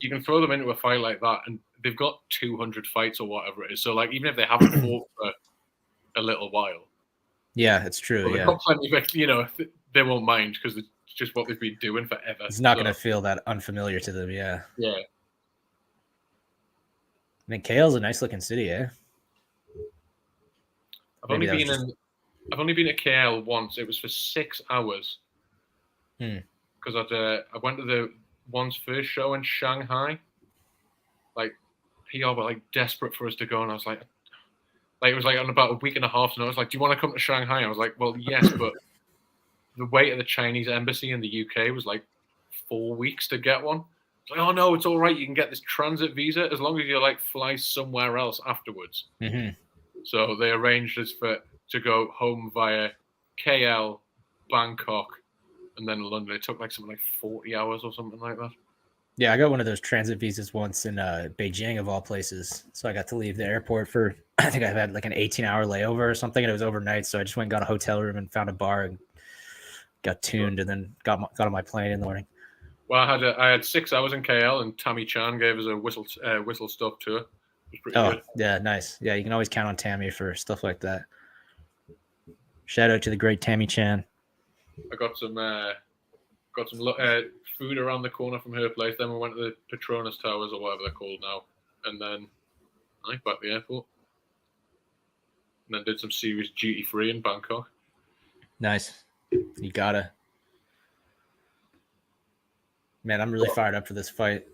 You can throw them into a fight like that, and they've got 200 fights or whatever it is. So, like, even if they haven't fought for a little while,
yeah, it's true.
they've got plenty of, they won't mind because it's just what they've been doing forever.
It's not going to feel that unfamiliar to them. Yeah.
Yeah.
I mean, KL's a nice looking city, eh?
I've only been at KL once. It was for 6 hours. Because I went to the one's first show in Shanghai. Like, PR were like desperate for us to go, and I was like it was like on about a week and a half, and I was like, "Do you want to come to Shanghai?" I was like, "Well, yes," but the wait at the Chinese embassy in the UK was like 4 weeks to get one. It's like, "Oh no, it's all right. You can get this transit visa as long as you like fly somewhere else afterwards." So they arranged us to go home via KL, Bangkok, and then London. It took like something like 40 hours or something like that.
Yeah, I got one of those transit visas once in Beijing, of all places. So I got to leave the airport for, I think I had like an 18-hour layover or something, and it was overnight. So I just went and got a hotel room and found a bar and got tuned, and then got on my plane in the morning.
Well, I had 6 hours in KL, and Tammy Chan gave us a whistle stop tour. It was pretty good.
Yeah, nice. Yeah, you can always count on Tammy for stuff like that. Shout out to the great Tammy Chan.
I got some food around the corner from her place. Then we went to the Petronas Towers or whatever they're called now, and then back to the airport. and then did some serious duty free in Bangkok.
Nice. You gotta. Man, I'm really fired up for this fight.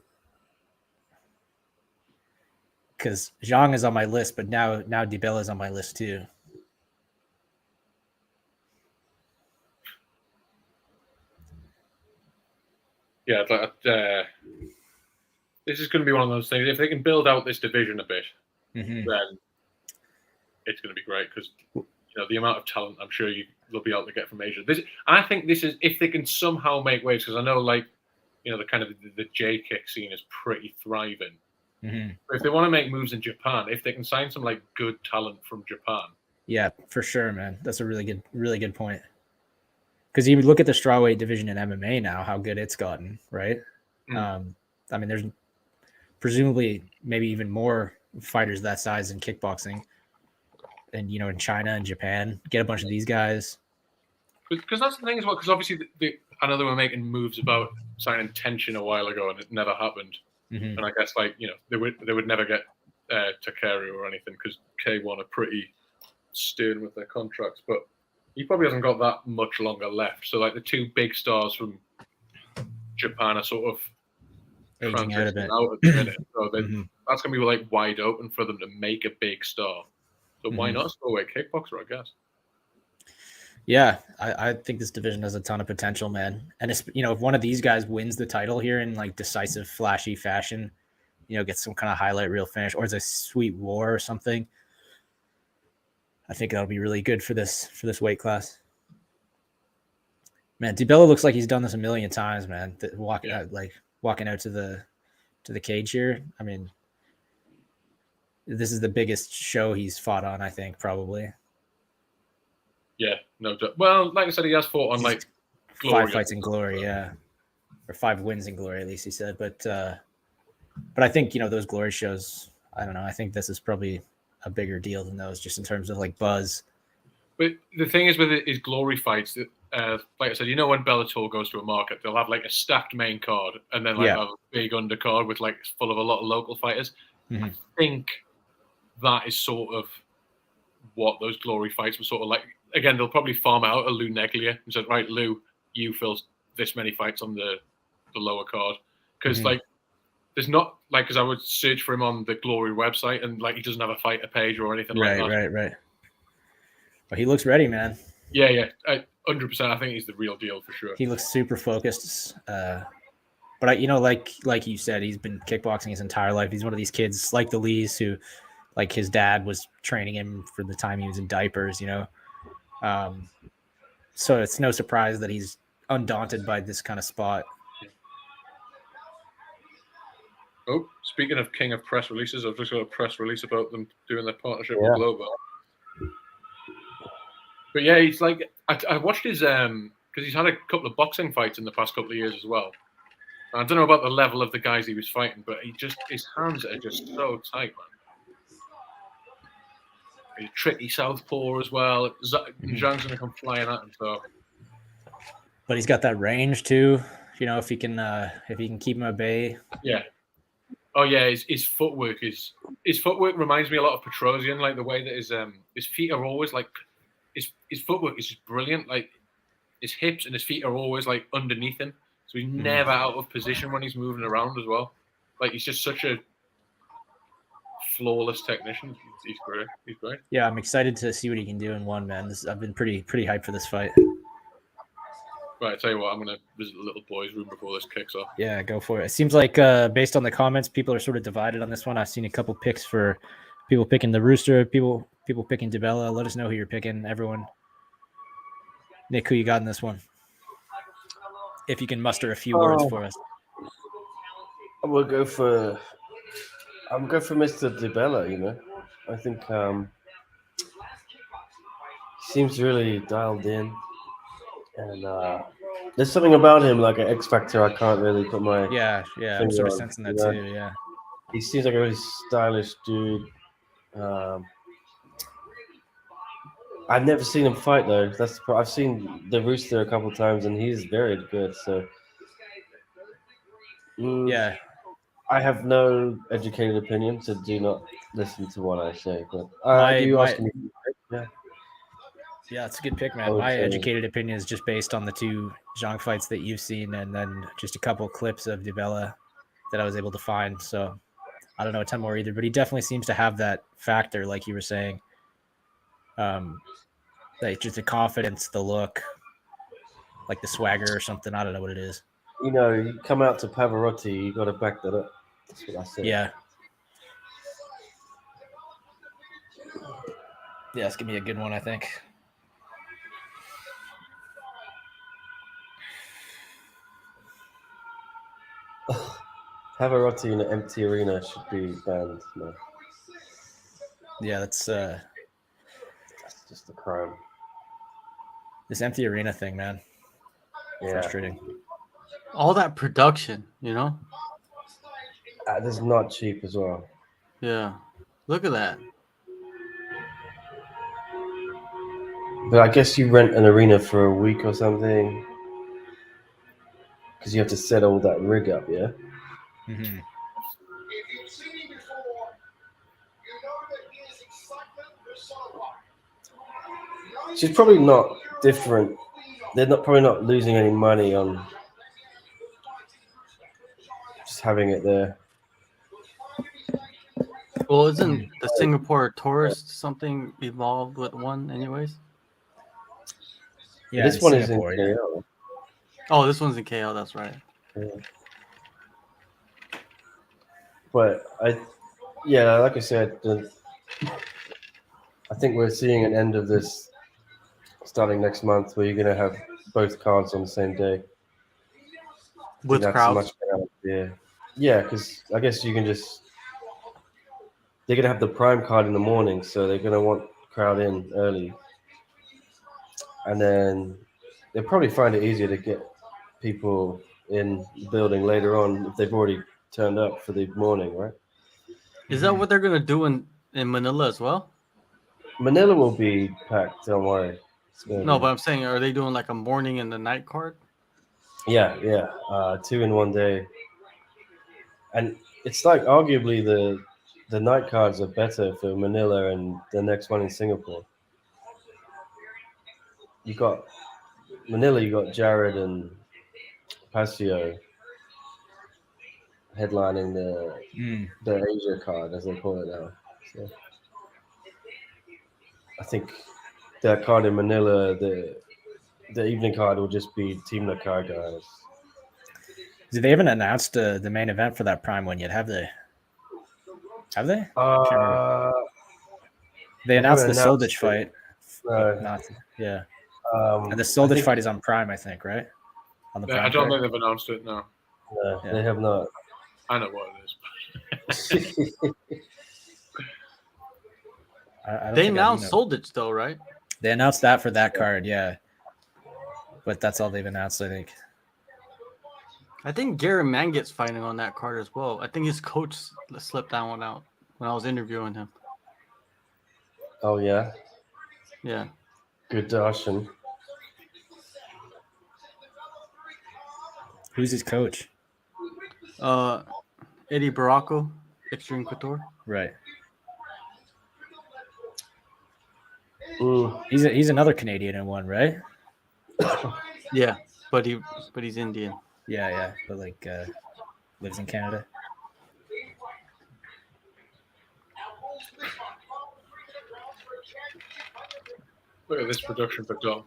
Because Zhang is on my list, but now DiBella is on my list too.
Yeah, this is going to be one of those things. If they can build out this division a bit,
Mm-hmm.
then it's going to be great because the amount of talent I'm sure they'll be able to get from Asia. I think this is if they can somehow make waves, because I know the kind of the J kick scene is pretty thriving.
Mm-hmm.
But if they want to make moves in Japan, if they can sign some good talent from Japan,
yeah, for sure, man. That's a really good point. Because you look at the strawweight division in MMA now, how good it's gotten, right?
Mm.
I mean, there's presumably maybe even more fighters that size in kickboxing, and in China and Japan, get a bunch of these guys.
Because that's the thing as well. Because obviously, I know they were making moves about signing Tenshin a while ago, and it never happened.
Mm-hmm.
And I guess they would never get Takeru or anything because K1 are pretty stern with their contracts, but he probably hasn't got that much longer left. So the two big stars from Japan are sort of
Aging out a bit.
out at the minute. So
Mm-hmm.
that's going to be wide open for them to make a big star. So why not strawweight kickboxer, I guess?
Yeah, I think this division has a ton of potential, man. And it's, if one of these guys wins the title here in decisive, flashy fashion, gets some kind of highlight reel finish, or it's a sweet war or something, I think that'll be really good for this weight class. Man, DiBella looks like he's done this a million times, man. Walking out to the cage here. I mean, this is the biggest show he's fought on, I think, probably.
Yeah, no doubt. Well, like I said, he has fought on
Glory, 5 fights in Glory, yeah, or 5 wins in Glory, at least he said. But I think those Glory shows. I don't know. I think this is probably a bigger deal than those, just in terms of buzz.
But the thing is with it is Glory fights. Like I said, when Bellator goes to a market, they'll have a stacked main card and then a big undercard with full of a lot of local fighters.
Mm-hmm.
I think that is sort of what those Glory fights were sort of like. Again, they'll probably farm out a Lou Neglia and said, right, Lou, you fill this many fights on the lower card. Because, there's not, because I would search for him on the Glory website and, he doesn't have a fighter page or anything like that. Right.
But he looks ready, man.
Yeah. 100%. I think he's the real deal for sure.
He looks super focused. But, like you said, he's been kickboxing his entire life. He's one of these kids like the Lees who, his dad was training him for the time he was in diapers, So it's no surprise that he's undaunted by this kind of spot.
Oh, speaking of king of press releases, I've just got a press release about them doing their partnership with Global. But yeah, he's I watched his because he's had a couple of boxing fights in the past couple of years as well. I don't know about the level of the guys he was fighting, but his hands are just so tight, man. He's a tricky southpaw as well. Zhang's going to come flying at him, so.
But he's got that range too. If he can keep him at bay.
Yeah. Oh yeah, his footwork reminds me a lot of Petrosian, the way that his feet are always his footwork is just brilliant. His hips and his feet are always underneath him, so he's never out of position when he's moving around as well. He's just such a flawless technician. He's great.
Yeah, I'm excited to see what he can do in one, man. I've been pretty hyped for this fight.
Right, I tell you what, I'm gonna visit the little boy's room before this kicks off.
Yeah, go for it. It seems like based on the comments, people are sort of divided on this one. I've seen a couple picks for people picking the Rooster, people picking DiBella. Let us know who you're picking, everyone. Nick, who you got in this one? If you can muster a few words for us.
I'm gonna go for Mr. DiBella. I think he seems really dialed in, and there's something about him like an X factor. I can't really put my
I'm sort of sensing that too. Yeah,
he seems like a really stylish dude. I've never seen him fight though. I've seen the Rooster a couple of times, and he's very good. So
yeah,
I have no educated opinion, so do not listen to what I say. But
Yeah, it's a good pick,
I
man.
would
My
say-
educated opinion is just based on the two Zhang fights that you've seen, and then just a couple clips of Dubella that I was able to find. So I don't know a ton more either, but he definitely seems to have that factor, like you were saying. Like just the confidence, the look, like the swagger or something. I don't know what it is.
You know, you come out to Pavarotti, you got to back that up. That's what I said.
Yeah. Yeah, it's gonna be a good one, I think.
Pavarotti in an empty arena should be banned. No,
Yeah, that's
that's just a crime.
this empty arena thing, man.
Yeah,
Frustrating.
All that production, you know?
this is not cheap as well.
Yeah. Look at that.
But I guess you rent an arena for a week or something because you have to set all that rig up. Yeah.
Mm-hmm.
She's probably not different. They're not probably not losing any money on just having it there.
Well, isn't the Singapore tourist something involved with one, anyways?
Yeah,
This
in
one is in
Singapore, yeah.
KL.
Oh, this one's in KL. That's right.
Yeah. But like I said, I think we're seeing an end of this starting next month, where you're going to have both cards on the same day.
With
That's
crowds.
much better. Yeah, because I guess you can just they're going to have the prime card in the morning, so they're going to want crowd in early, and then they'll probably find it easier to get people in the building later on if they've already turned up for the morning, right?
Is that what they're gonna do in Manila as well?
Manila will be packed. Don't worry.
No, but I'm saying, are they doing like a morning and the night card?
Yeah, 2 in one day, and it's like arguably the night cards are better for Manila and the next one in Singapore. You got Manila, you got Jared and Pasio headlining the Asia card, as they call it now. So I think that card in Manila, the evening card will just be Team Nakai guys.
They haven't announced the main event for that prime one yet, have they? Have they? They announced the Soldich fight.
No.
Not, yeah. And the
I
Soldich
think-
fight is on Prime, I think, right? On the Prime.
I don't
card?
think they've announced it. No,
No,
Yeah.
they have not.
I know what it is.
I don't
They
think I do
announced
know.
Soldich though, right?
They announced that for that card, yeah. But that's all they've announced, I think.
I think Gary Manget's fighting on that card as well. I think his coach slipped that one out when I was interviewing him.
Oh yeah,
Yeah.
good Darshan.
Who's his coach?
Eddie Baracco, Extreme Couture.
Right.
Mm.
He's another Canadian in one, right?
Yeah, but he's Indian.
Yeah. But like lives in Canada.
Look at this production for Dom.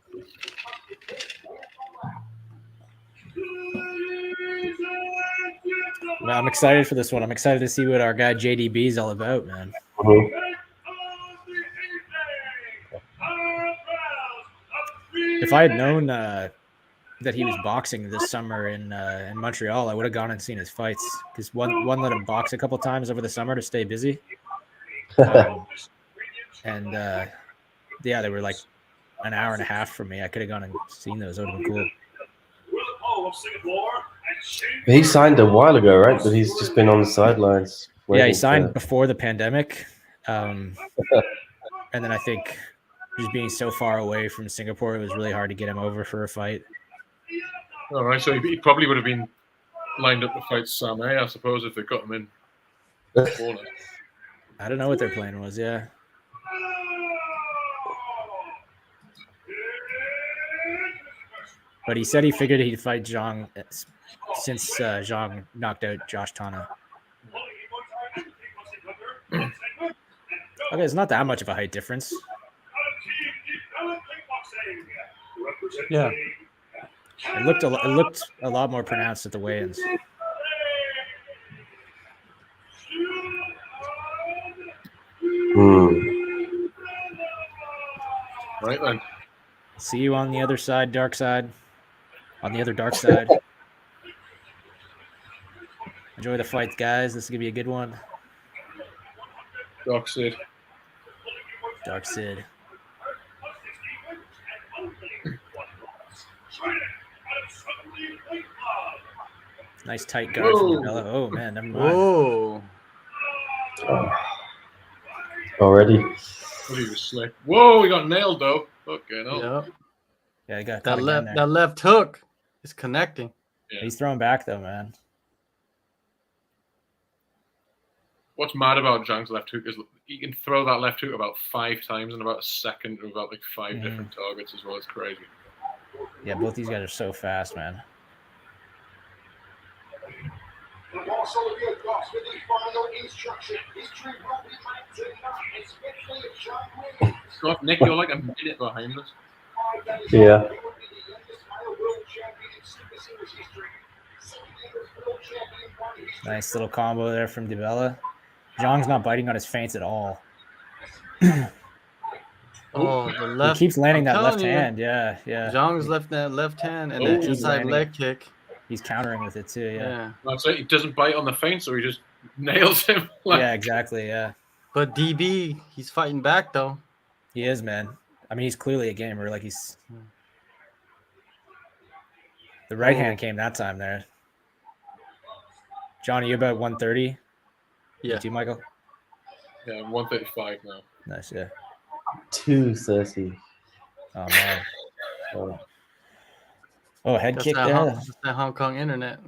Well, I'm excited for this one. I'm excited to see what our guy JDB is all about, man.
Mhm.
If I had known that he was boxing this summer in Montreal, I would have gone and seen his fights, because one let him box a couple times over the summer to stay busy. And yeah, they were like an hour and a half from me. I could have gone and seen those. That would have been cool.
He signed a while ago, right? But he's just been on the sidelines.
Yeah, he
waiting
signed
for-
before the pandemic. And then I think just being so far away from Singapore, it was really hard to get him over for a fight.
All right, so he probably would have been lined up to fight Sam, I suppose, if they got him in.
I don't know what their plan was. Yeah. But he said he figured he'd fight Zhang since Zhang knocked out Josh Tana. Okay, it's not that much of a height difference.
Yeah.
It looked a lot more pronounced at the weigh-ins.
Right then.
See you on the other side, dark side. On the other dark side. Enjoy the fight, guys. This is gonna be a good one.
Dark Sid.
Dark Sid. Nice tight guard from DiBella. Oh man, never mind.
Whoa.
Already.
He was slick. Whoa, he got nailed though. Okay, no.
Yeah.
Yeah, he got
That
caught again there.
that left hook is connecting.
Yeah.
He's throwing back though, man.
What's mad about Zhang's left hook is he can throw that left hook about 5 times in about a second to about like 5 different targets as well. It's crazy.
Yeah, both these guys are so fast, man.
Scott, Nick, you're like a minute behind us.
Yeah.
Nice little combo there from DiBella. Zhang's not biting on his feints at all.
Oh, the left.
He keeps landing
I'm
that left
telling you,
hand. Yeah, yeah.
Zhang's left that left hand and
Oh,
then
he's
inside
landing
leg
it.
kick.
He's countering with it too. Yeah.
Yeah.
That's it. He doesn't bite on the feint, so he just nails him.
Yeah, exactly. Yeah.
But DB, he's fighting back though.
He is, man. I mean, he's clearly a gamer. Like he's the right hand came that time there. Johnny, you about 130?
Yeah.
You, Michael?
Yeah, I'm 135 now.
Nice, yeah.
230.
Oh man.
Oh,
Oh, head
That's
kick
that,
there.
that's that Hong Kong internet.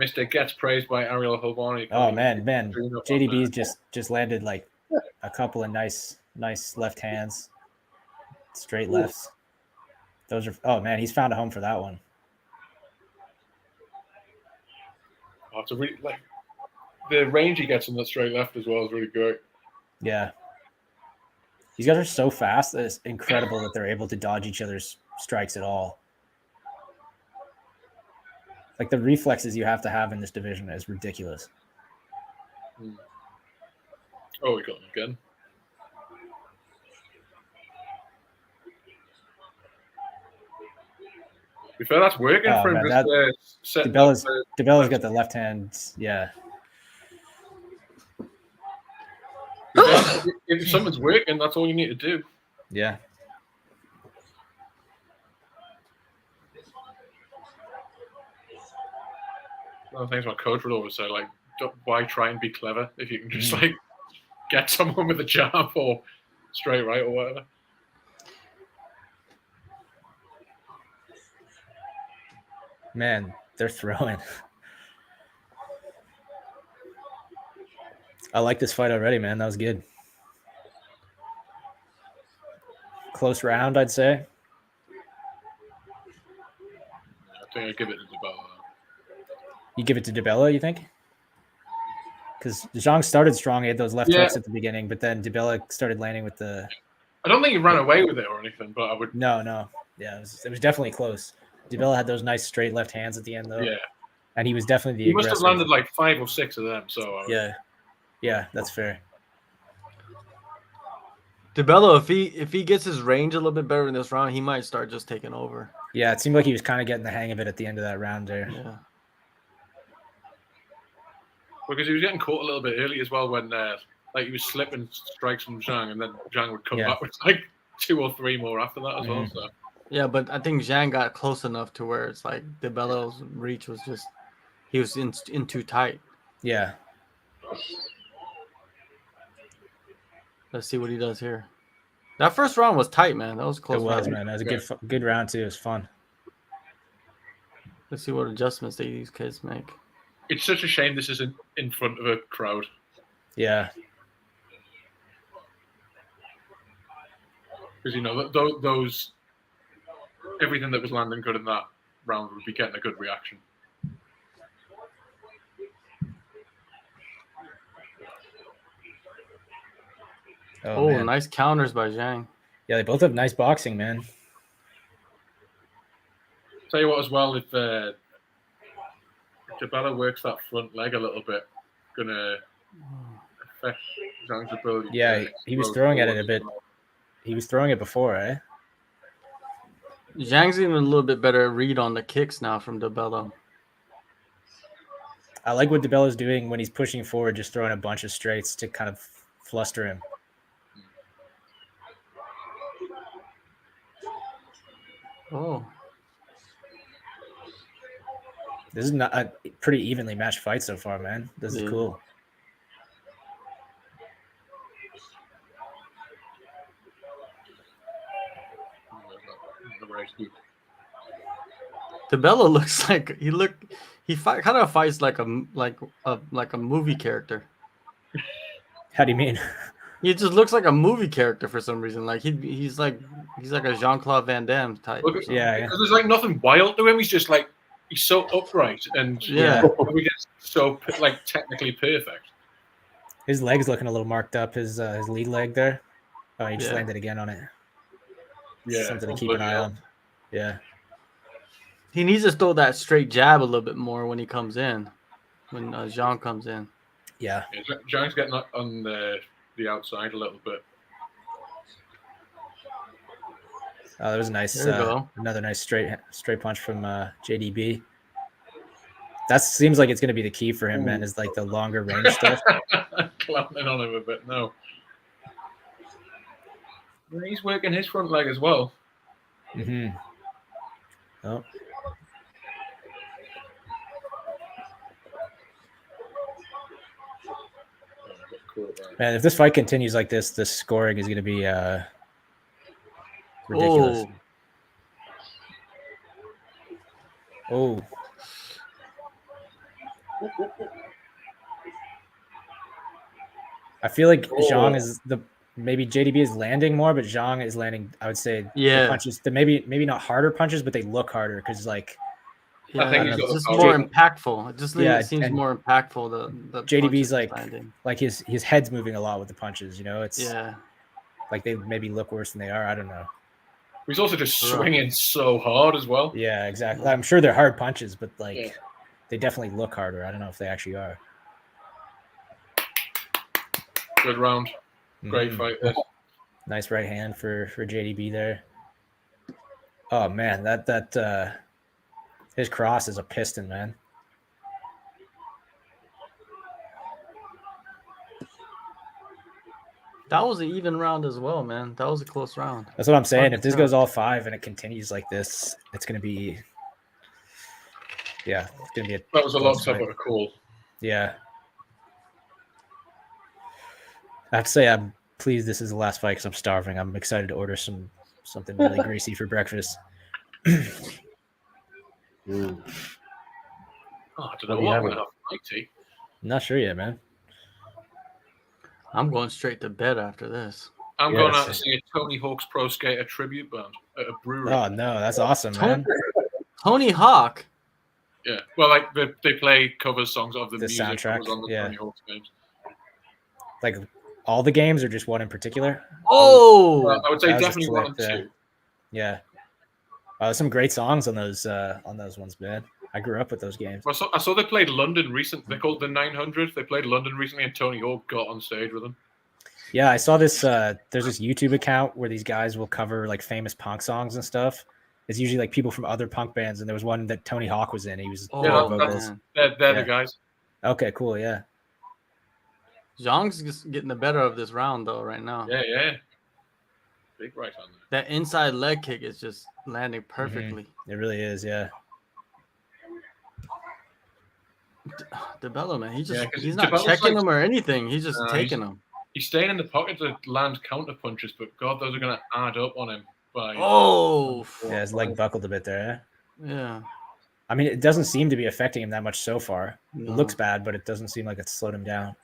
Mr. gets praised by Ariel Helvani.
Oh man.
Green up on
JDB's
that.
just landed like a couple of nice left hands. Straight lefts. Those are man, he's found a home for that one.
Oh, it's a really, like, the range he gets on that straight left as well is really good.
Yeah. These guys are so fast that it's incredible that they're able to dodge each other's strikes at all. Like the reflexes you have to have in this division is ridiculous.
Oh, we got him again. To be fair, that's working
Oh,
for him.
man,
Just, setting
DiBella's
up,
DiBella's got the left hand. Yeah.
if something's working, that's all you need to do.
Yeah.
One of the things my coach would always say, like, why try and be clever if you can just like get someone with a jab or straight right or whatever.
Man, they're throwing. I like this fight already, man. That was good. Close round, I'd say.
I think I'd give it to DiBella.
You give it to DiBella, you think? Because Zhang started strong. He had those left hooks at the beginning, but then DiBella started landing with the...
I don't think he ran away with it or anything, but I would...
No. Yeah, it was definitely close. DiBella had those nice straight left hands at the end, though.
Yeah.
And he was definitely the
He must have
aggressor.
landed like 5 or 6 of them, so... I would...
Yeah, that's fair.
DiBella, if he gets his range a little bit better in this round, he might start just taking over.
Yeah, it seemed like he was kind of getting the hang of it at the end of that round there.
Yeah.
Because he was getting caught a little bit early as well when like he was slipping strikes from Zhang, and then Zhang would come back with like 2 or 3 more after that as well. So
Yeah, but I think Zhang got close enough to where it's like DiBella's reach was just he was in too tight.
Yeah.
Let's see what he does here. That first round was tight, man. That was a close.
It was,
round.
man. That was a good round too. It was fun.
Let's see what adjustments these kids make.
it's such a shame this isn't in front of a crowd.
Yeah.
Because, you know, those everything that was landing good in that round would be getting a good reaction.
Oh,
man.
nice counters by Zhang.
Yeah, they both have nice boxing, man.
Tell you what, as well, if DiBella works that front leg a little bit, gonna affect Zhang's ability.
Yeah, he was throwing at it a bit. He was throwing it before, eh?
Zhang's even a little bit better read on the kicks now from DiBella.
I like what DiBella's doing when he's pushing forward, just throwing a bunch of straights to kind of fluster him.
Oh.
This is not a pretty evenly matched fight so far, man. This is cool.
DiBella looks like kind of fights like a movie character.
How do you mean?
He just looks like a movie character for some reason. Like he's like a Jean-Claude Van Damme type.
Yeah.
Because there's like nothing wild to him. He's just like he's so upright and so like technically perfect.
His leg's looking a little marked up. His lead leg there. Oh, he just landed again on it.
Yeah,
something to keep an eye on. Yeah.
He needs to throw that straight jab a little bit more when he comes in, when Zhang comes in.
Yeah.
Zhang's getting on the outside a little bit.
Oh, that was a nice. Another nice straight punch from JDB. That seems like it's going to be the key for him, man. Is like the longer range stuff.
Clowning on him a bit. No. He's working his front leg as well.
Mm-hmm. Oh. Man, if this fight continues like this, the scoring is going to be ridiculous. Oh. I feel like Zhang is maybe JDB is landing more, but Zhang is landing, I would say, the punches, maybe not harder punches, but they look harder because like
I think
it's just more impactful. It just seems more impactful. The
JDB's like his head's moving a lot with the punches. You know, it's like they maybe look worse than they are. I don't know.
He's also just swinging so hard as well.
Yeah, exactly. I'm sure they're hard punches, but like they definitely look harder. I don't know if they actually are.
Good round. Great fight.
Nice right hand for JDB there. Oh man, that his cross is a piston, man.
That was an even round as well, man. That was a close round.
That's what I'm saying. If this goes all 5 and it continues like this, it's gonna be it's gonna be
that was a lot tougher to call.
Yeah. I have to say I'm pleased this is the last fight because I'm starving. I'm excited to order something really greasy for breakfast.
Oh, I don't know what I'm going to have tea.
Not sure yet, man.
I'm going straight to bed after this.
I'm going out to see a Tony Hawk's Pro Skater tribute band at a brewery.
Oh, no, that's awesome, man.
Tony Hawk?
Yeah, well, like they play cover songs of the music
soundtrack.
On the Tony Hawk's games.
Like all the games or just one in particular?
Oh!
I would say definitely 1 and 2.
Yeah. There's some great songs on those ones, man. I grew up with those games.
I saw they played London recently. They called the 900. They played London recently, and Tony Hawk got on stage with them.
Yeah, I saw this. There's this YouTube account where these guys will cover like famous punk songs and stuff. It's usually like people from other punk bands, and there was one that Tony Hawk was in. He was
they're the guys.
Okay, cool. Yeah.
Zhang's just getting the better of this round, though, right now.
Yeah. Big right on
there. That inside leg kick is just landing perfectly.
It really is, yeah.
DiBella, man, he's not checking him or anything. He's just taking him.
He's staying in the pocket to land counter punches, but God, those are going to add up on him.
Yeah, his leg buckled a bit there.
Yeah.
I mean, it doesn't seem to be affecting him that much so far.
No.
It looks bad, but it doesn't seem like it's slowed him down.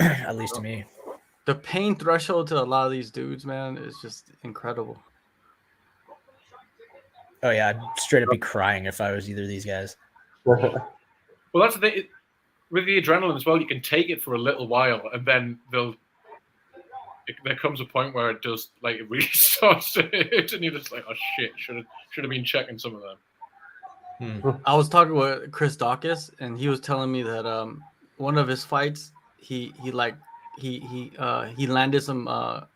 At least to me.
The pain threshold to a lot of these dudes, man, is just incredible.
Oh yeah, I'd straight up be crying if I was either of these guys.
Well, that's the thing. With the adrenaline as well, you can take it for a little while, and then there comes a point where it does, like, it really starts to hit, and you're just like, oh shit, should have been checking some of them.
I was talking with Chris Dawkins, and he was telling me that one of his fights, he landed some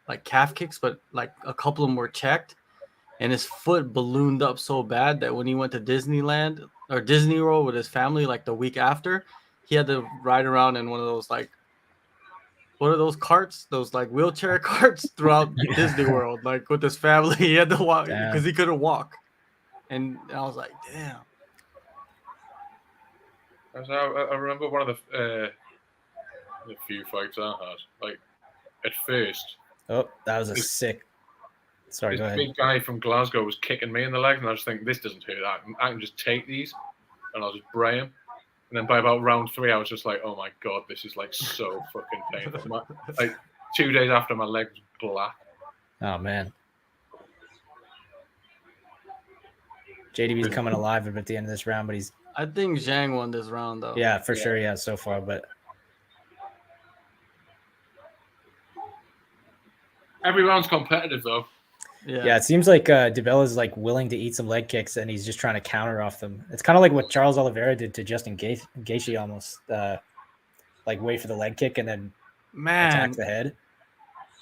like calf kicks, but like a couple of them were checked, and his foot ballooned up so bad that when he went to Disneyland or Disney World with his family, like the week after, he had to ride around in one of those, like, what are those carts? Those like wheelchair carts throughout Disney World, like with his family. He had to walk because he couldn't walk, and I was like, damn.
I remember one of the few fights I had. Like, at first,
Oh, that was a sick. Sorry, go
this
ahead.
big guy from Glasgow was kicking me in the legs, and I was thinking, this doesn't hurt. I can just take these, and I'll just bray him. And then by about round 3, I was just like, oh my god, this is like so fucking painful. Like 2 days after, my leg was black.
Oh man. JDB's coming alive at the end of this round, but he's.
I think Zhang won this round though.
Yeah, for sure. Yeah, so far, but
Every round's competitive though.
yeah, it seems like DeBella's like willing to eat some leg kicks, and he's just trying to counter off them. It's kind of like what Charles Oliveira did to Justin Gaethje almost, like wait for the leg kick and then attack the head.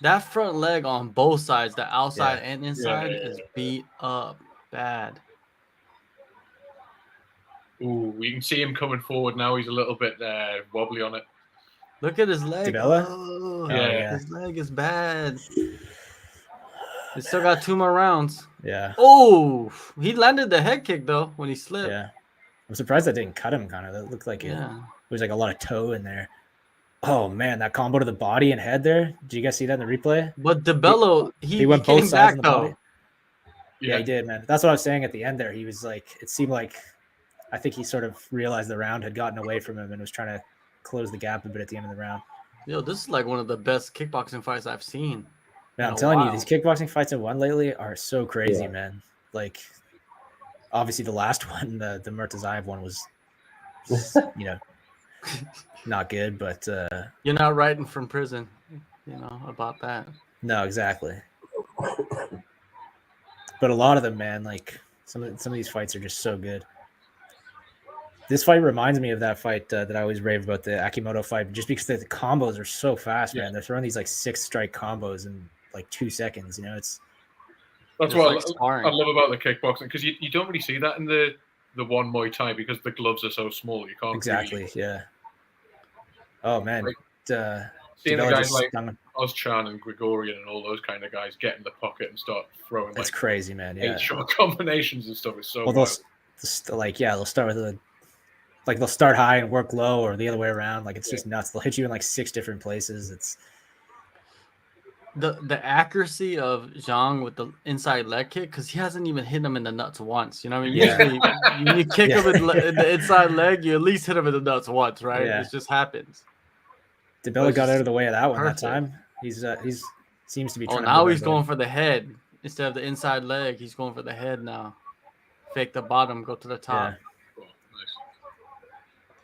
That front leg on both sides, the outside and inside, is beat up bad.
Ooh, you can see him coming forward now. He's a little bit wobbly on it.
Look at his leg.
DeBella?
Oh,
Yeah.
His leg is bad. He still got 2 more rounds.
Yeah.
Oh, he landed the head kick though when he slipped.
Yeah. I'm surprised that didn't cut him. Kind of. That looked like it was like a lot of toe in there. Oh man, that combo to the body and head there. Did you guys see that in the replay?
But DeBello, he
went
came
both sides
back
in the
though.
body. Yeah, he did, man. That's what I was saying at the end there. He was like, it seemed like, I think he sort of realized the round had gotten away from him and was trying to close the gap a bit at the end of the round.
Yo, this is like one of the best kickboxing fights I've seen.
Man, I'm telling you, these kickboxing fights I've won lately are so crazy, man. Like, obviously the last one, the Murtazaev one was, you know, not good, but
you're not writing from prison, you know, about that.
No, exactly. But a lot of them, man, like some of these fights are just so good. This fight reminds me of that fight that I always rave about, the Akimoto fight, just because the combos are so fast, man. They're throwing these like 6-strike combos in like 2 seconds. You know, that's
what I love about the kickboxing, because you don't really see that in the one Muay Thai because the gloves are so small. You can't
exactly, yeah. Oh man,
like, seeing the guys like Ozchan and Gregorian and all those kind of guys get in the pocket and start throwing.
That's
like
crazy, man. Yeah,
8-shot combinations and stuff is so.
Well, they'll start with they'll start high and work low, or the other way around. Like it's just nuts. They'll hit you in like 6 different places. It's
the accuracy of Zhang with the inside leg kick, because he hasn't even hit him in the nuts once. You know what I mean? Usually, you kick him in the inside leg, you at least hit him in the nuts once, right?
Yeah.
It just happens.
DeBella got out of the way of that one that time. He's seems to be.
Oh, now he's going for the head instead of the inside leg. He's going for the head now. Fake the bottom, go to the top.
Yeah.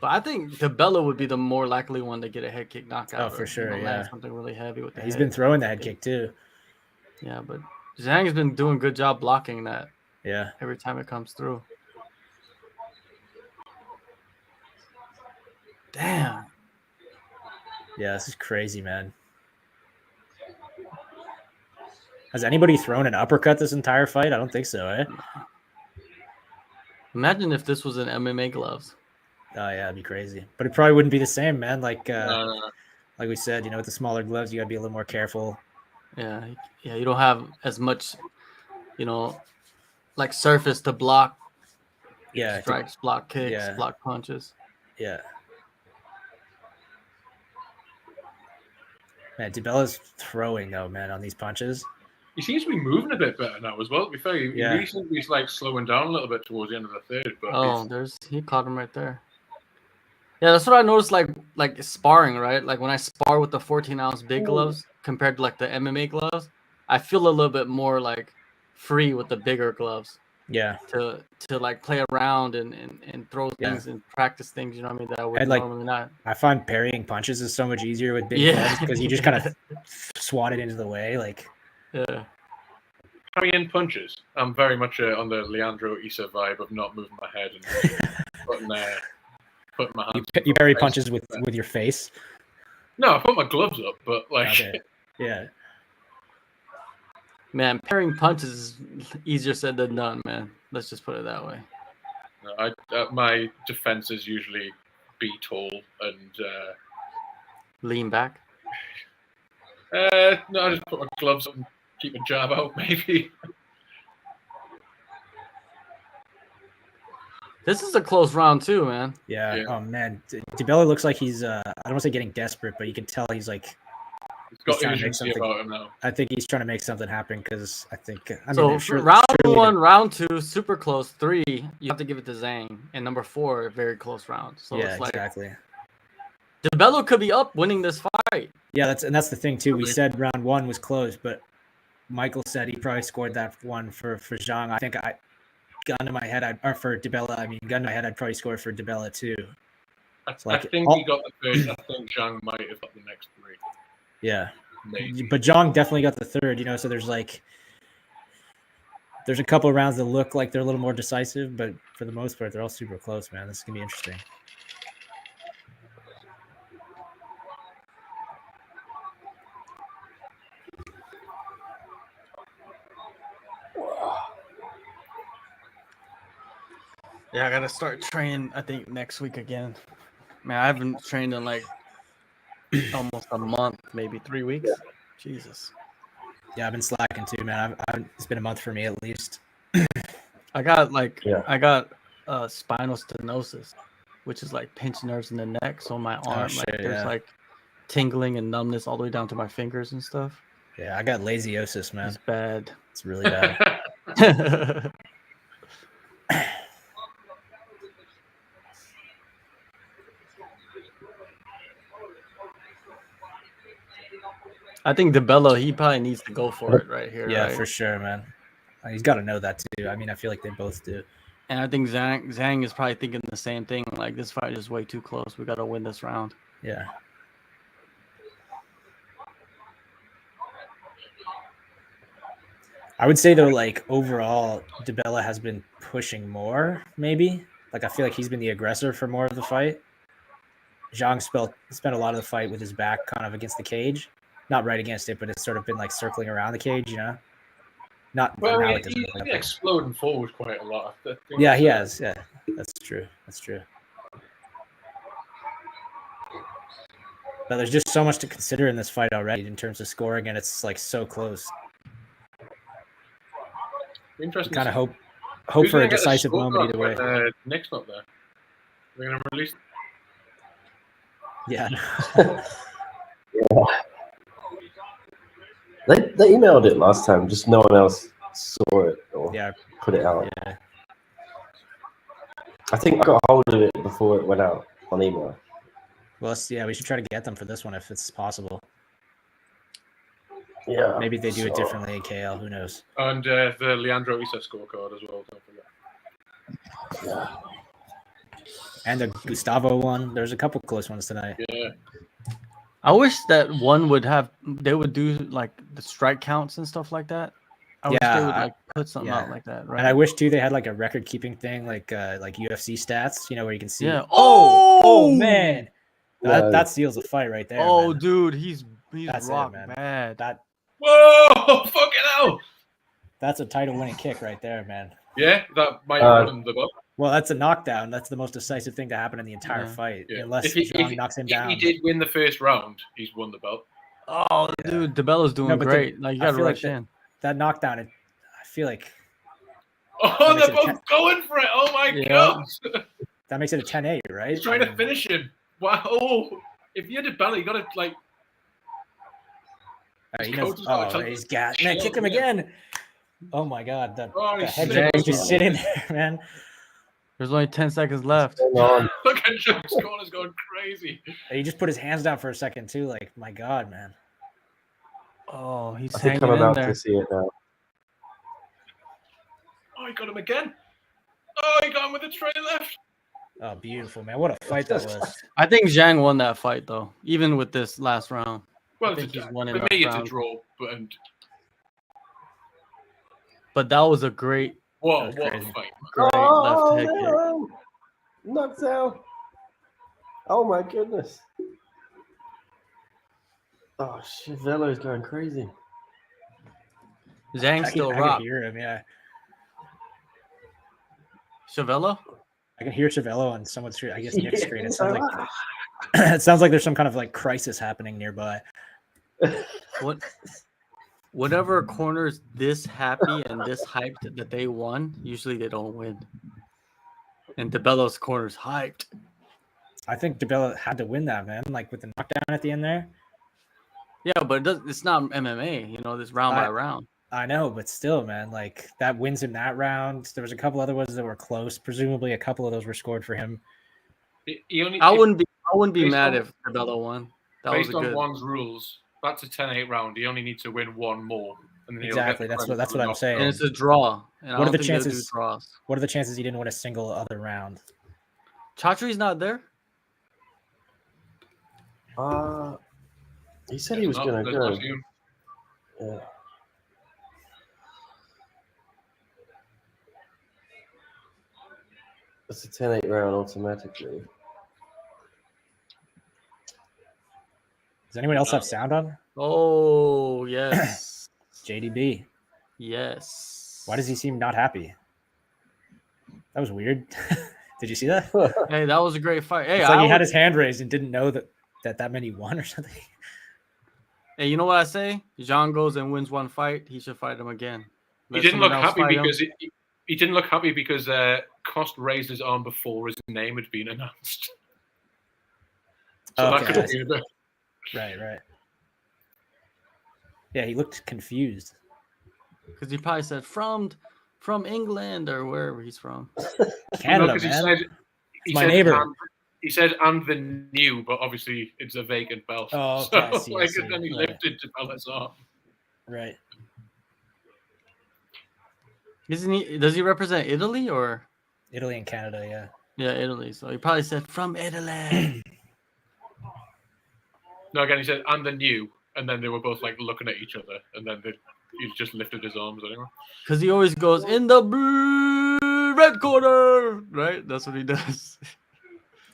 But I think DeBella would be the more likely one to get a head kick knockout.
Oh, for sure,
land something really heavy with the
He's
head.
been throwing the head kick too.
Yeah, but Zhang has been doing a good job blocking that.
Yeah.
Every time it comes through. Damn.
Yeah, this is crazy, man. Has anybody thrown an uppercut this entire fight? I don't think so, eh?
Imagine if this was in MMA gloves.
Oh yeah, it'd be crazy. But it probably wouldn't be the same, man. Like we said, you know, with the smaller gloves, you gotta be a little more careful.
Yeah, you don't have as much, you know, like surface to block.
Yeah,
strikes, block kicks, block punches.
Yeah. Man, DeBella's throwing though, man, on these punches.
He seems to be moving a bit better now as well. To be fair, he really seems to be like slowing down a little bit towards the end of the third. But
he caught him right there. Yeah, that's what I noticed. Like sparring, right? Like when I spar with the 14-ounce big gloves compared to like the MMA gloves, I feel a little bit more like free with the bigger gloves.
Yeah.
to like play around and throw things and practice things. You know what I mean? That I would
And, like,
normally not.
I find parrying punches is so much easier with big
Yeah.
gloves because you just kind of swat it into the way. Like,
Yeah.
Carrying punches. I'm very much on the Leandro Issa vibe of not moving my head and putting my hands.
you parry
face.
punches with your face.
No, I put my gloves up, but like,
Okay. Yeah.
Man, parrying punches is easier said than done, man. Let's just put it that way.
no, my defense is usually be tall and
Lean back.
no, I just put my gloves up and keep a jab out, maybe.
This is a close round too, man.
Yeah.
Yeah.
Oh man, DiBella looks like he's I don't want to say getting desperate, but you can tell he's like
It's got
trying to make
urgency
something.
about him now.
I think he's trying to make something happen because I think
So round 1, round 2, super close. 3, you have to give it to Zhang, and number 4, very close round. So
yeah,
it's like
exactly.
DiBella could be up winning this fight.
Yeah, that's the thing too. We said round 1 was closed, but Michael said he probably scored that one for Zhang. I think gun to my head, gun to my head, I'd probably score for DiBella too.
I
like-
think he got the first. I think Zhang might have got the next 3.
Yeah,
Maybe.
but Zhang definitely got the third. You know, so there's a couple of rounds that look like they're a little more decisive, but for the most part, they're all super close, man. This is gonna be interesting.
Yeah, I gotta start training. I think next week again. Man, I haven't trained in like almost a month, maybe 3 weeks. Jesus.
Yeah, I've been slacking too, man. It's been a month for me at least.
I got spinal stenosis, which is like pinched nerves in the neck. So my arm, there's like tingling and numbness all the way down to my fingers and stuff.
Yeah, I got lasiosis, man.
It's bad.
It's really bad.
I think DiBella, he probably needs to go for it right here.
Yeah,
right?
for sure, man. He's got to know that too. I mean, I feel like they both do.
And I think Zhang is probably thinking the same thing. Like, this fight is way too close. We got to win this round.
Yeah. I would say though, like overall, DiBella has been pushing more. Maybe like I feel like he's been the aggressor for more of the fight. Zhang spent a lot of the fight with his back kind of against the cage, not right against it, but it's sort of been like circling around the cage, you know. Not
Well,
now.
he's been exploding forward quite a lot.
Yeah, he has. Yeah, that's true. That's true. But there's just so much to consider in this fight already in terms of scoring, and it's like so close.
Interesting.
Kind of hope for a decisive moment either way.
Nick's not there. We're gonna release.
Yeah.
They emailed it last time, just no one else saw it or put it out.
Yeah.
I think I got hold of it before it went out on email.
Well, we should try to get them for this one if it's possible.
Yeah.
Maybe they do it differently in KL. Who knows?
And the Leandro Issa scorecard as well. Don't forget.
Yeah.
And the Gustavo one. There's a couple close ones tonight.
Yeah.
I wish that one they would do like the strike counts and stuff like that. I wish they would like put something out like that, right?
And I wish too they had like a record keeping thing, like UFC stats, you know, where you can see.
Yeah.
Oh man, that seals the fight right there.
Oh,
man.
dude, he's rock
man.
bad.
Whoa! Fucking hell!
That's a title-winning kick right there, man.
Yeah, that might have won the belt.
Well, that's a knockdown. That's the most decisive thing to happen in the entire fight, unless Zhang knocks him down.
If he did win the first round, he's won the belt.
Oh, dude, DiBella's doing great. Like, you got to rush in.
That knockdown, I feel like.
Oh, they're both going for it. Oh, my God.
That makes it a 10-8, right?
He's trying to finish him. Wow. Oh, if you had DiBella, you got to, like.
He's got. Man, kick him again. Oh, my God. The head
he's
just sitting there, man.
There's only 10 seconds left.
Look at Jack's corner's going crazy.
He just put his hands down for a second, too. Like, my God, man.
Oh, he's
I think
hanging
I'm
in
about
there.
to see it now.
Oh, he got him again. Oh, he got him with a straight left.
Oh, beautiful, man. What a fight that was.
I think Zhang won that fight, though, even with this last round.
Well,
I think he's won
for
enough
me, it's a
rounds.
draw.
But that was a great
What a
crazy.
fight.
left head kick.
no! Knocked out. Oh my goodness. Oh shit, Velo's going crazy.
Zhang still
I can
rock.
hear him, yeah.
Chavello?
I can hear Chavello on someone's screen. I guess Nick's
Yeah,
screen. It
it's
sounds
like,
like it sounds like there's some kind of like crisis happening nearby.
Whatever corner's this happy and this hyped that they won, usually they don't win. And DeBello's corner's hyped.
I think DeBella had to win that, man. Like with the knockdown at the end there.
Yeah, but it's not MMA, you know, this round by round.
I know, but still, man, like that wins him that round. There was a couple other ones that were close. Presumably, a couple of those were scored for him.
I wouldn't be
based
mad
on-
if DeBello won. That was
Based
a
on
good.
Wong's rules, that's a 10-8 round. He only needs to win one more. And then he'll
Exactly.
get the
That's
credit
what
for
I'm saying.
And it's a draw. And I
What are
don't
the
think they'll do
chances-
draws.
What are the chances he didn't win a single other round?
Chatri's not there?
He said he was
Not-
gonna
there's
go.
not you.
Yeah. It's a 10-8 round automatically.
Does anyone else have sound on?
Oh, yes.
JDB.
Yes.
Why does he seem not happy? That was weird. Did you see that?
Hey, that was a great fight. Hey,
It's like
I
he had
would-
his hand raised and didn't know that many won or something.
Hey, you know what I say? Jean goes and wins one fight. He should fight him again.
He
Let
didn't look
someone else
happy
fight him.
because he didn't look happy because Cost raised his arm before his name had been announced. So that
Okay,
could
I
have
see.
been a bit.
Right. Yeah, he looked confused.
Because he probably said from England or wherever he's from.
Canada,
No, 'cause
man.
He
my
said,
neighbor.
He said, and the new, but obviously it's a vacant belt.
Oh, okay, I
So,
see, I
like,
see.
and then he
Yeah.
lifted to Bella's arm.
Right.
Isn't he? Does he represent Italy or?
Italy and Canada, yeah.
Yeah, Italy. So he probably said from Italy.
No, again, he said, and the new. And then they were both like looking at each other. And then he just lifted his arms anyway.
Because he always goes in the blue red corner, right? That's what he does.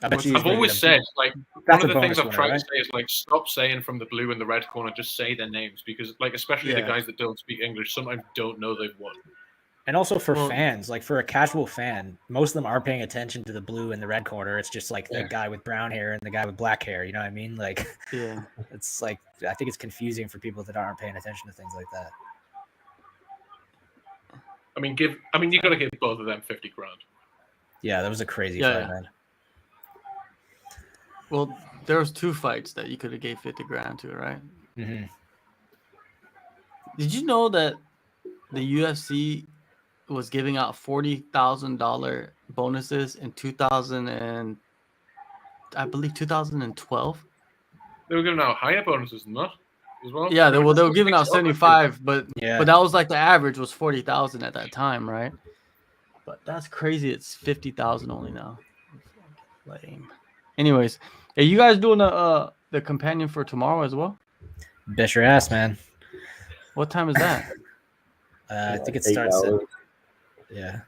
I bet you he's
I've
gonna
always
get a-
said, like,
That's
one of
a
the things
bonus
I've tried
winner,
to say is, like, stop saying from the blue and the red corner, just say their names. Because, like, especially the
Yeah.
guys that don't speak English sometimes don't know they've won.
And also for
Well-
fans, like for a casual fan, most of them are paying attention to the blue and the red corner. It's just like the
Yeah.
guy with brown hair and the guy with black hair. You know what I mean? Like,
Yeah.
it's like I think it's confusing for people that aren't paying attention to things like that.
I mean, you got to give both of them 50 grand.
Yeah, that was a crazy
Yeah,
fight,
yeah.
man.
Well, there was 2 fights that you could have gave 50 grand to, right?
hmm
Did you know that the UFC was giving out $40,000 bonuses in 2012?
They were giving out higher bonuses than that as well.
Yeah, they were giving out 75, but
Yeah.
that was like the average was 40,000 at that time, right? But that's crazy. It's 50,000 only now. Lame. Anyways, are you guys doing the companion for tomorrow as well?
Bet your ass, man.
What time is that?
I think it
8
starts at,
hours.
yeah.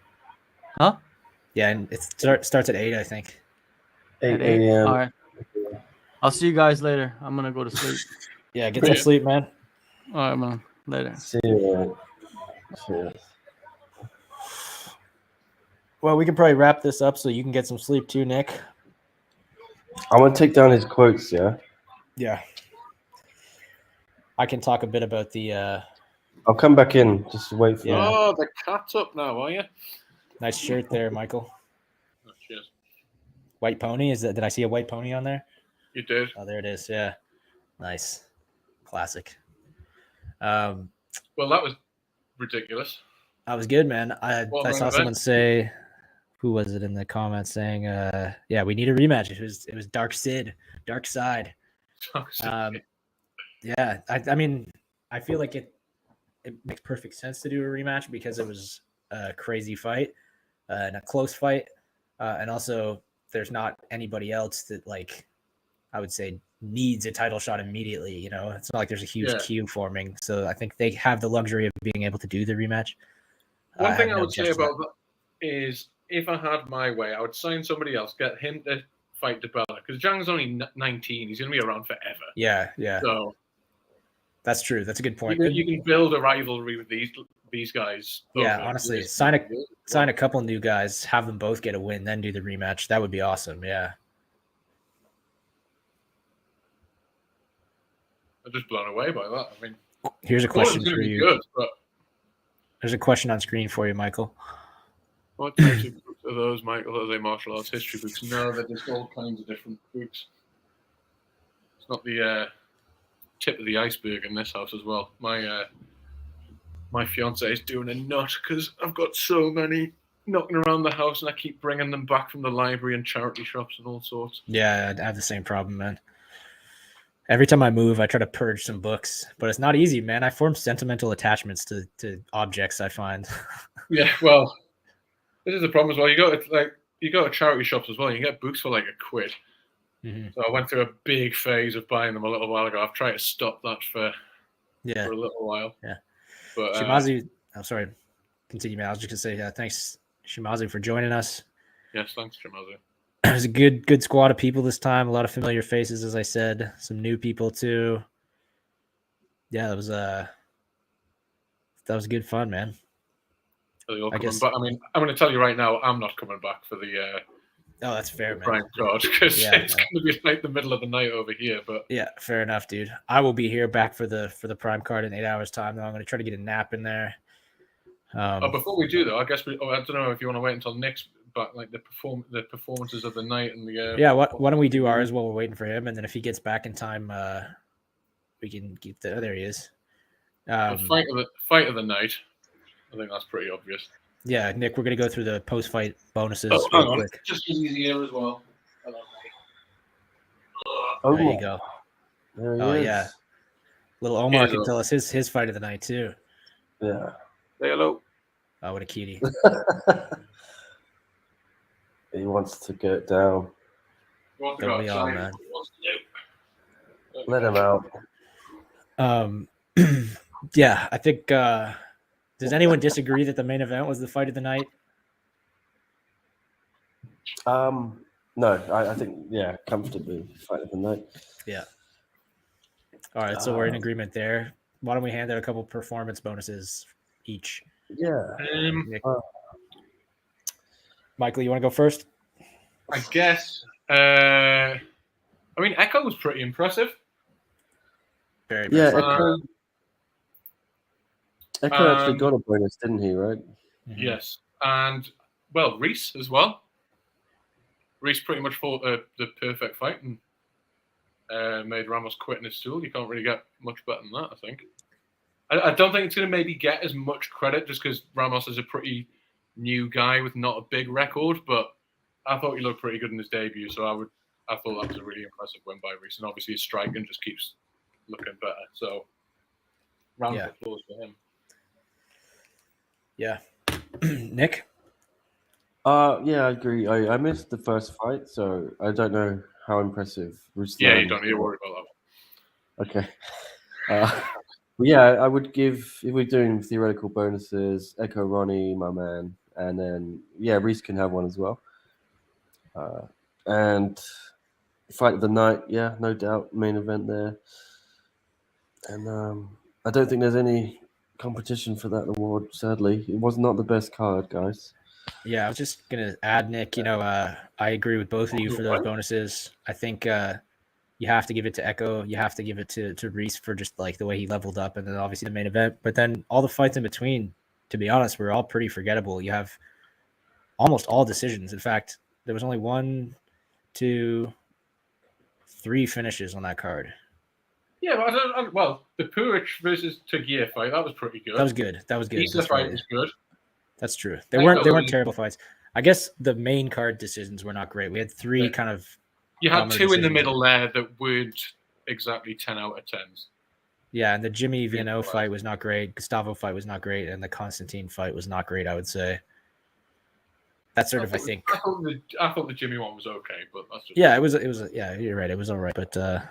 Huh?
Yeah, and it starts at 8, I think.
8
At 8?
a.m.
All right. I'll see you guys later. I'm gonna go to sleep.
Yeah, get some sleep, man.
All right, man. Later.
See you. Man. Cheers.
Well, we can probably wrap this up so you can get some sleep too, Nick.
I'm gonna take down his quotes. Yeah.
Yeah. I can talk a bit about the
I'll come back in. Just wait for
Yeah.
Oh, the cat's up now, are you?
nice shirt there, Michael.
Oh, cheers.
White pony. Did I see a white pony on there?
You did.
Oh, there it is. Yeah. Nice. Classic.
Well, that was ridiculous.
That was good, man. I
Well,
saw
main
someone
event.
say, who was it in the comments saying, yeah, we need a rematch. It was Dark Side. Yeah, I mean, I feel like it makes perfect sense to do a rematch because it was a crazy fight and a close fight. And also, there's not anybody else that, like, I would say needs a title shot immediately. You know, it's not like there's a huge queue forming. So I think they have the luxury of being able to do the rematch.
One thing I would say about that is, if I had my way, I would sign somebody else, get him to fight DiBella, because Zhang's only 19. He's going to be around forever.
Yeah.
So
that's true. That's a good point.
You can build a rivalry with these guys.
Yeah, honestly, sign a couple new guys, have them both get a win, then do the rematch. That would be awesome. Yeah.
I'm just blown away by that. I mean,
here's a question for you.
Good, but
there's a question on screen for you, Michael.
What types of books are those, Michael? Are they martial arts history books? No, they're just all kinds of different books. It's not the tip of the iceberg in this house as well. My fiance is doing a nut because I've got so many knocking around the house, and I keep bringing them back from the library and charity shops and all sorts.
Yeah, I have the same problem, man. Every time I move, I try to purge some books, but it's not easy, man. I form sentimental attachments to objects, I find.
Yeah, well, this is the problem as well. You go to charity shops as well. You can get books for like £1. Mm-hmm. So I went through a big phase of buying them a little while ago. I've tried to stop that for a little while.
Yeah.
But
Shimazu, I'm sorry. Continue, man. I was just gonna say thanks, Shimazu, for joining us.
Yes, thanks, Shimazu.
It was a good squad of people this time. A lot of familiar faces, as I said. Some new people too. Yeah, that was good fun, man.
I guess. But I mean, I'm going to tell you right now, I'm not coming back for the.
Oh, that's fair, man.
Prime card, because it's going to be like the middle of the night over here. But
yeah, fair enough, dude. I will be here back for the prime card in 8 hours time. Though I'm going to try to get a nap in there.
Before we do though, I guess I don't know if you want to wait until next. But like the performances of the night and the
why don't we do ours while we're waiting for him, and then if he gets back in time, we can get the there he is.
The fight of the night. I think that's pretty obvious.
Yeah, Nick, we're gonna go through the post-fight bonuses.
Hang on. Just as easy here as well.
There you go.
There he is.
Yeah, little Omar can tell us his fight of the night too.
Yeah.
Say hello.
Oh, what a cutie.
He wants to get down.
Don't we all, man?
Let him out.
Yeah, I think. Does anyone disagree that the main event was the fight of the night?
No, I think comfortably fight of the night.
Yeah. All right, so we're in agreement there. Why don't we hand out a couple performance bonuses each?
Yeah.
Michael, you want to go first?
I guess. I mean, Echo was pretty impressive.
Very impressive.
Echo actually got a bonus, didn't he? Right?
Mm-hmm.
Yes, and well, Reese as well. Reese pretty much fought the perfect fight and made Ramos quit in his stool. You can't really get much better than that, I think. I don't think it's going to maybe get as much credit just because Ramos is a pretty new guy with not a big record, but I thought he looked pretty good in his debut, so I thought that was a really impressive win by Reese, and obviously his striking just keeps looking better. So round of applause for him.
Yeah. Nick?
Yeah, I agree. I missed the first fight, so I don't know how impressive Ruslan.
Yeah, you don't need to worry about that one.
Okay. Yeah, I would give, if we're doing theoretical bonuses, Echo Ronnie, my man, and then Reese can have one as well. And fight of the night, no doubt, main event there. And I don't think there's any competition for that award, sadly. It was not the best card, guys.
Yeah, I was just gonna add, Nick, I agree with both of you for those bonuses. I think you have to give it to Echo, you have to give it to Reese for just like the way he leveled up, and then obviously the main event. But then all the fights in between, to be honest, were all pretty forgettable. You have almost all decisions. In fact, there was only 1, 2, 3 finishes on that card.
Yeah, but the Puric versus Tagir fight, that was pretty good.
That was good.
The fight was good.
That's true. They weren't terrible fights. I guess the main card decisions were not great. We had 3 kind of.
You had 2 in the middle there that weren't exactly 10 out of 10s.
Yeah, and the Jimmy Viano fight was not great. Gustavo fight was not great, and the Constantine fight was not great, I would say. That's sort of, I think.
I thought the Jimmy one was okay, but that's just.
Yeah, it was. Yeah, you're right. It was all right, but yeah.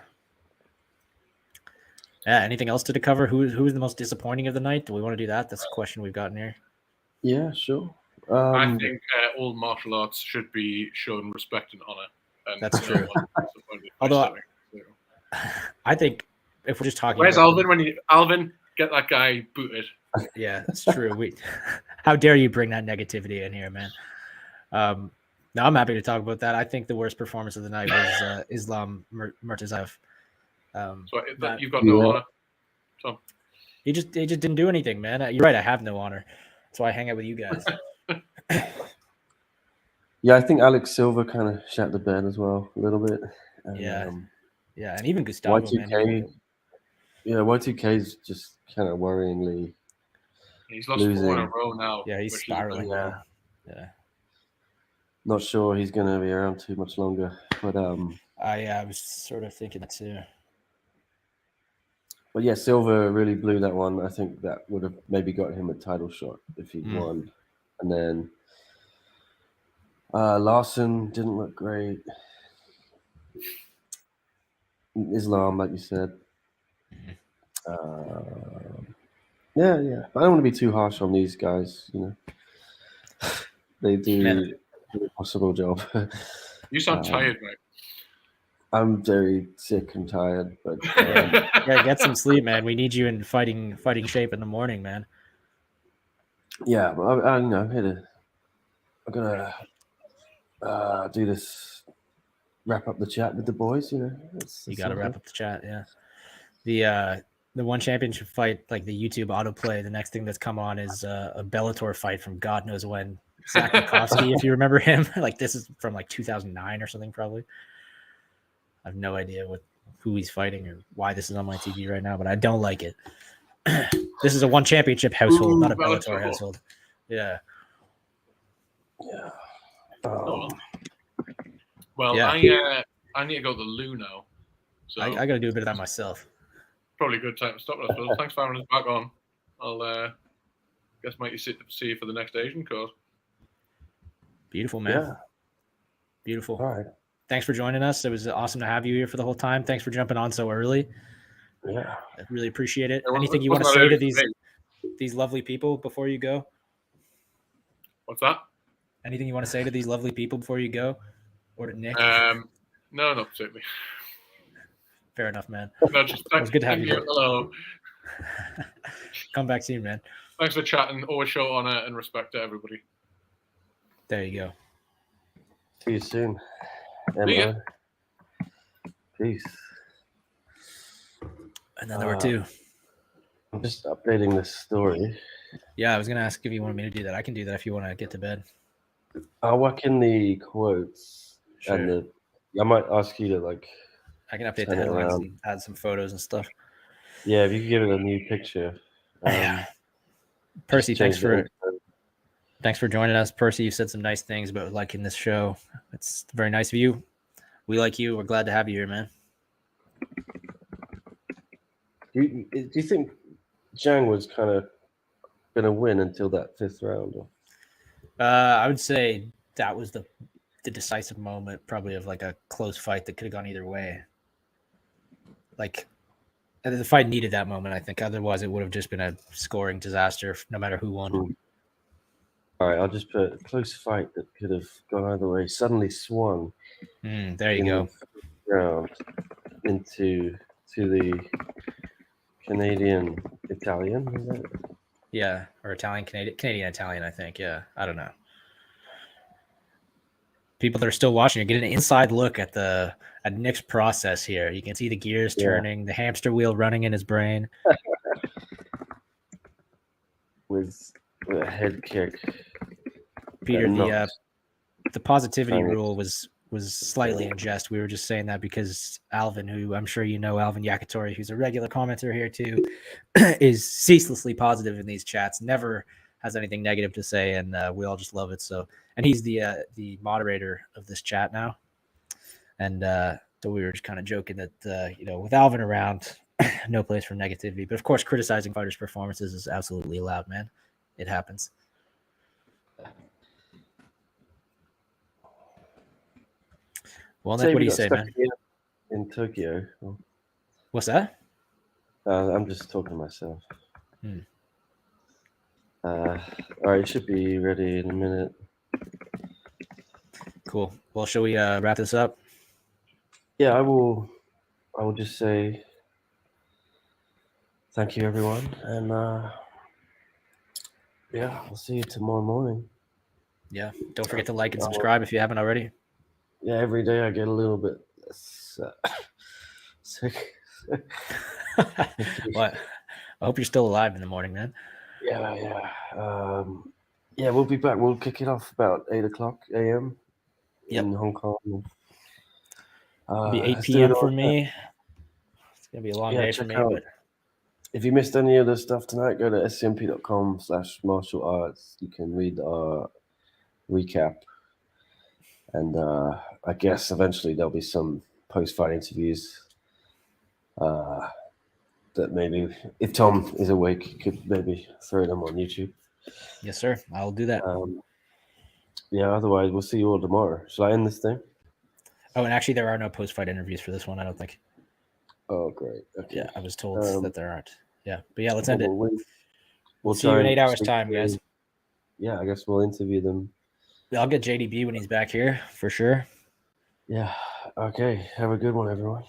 Anything else to cover? Who was the most disappointing of the night? Do we want to do that? That's a question we've gotten here.
Yeah, sure.
I think all martial arts should be shown respect and honor. And
That's true. Although I think if we're just talking,
where's Alvin? Alvin, get that guy booted.
Yeah, that's true. How dare you bring that negativity in here, man? No, I'm happy to talk about that. I think the worst performance of the night was Islam Murtazaev.
So you've got no honor. So
he just didn't do anything, man. You're right. I have no honor. That's why I hang out with you guys.
Yeah, I think Alex Silva kind of shat the bed as well a little bit. And,
yeah, and even Gustavo,
Y2K,
man.
Yeah, Y2K is just kind of worryingly.
He's lost
losing.
4 in a row now.
Yeah, he's spiraling.
Yeah.
Yeah.
Not sure he's going to be around too much longer, but
I was sort of thinking that too.
But yeah, Silva really blew that one. I think that would have maybe got him a title shot if he won. And then Larson didn't look great. Islam, like you said. Yeah. I don't want to be too harsh on these guys, you know. They do an impossible job.
You sound tired, mate.
I'm very sick and tired, but
yeah, get some sleep, man. We need you in fighting shape in the morning, man.
Yeah, but I'm gonna do this. Wrap up the chat with the boys, you know.
You got to wrap up the chat, yeah. The one championship fight, like the YouTube autoplay, the next thing that's come on is a Bellator fight from God knows when. Zach Mikowski, if you remember him. Like this is from like 2009 or something, probably. I have no idea who he's fighting or why this is on my TV right now, but I don't like it. This is a one championship household, not a Bellator household. Yeah.
Yeah.
Well, yeah. I need to go to the loo now. So
I got to do a bit of that myself.
Probably a good time to stop us. But thanks for having us back on. I'll guess might see you for the next Asian card.
Beautiful, man.
Yeah.
Beautiful.
All right.
Thanks for joining us. It was awesome to have you here for the whole time. Thanks for jumping on so early.
Yeah.
I really appreciate it. Anything you want to say to these lovely people before you go?
What's that?
Anything you want to say to these lovely people before you go? Or to Nick?
No, not particularly.
Fair enough, man.
No, just
it was good to have you.
Hello.
Come back soon, man.
Thanks for chatting. Always show honor and respect to everybody.
There you go.
See you soon.
Yeah.
Peace.
And then there were two.
I'm just updating this story.
Yeah, I was going to ask if you wanted me to do that. I can do that if you want to get to bed.
I'll work in the quotes.
Sure.
And I might ask you to
I can update the headlines and add some photos and stuff.
Yeah, if you could give it a new picture.
Yeah. Percy, thanks for joining us. Percy, you said some nice things about liking this show. It's very nice of you. We like you. We're glad to have you here, man.
Do you think Zhang was kind of going to win until that 5th round?
I would say that was the decisive moment, probably, of like a close fight that could have gone either way. Like, the fight needed that moment, I think. Otherwise, it would have just been a scoring disaster, no matter who won.
All right, I'll just put a close fight that could have gone either way. Suddenly swung.
There you go.
Round into the Canadian Italian. Is that it?
Yeah, or Canadian Italian, I think. Yeah, I don't know. People that are still watching are getting an inside look at Nick's process here. You can see the gears turning, the hamster wheel running in his brain.
With a head kick.
Peter, the positivity rule was slightly in jest. We were just saying that because Alvin, who I'm sure you know, Alvin Yakitori, who's a regular commenter here too, is ceaselessly positive in these chats, never has anything negative to say, and we all just love it. So, and he's the moderator of this chat now, and so we were just kind of joking that with Alvin around, no place for negativity. But of course, criticizing fighters' performances is absolutely allowed, man. It happens. Well, Nick,
Say
what
we
do you
got
say,
stuck
man?
in Tokyo.
What's that?
I'm just talking to myself.
Hmm.
All right, it should be ready in a minute.
Cool. Well, shall we wrap this up?
Yeah, I will just say thank you, everyone, and yeah, I'll see you tomorrow morning.
Yeah. Don't forget to like and subscribe if you haven't already.
Yeah, every day I get a little bit less sick.
What? I hope you're still alive in the morning, man.
Yeah. Yeah, we'll be back. We'll kick it off about 8:00 a.m. in Hong Kong.
It'll be 8
let's do it
p.m. for
all.
me. It's gonna be a long day for
check
me,
out.
but
If you missed any of the stuff tonight, go to scmp.com/martial arts. You can read our recap. And I guess eventually there'll be some post-fight interviews that maybe, if Tom is awake, you could maybe throw them on YouTube.
yes, sir. I'll do that.
Yeah, otherwise we'll see you all tomorrow. Shall I end this thing?
Oh, and actually, there are no post-fight interviews for this one, I don't think.
Oh, great. Okay.
Yeah, I was told that there aren't. Yeah, but yeah, let's end it.
We'll
see you in
try
8
and
hours'
speak
time,
to-
guys.
Yeah, I guess we'll interview them.
I'll get JDB when he's back here for sure.
Yeah. Okay. Have a good one, everyone.